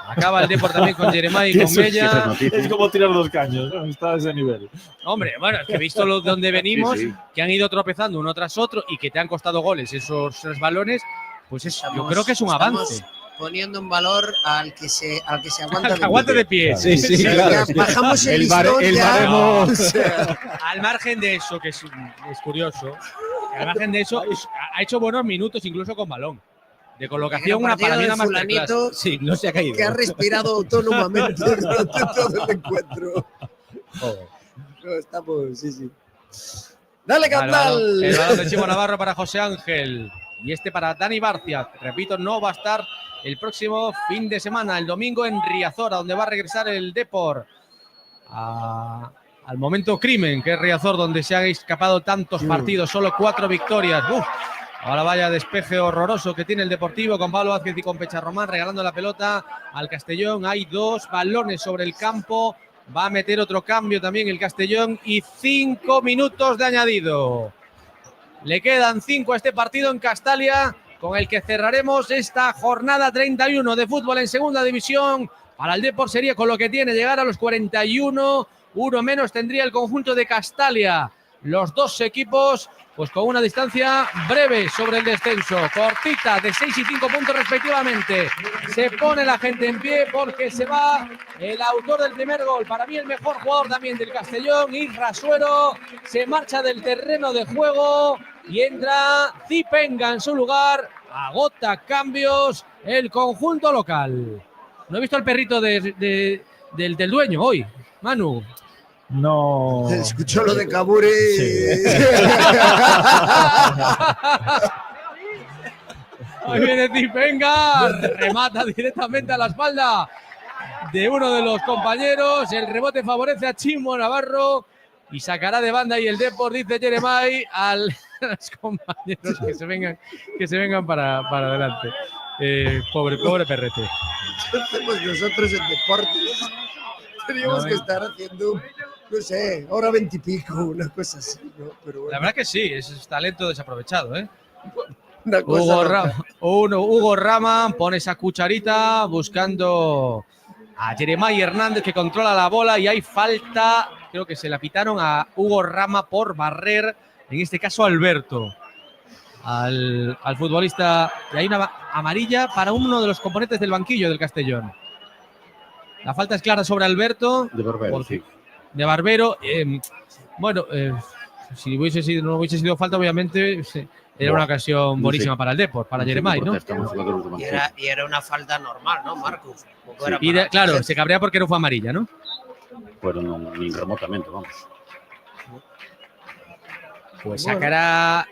D: Acaba el Depor también con Jeremai y con Mella.
E: Es como tirar 2 caños, ¿no? Está a ese nivel.
D: Hombre, es que he visto donde venimos, que han ido tropezando uno tras otro y que te han costado goles esos resbalones. Pues yo creo que es un avance.
B: Poniendo en valor al que se aguanta
D: de pie.
A: Sí, claro.
B: Bajamos el
A: baremo.
D: Al margen de eso, que es curioso, al margen de eso, ha hecho buenos minutos incluso con balón. De colocación, una para mí una masterclass.
A: Sí, no se ha caído.
B: Que ha respirado autónomamente durante todo el encuentro. No, estamos, sí. Dale, Cantal.
D: El balón de Chivo Navarro para José Ángel. Y este para Dani Barcia. Repito, no va a estar el próximo fin de semana, el domingo en Riazor, donde va a regresar el Depor al momento crimen, que es Riazor, donde se han escapado tantos partidos, solo 4 victorias. Ahora vaya despeje horroroso que tiene el Deportivo con Pablo Vázquez y con Pecharromán regalando la pelota al Castellón. Hay 2 balones sobre el campo. Va a meter otro cambio también el Castellón y 5 minutos de añadido. Le quedan 5 a este partido en Castalia, con el que cerraremos esta jornada 31 de fútbol en segunda división. Para el Depor sería con lo que tiene llegar a los 41. Uno menos tendría el conjunto de Castalia. Los 2 equipos pues con una distancia breve sobre el descenso, cortita, de 6 y 5 puntos respectivamente. Se pone la gente en pie porque se va el autor del primer gol, para mí el mejor jugador también del Castellón, Isra Suero, se marcha del terreno de juego y entra Zipenga en su lugar, agota cambios el conjunto local. No he visto al perrito del dueño hoy, Manu.
E: No.
B: Escuchó lo de Kaburi.
E: Sí.
D: Ahí viene Zipenga, remata directamente a la espalda de uno de los compañeros. El rebote favorece a Chimo Navarro y sacará de banda y el Depor, dice Jeremai, a los compañeros que se vengan para adelante. Pobre perrete.
B: Hacemos nosotros en deportes. Teníamos que estar haciendo, no sé, hora 20 y pico, una cosa así, ¿no? Pero bueno.
D: La verdad que sí, es talento desaprovechado, ¿eh?
B: Una cosa
D: Hugo Rama pone esa cucharita buscando a Jeremiah Hernández, que controla la bola, y hay falta, creo que se la pitaron a Hugo Rama por barrer, en este caso Alberto, al futbolista, y hay una amarilla para uno de los componentes del banquillo del Castellón. La falta es clara sobre Alberto.
F: De Barbero, sí.
D: De Barbero. Si no hubiese sido falta, obviamente era una ocasión buenísima para el Depor, para Jeremiah, ¿no?
B: Y era una falta normal, ¿no, Marcos?
D: Claro, se cabrea porque no fue amarilla, ¿no?
F: Bueno, no, ni remotamente, vamos.
D: Pues sacará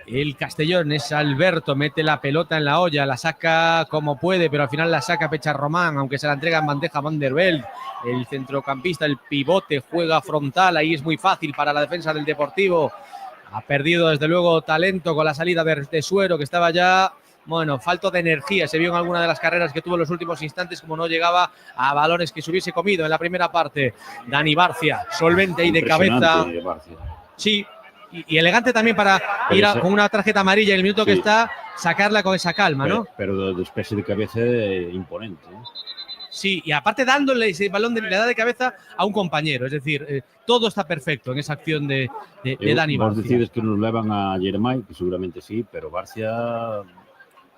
D: el Castellón, es Alberto, mete la pelota en la olla, la saca como puede, pero al final la saca Pecha Román, aunque se la entrega en bandeja Van der Belt. El centrocampista, el pivote, juega frontal, ahí es muy fácil para la defensa del Deportivo. Ha perdido desde luego talento con la salida de Suero, que estaba ya, falto de energía. Se vio en alguna de las carreras que tuvo en los últimos instantes, como no llegaba a balones que se hubiese comido en la primera parte. Dani Barcia, solvente y de cabeza.
F: Barcia.
D: Sí. Y elegante también para ir con una tarjeta amarilla en el minuto que está, sacarla con esa calma, ¿no?
F: Pero de especie de cabeza imponente, ¿eh?
D: Sí, y aparte dándole ese balón de la edad de cabeza a un compañero. Es decir, todo está perfecto en esa acción de Dani Barcia.
F: Vos decides que nos levan a Jeremiah, que seguramente sí, pero Barcia,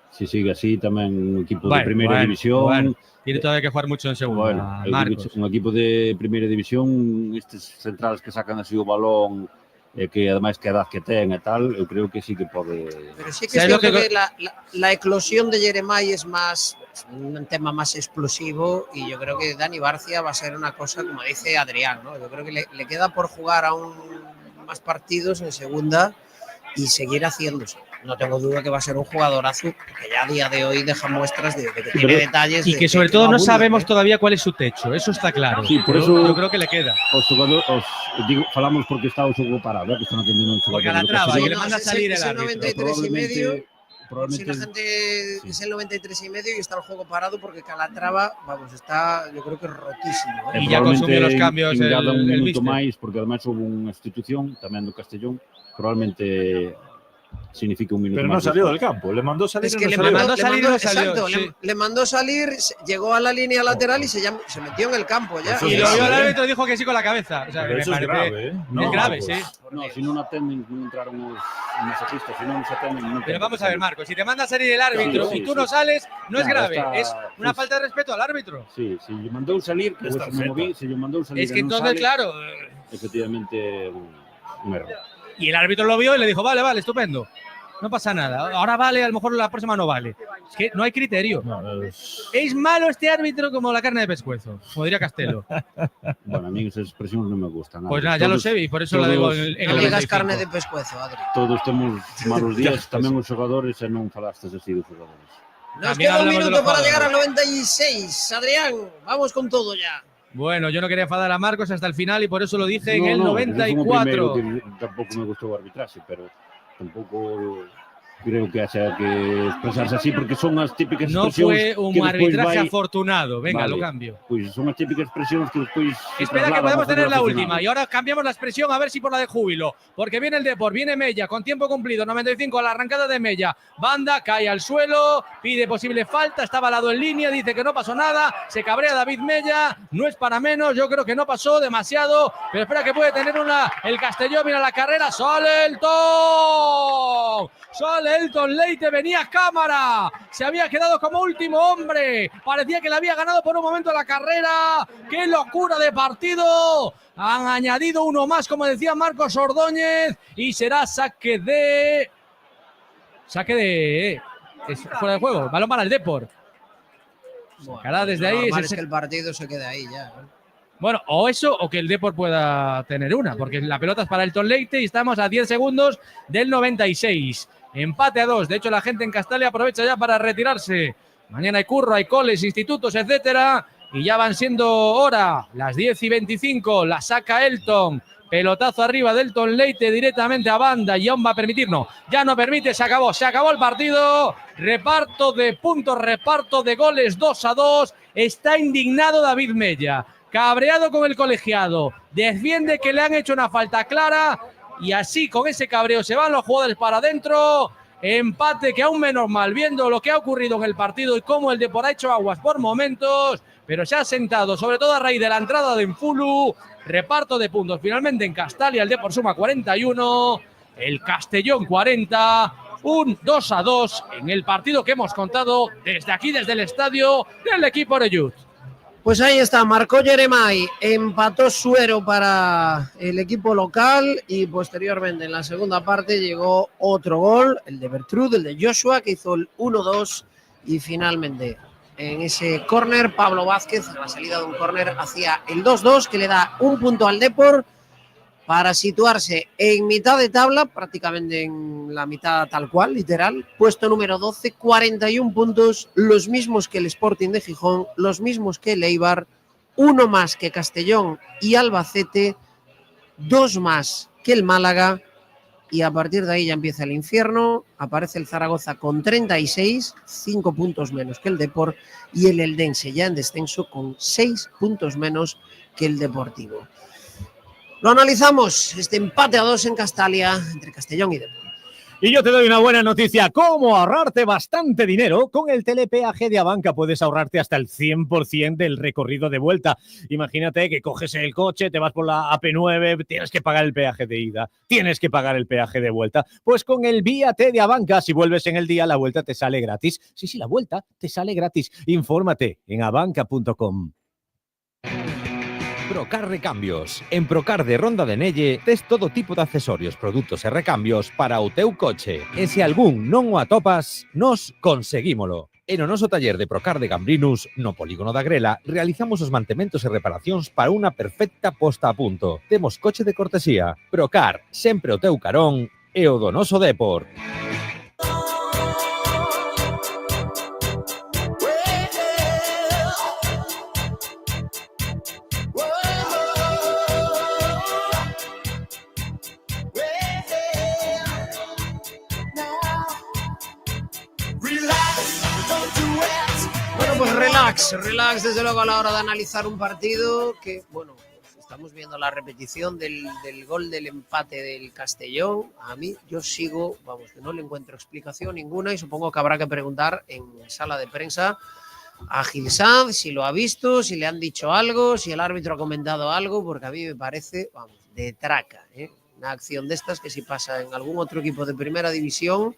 F: si sigue así, también un equipo de primera división.
D: Tiene todavía que jugar mucho en segunda, Marcos.
F: Un equipo de primeira división, estes centrales que sacan así o balón, que además que edad que ten e tal, eu creo que sí que pode...
B: Pero sí que es cierto que la eclosión de Jeremiah es más un tema más explosivo, y yo creo que Dani Barcia va a ser una cosa, como dice Adrián, ¿no? Yo creo que le queda por jugar aún más partidos en segunda y seguir haciéndose. No tengo duda que va a ser un jugadorazo, que ya a día de hoy deja muestras de que tiene detalles.
D: Y que sobre todo no sabemos todavía cuál es su techo, eso está claro.
F: Sí, por eso
D: yo creo que le queda.
F: Falamos porque está o xogo parado, que están atendiendo un xogador.
D: Porque a la traba, y le manda a salir el árbitro.
B: 93 y medio. Si la gente es el 93 y medio y está el juego parado porque Calatrava, está, yo creo que rotísimo.
D: Y ya consumió los cambios
F: un minuto máis, porque además hubo unha institución tamén do Castellón, probablemente significa un minuto.
E: Pero no salió del campo, le mandó salir.
B: Es que le mandó salir, llegó a la línea lateral y se metió en el campo ya.
D: Y lo vio el árbitro y dijo que sí con la cabeza. O sea,
E: pero eso es grave, ¿eh?
D: Es grave, sí.
F: No, si no atenden, no entraron los masajistas, si no nos atenden, no.
D: Pero vamos a ver, Marcos, si te manda a salir el árbitro y tú no sales, no es grave, es una falta de respeto al árbitro.
F: Sí, si le mandó salir, pues me moví, si le mandó salir.
D: Es que entonces, claro.
F: Efectivamente, un error.
D: Y el árbitro lo vio y le dijo, vale, estupendo. No pasa nada. Ahora vale, a lo mejor la próxima no vale. Es que no hay criterio. Es malo este árbitro como la carne de pescuezo, como diría Castelo.
F: Bueno, a mí esas expresiones no me gustan.
D: Pues nada, ya lo sé y por eso la digo en el 95.
B: digas carne de pescuezo, Adri.
F: Todos temos malos días, tamén os xogadores, e non falastes así dos xogadores.
B: Nos queda un minuto para llegar al 96. Adrián, vamos con todo ya.
D: Bueno, yo no quería enfadar a Marcos hasta el final y por eso lo dije en el 94.
F: Tampoco me gustó el arbitraje, pero tampoco creo que haya que expresarse así, porque son las típicas expresiones.
D: No fue un arbitraje afortunado. Venga, vale, lo cambio.
F: Pues son las típicas expresiones que después.
D: Espera que podemos tener la última. Y ahora cambiamos la expresión a ver si por la de júbilo. Porque viene el Depor, viene Mella con tiempo cumplido. 95 a la arrancada de Mella. Banda, cae al suelo, pide posible falta. Está balado en línea, dice que no pasó nada. Se cabrea David Mella. No es para menos. Yo creo que no pasó demasiado. Pero espera que puede tener una. El Castellón, mira la carrera. ¡Sale el top! ¡Sale Elton Leite! Venía a cámara. Se había quedado como último hombre. Parecía que le había ganado por un momento la carrera. ¡Qué locura de partido! Han añadido uno más, como decía Marcos Ordóñez. Y será saque de... Es fuera de juego. Balón para el Depor. Sacará desde ahí.
B: Es que el partido se quede ahí ya.
D: Bueno, o eso, o que el Depor pueda tener una, porque la pelota es para Elton Leite y estamos a 10 segundos del 96. Empate a 2. De hecho, la gente en Castalia aprovecha ya para retirarse. Mañana hay curro, hay coles, institutos, etcétera. Y ya van siendo hora, las 10:25. La saca Elton. Pelotazo arriba de Elton Leite directamente a banda. Y aún va a permitir, no. Ya no permite, se acabó el partido. Reparto de puntos, reparto de goles 2-2. Está indignado David Mella. Cabreado con el colegiado, defiende que le han hecho una falta clara y así con ese cabreo se van los jugadores para adentro Empate que aún menos mal, viendo lo que ha ocurrido en el partido y cómo el Depor ha hecho aguas por momentos, pero se ha sentado, sobre todo a raíz de la entrada de Enfulu. Reparto de puntos finalmente en Castalia, el Depor suma 41, el Castellón 40, un 2-2 en el partido que hemos contado desde aquí, desde el estadio del equipo Orellut.
B: Pues ahí está, marcó Jeremai, empató Suero para el equipo local y posteriormente en la segunda parte llegó otro gol, el de Bertrud, el de Joshua, que hizo el 1-2 y finalmente en ese córner Pablo Vázquez, a la salida de un córner, hacía el 2-2 que le da un punto al Depor para situarse en mitad de tabla, prácticamente en la mitad tal cual, literal, puesto número 12, 41 puntos, los mismos que el Sporting de Gijón, los mismos que el Eibar, uno más que Castellón y Albacete, dos más que el Málaga, y a partir de ahí ya empieza el infierno. Aparece el Zaragoza con 36, 5 puntos menos que el Depor, y el Eldense ya en descenso con 6 puntos menos que el Deportivo. Lo analizamos, este empate a 2 en Castalia entre Castellón y Depor.
A: Y yo te doy una buena noticia, cómo ahorrarte bastante dinero. Con el telepeaje de Abanca puedes ahorrarte hasta el 100% del recorrido de vuelta. Imagínate que coges el coche, te vas por la AP9, tienes que pagar el peaje de ida, tienes que pagar el peaje de vuelta. Pues con el Víate de Abanca, si vuelves en el día, la vuelta te sale gratis. Sí, la vuelta te sale gratis. Infórmate en abanca.com.
H: Procar Recambios. En Procar de Ronda de Nelle tes todo tipo de accesorios, produtos e recambios para o teu coche. E se algún non o atopas, nos conseguímolo. En o noso taller de Procar de Gambrinus, no polígono da Grela, realizamos os mantementos e reparacións para unha perfecta posta a punto. Temos coche de cortesía. Procar, sempre o teu carón e o do noso Depor.
B: Relax desde luego a la hora de analizar un partido que, bueno, estamos viendo la repetición del gol del empate del Castellón. A mí, yo sigo, vamos, que no le encuentro explicación ninguna y supongo que habrá que preguntar en sala de prensa a Gil Sanz si lo ha visto, si le han dicho algo, si el árbitro ha comentado algo, porque a mí me parece, vamos, de traca, una acción de estas que si pasa en algún otro equipo de primera división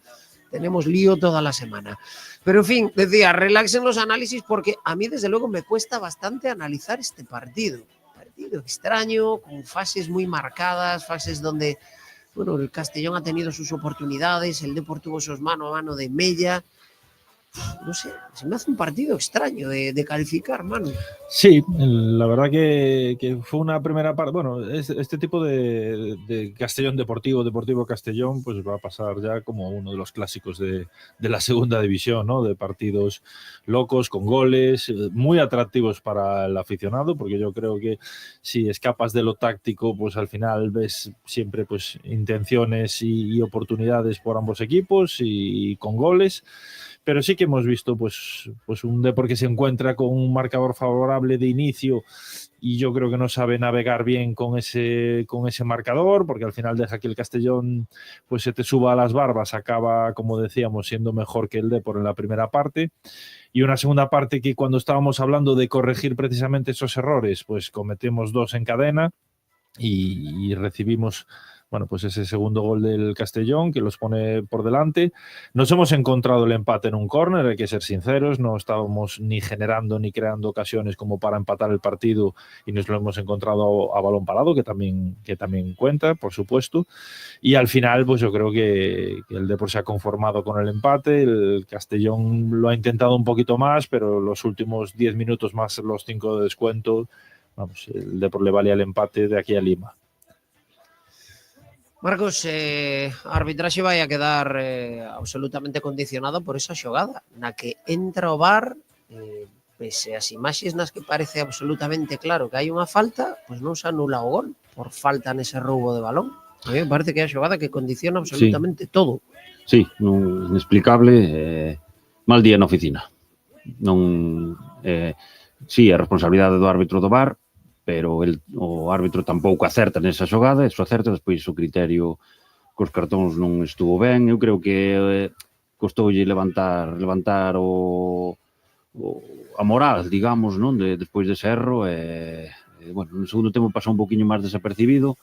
B: tenemos lío toda la semana. Pero en fin, decía, relaxen los análisis porque a mí desde luego me cuesta bastante analizar este partido. Partido extraño, con fases muy marcadas, fases donde, bueno, el Castellón ha tenido sus oportunidades, el Depor tuvo sus mano a mano de Mella. No sé, se me hace un partido extraño de calificar, Manu.
E: Sí, la verdad que fue una primera parte. Bueno, este tipo de Castellón Deportivo Castellón, pues va a pasar ya como uno de los clásicos de la segunda división, ¿no? De partidos locos, con goles, muy atractivos para el aficionado, porque yo creo que si escapas de lo táctico, pues al final ves siempre pues intenciones y oportunidades por ambos equipos y con goles. Pero sí que hemos visto pues un Depor que se encuentra con un marcador favorable de inicio y yo creo que no sabe navegar bien con ese marcador, porque al final deja que el Castellón pues se te suba a las barbas, acaba, como decíamos, siendo mejor que el Depor en la primera parte. Y una segunda parte que cuando estábamos hablando de corregir precisamente esos errores, pues cometemos 2 en cadena y recibimos, bueno, pues ese segundo gol del Castellón que los pone por delante. Nos hemos encontrado el empate en un córner, hay que ser sinceros, no estábamos ni generando ni creando ocasiones como para empatar el partido y nos lo hemos encontrado a balón parado, que también cuenta, por supuesto. Y al final, pues yo creo que el Depor se ha conformado con el empate, el Castellón lo ha intentado un poquito más, pero los últimos 10 minutos más los 5 de descuento, vamos, el Depor le valía el empate de aquí a Lima.
B: Marcos, arbitraxe vai a quedar absolutamente condicionado por esa xogada na que entra o VAR, pese as imaxes nas que parece absolutamente claro que hai unha falta, pois non se anula o gol por falta nese roubo de balón. A mí me parece que é a xogada que condiciona absolutamente todo.
F: Sí, non inexplicable, mal día na oficina. Non, sí, a responsabilidade do árbitro do VAR, pero o árbitro tampouco acerta nesa xogada, eso acerta despois o criterio cos cartóns non estuvo ben. Eu creo que costoulle levantar a moral, digamos, non, despois dese erro. Bueno, no segundo tempo pasou un poquinho máis desapercibido.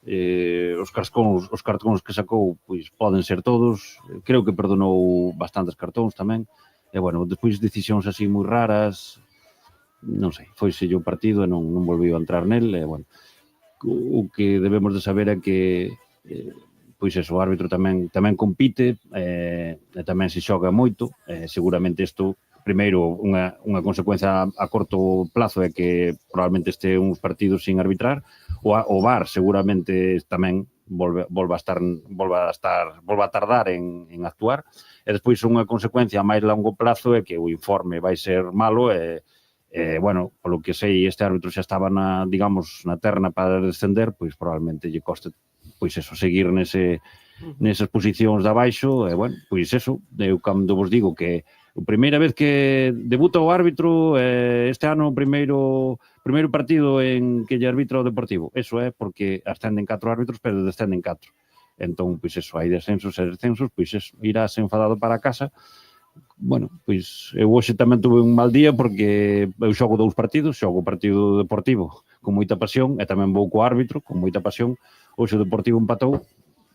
F: Os cartóns que sacou pois poden ser todos. Creo que perdonou bastantes cartóns tamén. E, bueno, despois decisións así moi raras, non sei, foise o partido e non volveu a entrar nel. E, bueno, o que debemos de saber é que pois eso, o árbitro tamén compite e tamén se xoga moito. Seguramente isto, primeiro, unha consecuencia a corto plazo é que probablemente este uns partidos sin arbitrar. O VAR seguramente tamén volva a tardar en actuar. E despois unha consecuencia a máis longo plazo é que o informe vai ser malo e bueno, polo que sei, este árbitro xa estaba na terna para descender, pois probablemente lle coste pois eso, seguir nesas posicións de abaixo. E, bueno, pois eso, eu cando vos digo que a primeira vez que debuta o árbitro este ano, o primeiro partido en que lle arbitra o Deportivo, eso é porque ascenden 4 árbitros, pero descenden 4. Entón, pois eso, hai descensos e descensos, pois eso, irás enfadado para casa. Bueno, pois eu hoxe tamén tuve un mal día porque eu xogo 2 partidos, xogo o partido Deportivo con moita pasión e tamén vou co árbitro con moita pasión. Hoxe o Deportivo empatou,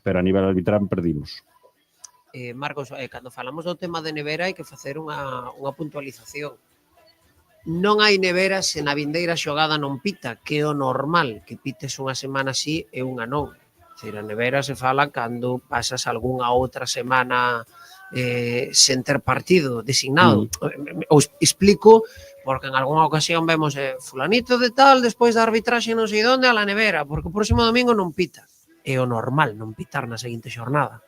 F: pero a nivel arbitral perdimos.
B: Marcos, cando falamos do tema de nevera hai que facer unha puntualización. Non hai nevera se na vindeira xogada non pita, que é o normal, que pites unha semana así e unha non. A nevera se fala cando pasas algunha outra semana sen ter partido designado. Os explico porque en algunha ocasión vemos fulanito de tal, despois da arbitraxe non sei onde, a la nevera, porque o próximo domingo non pita. É o normal non pitar na seguinte xornada.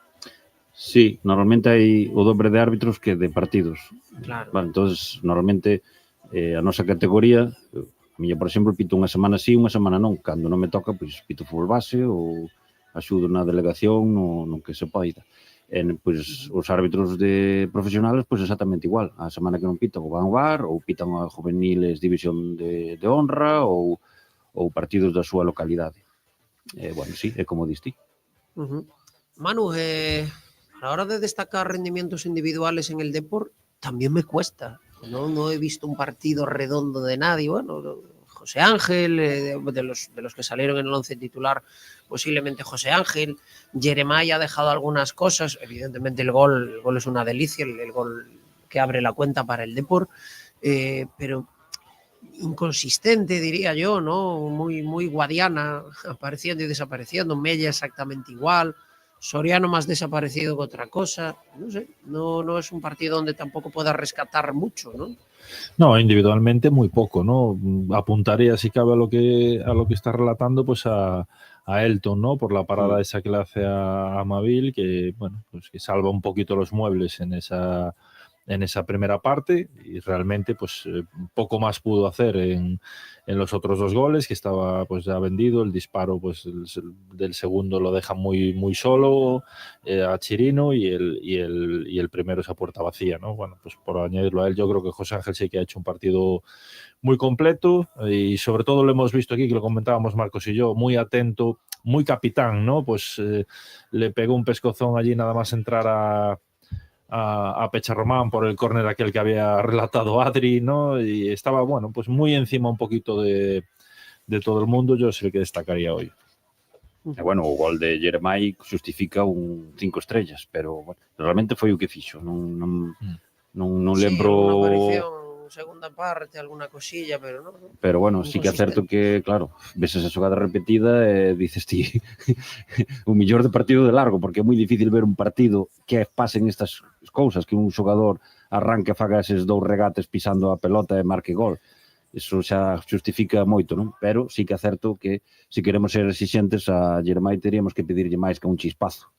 F: Sí, normalmente hai o dobre de árbitros que de partidos.
B: Claro.
F: Vale, entonces, normalmente, a nosa categoría, a miña, por exemplo, pito unha semana sí, unha semana non. Cando non me toca, pois pito fútbol base ou axudo na delegación no que se poida. Pois os árbitros de profesionales, pois exactamente igual. A semana que non pitan ou van ao VAR, ou pitan a juveniles división de honra, ou partidos da súa localidade. Bueno, sí, é como diste.
B: Manu, a la hora de destacar rendimientos individuales en el Depor, también me cuesta. No he visto un partido redondo de nadie. Bueno, José Ángel, de los que salieron en el 11 titular, posiblemente José Ángel. Jeremiah ha dejado algunas cosas. Evidentemente el gol es una delicia, el gol que abre la cuenta para el Depor. Pero inconsistente, diría yo, ¿no? Muy Guadiana, apareciendo y desapareciendo. Mella exactamente igual. Soriano más desaparecido que otra cosa. No sé, no es un partido donde tampoco pueda rescatar mucho, ¿no?
E: No, individualmente muy poco, ¿no? Apuntaría, si cabe, a lo que está relatando, pues a Elton, ¿no? Por la parada esa que le hace a Amabil, que, bueno, pues que salva un poquito los muebles en esa primera parte, y realmente pues poco más pudo hacer en los otros 2 goles, que estaba pues ya vendido. El disparo pues del segundo lo deja muy solo a Chirino, y el primero es a puerta vacía, ¿no? Bueno, pues por añadirlo a él, yo creo que José Ángel sí que ha hecho un partido muy completo, y sobre todo lo hemos visto aquí, que lo comentábamos Marcos y yo, muy atento, muy capitán, ¿no? Pues le pegó un pescozón allí nada más entrar a Pecharromán por el córner aquel que había relatado Adri, ¿no? Y estaba, bueno, pues muy encima un poquito de todo el mundo. Yo es el que destacaría hoy.
F: Bueno, o gol de Jeremiah justifica un 5 estrellas, pero bueno, realmente foi o que fixo. Non lembro...
B: Sí, unha aparición, segunda parte, alguna cosilla, pero non.
F: Pero bueno, sí que é certo que, claro, ves esa xogada repetida e dices ti o millor de partido de largo, porque é moi difícil ver un partido que pasen estas cousas, que un xogador arranque, faga eses 2 regates pisando a pelota e marque gol. Eso xa justifica moito, non? Pero sí que é certo que se queremos ser exigentes a Jeremiah teríamos que pedirlle máis que un chispazo.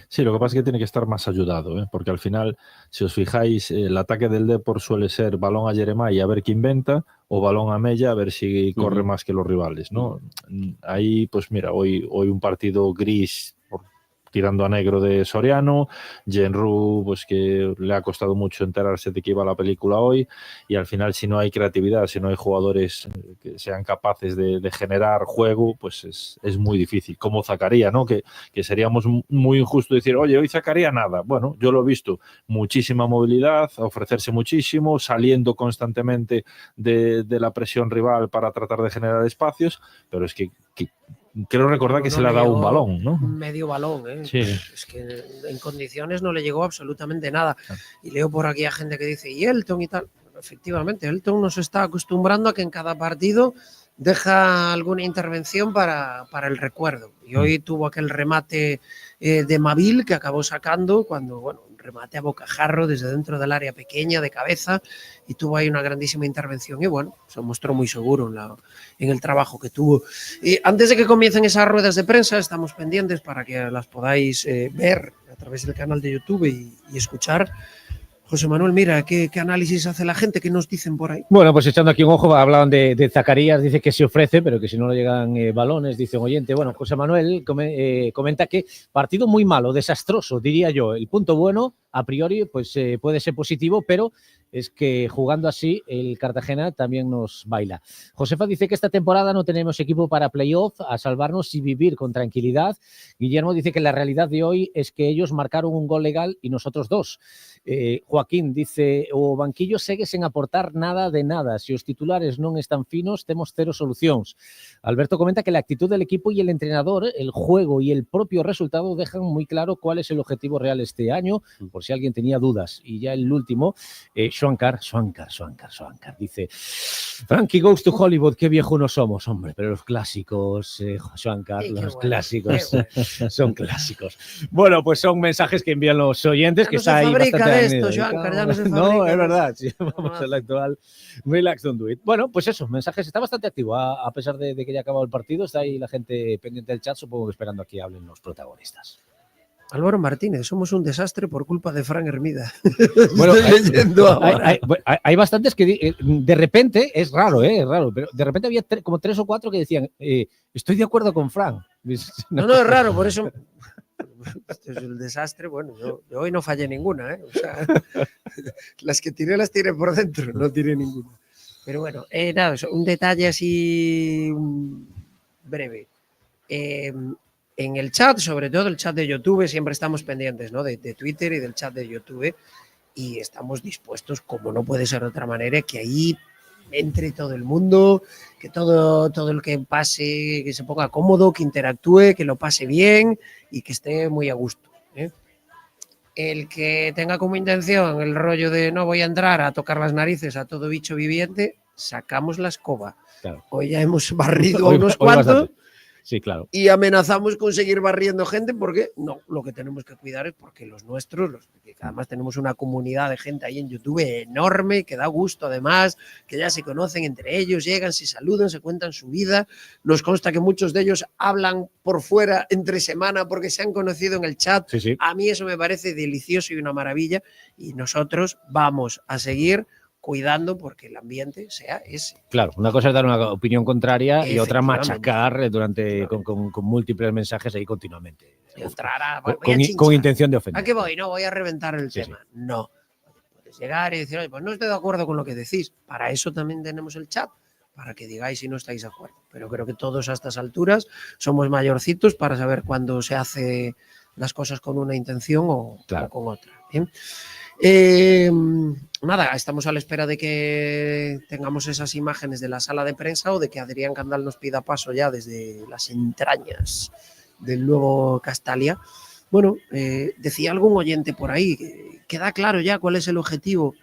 E: Sí, lo que pasa es que tiene que estar más ayudado, porque al final, si os fijáis, el ataque del Depor suele ser balón a Jeremiah a ver qué inventa, o balón a Mella a ver si corre más que los rivales, ¿no? Ahí, pues mira, hoy un partido gris, por tirando a negro de Soriano, Genru, pues que le ha costado mucho enterarse de que iba la película hoy, y al final si no hay creatividad, si no hay jugadores que sean capaces de generar juego, pues es muy difícil. Como Zakaria, ¿no? Que seríamos muy injusto decir, oye, hoy Zakaria nada. Bueno, yo lo he visto, muchísima movilidad, ofrecerse muchísimo, saliendo constantemente de la presión rival para tratar de generar espacios, pero es que creo recordar que se le ha dado un balón, ¿no?
B: Medio balón, ¿eh?
E: Sí.
B: Es que en condiciones no le llegó absolutamente nada. Y leo por aquí a gente que dice, y Elton y tal. Bueno, efectivamente, Elton nos está acostumbrando a que en cada partido deja alguna intervención para el recuerdo. Y hoy tuvo aquel remate de Mabil que acabó sacando cuando, bueno, un remate a bocajarro desde dentro del área pequeña de cabeza, y tuvo ahí una grandísima intervención y bueno, se mostró muy seguro en el trabajo que tuvo. Y antes de que comiencen esas ruedas de prensa, estamos pendientes para que las podáis ver a través del canal de YouTube y escuchar. José Manuel, mira, ¿qué análisis hace la gente? ¿Qué nos dicen por ahí?
A: Bueno, pues echando aquí un ojo, hablaban de Zacarías, dice que se ofrece, pero que si no le llegan balones, dice un oyente. Bueno, José Manuel comenta que partido muy malo, desastroso, diría yo. El punto bueno, a priori, pues puede ser positivo, pero es que jugando así el Cartagena también nos baila. Josefa dice que esta temporada no tenemos equipo para playoff, a salvarnos y vivir con tranquilidad. Guillermo dice que la realidad de hoy es que ellos marcaron un gol legal y nosotros dos. Joaquín dice, o banquillo segue sen aportar nada de nada. Se os titulares non están finos, temos cero solucións. Alberto comenta que la actitud del equipo y el entrenador, el juego y el propio resultado dejan muy claro cuál es el objetivo real este año, por si alguien tenía dudas. Y ya el último, Schwankar dice, Frankie goes to Hollywood, qué viejo no somos, hombre, pero los clásicos, Schwankar, los clásicos son clásicos. Bueno, pues son mensajes que envían los oyentes,
B: ya
A: que
B: no
A: está
B: se
A: ahí
B: fabrica
A: bastante...
B: de esto, Schwankar, ya no se fabrica.
A: No, es verdad, si vamos al actual Relax, don't do it. Bueno, pues eso, mensajes, está bastante activo, a pesar de que ya ha acabado el partido, está ahí la gente pendiente del chat, supongo que esperando a que hablen los protagonistas.
B: Álvaro Martínez, somos un desastre por culpa de Fran Hermida.
A: Bueno,
B: estoy leyendo ahora.
A: Hay bastantes que de repente, es raro, pero de repente había como 3 o 4 que decían, estoy de acuerdo con Fran.
B: No, es raro, por eso... Esto es el desastre. Bueno, yo hoy no fallé ninguna, ¿eh? O sea, las que tiré las tiré por dentro, no tiré ninguna. Pero bueno, nada, un detalle así breve. En el chat, sobre todo el chat de YouTube, siempre estamos pendientes, ¿no? de Twitter y del chat de YouTube, y estamos dispuestos, como no puede ser de otra manera, que ahí entre todo el mundo, que todo el que pase, que se ponga cómodo, que interactúe, que lo pase bien y que esté muy a gusto, ¿eh? El que tenga como intención el rollo de no voy a entrar a tocar las narices a todo bicho viviente, sacamos la escoba. Claro. Hoy ya hemos barrido a unos cuantos.
A: Sí, claro.
B: Y amenazamos con seguir barriendo gente porque no, lo que tenemos que cuidar es porque los nuestros, que además tenemos una comunidad de gente ahí en YouTube enorme, que da gusto además, que ya se conocen entre ellos, llegan, se saludan, se cuentan su vida. Nos consta que muchos de ellos hablan por fuera entre semana porque se han conocido en el chat.
A: Sí, sí.
B: A mí eso me parece delicioso y una maravilla, y nosotros vamos a seguir cuidando porque el ambiente sea ese.
A: Claro, una cosa es dar una opinión contraria y otra machacar con múltiples mensajes ahí continuamente. Con intención de ofender.
B: ¿A qué voy? No, voy a reventar el tema. Sí. No. Puedes llegar y decir, oye, pues no estoy de acuerdo con lo que decís. Para eso también tenemos el chat, para que digáis si no estáis de acuerdo. Pero creo que todos a estas alturas somos mayorcitos para saber cuándo se hace las cosas con una intención o con otra. ¿Bien? Nada, estamos a la espera de que tengamos esas imágenes de la sala de prensa o de que Adrián Candal nos pida paso ya desde las entrañas del nuevo Castalia. Bueno, decía algún oyente por ahí, que queda claro ya cuál es el objetivo.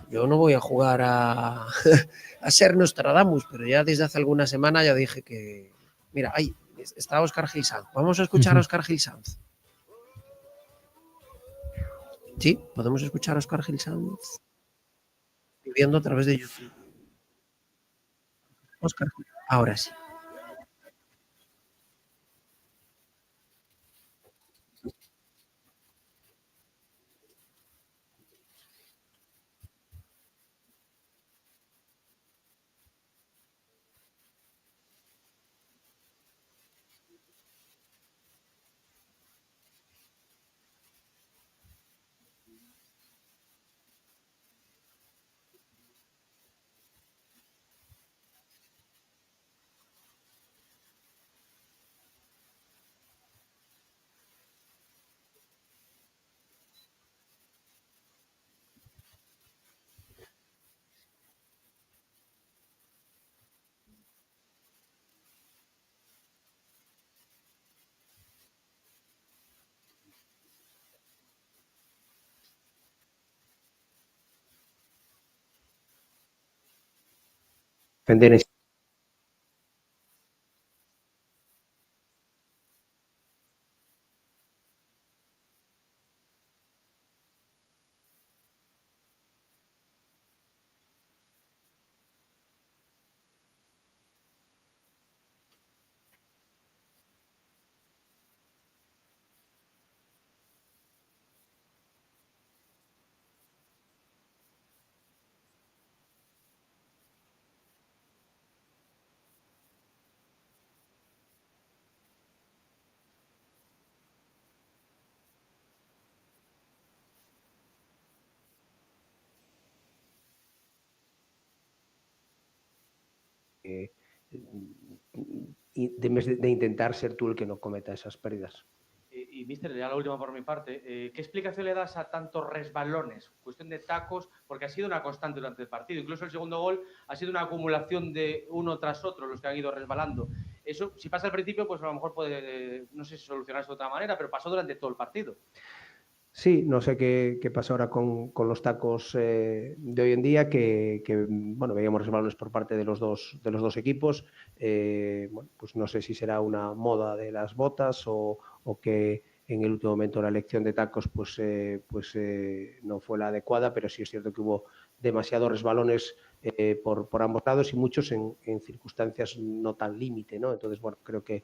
B: Yo no voy a jugar a ser Nostradamus, pero ya desde hace alguna semana ya dije que... Mira, ahí está Óscar Gil Sanz. Vamos a escuchar a Óscar Gil Sanz. Sí, podemos escuchar a Óscar Gil Sanz viviendo a través de YouTube. Óscar, ahora sí. defender en de intentar ser tú el que no cometa esas pérdidas.
D: Y mister, ya la última por mi parte, ¿qué explicación le das a tantos resbalones? Cuestión de tacos, porque ha sido una constante durante el partido. Incluso el segundo gol ha sido una acumulación de uno tras otro, los que han ido resbalando. Eso, si pasa al principio, pues a lo mejor puede, no sé si solucionarse de otra manera, pero pasó durante todo el partido.
B: Sí, no sé qué pasa ahora con los tacos de hoy en día, que bueno, veíamos resbalones por parte de los dos equipos. Bueno, pues no sé si será una moda de las botas o que en el último momento la elección de tacos pues no fue la adecuada, pero sí es cierto que hubo demasiados resbalones por ambos lados y muchos en circunstancias no tan límite, ¿no? Entonces, bueno, creo que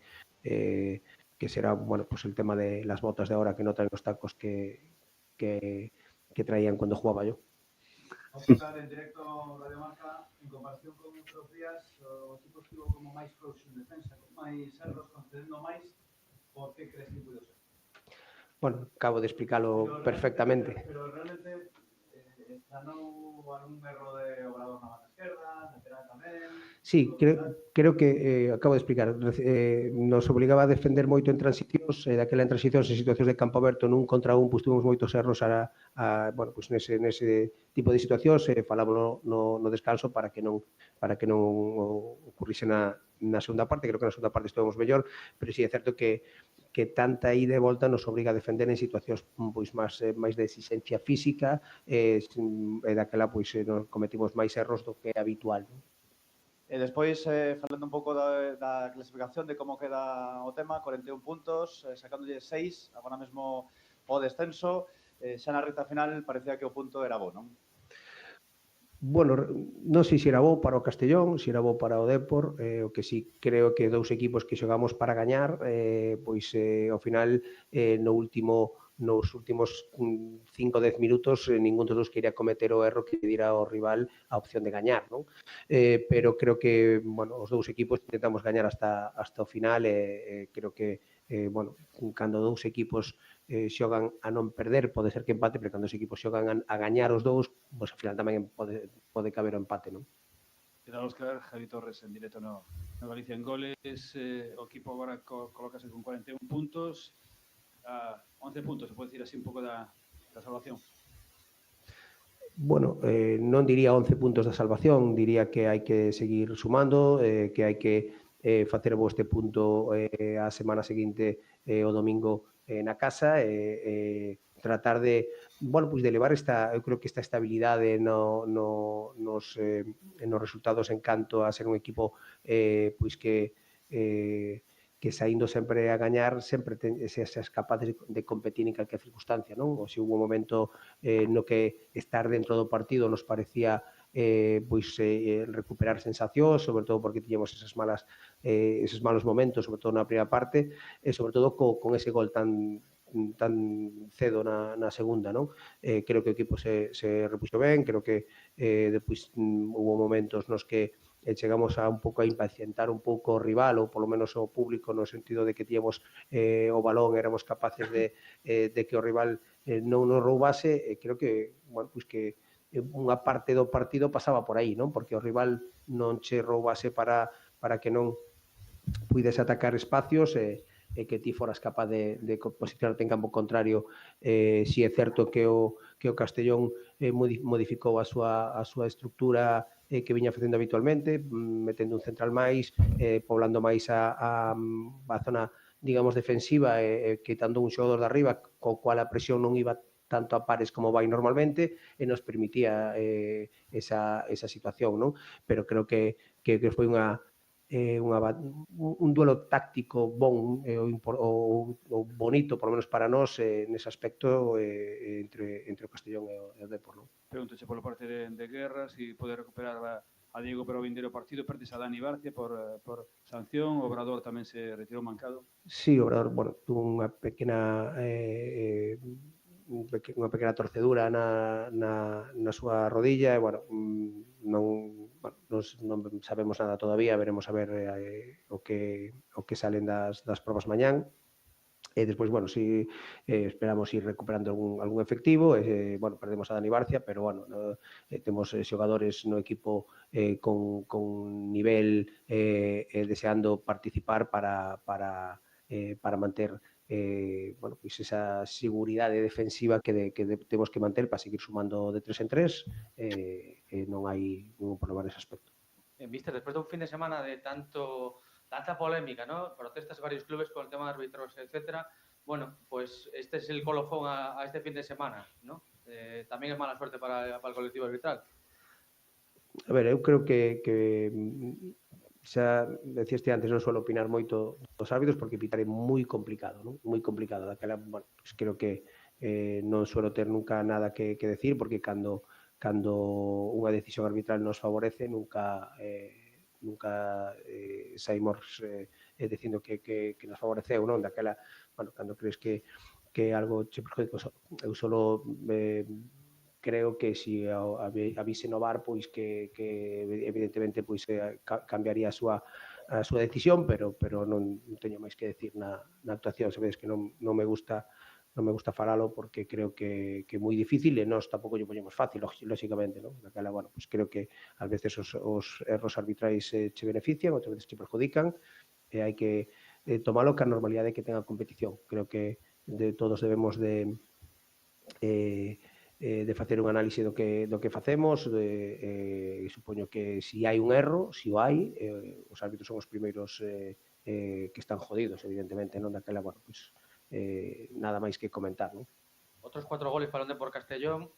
B: será, bueno, pues el tema de las botas de ahora que no traen los tacos que traían cuando jugaba yo.
K: Vamos a estar en directo Radio Marca en comparación con outros días, o equipo estivo como máis close en defensa, con máis erros, concedendo máis. Por que crees que puido ser?
B: Bueno, acabo de explicarlo perfectamente.
K: Pero realmente estranou algún erro de Obrador na banda esquerda, lateral tamén.
B: Sí, creo que acabo de explicar. Nos obligaba a defender moito en transicións, daquela en transicións en situacións de campo aberto nun contra un, pues tuvimos moitos erros bueno, pues nese tipo de situacións, falámoslo no descanso para que non ocurrise na segunda parte. Creo que na segunda parte estivemos mellor, pero sí é certo que tanta ida e volta nos obriga a defender en situacións pois máis de exigencia física, e daquela pois nos cometimos máis erros do que é habitual, non?
K: E despois, falando un pouco da clasificación de como queda o tema, 41 puntos, sacándolle 6, agora mesmo o descenso, xa na recta final parecía que o punto era bo, non?
B: Bueno, non sei se era bo para o Castellón, se era bo para o Depor, o que sí creo que dous equipos que xogamos para gañar, pois ao final nos últimos 5 ou 10 minutos ningún dos dos quería cometer o erro que dira ao rival a opción de gañar, non? Pero creo que, bueno, os dous equipos intentamos gañar hasta o final e creo que, bueno, cando dous equipos xogan a non perder, pode ser que empate, pero cando os equipos xogan a gañar os dous, pois ao final tamén pode caber o empate, non?
K: Queda Óscar, Javi Torres en directo no Galicia en goles, o equipo agora colócase con 41 puntos, a 11 puntos, se pode dicir así un pouco da salvación.
B: Bueno, non diría 11 puntos da salvación, diría que hai que seguir sumando, que hai que facer bo este punto a semana seguinte o domingo na casa e tratar de, bueno, pois de elevar eu creo que esta estabilidade nos resultados en canto a ser un equipo pois que saindo sempre a gañar sempre seas capaz de competir en calquera circunstancia, non? Ou se hubo un momento no que estar dentro do partido nos parecía recuperar sensacións, sobre todo porque tiñamos esos malos momentos, sobre todo na primeira parte, e sobre todo con ese gol tan cedo na segunda, non? Creo que o equipo se repuxo ben, creo que depois hubo momentos nos que chegamos a un pouco a impacientar un pouco o rival ou polo menos o público no sentido de que tíamos o balón, éramos capaces de que o rival non nos roubase, e creo que, bueno, pois que unha parte do partido pasaba por aí, non? Porque o rival non che roubase para que non puides atacar espacios e que ti foras capaz de posicionarte en campo contrario. Si é certo que o Castellón modificou a súa estructura que viña facendo habitualmente, metendo un central máis, poblando máis a zona, digamos, defensiva, quitando un xogador de arriba, co cual a presión non iba
L: tanto a pares como vai normalmente e nos permitía esa situación, non? Pero creo que foi un duelo táctico bon ou bonito, por lo menos para nós, nese aspecto entre o Castellón e o Depor, non?
M: Pregúntoche polo parte de Guerra, si pode recuperar a Diego para o vindeiro partido, perdes a Dani Barcia por sanción, o Obrador tamén se retirou mancado.
L: Sí, o Obrador, bueno, tuvo unha pequena torcedura na súa rodilla e, bueno, non sabemos nada todavía, veremos a ver o que salen das probas mañán. E despois, bueno, si esperamos ir recuperando algún efectivo, bueno, perdemos a Dani Barcia, pero, bueno, temos xogadores no equipo con nivel deseando participar para manter bueno, pois esa seguridade defensiva que temos que manter para seguir sumando de 3 en 3, non hai ningún problema nese aspecto.
D: Mister, después de un fin de semana de tanta polémica, ¿no? Protestas de varios clubes con el tema de árbitros, etcétera. Bueno, pues este es el colofón a este fin de semana, ¿no? También es mala suerte para el colectivo arbitral.
L: A ver, eu creo que xa decíaste antes, non suelo opinar moito dos árbitros porque pitar é moi complicado, non? Moi complicado. Daquela, bueno, pues creo que non suelo ter nunca nada que decir porque cando unha decisión arbitral nos favorece nunca saímos dicindo que nos favoreceu, non? Daquela, bueno, cando crees que algo che perjudica, eu solo creo que si avise no VAR, pois que evidentemente pois cambiaría a súa decisión, pero non teño máis que decir na actuación. Sabedes que non me gusta falalo porque creo que é moi difícil e nós tampouco lle poñemos fácil, lóxicamente, non? Daquela, bueno, pois creo que ás veces os erros arbitrais che benefician, outras veces che perjudican e hai que tomalo ca normalidade que tenga a competición. Creo que todos debemos de facer un análise do que facemos, supoño que si hai un erro, si o hai, os árbitros son os primeiros que están jodidos, evidentemente, non? Daquela, bueno, pois nada máis que comentar, non?
D: Otros 4 goles para el Depor Castellón.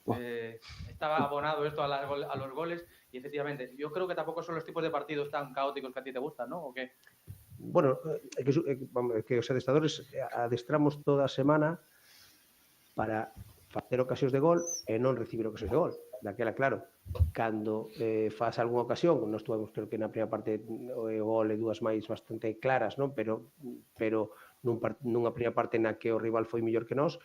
D: Estaba abonado esto a los goles y efectivamente, yo creo que tampoco son los tipos de partidos tan caóticos que a ti te gustan, ¿no? ¿O qué?
L: Bueno, que os adestradores adestramos toda a semana para facer ocasións de gol e non recibir ocasións de gol. Daquela, claro, cando faz algunha ocasión, nós tuvemos, creo que na primeira parte o gol e dúas máis bastante claras, non? Pero nunha primeira parte na que o rival foi mellor que nós,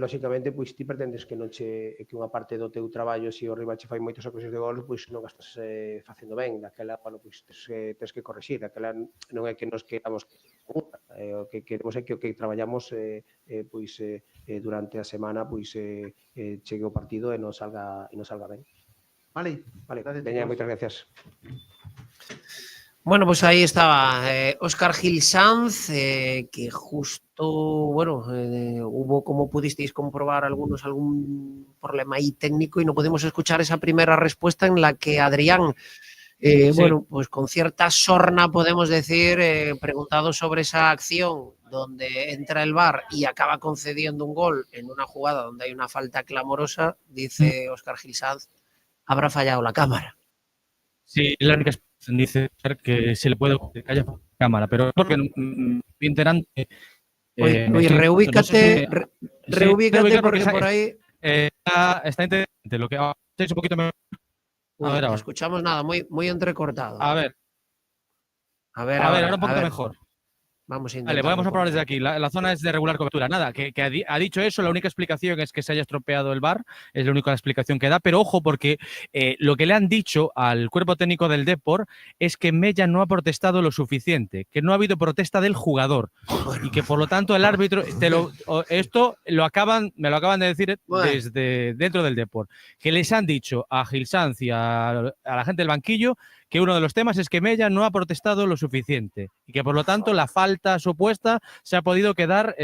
L: lóxicamente, pois ti pretendes que unha parte do teu traballo, se o rival che fai moitas ocasións de gol, pois non estás facendo ben. Daquela, bueno, pois tens que corrixir. Daquela non é que nos queramos o que queremos é que o que traballamos pois durante a semana pois chegue o partido e non salga ben.
B: Vale,
L: Veña, moitas gracias.
B: Bueno, pues ahí estaba Óscar Gil Sanz, que justo, bueno, hubo, como pudisteis comprobar, algún problema ahí técnico y no pudimos escuchar esa primera respuesta en la que Adrián, sí, bueno, pues con cierta sorna, podemos decir, preguntado sobre esa acción donde entra el VAR y acaba concediendo un gol en una jugada donde hay una falta clamorosa, dice Óscar Gil Sanz, habrá fallado la cámara.
N: Sí, la única dice que se le puede que haya cámara, pero porque enterante.
B: Oye, reubícate, reubícate porque por ahí
N: está interesante lo que estáis un poquito mejor.
B: A ver, no escuchamos nada, muy entrecortado.
N: A ver, ahora un poquito mejor.
B: Vamos a intentar.
N: Vale, vamos a probar desde aquí. La zona es de regular cobertura. Nada, que ha dicho eso, la única explicación es que se haya estropeado el VAR, es la única explicación que da, pero ojo porque lo que le han dicho al cuerpo técnico del Depor es que Mella no ha protestado lo suficiente, que no ha habido protesta del jugador y que por lo tanto el árbitro, esto me lo acaban de decir desde dentro del Depor, que les han dicho a Gil Sanz y a la gente del banquillo que uno de los temas es que Mella no ha protestado lo suficiente y que por lo tanto la falta supuesta se ha podido quedar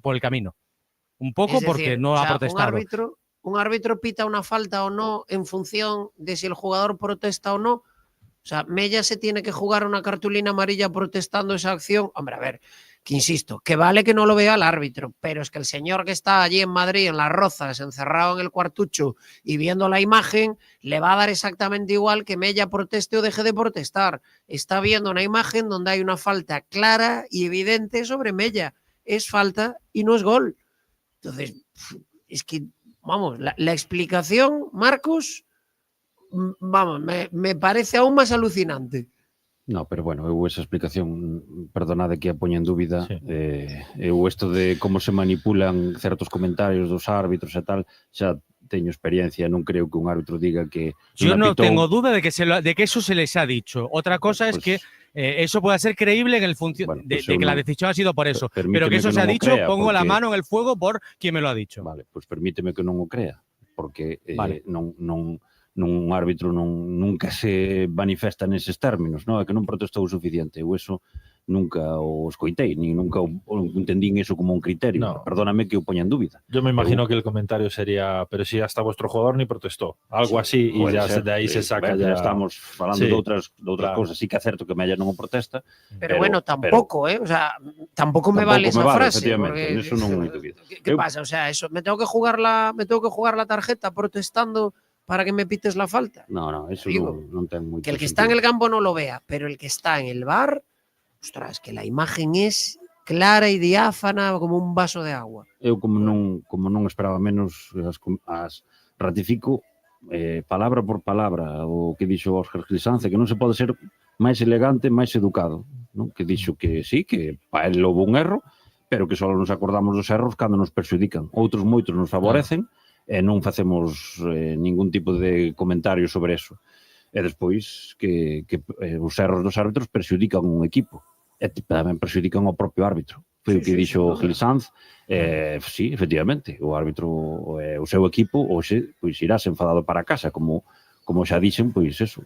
N: por el camino. Un poco porque no ha protestado.
B: Un árbitro pita una falta o no en función de si el jugador protesta o no. O sea, Mella se tiene que jugar una cartulina amarilla protestando esa acción. Hombre, a ver, que insisto, que vale que no lo vea el árbitro, pero es que el señor que está allí en Madrid, en Las Rozas, encerrado en el cuartucho y viendo la imagen, le va a dar exactamente igual que Mella proteste o deje de protestar. Está viendo una imagen donde hay una falta clara y evidente sobre Mella. Es falta y no es gol. Entonces, es que, vamos, la explicación, Marcos, vamos, me parece aún más alucinante.
F: No, pero bueno, eu esa explicación, perdonade que a poña en dúbida, eu isto de como se manipulan certos comentarios dos árbitros e tal, xa teño experiencia, non creo que un árbitro diga que...
N: Yo no tengo duda de que eso se les ha dicho. Otra cosa es que eso pueda ser creíble en el de que la decisión ha sido por eso. Pero que eso se ha dicho, pongo la mano en el fuego por quien me lo ha dicho.
F: Vale, pues permíteme que non o crea, porque un árbitro nunca se manifesta neses términos, non? É que non protestou o suficiente. Eu eso nunca o escoitei, ni nunca entendín eso como un criterio.
E: No.
F: Perdóname que o poña en dúbida.
E: Yo me imagino que el comentario sería, pero si hasta vuestro jugador ni protestó. Algo así, y ya de ahí se saca ya...
F: Estamos falando de outras cosas. Sí que é certo que Mella non o protesta.
B: Pero bueno, tampoco, o sea, tampoco me vale esa frase.
F: Efectivamente, eso non hai dúbida.
B: ¿Qué pasa? O sea, eso, me tengo que jugar la tarjeta protestando para que me pites la falta.
F: No, eso non ten moito
B: que el que está en el campo no lo vea, pero el que está en el bar, ostras, que la imagen es clara y diáfana como un vaso de agua.
F: Eu como non esperaba menos, as ratifico palabra por palabra o que dixo Óscar Gil Sanz, que non se pode ser máis elegante, máis educado, non? Que dixo que sí, que para el houve un erro, pero que só nos acordamos dos erros cando nos perxudican. Outros moitos nos favorecen, e non facemos ningún tipo de comentario sobre eso. E despois que os erros dos árbitros perxudican un equipo e tamén perxudican ao propio árbitro. Foi o que dixo Gil Sanz. Sí, efectivamente, o árbitro o seu equipo hoxe pois irás enfadado para casa, como xa dixen, pois eso,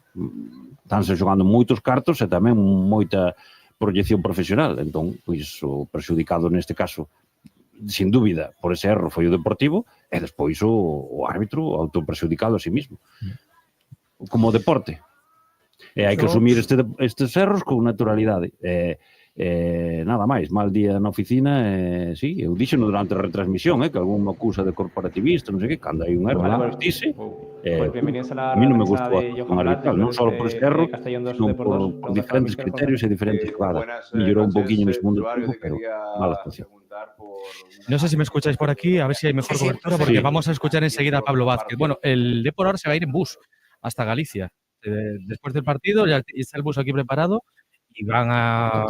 F: estánse xogando moitos cartos e tamén moita proyección profesional. Entón, pois o perxudicado neste caso, sin dúbida, por ese erro foi o Deportivo e despois o árbitro autoperxudicado a sí mismo. Como deporte. E hai que asumir estes erros con naturalidade. Nada máis, mal día na oficina, sí, eu dixeno durante a retransmisión, que algún me acusa de corporativista, non sei que, cando hai un erro, dice, a mí non me gustou a arbitral, non só por este erro, sino por diferentes criterios e diferentes jugadas. Mellorou un poquinho neste mundo do tiempo, pero mala actuación.
N: No sé si me escucháis por aquí, a ver si hay mejor cobertura, porque vamos a escuchar enseguida a Pablo Vázquez. Bueno, el Depor ahora se va a ir en bus hasta Galicia. Después del partido ya está el bus aquí preparado y van a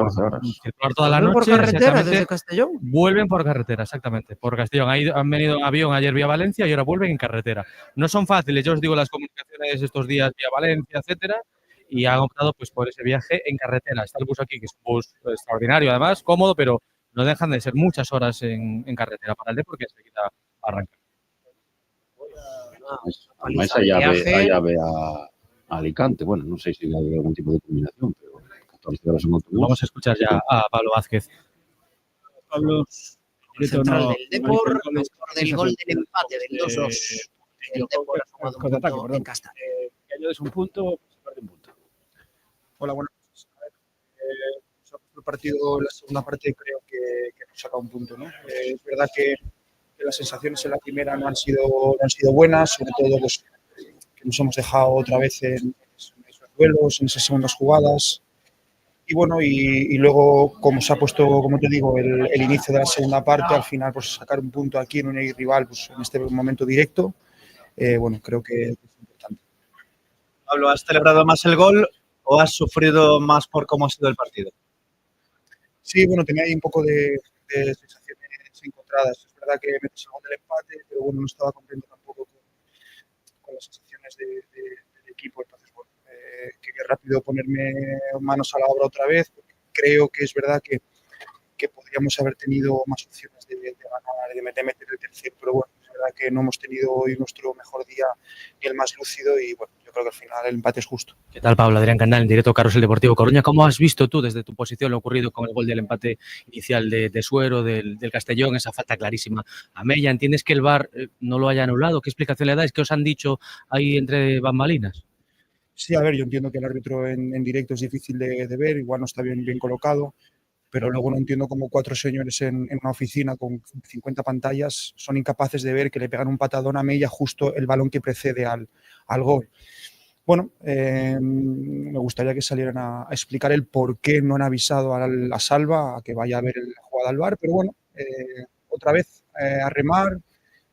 N: circular toda la noche.
B: ¿Por carretera desde Castellón?
N: Vuelven por carretera, exactamente, por Castellón. Han venido en avión ayer vía Valencia y ahora vuelven en carretera. No son fáciles, yo os digo, las comunicaciones estos días vía Valencia, etcétera, y han optado pues por ese viaje en carretera. Está el bus aquí, que es un bus extraordinario, además, cómodo, pero no dejan de ser muchas horas en carretera para el Depor, porque enseguida arranca.
F: Además, hay llave a Alicante. Bueno, no sé si hay algún tipo de combinación, pero 14 horas en autobús.
N: Vamos a escuchar ya a Pablo Vázquez.
B: Pablo, central del Depor, autor del gol del empate del 2-2. El Depor ha sumado un punto en Castalla.
O: Que añades un punto, se pierde un punto. Hola, buenas noches. El partido, la segunda parte, creo que nos saca un punto, ¿no? Es verdad que las sensaciones en la primera no han sido buenas, sobre todo pues, que nos hemos dejado otra vez en esos duelos, en esas segundas jugadas. Y bueno, y luego, como se ha puesto, como te digo, el inicio de la segunda parte, al final, pues sacar un punto aquí en un rival, pues en este momento directo, bueno, creo que es importante.
K: Pablo, ¿has celebrado más el gol o has sufrido más por cómo ha sido el partido?
O: Sí, bueno, tenía ahí un poco de sensaciones encontradas. Es verdad que me pasó el empate, pero bueno, no estaba contento tampoco con las sensaciones del equipo. Entonces, bueno, quería rápido ponerme manos a la obra otra vez, porque creo que es verdad que podríamos haber tenido más opciones de ganar, de meter el tercero, pero bueno, es verdad que no hemos tenido hoy nuestro mejor día ni el más lúcido y bueno, yo creo que al final el empate es justo.
N: ¿Qué tal, Pablo? Adrián Candal, en directo, Carrusel Deportivo Coruña. ¿Cómo has visto tú desde tu posición lo ocurrido con el gol del empate inicial de Suero, del Castellón, esa falta clarísima a Mella? ¿Entiendes que el VAR no lo haya anulado? ¿Qué explicación le dais? ¿Qué os han dicho ahí entre bambalinas?
O: Sí, a ver, yo entiendo que el árbitro en directo es difícil de ver, igual no está bien colocado, pero luego no entiendo cómo 4 señores en una oficina con 50 pantallas son incapaces de ver que le pegan un patadón a Mella justo el balón que precede al gol. Bueno, me gustaría que salieran a explicar el por qué no han avisado a Salva a que vaya a ver la jugada al VAR, pero bueno, otra vez a remar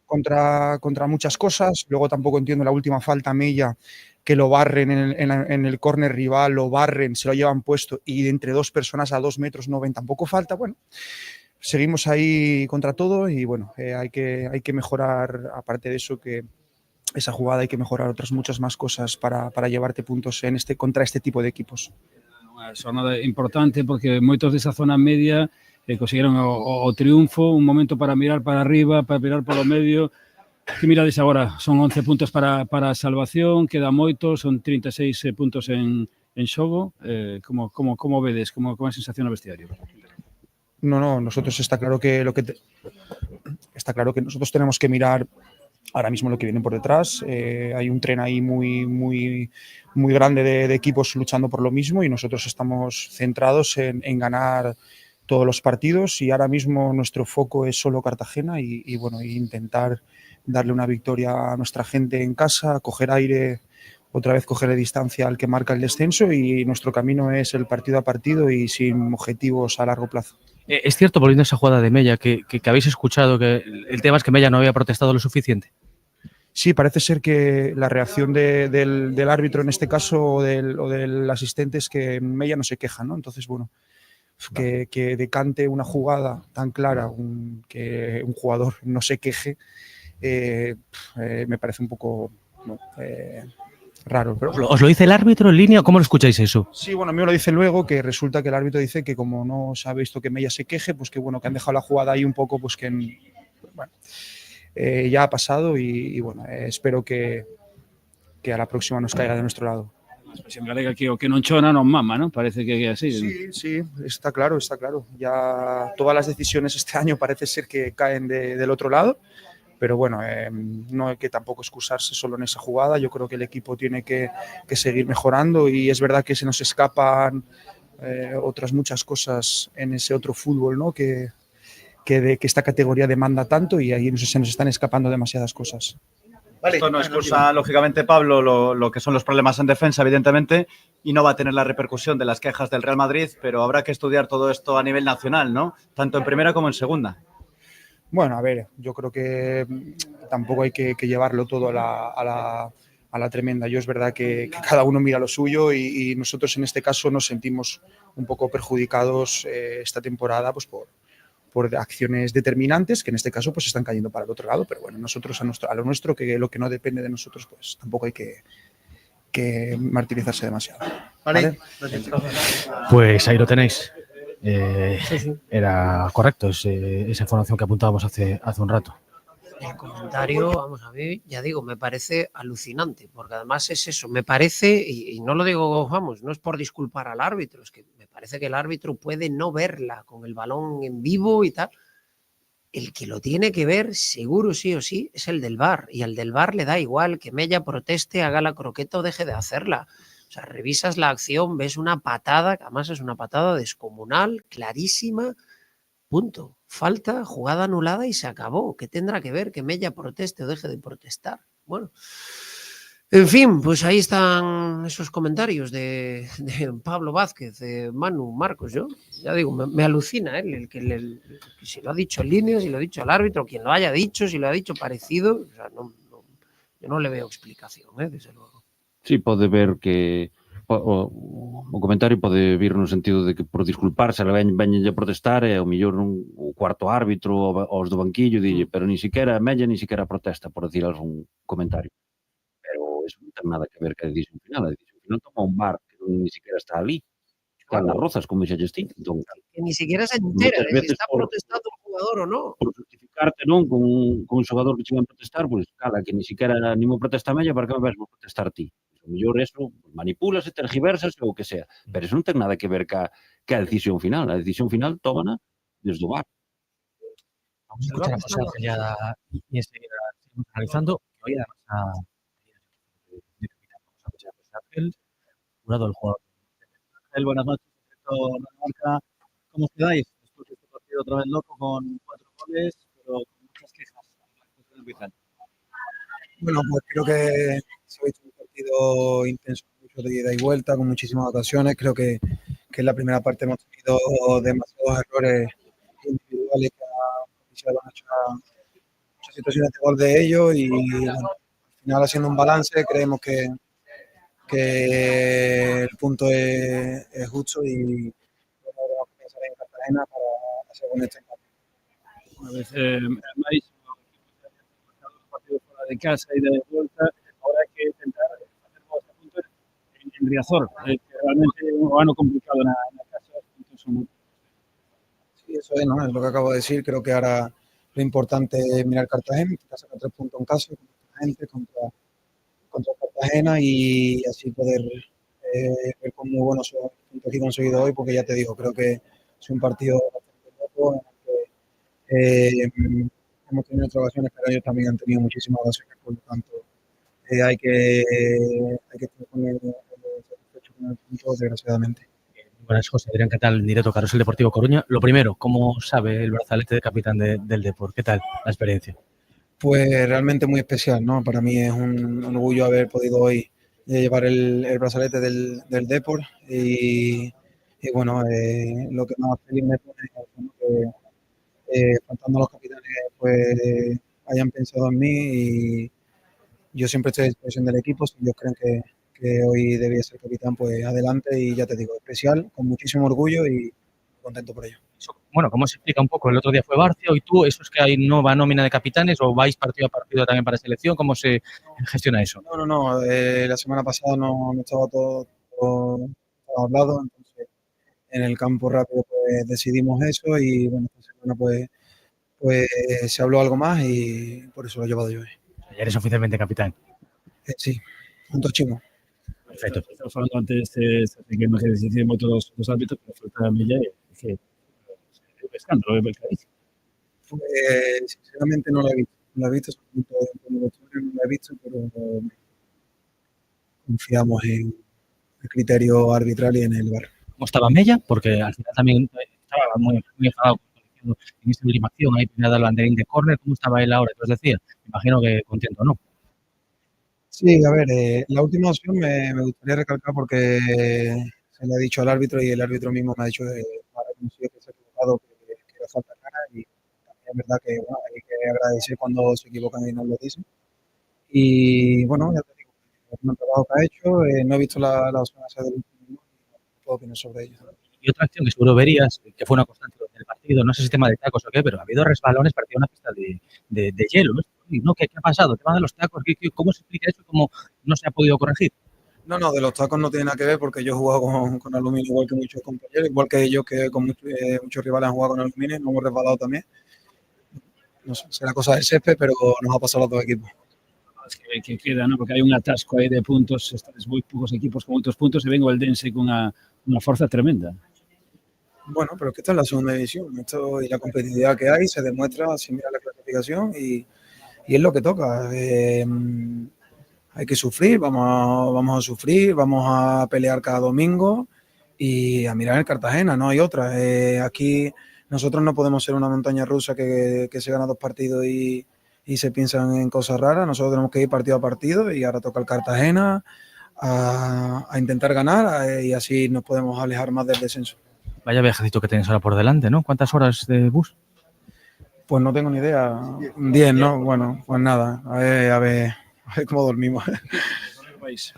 O: contra muchas cosas. Luego tampoco entiendo la última falta a Mella, que lo barren en el córner rival, lo barren, se lo llevan puesto y de entre 2 personas a 2 metros no ven tampoco falta. Bueno, seguimos ahí contra todo y bueno, hay que mejorar, aparte de eso, que esa jugada hay que mejorar otras muchas más cosas para llevarte puntos contra este tipo de equipos.
M: Unha xornada importante porque moitos desa zona media conseguiron o triunfo, un momento para mirar para arriba, para mirar polo medio. Que mirades agora? Son 11 puntos para a salvación, queda moito, son 36 puntos en xogo. Como vedes? Como é a sensación no vestiario?
O: No, nosotros está claro que nosotros tenemos que mirar ahora mismo lo que viene por detrás. Hay un tren ahí muy grande de equipos luchando por lo mismo y nosotros estamos centrados en ganar todos los partidos y ahora mismo nuestro foco es solo Cartagena y bueno, intentar darle una victoria a nuestra gente en casa, coger aire, otra vez cogerle distancia al que marca el descenso y nuestro camino es el partido a partido y sin objetivos a largo plazo.
N: Es cierto, volviendo a esa jugada de Mella, que habéis escuchado que el tema es que Mella no había protestado lo suficiente.
O: Sí, parece ser que la reacción del árbitro en este caso o del asistente es que Mella no se queja, ¿no? Entonces, bueno, que decante una jugada tan clara, que un jugador no se queje, me parece un poco raro. Pero
N: ¿Os lo dice el árbitro en línea o cómo lo escucháis eso?
O: Sí, bueno, a mí me lo dice luego, que resulta que el árbitro dice que como no se ha visto que Mella se queje, pues que bueno, que han dejado la jugada ahí un poco, pues que bueno, ya ha pasado y bueno, espero que a la próxima nos caiga de nuestro lado.
M: A expresión galega que o que non chona non mama, ¿no? Parece que é así.
O: Sí, está claro. Ya todas las decisiones este año parece ser que caen del otro lado, pero bueno, no hay que tampoco excusarse solo en esa jugada. Yo creo que el equipo tiene que seguir mejorando y es verdad que se nos escapan otras muchas cosas en ese otro fútbol, ¿no? Que esta categoría demanda tanto y ahí se nos están escapando demasiadas cosas.
K: Vale. Esto no excusa, lógicamente, Pablo, lo que son los problemas en defensa, evidentemente, y no va a tener la repercusión de las quejas del Real Madrid, pero habrá que estudiar todo esto a nivel nacional, ¿no? Tanto en primera como en segunda.
O: Bueno, a ver, yo creo que tampoco hay que llevarlo todo a la tremenda. Yo es verdad que cada uno mira lo suyo y nosotros en este caso nos sentimos un poco perjudicados esta temporada pues por acciones determinantes que en este caso pues están cayendo para el otro lado, pero bueno, nosotros a lo nuestro, que lo que no depende de nosotros, pues tampoco hay que martirizarse demasiado.
K: Vale.
N: Pues ahí lo tenéis.
B: Sí.
N: Era correcto esa información que apuntábamos hace un rato.
B: El comentario, vamos a ver, ya digo, me parece alucinante, porque además es eso, me parece, y no lo digo, vamos, no es por disculpar al árbitro, es que me parece que el árbitro puede no verla con el balón en vivo y tal. El que lo tiene que ver, seguro sí o sí, es el del VAR, y al del VAR le da igual que Mella proteste, haga la croqueta o deje de hacerla. O sea, revisas la acción, ves una patada, que además es una patada descomunal, clarísima, punto. Falta, jugada anulada y se acabó. ¿Qué tendrá que ver que Mella proteste o deje de protestar? Bueno, en fin, pues ahí están esos comentarios de Pablo Vázquez, de Manu, Marcos. Yo ya digo, me alucina el que si lo ha dicho en línea, si lo ha dicho al árbitro, quien lo haya dicho, si lo ha dicho parecido, o sea, yo no le veo explicación, desde luego.
F: Sí, pode ver que o comentario pode vir no sentido de que por disculparse veñen a protestar e ao mellor o cuarto árbitro aos do banquillo dille, pero ni siquiera Mella ni siquiera protesta, por decir algún comentario. Pero eso non ten nada que ver que a decisión final. A decisión final toma un VAR que ni siquiera está ali. Están nas rozas, como dixelles ti. Entón,
B: que ni siquiera se entera de si está protestando el jugador o no.
F: Por justificarte, non, con un xogador que chegan a protestar, pois, cala, que ni siquiera nin mo protesta Mella, para que me ves protestar ti? O mellor eso, manipúlase, tergiversase ou o que sea. Pero eso non ten nada que ver ca decisión final. A decisión final tómana desde o VAR.
N: Vamos a escuchar a José Ángel ya y enseguida seguimos analizando. Hoy además vamos a escuchar a José Ángel, jurado del jugador. Ángel, buenas noches, director de la marca.
P: ¿cómo os quedáis? Después de este partido otra vez loco con 4 goles, pero con muchas quejas del arbitral.
O: Bueno, pues creo que se ha visto un partido intenso, mucho de ida y vuelta, con muchísimas ocasiones. Creo que en la primera parte hemos tenido demasiados errores individuales que han propiciado muchas situaciones de gol de ellos y bueno, al final haciendo un balance creemos que el punto es justo y bueno, debemos pensar en Cartagena para hacer con este empate.
M: Una vez más, los partidos fuera de casa y de vuelta, ahora hay que intentar hacer nuevos puntos en Riazor, que realmente lo han complicado en la casa, los puntos son muy...
O: Sí, eso es, ¿no? Es lo que acabo de decir. Creo que ahora lo importante es mirar Cartagena, sacar 3 puntos en casa, contra gente, contra Cartagena y así poder ver con muy buenos ojos los puntos que he conseguido hoy, porque ya te digo, creo que es un partido bastante loco en el que hemos tenido nuestras ocasiones, pero ellos también han tenido muchísimas ocasiones, por lo tanto hay que estar con el satisfecho con el punto, desgraciadamente.
N: Buenas, José Adrián, ¿qué tal? En directo, Carlos el Deportivo Coruña. Lo primero, ¿cómo sabe el brazalete de capitán del Depor? ¿Qué tal la experiencia?
O: Pues realmente muy especial, ¿no? Para mí es un orgullo haber podido hoy llevar el brazalete del Depor y bueno, lo que más feliz me pone es ¿no? que faltando los capitanes pues hayan pensado en mí y yo siempre estoy a disposición del equipo. Si ellos creen que hoy debía ser capitán, pues adelante y ya te digo, especial, con muchísimo orgullo y contento por ello.
N: Bueno, ¿cómo se explica un poco? El otro día fue Barcia, hoy tú, ¿eso es que hay nueva nómina de capitanes o vais partido a partido también para selección? ¿Cómo se gestiona eso?
O: No, la semana pasada no estaba todo hablado, entonces en el campo rápido pues decidimos eso y bueno, esta semana pues se habló algo más y por eso lo he llevado yo hoy.
N: Ya eres oficialmente capitán.
O: Sí, junto a Chimo.
M: Perfecto. Estamos hablando antes de que no se deciden todos los árbitros, pero falta Mella y que es un escándalo, es clarísimo.
O: Pues sinceramente no la he visto. No la he visto, no la he visto, pero confiamos en el criterio arbitral y en el VAR.
N: ¿Cómo estaba Mella? Porque al final también estaba muy enfadado en esta última acción, ahí tenía dado el banderín de córner. ¿Cómo estaba él ahora? ¿Qué os decía? Me imagino que contento, ¿no?
O: Sí, a ver, la última opción me gustaría recalcar porque se le ha dicho al árbitro y el árbitro mismo me ha dicho que ha reconocido que se ha equivocado, que le falta cara y también es verdad que bueno, hay que agradecer cuando se equivocan y nos lo dicen. Y bueno, ya te digo, es un trabajo que ha hecho, no he visto la opción esa del último minuto y no puedo opinar sobre ello.
N: Y otra acción que seguro verías, que fue una constante del partido, no sé si es tema de tacos o qué, pero ha habido resbalones, parecía una pista de hielo, ¿no? ¿Y no? ¿Qué ha pasado? ¿El tema de los tacos? ¿Cómo se explica eso? ¿Cómo no se ha podido corregir?
O: No, de los tacos no tiene nada que ver porque yo he jugado con Aluminio igual que muchos compañeros, igual que ellos que con muchos rivales han jugado con Aluminio, nos hemos resbalado también. No sé, será cosa del césped, pero nos ha pasado a los dos equipos.
M: Que queda, ¿no? Porque hay un atasco aí de puntos, estades moi poucos equipos con moitos puntos e ven o Eldense con unha forza tremenda.
O: Bueno, pero es que esta es la segunda división, esto y la competitividad que hay se demuestra si mira la clasificación y es lo que toca. Hay que sufrir, vamos a sufrir, vamos a pelear cada domingo y a mirar el Cartagena, no hay otra. Aquí nosotros no podemos ser una montaña rusa que se gana 2 partidos y se piensan en cosas raras. Nosotros tenemos que ir partido a partido y ahora toca el Cartagena a intentar ganar y así nos podemos alejar más del descenso.
N: Vaya viajecito que tenéis ahora por delante, ¿no? ¿Cuántas horas de bus?
O: Pues no tengo ni idea. 10, ¿no? Bueno, pues nada, a ver cómo dormimos. Bueno, es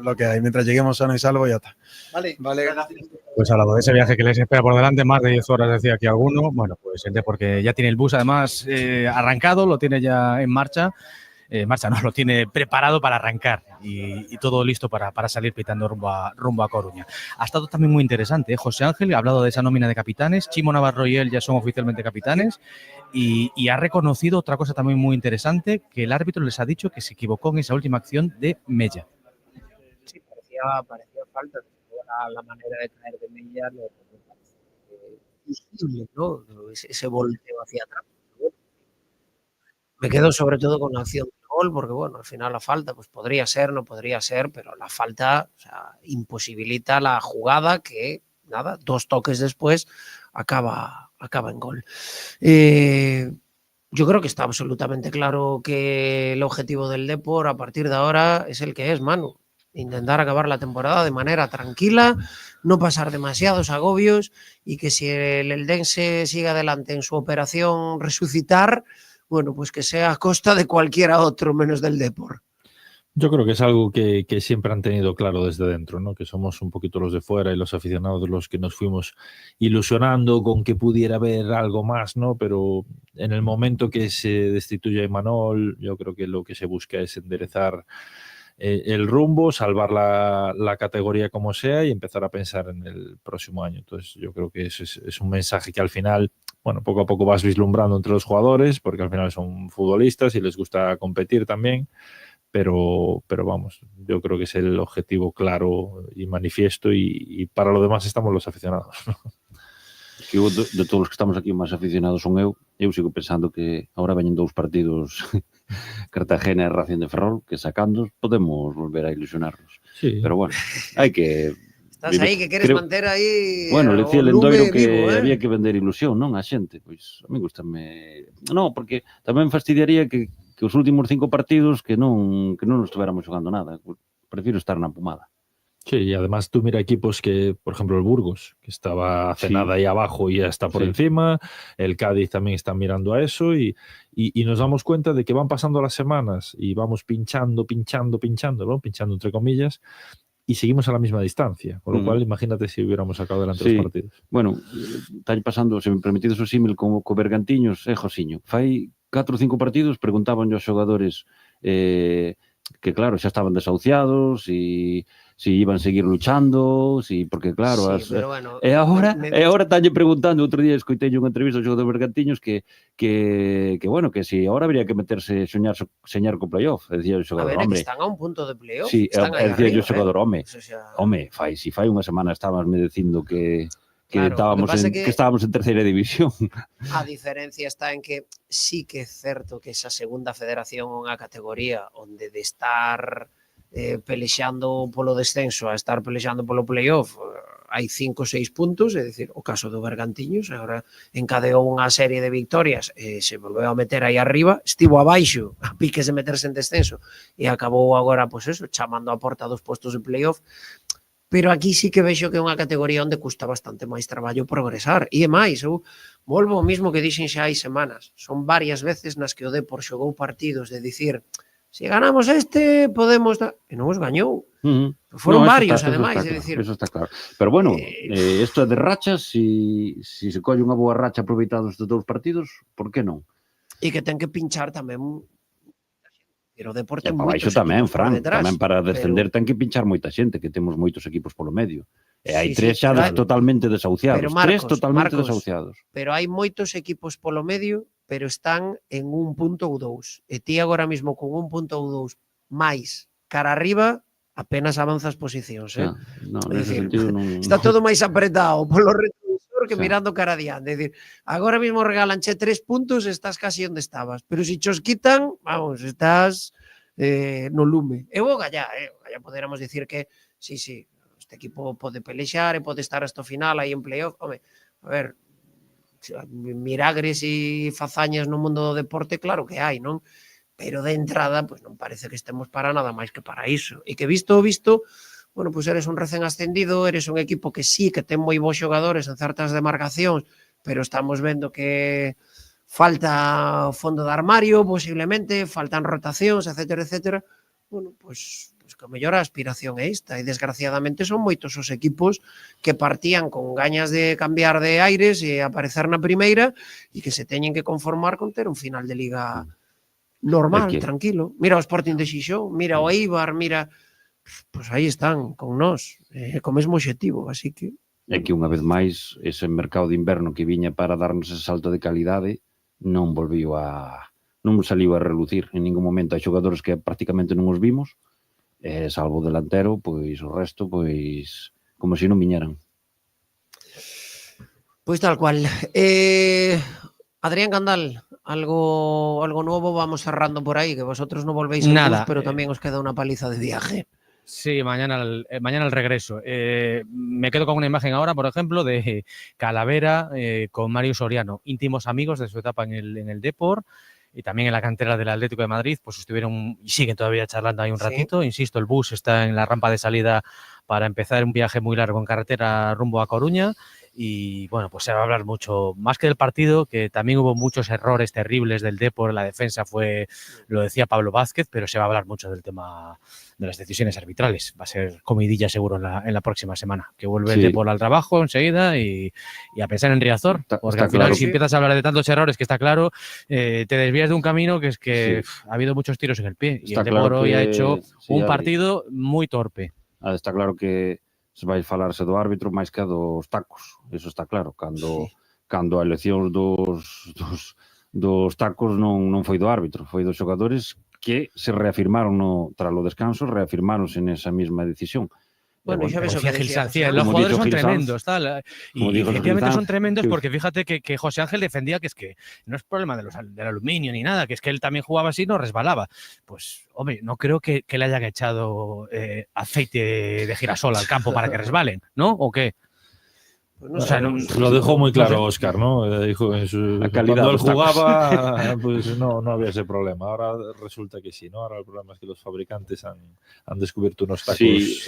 O: lo que hay. Mientras lleguemos sano y salvo, ya está. Vale, gracias.
N: Pues hablando de ese viaje que les espera por delante, más de 10 horas decía aquí alguno, bueno, pues porque ya tiene el bus además arrancado, lo tiene ya en marcha. No, lo tiene preparado para arrancar y todo listo para salir pitando rumbo a Coruña. Ha estado también muy interesante, ¿eh? José Ángel ha hablado de esa nómina de capitanes, Chimo Navarro y él ya son oficialmente capitanes y ha reconocido otra cosa también muy interesante, que el árbitro les ha dicho que se equivocó en esa última acción de Mella.
B: Sí, parecía falta, la manera de caer de Mella no parece visible, ¿no? Ese volteo hacia atrás. Me quedo sobre todo con la acción del gol, porque bueno, al final la falta pues podría ser, no podría ser, pero la falta, o sea, imposibilita la jugada que nada, 2 toques después acaba en gol. Yo creo que está absolutamente claro que el objetivo del Depor a partir de ahora es el que es, Manu. Intentar acabar la temporada de manera tranquila, no pasar demasiados agobios y que si el Eldense sigue adelante en su operación resucitar, bueno, pues que sea a costa de cualquiera otro menos del Depor.
E: Yo creo que es algo que siempre han tenido claro desde dentro, ¿no? Que somos un poquito los de fuera y los aficionados los que nos fuimos ilusionando con que pudiera haber algo más, ¿no? Pero en el momento que se destituye a Imanol, yo creo que lo que se busca es enderezar el rumbo, salvar la categoría como sea y empezar a pensar en el próximo año. Entonces yo creo que eso es un mensaje que al final, bueno, poco a poco vas vislumbrando entre los jugadores, porque al final son futbolistas y les gusta competir también. Pero vamos, yo creo que es el objetivo claro y manifiesto y para lo demás estamos los aficionados, ¿no?
F: Que eu, de todos os que estamos aquí máis aficionados son eu sigo pensando que ahora veñen 2 partidos Cartagena e Racing de Ferrol, que sacando podemos volver a ilusionarnos.
E: Sí.
F: Pero bueno, hai que...
B: Estás aí que queres manter aí
F: Bueno, le dicía
B: o
F: Lendoiro
B: lume
F: que
B: vivo,
F: había que vender ilusión, non? A xente, pois a mí gustame... Non, porque tamén fastidiaría que os últimos 5 partidos que non estuviéramos xogando nada. Prefiro estar na pomada.
E: Sí, y además tú mira equipos que, por ejemplo, el Burgos, que estaba hace nada ahí abajo y ya está por encima, el Cádiz también está mirando a eso y nos damos cuenta de que van pasando las semanas y vamos pinchando, ¿no? Pinchando entre comillas, y seguimos a la misma distancia, con lo cual imagínate si hubiéramos sacado delante los partidos.
F: Bueno, está pasando, se me permitides o símil co Bergantiños, Josiño. Fai 4 ou 5 partidos preguntaban aos xogadores que claro, xa estaban desahuciados e si iban a seguir luchando, porque claro,
B: Sí, pero bueno,
F: e agora talle preguntando, outro día escoitei unha entrevista ao xogador Bergantiños que bueno, que si agora habría que meterse soñar co playoff, decía o
B: a
F: xogador,
B: ver, é que
F: hombre.
B: están a un punto de playoff.
F: Sí,
B: están aí
F: decía
B: arriba,
F: o xogador, home,
B: Eso
F: si fai unha semana estabas me dicindo que
B: Claro,
F: estábamos en terceira división.
B: A diferencia está en que sí que é certo que esa segunda federación é unha categoría onde de estar pelexando polo descenso a estar pelexando polo playoff hai 5 ou 6 puntos, é dicir, o caso do Bergantiños agora encadeou unha serie de victorias se volveu a meter aí arriba, estivo abaixo a piques de meterse en descenso e acabou agora, pois eso, chamando a porta dos postos de playoff. Pero aquí sí que vexo que é unha categoría onde custa bastante máis traballo progresar. E é máis, eu volvo ao mismo que dixen xa hai semanas. Son varias veces nas que o Depor xogou partidos de dicir se ganamos este, podemos... E non os gañou. Foron varios, ademais.
F: Eso está claro. Pero bueno, isto é de rachas, si se colle unha boa racha aproveitados de 2 partidos, por que non?
B: E que ten que pinchar tamén. Pero o Deporte
F: para baixo tamén, Fran, tamén para descender ten que pinchar moita xente, que temos moitos equipos polo medio. E hai 3 xa totalmente desahuciados, 3 totalmente desahuciados.
B: Pero hai moitos equipos polo medio, pero están en 1 punto ou 2. E ti agora mesmo con 1 punto ou 2 máis cara arriba, apenas avanzas posicións. Está todo máis apretado polo retrovisor que mirando cara adiante. É dicir, agora mesmo regalanche 3 puntos e estás casi onde estabas. Pero se chos quitan, vamos, estás no lume. E o Gallá poderamos dicir que sí, este equipo pode pelexar e pode estar hasta o final aí en playoff. Home, a ver, milagres e fazañas no mundo do deporte, claro que hai, non? Pero de entrada, pois non parece que estemos para nada máis que para iso. E que visto, bueno, pois eres un recén ascendido, eres un equipo que sí, que ten moi bons xogadores en certas demarcacións, pero estamos vendo que falta fondo de armario, posiblemente, faltan rotacións, etcétera. Bueno, pois que a mellor a aspiración é esta, e desgraciadamente son moitos os equipos que partían con gañas de cambiar de aires e aparecer na primeira e que se teñen que conformar con ter un final de liga normal, tranquilo. Mira o Sporting de Xixón, mira o Eibar, mira... Pois aí están, con nós, co mesmo obxectivo, así que...
F: É que unha vez máis, ese mercado de inverno que viña para darnos ese salto de calidade non saliu a relucir en ningún momento. Hai xogadores que prácticamente non os vimos, salvo o delantero, pois o resto, pois como se non viñeran.
B: Pois tal cual. Adrián Candal, algo nuevo vamos cerrando por aí, que vosotros non volvéis a
N: Nada.
B: pero tamén os queda unha paliza de viaje.
N: Sí, mañana el regreso. Me quedo con una imagen ahora, por ejemplo, de Calavera con Mario Soriano, íntimos amigos de su etapa en el Depor y también en la cantera del Atlético de Madrid, pues estuvieron y siguen todavía charlando ahí un ratito. Insisto, el bus está en la rampa de salida para empezar un viaje muy largo en carretera rumbo a Coruña. Y bueno, pues se va a hablar mucho, más que del partido, que también hubo muchos errores terribles del Depor, la defensa fue, lo decía Pablo Vázquez, pero se va a hablar mucho del tema de las decisiones arbitrales. Va a ser comidilla seguro en la próxima semana, que vuelve el Depor al trabajo enseguida y a pensar en Riazor, porque al final si empiezas a hablar de tantos errores, que está claro, te desvías de un camino que es que ha habido muchos tiros en el pie y el Depor hoy ha hecho un partido moi torpe.
F: Está claro que se vai falarse do árbitro máis que dos tacos, eso está claro, cando a elección dos tacos non foi do árbitro, foi dos xogadores que se reafirmaron tras o descanso, reafirmáronse nesa mesma decisión.
B: Bueno, ya ves lo que decía,
N: los jugadores son tremendos, tal.
F: Como
N: Y
F: dijo
N: efectivamente
F: Gil
N: son
F: Sanz,
N: tremendos porque fíjate que José Ángel defendía que es que no es problema del aluminio ni nada, que es que él también jugaba así y no resbalaba. Pues, hombre, no creo que le hayan echado aceite de girasol al campo para que resbalen, ¿no? ¿O qué?
B: Pues no
E: o sea, lo dejó muy claro Óscar, ¿no? Dijo cuando él jugaba, pues no había ese problema. Ahora resulta que sí, ¿no? Ahora el problema es que los fabricantes han descubierto unos tacos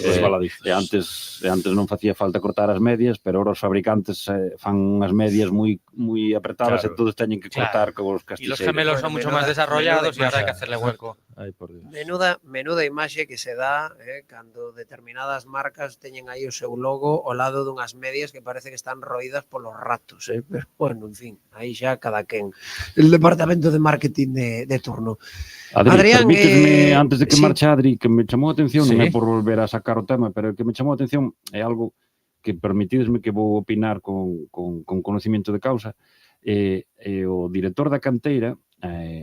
E: resbaladizos.
F: Antes non facía falta cortar as medias, pero ahora os fabricantes fan unhas medias moi apretadas e todos teñen que cortar con os
N: Y
F: castixeiros.
N: los gemelos son mucho más desarrollados y ahora hay que hacerle hueco.
F: Ay, por Dios.
B: Menuda imaxe que se dá cando determinadas marcas teñen aí o seu logo ao lado dunhas medias que parece que están roídas polos ratos, pero bueno, en fin, aí xa cada quen. El departamento de marketing de turno.
F: Adrián, permítesme, antes de que marche Adri, que me chamou a atención, non é por volver a sacar o tema, pero que me chamou a atención é algo que permitidesme que vou opinar con conocimiento de causa. O director da canteira,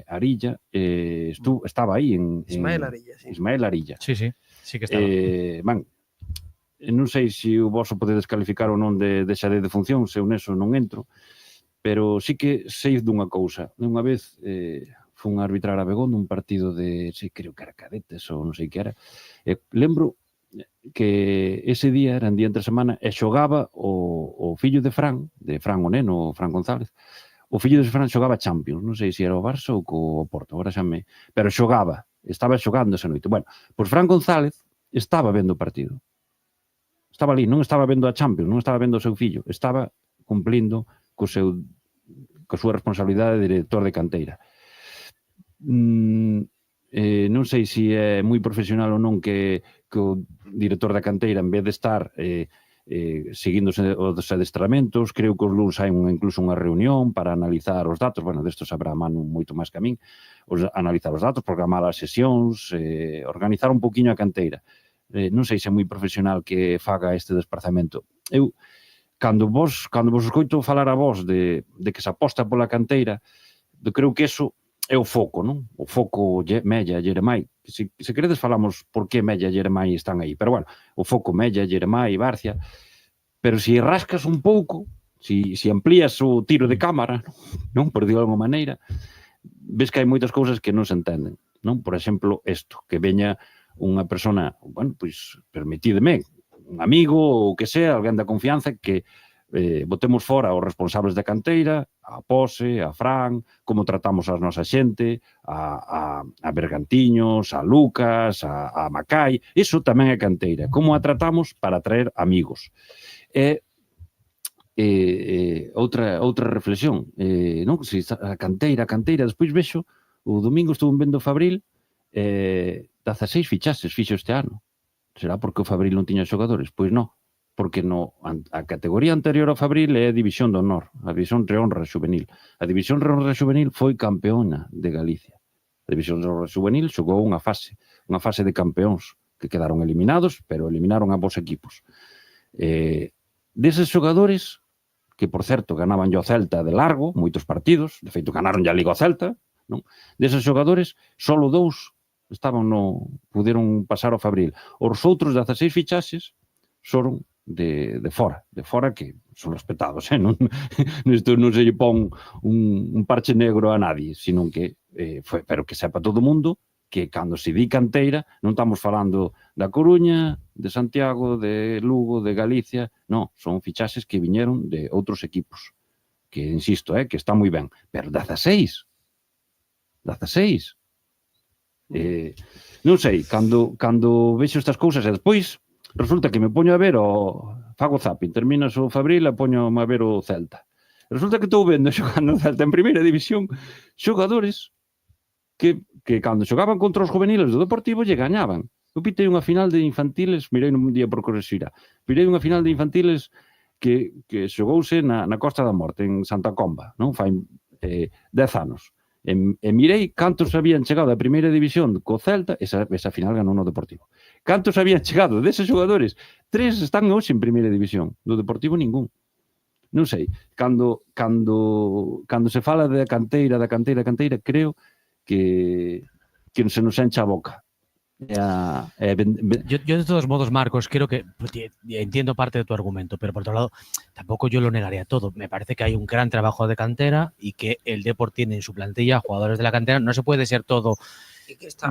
F: Arilla, estaba aí en
B: Ismael Arilla, sí.
F: Ismael Arilla.
N: Sí que estaba.
F: Non sei se o vosso pode descalificar ou non de xadez de función, se eu neso non entro, pero sí que sei dunha cousa. Unha vez fun a arbitrar a Begón dun partido de, creo que era cadetes ou non sei que era, lembro que ese día, era en día entre semana, e xogaba o fillo de Fran o neno, Fran González, o fillo de Fran xogaba Champions, non sei se era o Barça ou co Porto, agora xa pero estaba xogando esa noite. Bueno, pois Fran González estaba vendo o partido. Estaba ali, non estaba vendo a Champions, non estaba vendo o seu fillo, estaba cumplindo coa súa responsabilidade de director de canteira. Non sei se é moi profesional ou non que o director da canteira, en vez de estar seguindo os adestramentos, creo que os luns hai incluso unha reunión para analizar os datos, bueno, desto sabrá Manu moito máis que a min, analizar os datos, programar as sesións, organizar un poquinho a canteira. Non sei se é moi profesional que faga este desplazamento. Eu, cando vos escoito falar a vos de que se aposta pola canteira, creo que eso é o foco, non? O foco Mella, Jeremai. Se queredes falamos por que Mella e Jeremai están aí, pero bueno, o foco Mella, Jeremai, Barcia, pero se rascas un pouco, se amplías o tiro de cámara, non? Por digo de alguma maneira, ves que hai moitas cousas que non se entenden, non? Por exemplo, isto, que veña unha persona, bueno, pois, permitídeme, un amigo ou que sea, alguén da confianza, que botemos fora os responsables da canteira, a Pose, a Fran, como tratamos a nosa xente, a Bergantiños, a Lucas, a Macai, iso tamén é canteira. Como a tratamos para traer amigos. Outra reflexión, non? A canteira, despois vexo, o domingo estuve vendo Fabril, 16 fichases fixo este ano. Será porque o Fabril non tiña xogadores? Pois non, porque a categoría anterior ao Fabril é a División de Honor, a División de Honra Xuvenil. A División de Honra Xuvenil foi campeona de Galicia. A División de Honra Xuvenil xogou unha fase de campeóns, que quedaron eliminados, pero eliminaron a vos equipos. Deses xogadores, que por certo ganaban o Celta de largo, moitos partidos, de feito ganaron a Liga ao Celta, non? Deses xogadores, solo 2 puderon pasar ao Fabril. Os outros 16 fichaxes foron de fora que son respetados, isto non se lle pon un parche negro a nadie, sino que pero que sepa todo o mundo que cando se di canteira non estamos falando da Coruña, de Santiago, de Lugo, de Galicia, non, son fichaxes que viñeron de outros equipos, que insisto, que está moi ben, pero 16. Non sei, cando vexo estas cousas e despois resulta que me poño a ver fago zapping, terminas o Fabril e poño-me a ver o Celta. Resulta que estou vendo xogando o Celta en primeira división xogadores que cando xogaban contra os juveniles do Deportivo lle gañaban. Eu pitei unha final de infantiles, mirei un día por curiosidade, mirei unha final de infantiles que xogouse na Costa da Morte, en Santa Comba, non? Fai 10 anos. E mirei cantos habían chegado a primeira división co Celta, esa final ganou no Deportivo. Cantos habían chegado deses xogadores? 3 están hoxe en primeira división, do Deportivo ningún. Non sei, cando se fala da canteira, creo que se nos encha a boca.
N: Yo de todos modos, Marcos, creo que entiendo parte de tu argumento, pero por otro lado, tampoco yo lo negaría todo. Me parece que hay un gran trabajo de cantera y que el Depor tiene en su plantilla jugadores de la cantera. No se puede ser todo.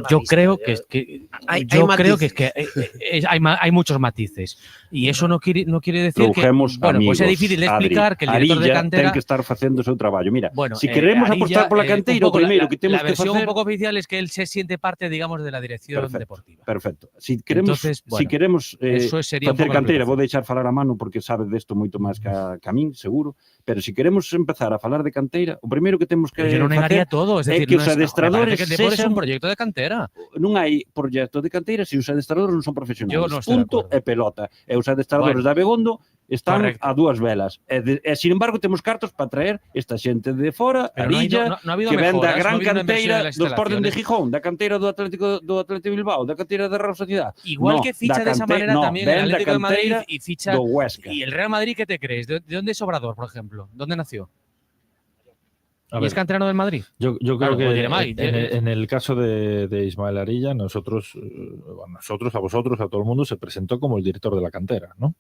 N: Yo creo que hay muchos matices y eso no quiere decir que
F: amigos,
N: pues es difícil de explicar que el director de cantera
F: ten que estar facendo o seu traballo. Mira, si queremos apostar pola canteira, o primeiro que temos que facer...
N: La versión un poco oficial es que él se siente parte, digamos, de la dirección deportiva.
F: Perfecto. Si queremos facer canteira, vou deixar falar a Manu porque sabe desto moito máis que a min, seguro, pero si queremos empezar a falar de canteira, o primeiro que temos que
N: facer... Yo non negaría todo, es decir,
F: que os adestradores
N: es un proyecto de cantera.
F: Non hai proxecto de canteira se os adestradores non son profesionais.
N: No
F: punto e pelota. E os adestradores da Begondo están a dúas velas. E, sin embargo, temos cartos para traer esta xente de fora, a Arilla, que ven da gran canteira do Sporting de Gijón, da canteira do Atlético Bilbao, da canteira da Real Sociedad.
N: Igual que ficha de esa manera también el Atlético de Madrid y ficha... ¿Y el Real Madrid qué te crees? ¿De dónde es Obrador, por ejemplo? ¿Dónde nació? ¿Y es canterano del Madrid?
E: Yo creo que en el caso de Ismael Arilla, nosotros, a vosotros, a todo el mundo, se presentó como el director de la cantera, ¿no?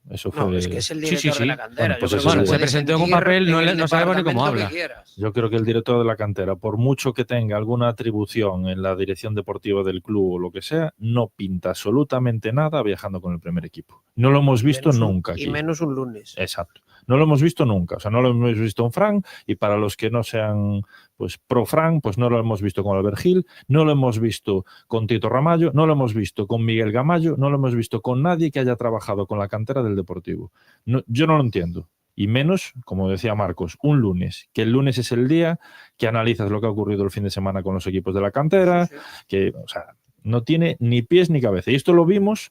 E: Eso fue...
B: No, es que es el director de la cantera.
N: Se presentó en un papel, no sabemos ni cómo habla.
E: Yo creo que el director de la cantera, por mucho que tenga alguna atribución en la dirección deportiva del club o lo que sea, no pinta absolutamente nada viajando con el primer equipo. No lo hemos visto nunca aquí.
B: Y menos un lunes.
E: Exacto. No lo hemos visto nunca. O sea, no lo hemos visto en Fran, y para los que no sean pues pro Fran, pues no lo hemos visto con Albert Gil, no lo hemos visto con Tito Ramallo, no lo hemos visto con Miguel Gamallo, no lo hemos visto con nadie que haya trabajado con la cantera del Deportivo. No, yo no lo entiendo. Y menos, como decía Marcos, un lunes, que el lunes es el día que analizas lo que ha ocurrido el fin de semana con los equipos de la cantera, que, o sea, no tiene ni pies ni cabeza. Y esto lo vimos...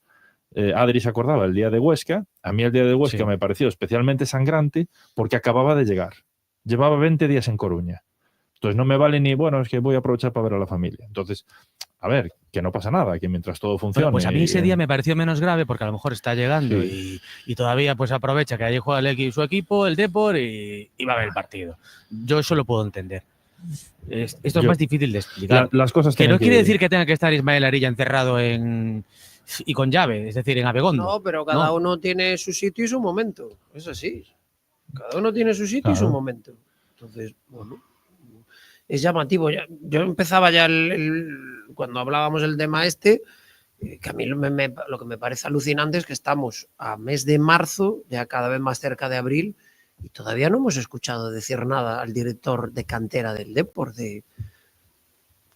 E: Adri se acordaba el día de Huesca. A mí el día de Huesca me pareció especialmente sangrante porque acababa de llegar. Llevaba 20 días en Coruña. Entonces no me vale ni, bueno, es que voy a aprovechar para ver a la familia. Entonces, a ver, que no pasa nada, que mientras todo funcione...
N: Bueno, pues a mí ese día me pareció menos grave porque a lo mejor está llegando y todavía pues aprovecha que allí juega su equipo, el Depor, y va a ver el partido. Yo eso lo puedo entender. Esto es más difícil de explicar.
E: Las cosas
N: que no quiere decir que tenga que estar Ismael Arilla encerrado y con llave, es decir, en Abegondo.
B: No, pero cada uno tiene su sitio y su momento. Es así. Cada uno tiene su sitio y su momento. Entonces, bueno, es llamativo. Yo empezaba ya cuando hablábamos del tema que a mí lo que me parece alucinante es que estamos a mes de marzo, ya cada vez más cerca de abril, y todavía no hemos escuchado decir nada al director de cantera del Depor de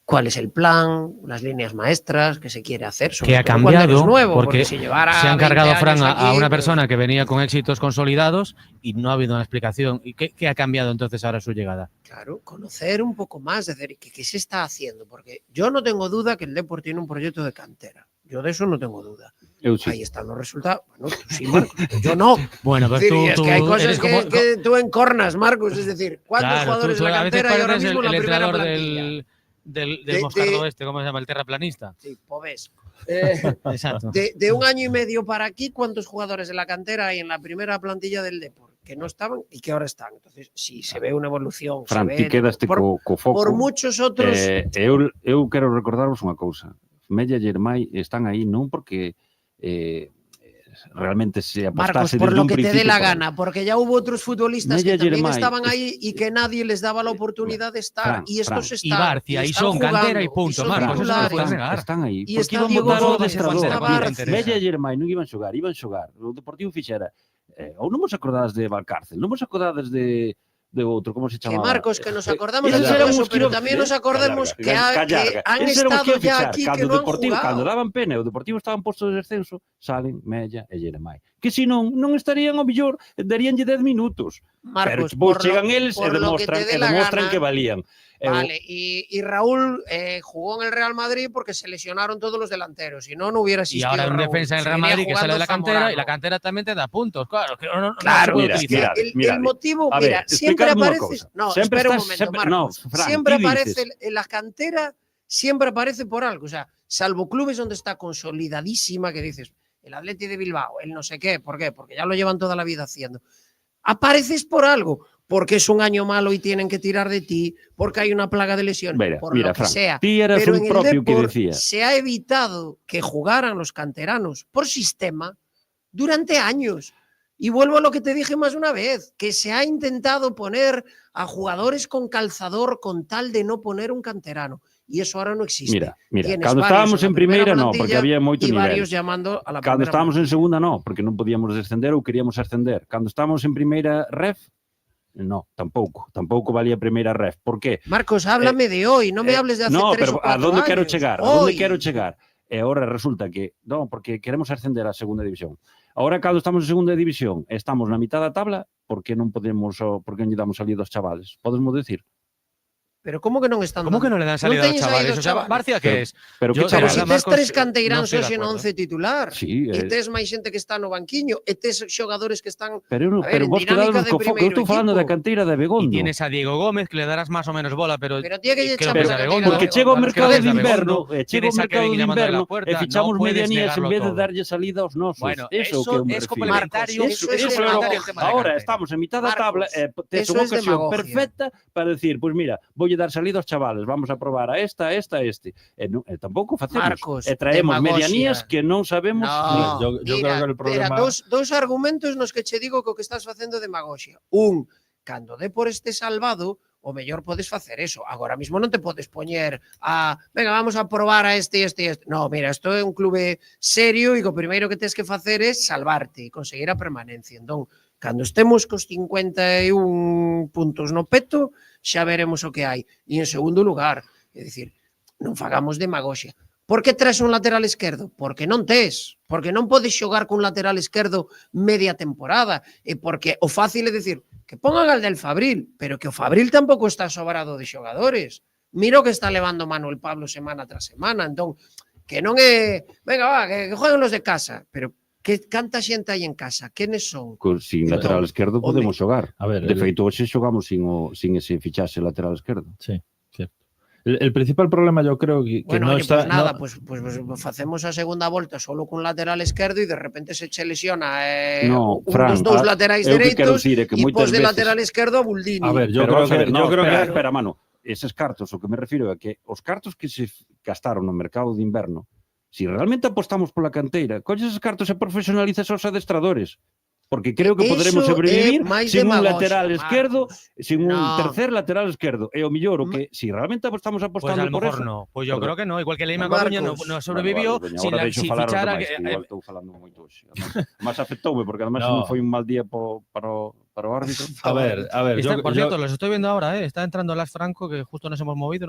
B: cuál es el plan, las líneas maestras, qué se quiere hacer.
N: Que ha cambiado,
B: nuevo,
N: porque
B: si
N: se han cargado Fran a una persona que venía con éxitos consolidados y no ha habido una explicación. ¿Y qué ha cambiado entonces ahora su llegada?
B: Claro, conocer un poco más, decir, ¿qué se está haciendo? Porque yo no tengo duda que el Depor tiene un proyecto de cantera. Yo de eso no tengo duda.
F: Sí.
B: Ahí están los resultados. Bueno, tú sí, Marcos, yo no.
N: Bueno, pues
B: es que hay cosas que tú encornas, Marcos. Es decir, ¿cuántos jugadores de la cantera hay ahora mismo en la primera plantilla?
N: Del Moscardo ¿cómo se llama? El terraplanista.
B: Sí, Pobes.
N: Exacto.
B: De un año y medio para aquí, ¿cuántos jugadores de la cantera hay en la primera plantilla del Depor que no estaban y que ahora están? Entonces, si se ve una evolución,
F: Fran, ti quedaste co foco.
B: Por muchos outros...
F: Eu quero recordaros unha cousa. Mella e Germay están aí non porque realmente se
B: Marcos,
F: apostase
B: por
F: desde
B: lo
F: un
B: que te dé
F: principio
B: la
F: por ahí.
B: gana, porque ya hubo otros futbolistas
F: Mella
B: que también
F: Yeremai,
B: estaban ahí y que nadie les daba la oportunidad de estar.
F: Fran,
B: y estos
F: Fran.
B: están.
N: Y Barcia, y
B: están
N: son
B: jugando,
N: cantera y punto,
B: son
N: Marcos, eso no lo puedes
B: titulares.
N: negar.
F: Están aí.
B: E
F: Porque
B: está
F: iban
B: Diego
F: votar o
B: Gómez,
F: adestrador.
B: está
F: Mira,
B: Barcia.
F: Mella e Yermai non iban xogar. O Deportivo fixera. Ou non vos acordades de Valcárcel, non vos acordades de outro, como se
B: Que
F: chamaba?
B: Marcos, que nos acordamos
F: Eses
B: de
F: eran
B: todo eso,
F: os que
B: pero
F: iban-
B: también nos acordemos que
F: Callarga.
B: han
F: Eses eran os que
B: estado
F: iban
B: ya
F: fichar.
B: aquí
F: Cando
B: que
F: o
B: no han
F: Deportivo, cando
B: jugado.
F: daban pena, o Deportivo estaba en postos de descenso, salen Mella e Yeremai. Que se non estarían ao millor, daríanlle 10 minutos.
B: Marcos,
F: Pero
B: por
F: chegan
B: lo-
F: eles e
B: por lo que
F: demostran,
B: te dé la gana.
F: que valían.
B: Vale, y Raúl jugó en el Real Madrid porque se lesionaron todos los delanteros. Si no, no hubiera
N: Y
B: existido.
N: ahora un
B: Raúl.
N: defensa del Real
B: Seguiría
N: Madrid que sale de la
B: jugando
N: cantera y
B: Zamorano.
N: la cantera también te da puntos. Claro, que no
B: Claro,
N: se puede
B: es que
N: utilizar.
B: el motivo,
F: A
B: mira,
F: ver,
B: siempre
F: explicadme unha
B: aparece.
F: cousa.
B: No,
F: Sempre
B: espera un
F: estás-
B: momento,
F: sempre-
B: Marcos.
F: no, Fran,
B: siempre
F: ti
B: aparece
F: dices.
B: en la cantera, siempre aparece por algo. O sea, salvo clubes donde está consolidadísima, que dices, el Atleti de Bilbao, el no sé qué. ¿Por qué? Porque ya lo llevan toda la vida haciendo. Apareces por algo. Porque es un año malo y tienen que tirar de ti, porque hay una plaga de lesiones, por lo que
F: Fran,
B: sea.
F: ti eras
B: Pero
F: un
B: en el
F: propio que
B: Depor
F: decía.
B: se ha evitado que jugaran los canteranos por sistema durante años. Y vuelvo a lo que te dije más una vez, que se ha intentado poner a jugadores con calzador con tal de no poner un canterano. Y eso ahora no existe.
F: Mira,
B: Tienes
F: cando
B: varios
F: estábamos
B: la
F: en primeira no,
B: plantilla
F: porque había moito
B: y
F: nivel.
B: varios llamando a la
F: Cando
B: primera
F: estábamos en segunda no, porque non podíamos descender ou queríamos ascender. Cando estábamos en primeira ref, no, tampouco valía a primeira ref. Por qué?
B: Marcos, háblame de hoy, no me hables de hace
F: no,
B: 3
F: pero
B: o 4
F: a donde
B: años.
F: quero chegar? A
B: Hoy.
F: donde quero chegar? E agora resulta que, non, porque queremos ascender a segunda división. Agora, cando estamos en segunda división, estamos na mitad da tabla, por que non podemos, por que non lle damos salida aos chavales? Podesmo decir?
B: Pero ¿cómo que non están
N: ¿Cómo que no le dan salida a los
B: teñen
N: chavales?
B: saído
N: O sea,
B: chavales.
N: Barcia, ¿qué es?
F: Pero
N: Yo,
F: que
B: Pero
N: de
B: si
N: verdad,
B: tes
N: Marcos,
B: tres canteiráns
N: no estoy de
B: hoxe no
N: acuerdo.
B: 11 titular,
F: Sí,
B: e tes máis xente que está no banquiño, e tes xogadores que están
F: Pero,
B: a ver, en
F: vos
B: dinámica
F: quedades
B: de
F: co foco. Eu
B: primeiro
F: estou falando da
B: equipo.
F: canteira de Begondo.
N: Y tienes a Diego Gómez, que le darás más o menos bola, pero.
B: Pero tiene que
N: creo
B: echar
N: es
B: la
N: a
B: canteira
N: Begondo.
F: Porque chega o
N: Creo
F: mercado
N: que es
F: de
N: a Begondo.
F: inverno, chega o
N: Tienes a
F: mercado
N: Kevin
F: de
N: llamando a la
F: inverno
N: puerta,
F: e fichamos
N: no puedes
F: medianías en
N: negarlo
F: vez de
N: todo.
F: darlle salida aos nosos.
N: Bueno,
F: eso
N: eso
F: que eu me
N: es
F: refiro.
N: complementario.
B: Marcos,
N: Eso
B: eso
N: es
B: es
N: complementario
B: demagogia.
N: al tema de la
F: Ahora
N: cantera.
F: estamos en mitad da
B: Marcos,
F: tabla tes
B: eso
F: unha
B: es
F: ocasión
B: demagogia.
F: perfecta para decir, pois mira, voulle dar salida aos chavales, vamos a probar a esta, a este. E tampouco facemos.
B: Marcos,
F: E traemos
B: demagogia.
F: medianías que non sabemos.
B: No,
E: Yo
B: mira,
E: creo que el problema.
B: mira, dos argumentos nos que che digo que o que estás facendo é demagogia. Cando dé por este salvado, o mellor podes facer eso. Agora mismo non te podes poñer a, venga, vamos a probar a este. No, mira, isto é un clube serio e o primeiro que tens que facer é salvarte e conseguir a permanencia. Entón, cando estemos cos 51 puntos no peto, xa veremos o que hai. E en segundo lugar, é dicir, non fagamos demagoxia. Por que traes un lateral esquerdo? Porque non tes. Porque non podes xogar cun lateral esquerdo media temporada. E porque o fácil é dicir que pongan al del Fabril, pero que o Fabril tampouco está sobrado de xogadores. Mira o que está levando Manuel Pablo semana tras semana. Entón, que non é... Venga, va, que jueguen los de casa. Pero que canta xente hai en casa? Quenes son?
F: Sin lateral esquerdo podemos xogar.
E: A ver,
F: De feito, hoxe xogamos sin ese fichaxe lateral esquerdo.
E: Sí, cierto. El principal problema yo creo que
B: Bueno,
E: no
B: oye,
E: está...
B: pues nada,
E: no-
B: pues facemos a segunda volta solo cun lateral esquerdo e de repente se che lesiona
F: No,
B: un
F: Fran,
B: dos dous laterais
F: eu que quero
B: dereitos
F: dicir é que
B: e
F: moitas
B: pos de
F: veces-
B: lateral esquerdo a Buldini.
E: A ver, yo
F: Pero
E: creo
F: vamos a
E: que...
F: ver, no,
E: yo creo
F: espera, mano. Eses cartos, o que me refiro é que os cartos que se gastaron no mercado de inverno, si realmente apostamos pola canteira, colles eses cartos e profesionalizas aos adestradores. Porque creo que poderemos
B: Eso
F: sobrevivir
B: é máis
F: sin un
B: demagoxia,
F: lateral
B: Marcos.
F: esquerdo, sin un
B: No.
F: tercer lateral esquerdo. E o millor, o que si realmente estamos
N: Pues
F: apostando
N: a lo
F: por
N: mejor
F: eso...
N: no. Pues yo
F: Perdón.
N: creo que no. Igual que Leima
B: Marcos.
N: Coruña no sobrevivió sin fichar a...
F: Igual estou falando moito hoxe. Mas afectoume, porque además
E: No.
F: non foi un mal día para o árbitro.
E: A ver,
N: Por cierto, los estoy viendo ahora, ¿eh? Está entrando Las Franco, que justo nos hemos movido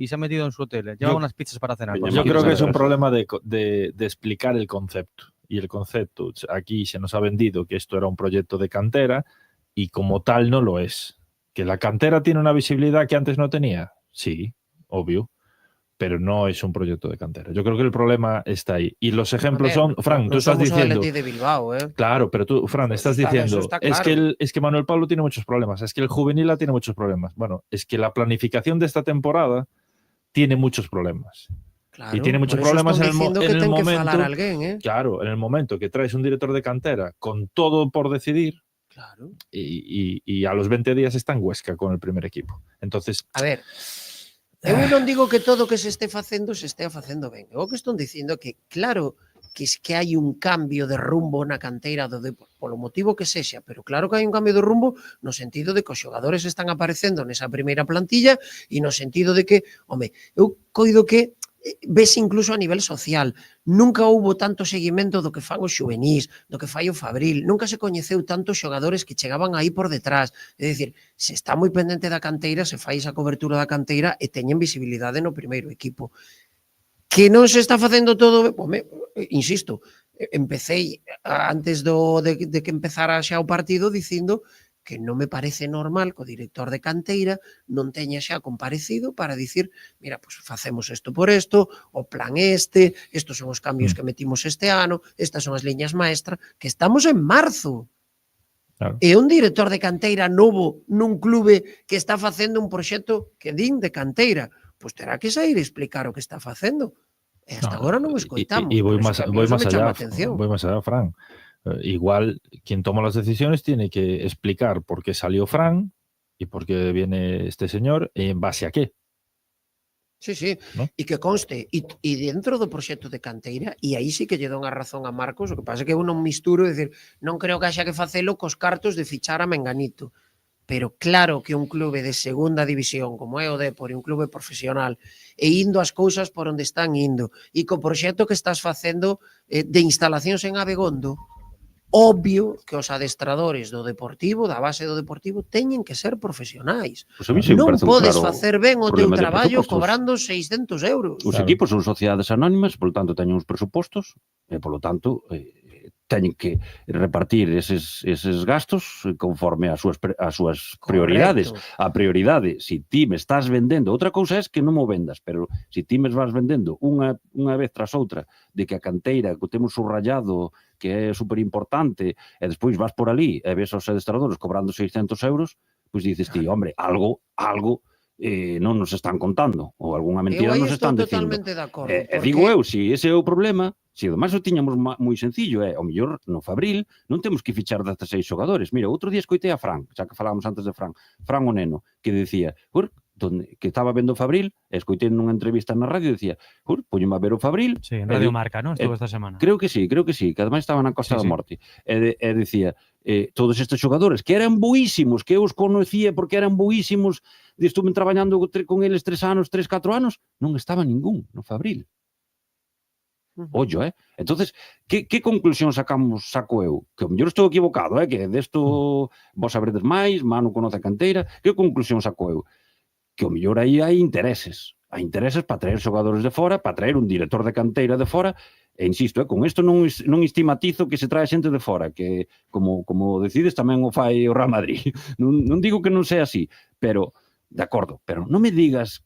N: y se ha metido en su hotel. Lleva unas pizzas para cenar.
E: Yo creo que es un problema de explicar el concepto. Y el concepto, aquí se nos ha vendido que esto era un proyecto de cantera y como tal no lo es. ¿Que la cantera tiene una visibilidad que antes no tenía? Sí, obvio. Pero no es un proyecto de cantera. Yo creo que el problema está ahí. Y los ejemplos son, Fran, tú estás diciendo...
B: de Bilbao, ¿eh?
E: Claro, pero tú, Fran, estás
B: Eso
E: diciendo,
B: está
E: es
B: claro.
E: que Manuel Pablo tiene muchos problemas, es que el juvenil tiene muchos problemas. Bueno, es que la planificación de esta temporada tiene muchos problemas.
B: Claro,
E: Y tiene muchos
B: por eso
E: problemas
B: están
E: en
B: dicindo que
E: el
B: ten que
E: momento.
B: falar alguén, ¿eh?
E: Claro, en el momento que traes un director de cantera con todo por decidir
B: Claro.
E: y a los 20 días está en Huesca con el primer equipo. Entonces,
B: A ver, eu non digo que todo o que se este facendo ben. Eu que estou dicindo que, claro, que hai un cambio de rumbo na canteira do Depor, polo motivo que sexa, pero claro que hai un cambio de rumbo no sentido de que os xogadores están aparecendo nesa primeira plantilla e no sentido de que, home, eu coido que ves incluso a nivel social. Nunca houbo tanto seguimento do que fan os xuvenís, do que fai o Fabril. Nunca se coñeceu tantos xogadores que chegaban aí por detrás. É dicir, se está moi pendente da canteira, se fai esa cobertura da canteira e teñen visibilidade no primeiro equipo. Que non se está facendo todo... Home, insisto, empecéi antes de que empezara xa o partido dicindo que non me parece normal que o director de canteira non teña xa comparecido para dicir, mira, pues facemos isto por isto, o plan estos son os cambios que metimos este ano, estas son as liñas maestras, que estamos en marzo. Claro. E un director de canteira novo nun clube que está facendo un proxecto que din de canteira, pues terá que sair e explicar o que está facendo. E hasta agora non o escoitamos.
E: Y voy más allá, Fran. Igual quien toma las decisiones tiene que explicar por qué salió Fran y por qué viene este señor y en base a qué.
B: Sí, sí, ¿no? E que conste, e dentro do proxecto de canteira, e aí sí que lle dou a razón a Marcos, o que pasa é que eu non misturo, é dicir, non creo que haxa que facelo cos cartos de fichar a Menganito, pero claro que un clube de segunda división como é o Depor, un clube profesional, e indo as cousas por onde están indo, e co proxecto que estás facendo de instalacións en Abegondo, obvio que os adestradores do Deportivo, da base do Deportivo, teñen que ser profesionais.
F: Pues
B: non podes facer ben o teu traballo cobrando 600 euros.
F: Os equipos son sociedades anónimas, polo tanto, teñen uns presupostos, e polo tanto, teñen que repartir eses gastos conforme as súas prioridades. A prioridade, se ti me estás vendendo, outra cousa é que non mo vendas, pero se ti me vas vendendo unha vez tras outra de que a canteira que temos subrayado que é superimportante, e despois vas por ali e ves aos adestradores cobrando 600 euros, pois dices ti, hombre, algo non nos están contando, ou algunha mentira nos están dicindo. E digo eu, se ese é o problema, se ademais o tiñamos moi sencillo, ao mellor no Fabril non temos que fichar 16 xogadores. Mira, outro día escoitei a Fran, xa que falábamos antes de Fran o Neno, que dicía, que estaba vendo o Fabril, e escoitei nunha entrevista na radio, dicía, poñome a ver o Fabril.
N: Sí, en Radio Marca, non? Estuvo esta semana.
F: Creo que sí, que ademais estaba na Costa da Morte. E dicía, todos estes xogadores que eran boísimos, que eu os conocía porque eran boísimos, estuve traballando con eles 3 anos, 4 anos, non estaba ningún no Fabril. Ollo, Entonces, que conclusión saco eu? Que o mellor estou equivocado, que desto vos sabredes máis, Manu conoce a canteira, que conclusión saco eu? Que o mellor aí hai intereses. Hai intereses para traer xogadores de fora, para traer un director de canteira de fora, e insisto, con isto non estigmatizo que se trae xente de fora, que como decides tamén o fai o Real Madrid. Non digo que non sea así, pero, de acordo, pero non me digas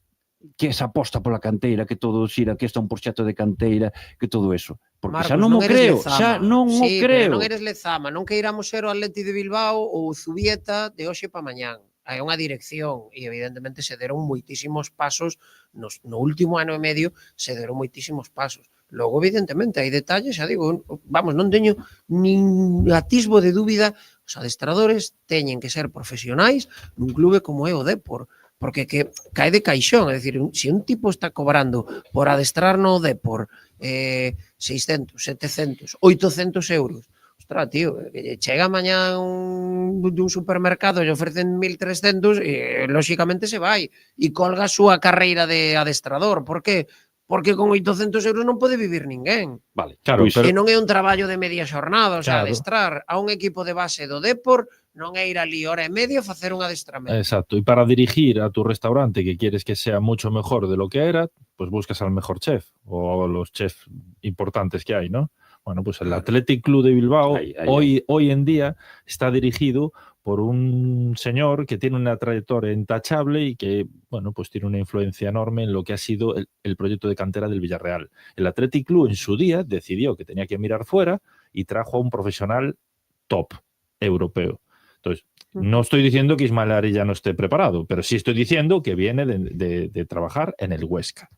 F: que esa aposta pola canteira, que todo xira, que está un proxecto de canteira, que todo eso. Porque
B: Marcos,
F: xa non o creo, xa non o creo.
B: Non eres Lezama, non queiramos ser o Atleti de Bilbao ou o Zubieta de hoxe pa mañán. Hai unha dirección e evidentemente se deron moitísimos pasos no último ano e medio, se deron moitísimos pasos. Logo, evidentemente, hai detalles, xa digo, vamos, non teño nin atisbo de dúbida, os adestradores teñen que ser profesionais nun clube como é o Depor, porque que cae de caixón, é dicir, se un tipo está cobrando por adestrar no Depor 600, 700, 800 euros, ostras, tío, chega mañá dun supermercado e ofrecen 1.300 e lóxicamente se vai e colga a súa carreira de adestrador. Por que? Porque con 800 euros non pode vivir ninguén.
F: Vale,
E: claro,
B: e non é un traballo de media xornada, o sea, adestrar a un equipo de base do Depor non é ir ali hora e media a facer un adestramento.
E: Exacto, y para dirigir a tu restaurante que quieres que sea mucho mejor de lo que era, pues buscas al mejor chef o los chefs importantes que hay, ¿no? Bueno, pues el Athletic Club de Bilbao hoy en día está dirigido por un señor que tiene una trayectoria intachable y que, bueno, pues tiene una influencia enorme en lo que ha sido el proyecto de cantera del Villarreal. El Athletic Club en su día decidió que tenía que mirar fuera y trajo a un profesional top europeo. Entonces, no estoy diciendo que Ismael Arella no esté preparado, pero sí estoy diciendo que viene de trabajar en el Huesca.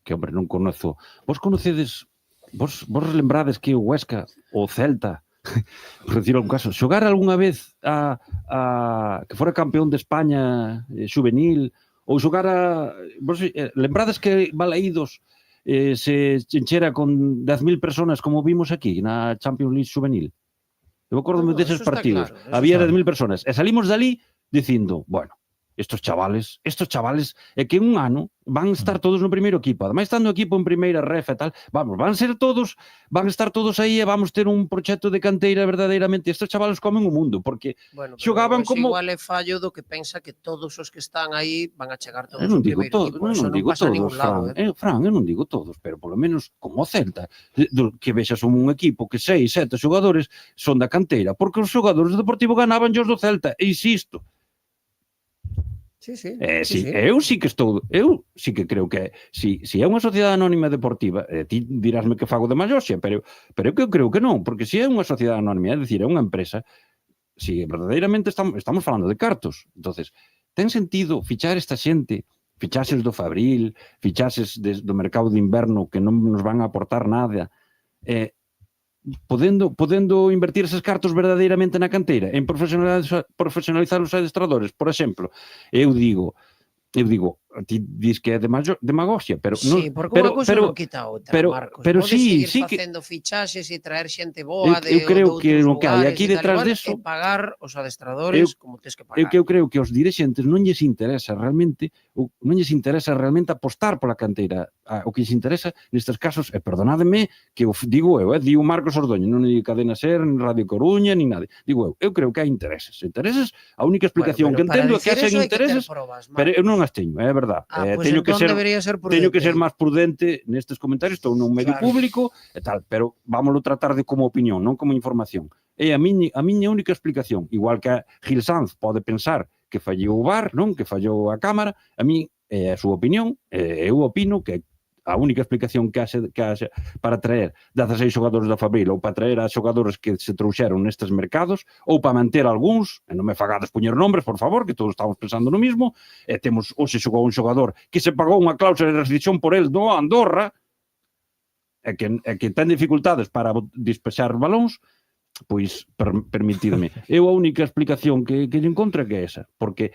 F: Que, hombre, non conozo. Vos conocedes, vos lembrades que o Huesca, o Celta, por decir algún caso, xogar algunha vez que fora campeón de España xuvenil, ou xogar vos lembrades que Balaídos se enchera con 10.000 personas como vimos aquí na Champions League juvenil. Eu acordo deses partidos. Había 10.000 personas. E salimos dali dicindo, bueno, estos chavales, é que en un ano van estar todos no primeiro equipo. Ademais, estando o equipo en primeira ref e tal, vamos, van estar todos aí e vamos ter un proxecto de canteira verdadeiramente. Estes chavales comen o mundo, porque xogaban como...
B: Igual é fallo do que pensa que todos os que están aí van a chegar todos
F: Eu non
B: ao
F: digo
B: primeiro equipo.
F: todos,
B: Eso non pasa a ningún lado.
F: Fran, eu non digo todos, pero polo menos como o Celta, que vexas un equipo que 6, 7 xogadores son da canteira, porque os xogadores do Deportivo ganaban os do Celta, e insisto.
B: Sí, sí.
F: Eu sí que creo que si é unha sociedade anónima deportiva, ti dirásme que fago de mayoxia, pero eu creo que non, porque se é unha sociedade anónima, é dicir, é unha empresa, si verdadeiramente estamos falando de cartos. Entonces, ten sentido fichar esta xente, fichases do Fabril, fichases do mercado de inverno que non nos van a aportar nada, podendo invertir eses cartos verdadeiramente na canteira, en profesionalizar os adestradores. Por exemplo, eu digo, ti dis que é demagoxia, pero
B: sí, porque unha cousa non quita outra, Marcos.
F: Pero
B: podes
F: sí,
B: seguir
F: que
B: facendo fichaxes e traer xente boa de
F: creo que
B: outros
F: o que hai
B: lugares
F: aquí
B: e tal
F: detrás
B: igual,
F: deso,
B: e pagar os adestradores como tes que pagar.
F: Eu creo que os dirixentes non lles interesa realmente apostar pola canteira. O que lles interesa nestes casos, e perdonádeme que o digo eu, digo Marcos Ordoño, non é Cadena Ser, nin Radio Coruña, nin nada. Digo eu creo que hai intereses. A única explicación que entendo é que haxen intereses, pero eu non as teño, é verdad. Teño que ser máis prudente nestes comentarios, estou nun medio público e tal, pero vámoslo tratar de como opinión, non como información. É a miña única explicación, igual que a Gil Sanz pode pensar que fallou o VAR, non, que fallou a Cámara, a mí é a súa opinión, eu opino que a única explicación que haxe para traer 16 xogadores da Fabril ou para traer a xogadores que se trouxeron nestes mercados ou para manter algúns, e non me fagades poñer nombres, por favor, que todos estamos pensando no mismo, e temos hoxe xogou un xogador que se pagou unha cláusula de rescisión por el no Andorra, e que ten dificultades para despexar balóns, pois permitidme. Eu a única explicación que lle encontro é que é esa, porque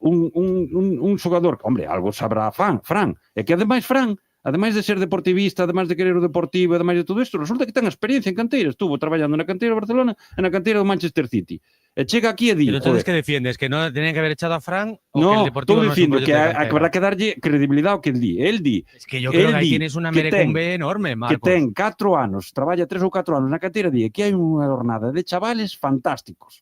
F: un xogador, hombre, algo sabrá Fran, é que ademais Fran, ademais de ser deportivista, ademais de querer o Deportivo, ademais de todo isto, resulta que ten experiencia en canteira, estuvo traballando na canteira do Barcelona e na canteira do Manchester City. E chega aquí e di...
N: Pero entonces, que defiendes? ¿Que non tenían que haber echado a Fran?
F: No, estou dicindo que habrá que darlle credibilidade ao que el di. El di...
N: Es que yo creo que aí tienes unha merecumbe enorme, Marcos.
F: Que ten 4 anos, traballa 3 ou 4 anos na canteira, di que hai unha jornada de chavales fantásticos,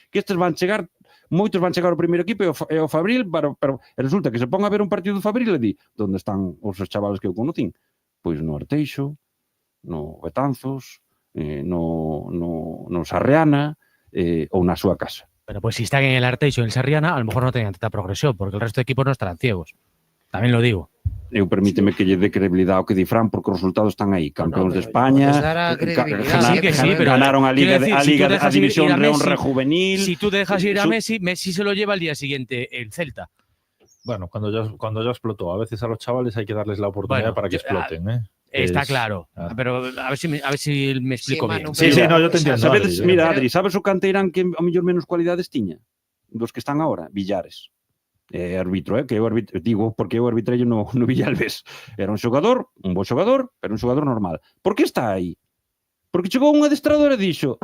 F: que estes van chegar... Moitos van chegar ao primeiro equipo e ao Fabril, pero resulta que se pon a ver un partido do Fabril e di, onde están os chavales que eu conocín? Pois no Arteixo, no Betanzos, no Sarriana ou na súa casa.
N: Pero pues si están en el Arteixo o en el Sarriana, a lo mejor no tenían tanta progresión, porque el resto de equipos no estarán ciegos. Tamén lo digo.
F: Eu permíteme que lle dé credibilidade ao que di Fran, porque os resultados están aí. Campeóns de España, ganaron a Liga, a División León Rejuvenil.
N: Si tú dejas ir a Messi, Messi se lo lleva al día siguiente el Celta.
E: Bueno, cuando ya explotó. A veces a los chavales hay que darles la oportunidad para que exploten, ¿eh?
N: Está claro, pero a ver si me explico bien.
E: Sí, no, yo te entiendo.
F: Mira, Adri, sabes o canteirán que a mellor menos cualidades tiña? Dos que están agora, Villares. Árbitro, que eu digo porque eu arbitrei no Villalbés. Era un xogador, un bo xogador, pero un xogador normal. Por que está aí? Porque chegou un adestrador e dixo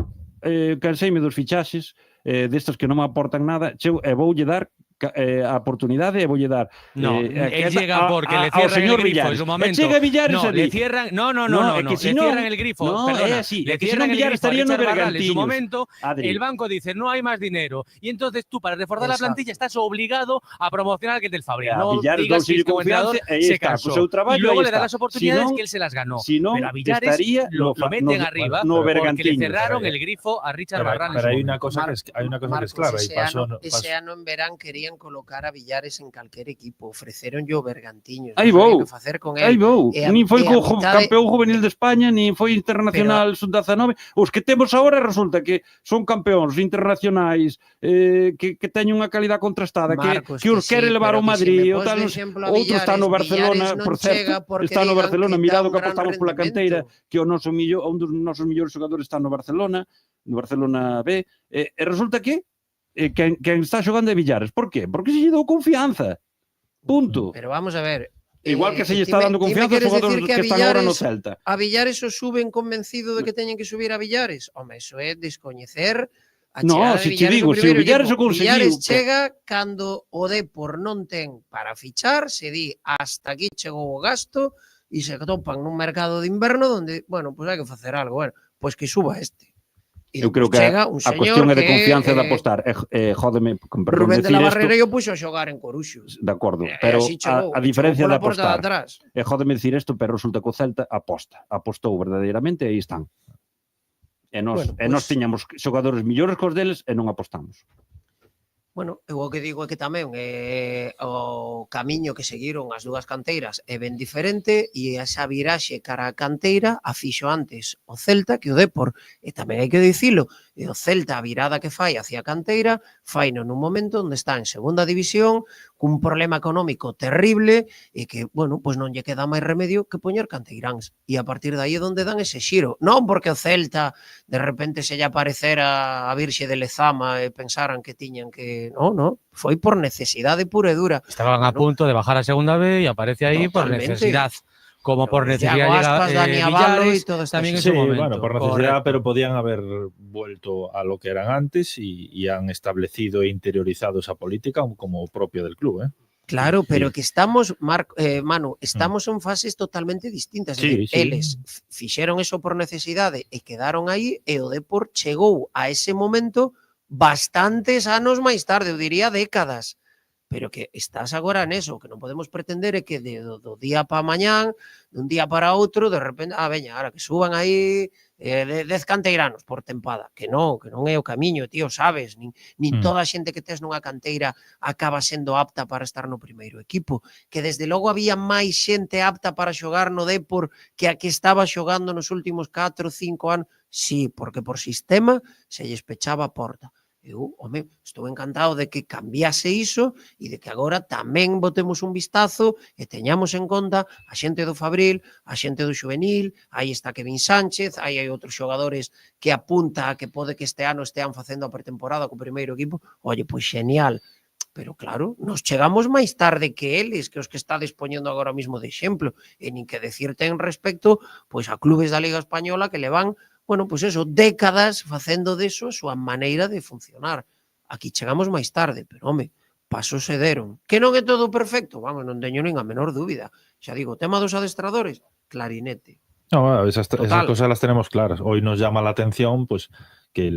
F: canseime dos fichaxes destas que non me aportan nada e voulle dar a oportunidade e voulle dar
N: él llega porque le cierran el grifo en su momento.
F: Chega Villares
N: le cierran, le cierran el grifo, perdona, le cierran el grifo a Richard Barral en su momento, el banco dice no hay más dinero y entonces tú para reforzar la plantilla estás obligado a promocionar al que es del Fabril. No digas que como entrenador se cansó y luego le das las oportunidades que él se las ganó. Pero a Villares lo meten arriba porque le cerraron el grifo a Richard Barral.
E: Pero hay una cosa que es clara.
B: Ese ano en verán querían colocar a Villares en calquer equipo, ofreceron yo Bergantiños.
F: Aí vou, nin foi campeón juvenil de España, nin foi internacional sub-19. Os que temos agora resulta que son campeóns internacionais, que teñen unha calidad contrastada, que os quere levar ao Madrid, outro está no Barcelona, por certo, está no Barcelona, mirado que apostamos pola canteira, que un dos nosos millores xogadores está no Barcelona B, e resulta que quen está xogando é Villares. Por qué? Porque se lle dou confianza. Punto.
B: Pero vamos a ver,
F: Igual que se lle está dando confianza aos xogadores que están agora no Celta.
B: A Villares o suben convencido de que teñen que subir a Villares. Home, eso é descoñecer a chegada de Villares ao primeiro equipo. Villares chega cando o Depor non ten para fichar, se di hasta aquí chegou o gasto e se topan nun mercado de inverno onde, bueno, pois hai que facer algo. Bueno, pois que suba este.
F: Eu creo que a cuestión é de confianza e de apostar. Jódeme, con perdón
B: Rubén de la
F: decir
B: Barrera
F: isto.
B: eu puxo a xogar en Coruxo.
F: De acordo, pero a diferencia de apostar. Jódeme decir isto, pero resulta que o Celta aposta. Apostou verdadeiramente e aí están. E nós tiñamos xogadores millores cos deles e non apostamos.
B: Bueno, eu o que digo é que tamén o camiño que seguiron as dúas canteiras é ben diferente e esa viraxe cara a canteira a fixo antes o Celta que o Depor. E tamén hai que dicilo, e o Celta a virada que fai hacia a canteira faino nun momento onde está en segunda división cun problema económico terrible e que, bueno, pois non lle queda máis remedio que poñer canteiráns. E a partir de aí é onde dan ese xiro. Non porque o Celta de repente se lle aparecera a Virxe de Lezama e pensaran que tiñan que... No, foi por necesidade pura e dura.
N: Estaban a punto de bajar a segunda B y aparece ahí por necesidad. Como por necesidad llega Villares también en su momento.
E: Bueno, por necesidad, pero podían haber vuelto a lo que eran antes y han establecido e interiorizado esa política como propio del club, ¿eh?
B: Claro, pero que estamos, Manu, estamos en fases totalmente distintas.
E: Sí, sí.
B: Eles fixeron eso por necesidade e quedaron aí e o Depor chegou a ese momento bastantes anos máis tarde, eu diría décadas. Pero que estás agora neso, que non podemos pretender é que do día para mañán, dun día para outro, de repente, veña, ahora que suban aí 10 canteiranos por tempada. Que non é o camiño, tío, sabes? Nin toda a xente que tes nunha canteira acaba sendo apta para estar no primeiro equipo. Que desde logo había máis xente apta para xogar no Depor que a que estaba xogando nos últimos 4 ou 5 anos. Sí, porque por sistema se lles pechaba a porta. Eu, estou encantado de que cambiase iso e de que agora tamén botemos un vistazo e teñamos en conta a xente do Fabril, a xente do Xuvenil, aí está Kevin Sánchez, aí hai outros xogadores que apunta a que pode que este ano estean facendo a pretemporada co primeiro equipo. Oye, pois genial. Pero claro, nos chegamos máis tarde que eles, que os que está dispoñendo agora mismo de exemplo. E nin que decirte en respecto pois a clubes da Liga Española que le van, bueno, pois eso, décadas facendo deso a súa maneira de funcionar. Aquí chegamos máis tarde, pero, pasos se deron. Que non é todo perfecto? Vamos, non teño nin a menor dúbida. Xa digo, tema dos adestradores, clarinete.
E: No, esas cosas las tenemos claras. Hoy nos llama la atención, pues, que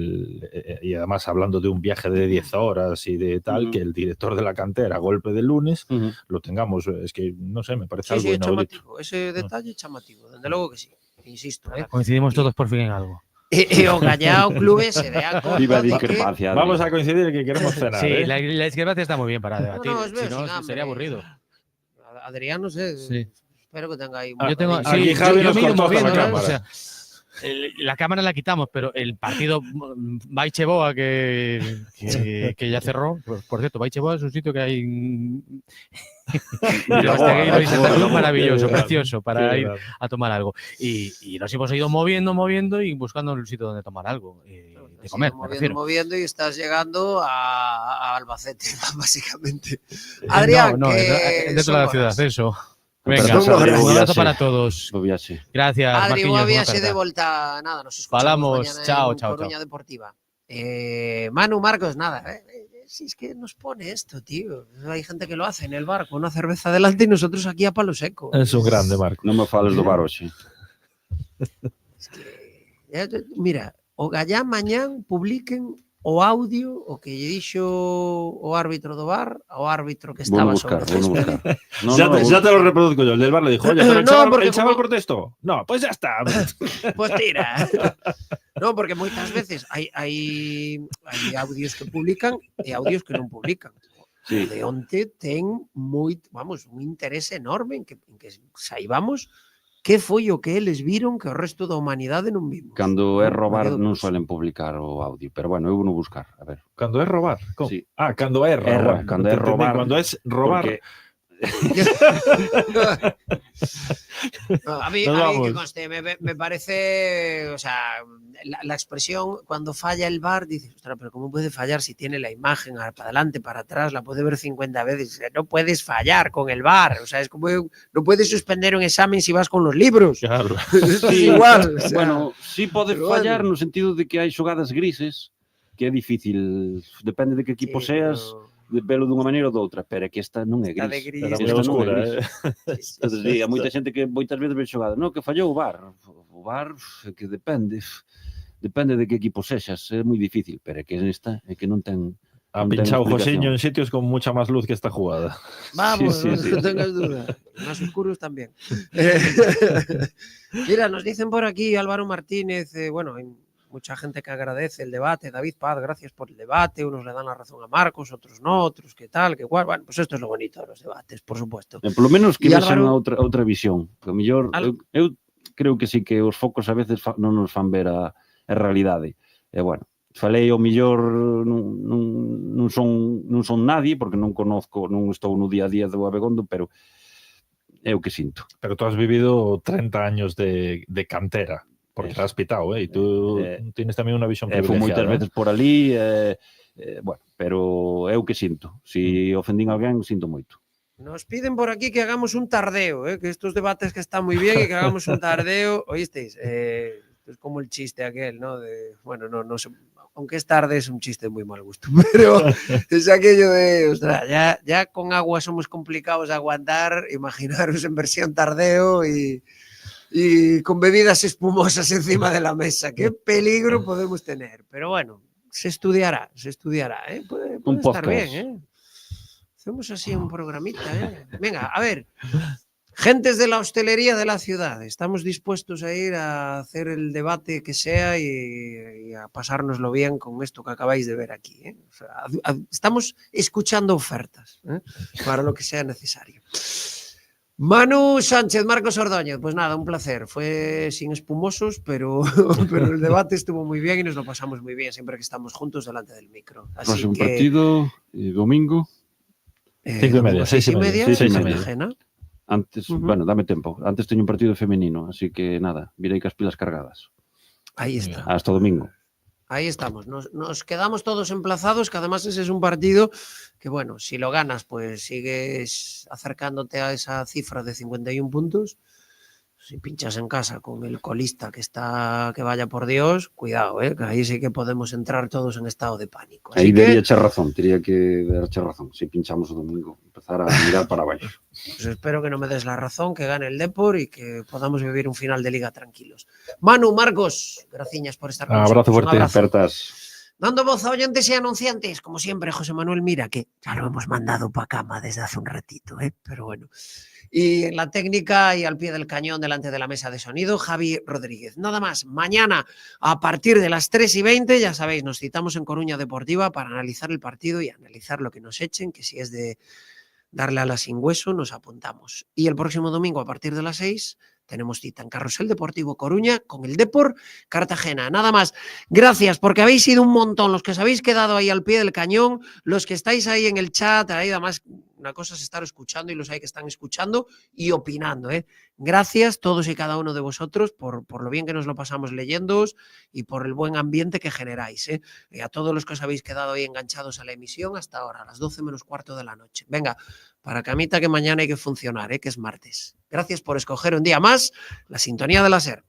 E: y además hablando de un viaje de 10 horas y de tal, que el director de la cantera, a golpe de lunes, lo tengamos. Es que, no sé, me parece algo inaudito.
B: Chamativo. Ese detalle chamativo, desde logo que sí. Insisto,
N: Coincidimos todos por fin en algo.
B: E o Gallao Clube se dea conta
F: Viva
B: de
F: discrepancia.
B: que...
E: Vamos a coincidir que queremos cenar.
N: Sí, la discrepancia está muy bien para debatir.
B: Si
N: no, sería aburrido.
B: Adrián, no sé.
N: Sí.
B: Espero que tenga ahí...
N: Yo tengo...
E: Aquí Javi nos cortó la cámara.
N: O sea, la cámara la quitamos, pero el partido Baicheboa que ya cerró. Por cierto, Baicheboa es un sitio que hay maravilloso, precioso para ir a tomar algo. Y nos hemos ido moviendo y buscando un sitio donde tomar algo. De comer,
B: moviendo y estás llegando a Albacete, básicamente. Adrián,
N: dentro de la ciudad, eso.
F: Venga,
N: un abrazo para todos. Gracias,
B: Adri, viaxe de volta. Nada, nos escuchamos mañana
N: chao.
B: Coruña Deportiva. Manu, Marcos, nada. Si es que nos pone esto, tío. Hay gente que lo hace en el bar con una cerveza delante y nosotros aquí a palo seco.
E: Es un grande, Marco.
F: Non me fales do bar hoxe.
B: Es que, mira, o Gallá mañán publiquen o audio o que lle dixo o árbitro do bar ao árbitro que estaba sobre o césped.
E: Ya te lo reproduzco yo. El del bar le dijo, oye, pero el chaval protestó. No, pues ya está.
B: Pues tira. No, porque moitas veces hai audios que publican e audios que non publican.
F: Sí.
B: De onte ten un interese enorme en que saibamos que foi o que eles viron que o resto da humanidade non vimos.
F: Cando é robar non suelen publicar o audio, pero bueno, eu vou buscar, a ver.
E: Cando é robar? ¿Cómo?
F: Sí.
E: Cando é robar.
F: Cando é robar.
E: Cando é robar.
F: Porque
B: A mí que conste, me parece, o sea, la expresión cuando falla el VAR, dices, ostras, pero ¿cómo puede fallar si tiene la imagen para adelante, para atrás, la puede ver 50 veces? No puedes fallar con el VAR, o sea, es como no puedes suspender un examen si vas con los libros.
E: Claro.
B: Esto es igual. O sea,
F: bueno, sí pode fallar no sentido de que hai xogadas grises que é difícil, depende de que equipo seas, de velo dunha maneira ou doutra, pero é que esta non é gris.
E: Esta de gris. Esta non oscura, é gris.
F: Entonces, a moita xente que moitas veces ve xogada, non, que fallou o VAR. O VAR que depende de que equipo sexas, é moi difícil, pero é que esta é que non ten.
E: Ha pinchado Josiño en sitios con mucha más luz que esta jugada.
B: Vamos, no tengas duda. Más oscuros también. Mira, nos dicen por aquí Álvaro Martínez, bueno, hay mucha gente que agradece el debate. David Paz, gracias por el debate. Unos le dan la razón a Marcos, otros no, otros qué tal, qué cual. Bueno, pues esto es lo bonito de los debates, por supuesto.
F: Por lo menos que vexan outra visión. Porque mellor, eu creo que sí que os focos a veces non nos fan ver a realidade. E bueno, falei o mellor non son nadie, porque non conozco, non estou no día a día do Abegondo, pero é o que sinto.
E: Pero tú has vivido 30 años de cantera, porque has pitado, y tú tienes tamén unha visión privilegiada.
F: Fui moitas veces por ali, bueno, pero é o que sinto. Si ofendín a alguén, sinto moito.
B: Nos piden por aquí que hagamos un tardeo, que estos debates que están muy bien y que hagamos un tardeo, ¿oísteis? Es como el chiste aquel, ¿no? Bueno, no sé, aunque es tarde, es un chiste de muy mal gusto, pero es aquello de, ostras, ya con agua somos complicados de aguantar, imaginaros en versión tardeo y con bebidas espumosas encima de la mesa. ¿Qué peligro podemos tener? Pero bueno, se estudiará, ¿eh? Puede estar bien, ¿eh? Hacemos así un programita, ¿eh? Venga, a ver. Gentes de la hostelería de la ciudad, estamos dispuestos a ir a hacer el debate que sea y a pasárnoslo bien con esto que acabáis de ver aquí, ¿eh? O sea, estamos escuchando ofertas, ¿eh? Para lo que sea necesario. Manu Sánchez, Marcos Ordóñez, pues nada, un placer. Fue sin espumosos, pero el debate estuvo muy bien y nos lo pasamos muy bien siempre que estamos juntos delante del micro. Así
F: un
B: que,
F: partido, domingo.
E: 5:30,
B: 6:30.
F: Antes, bueno, dame tempo. Antes teño un partido femenino, así que nada, virei cas pilas cargadas.
B: Ahí está.
F: Hasta domingo.
B: Ahí estamos. Nos quedamos todos emplazados, que además ese es un partido que, bueno, si lo ganas, pues sigues acercándote a esa cifra de 51 puntos. Si pinchas en casa con el colista que vaya por Dios, cuidado, que ahí sí que podemos entrar todos en estado de pánico.
F: Así aí debería echar razón, teria que darche razón. Si pinchamos o domingo, empezar a mirar para abaixo.
B: Pues espero que no me des la razón, que gane el Depor y que podamos vivir un final de liga tranquilos. Manu, Marcos, gracias por estar con nosotros.
E: Abrazo fuerte.
F: Apertas.
B: Dando voz a oyentes y anunciantes, como siempre, José Manuel Mira, que ya lo hemos mandado para cama desde hace un ratito, pero bueno. Y en la técnica y al pie del cañón delante de la mesa de sonido, Javi Rodríguez. Nada más, mañana a partir de las 3:20, ya sabéis, nos citamos en Coruña Deportiva para analizar el partido y analizar lo que nos echen, que si es de darle a la sin hueso, nos apuntamos. Y el próximo domingo a partir de las 6 tenemos cita en Carrusel Deportivo Coruña con el Depor Cartagena. Nada más. Gracias, porque habéis sido un montón los que os habéis quedado ahí al pie del cañón, los que estáis ahí en el chat, ahí además una cosa es estar escuchando y los hay que están escuchando y opinando, Gracias todos y cada uno de vosotros por lo bien que nos lo pasamos leyéndoos y por el buen ambiente que generáis, Y a todos los que os habéis quedado ahí enganchados a la emisión hasta ahora, a las 12 menos cuarto de la noche. Venga, para camita que mañana hay que funcionar, que es martes. Gracias por escoger un día más la sintonía de la SER.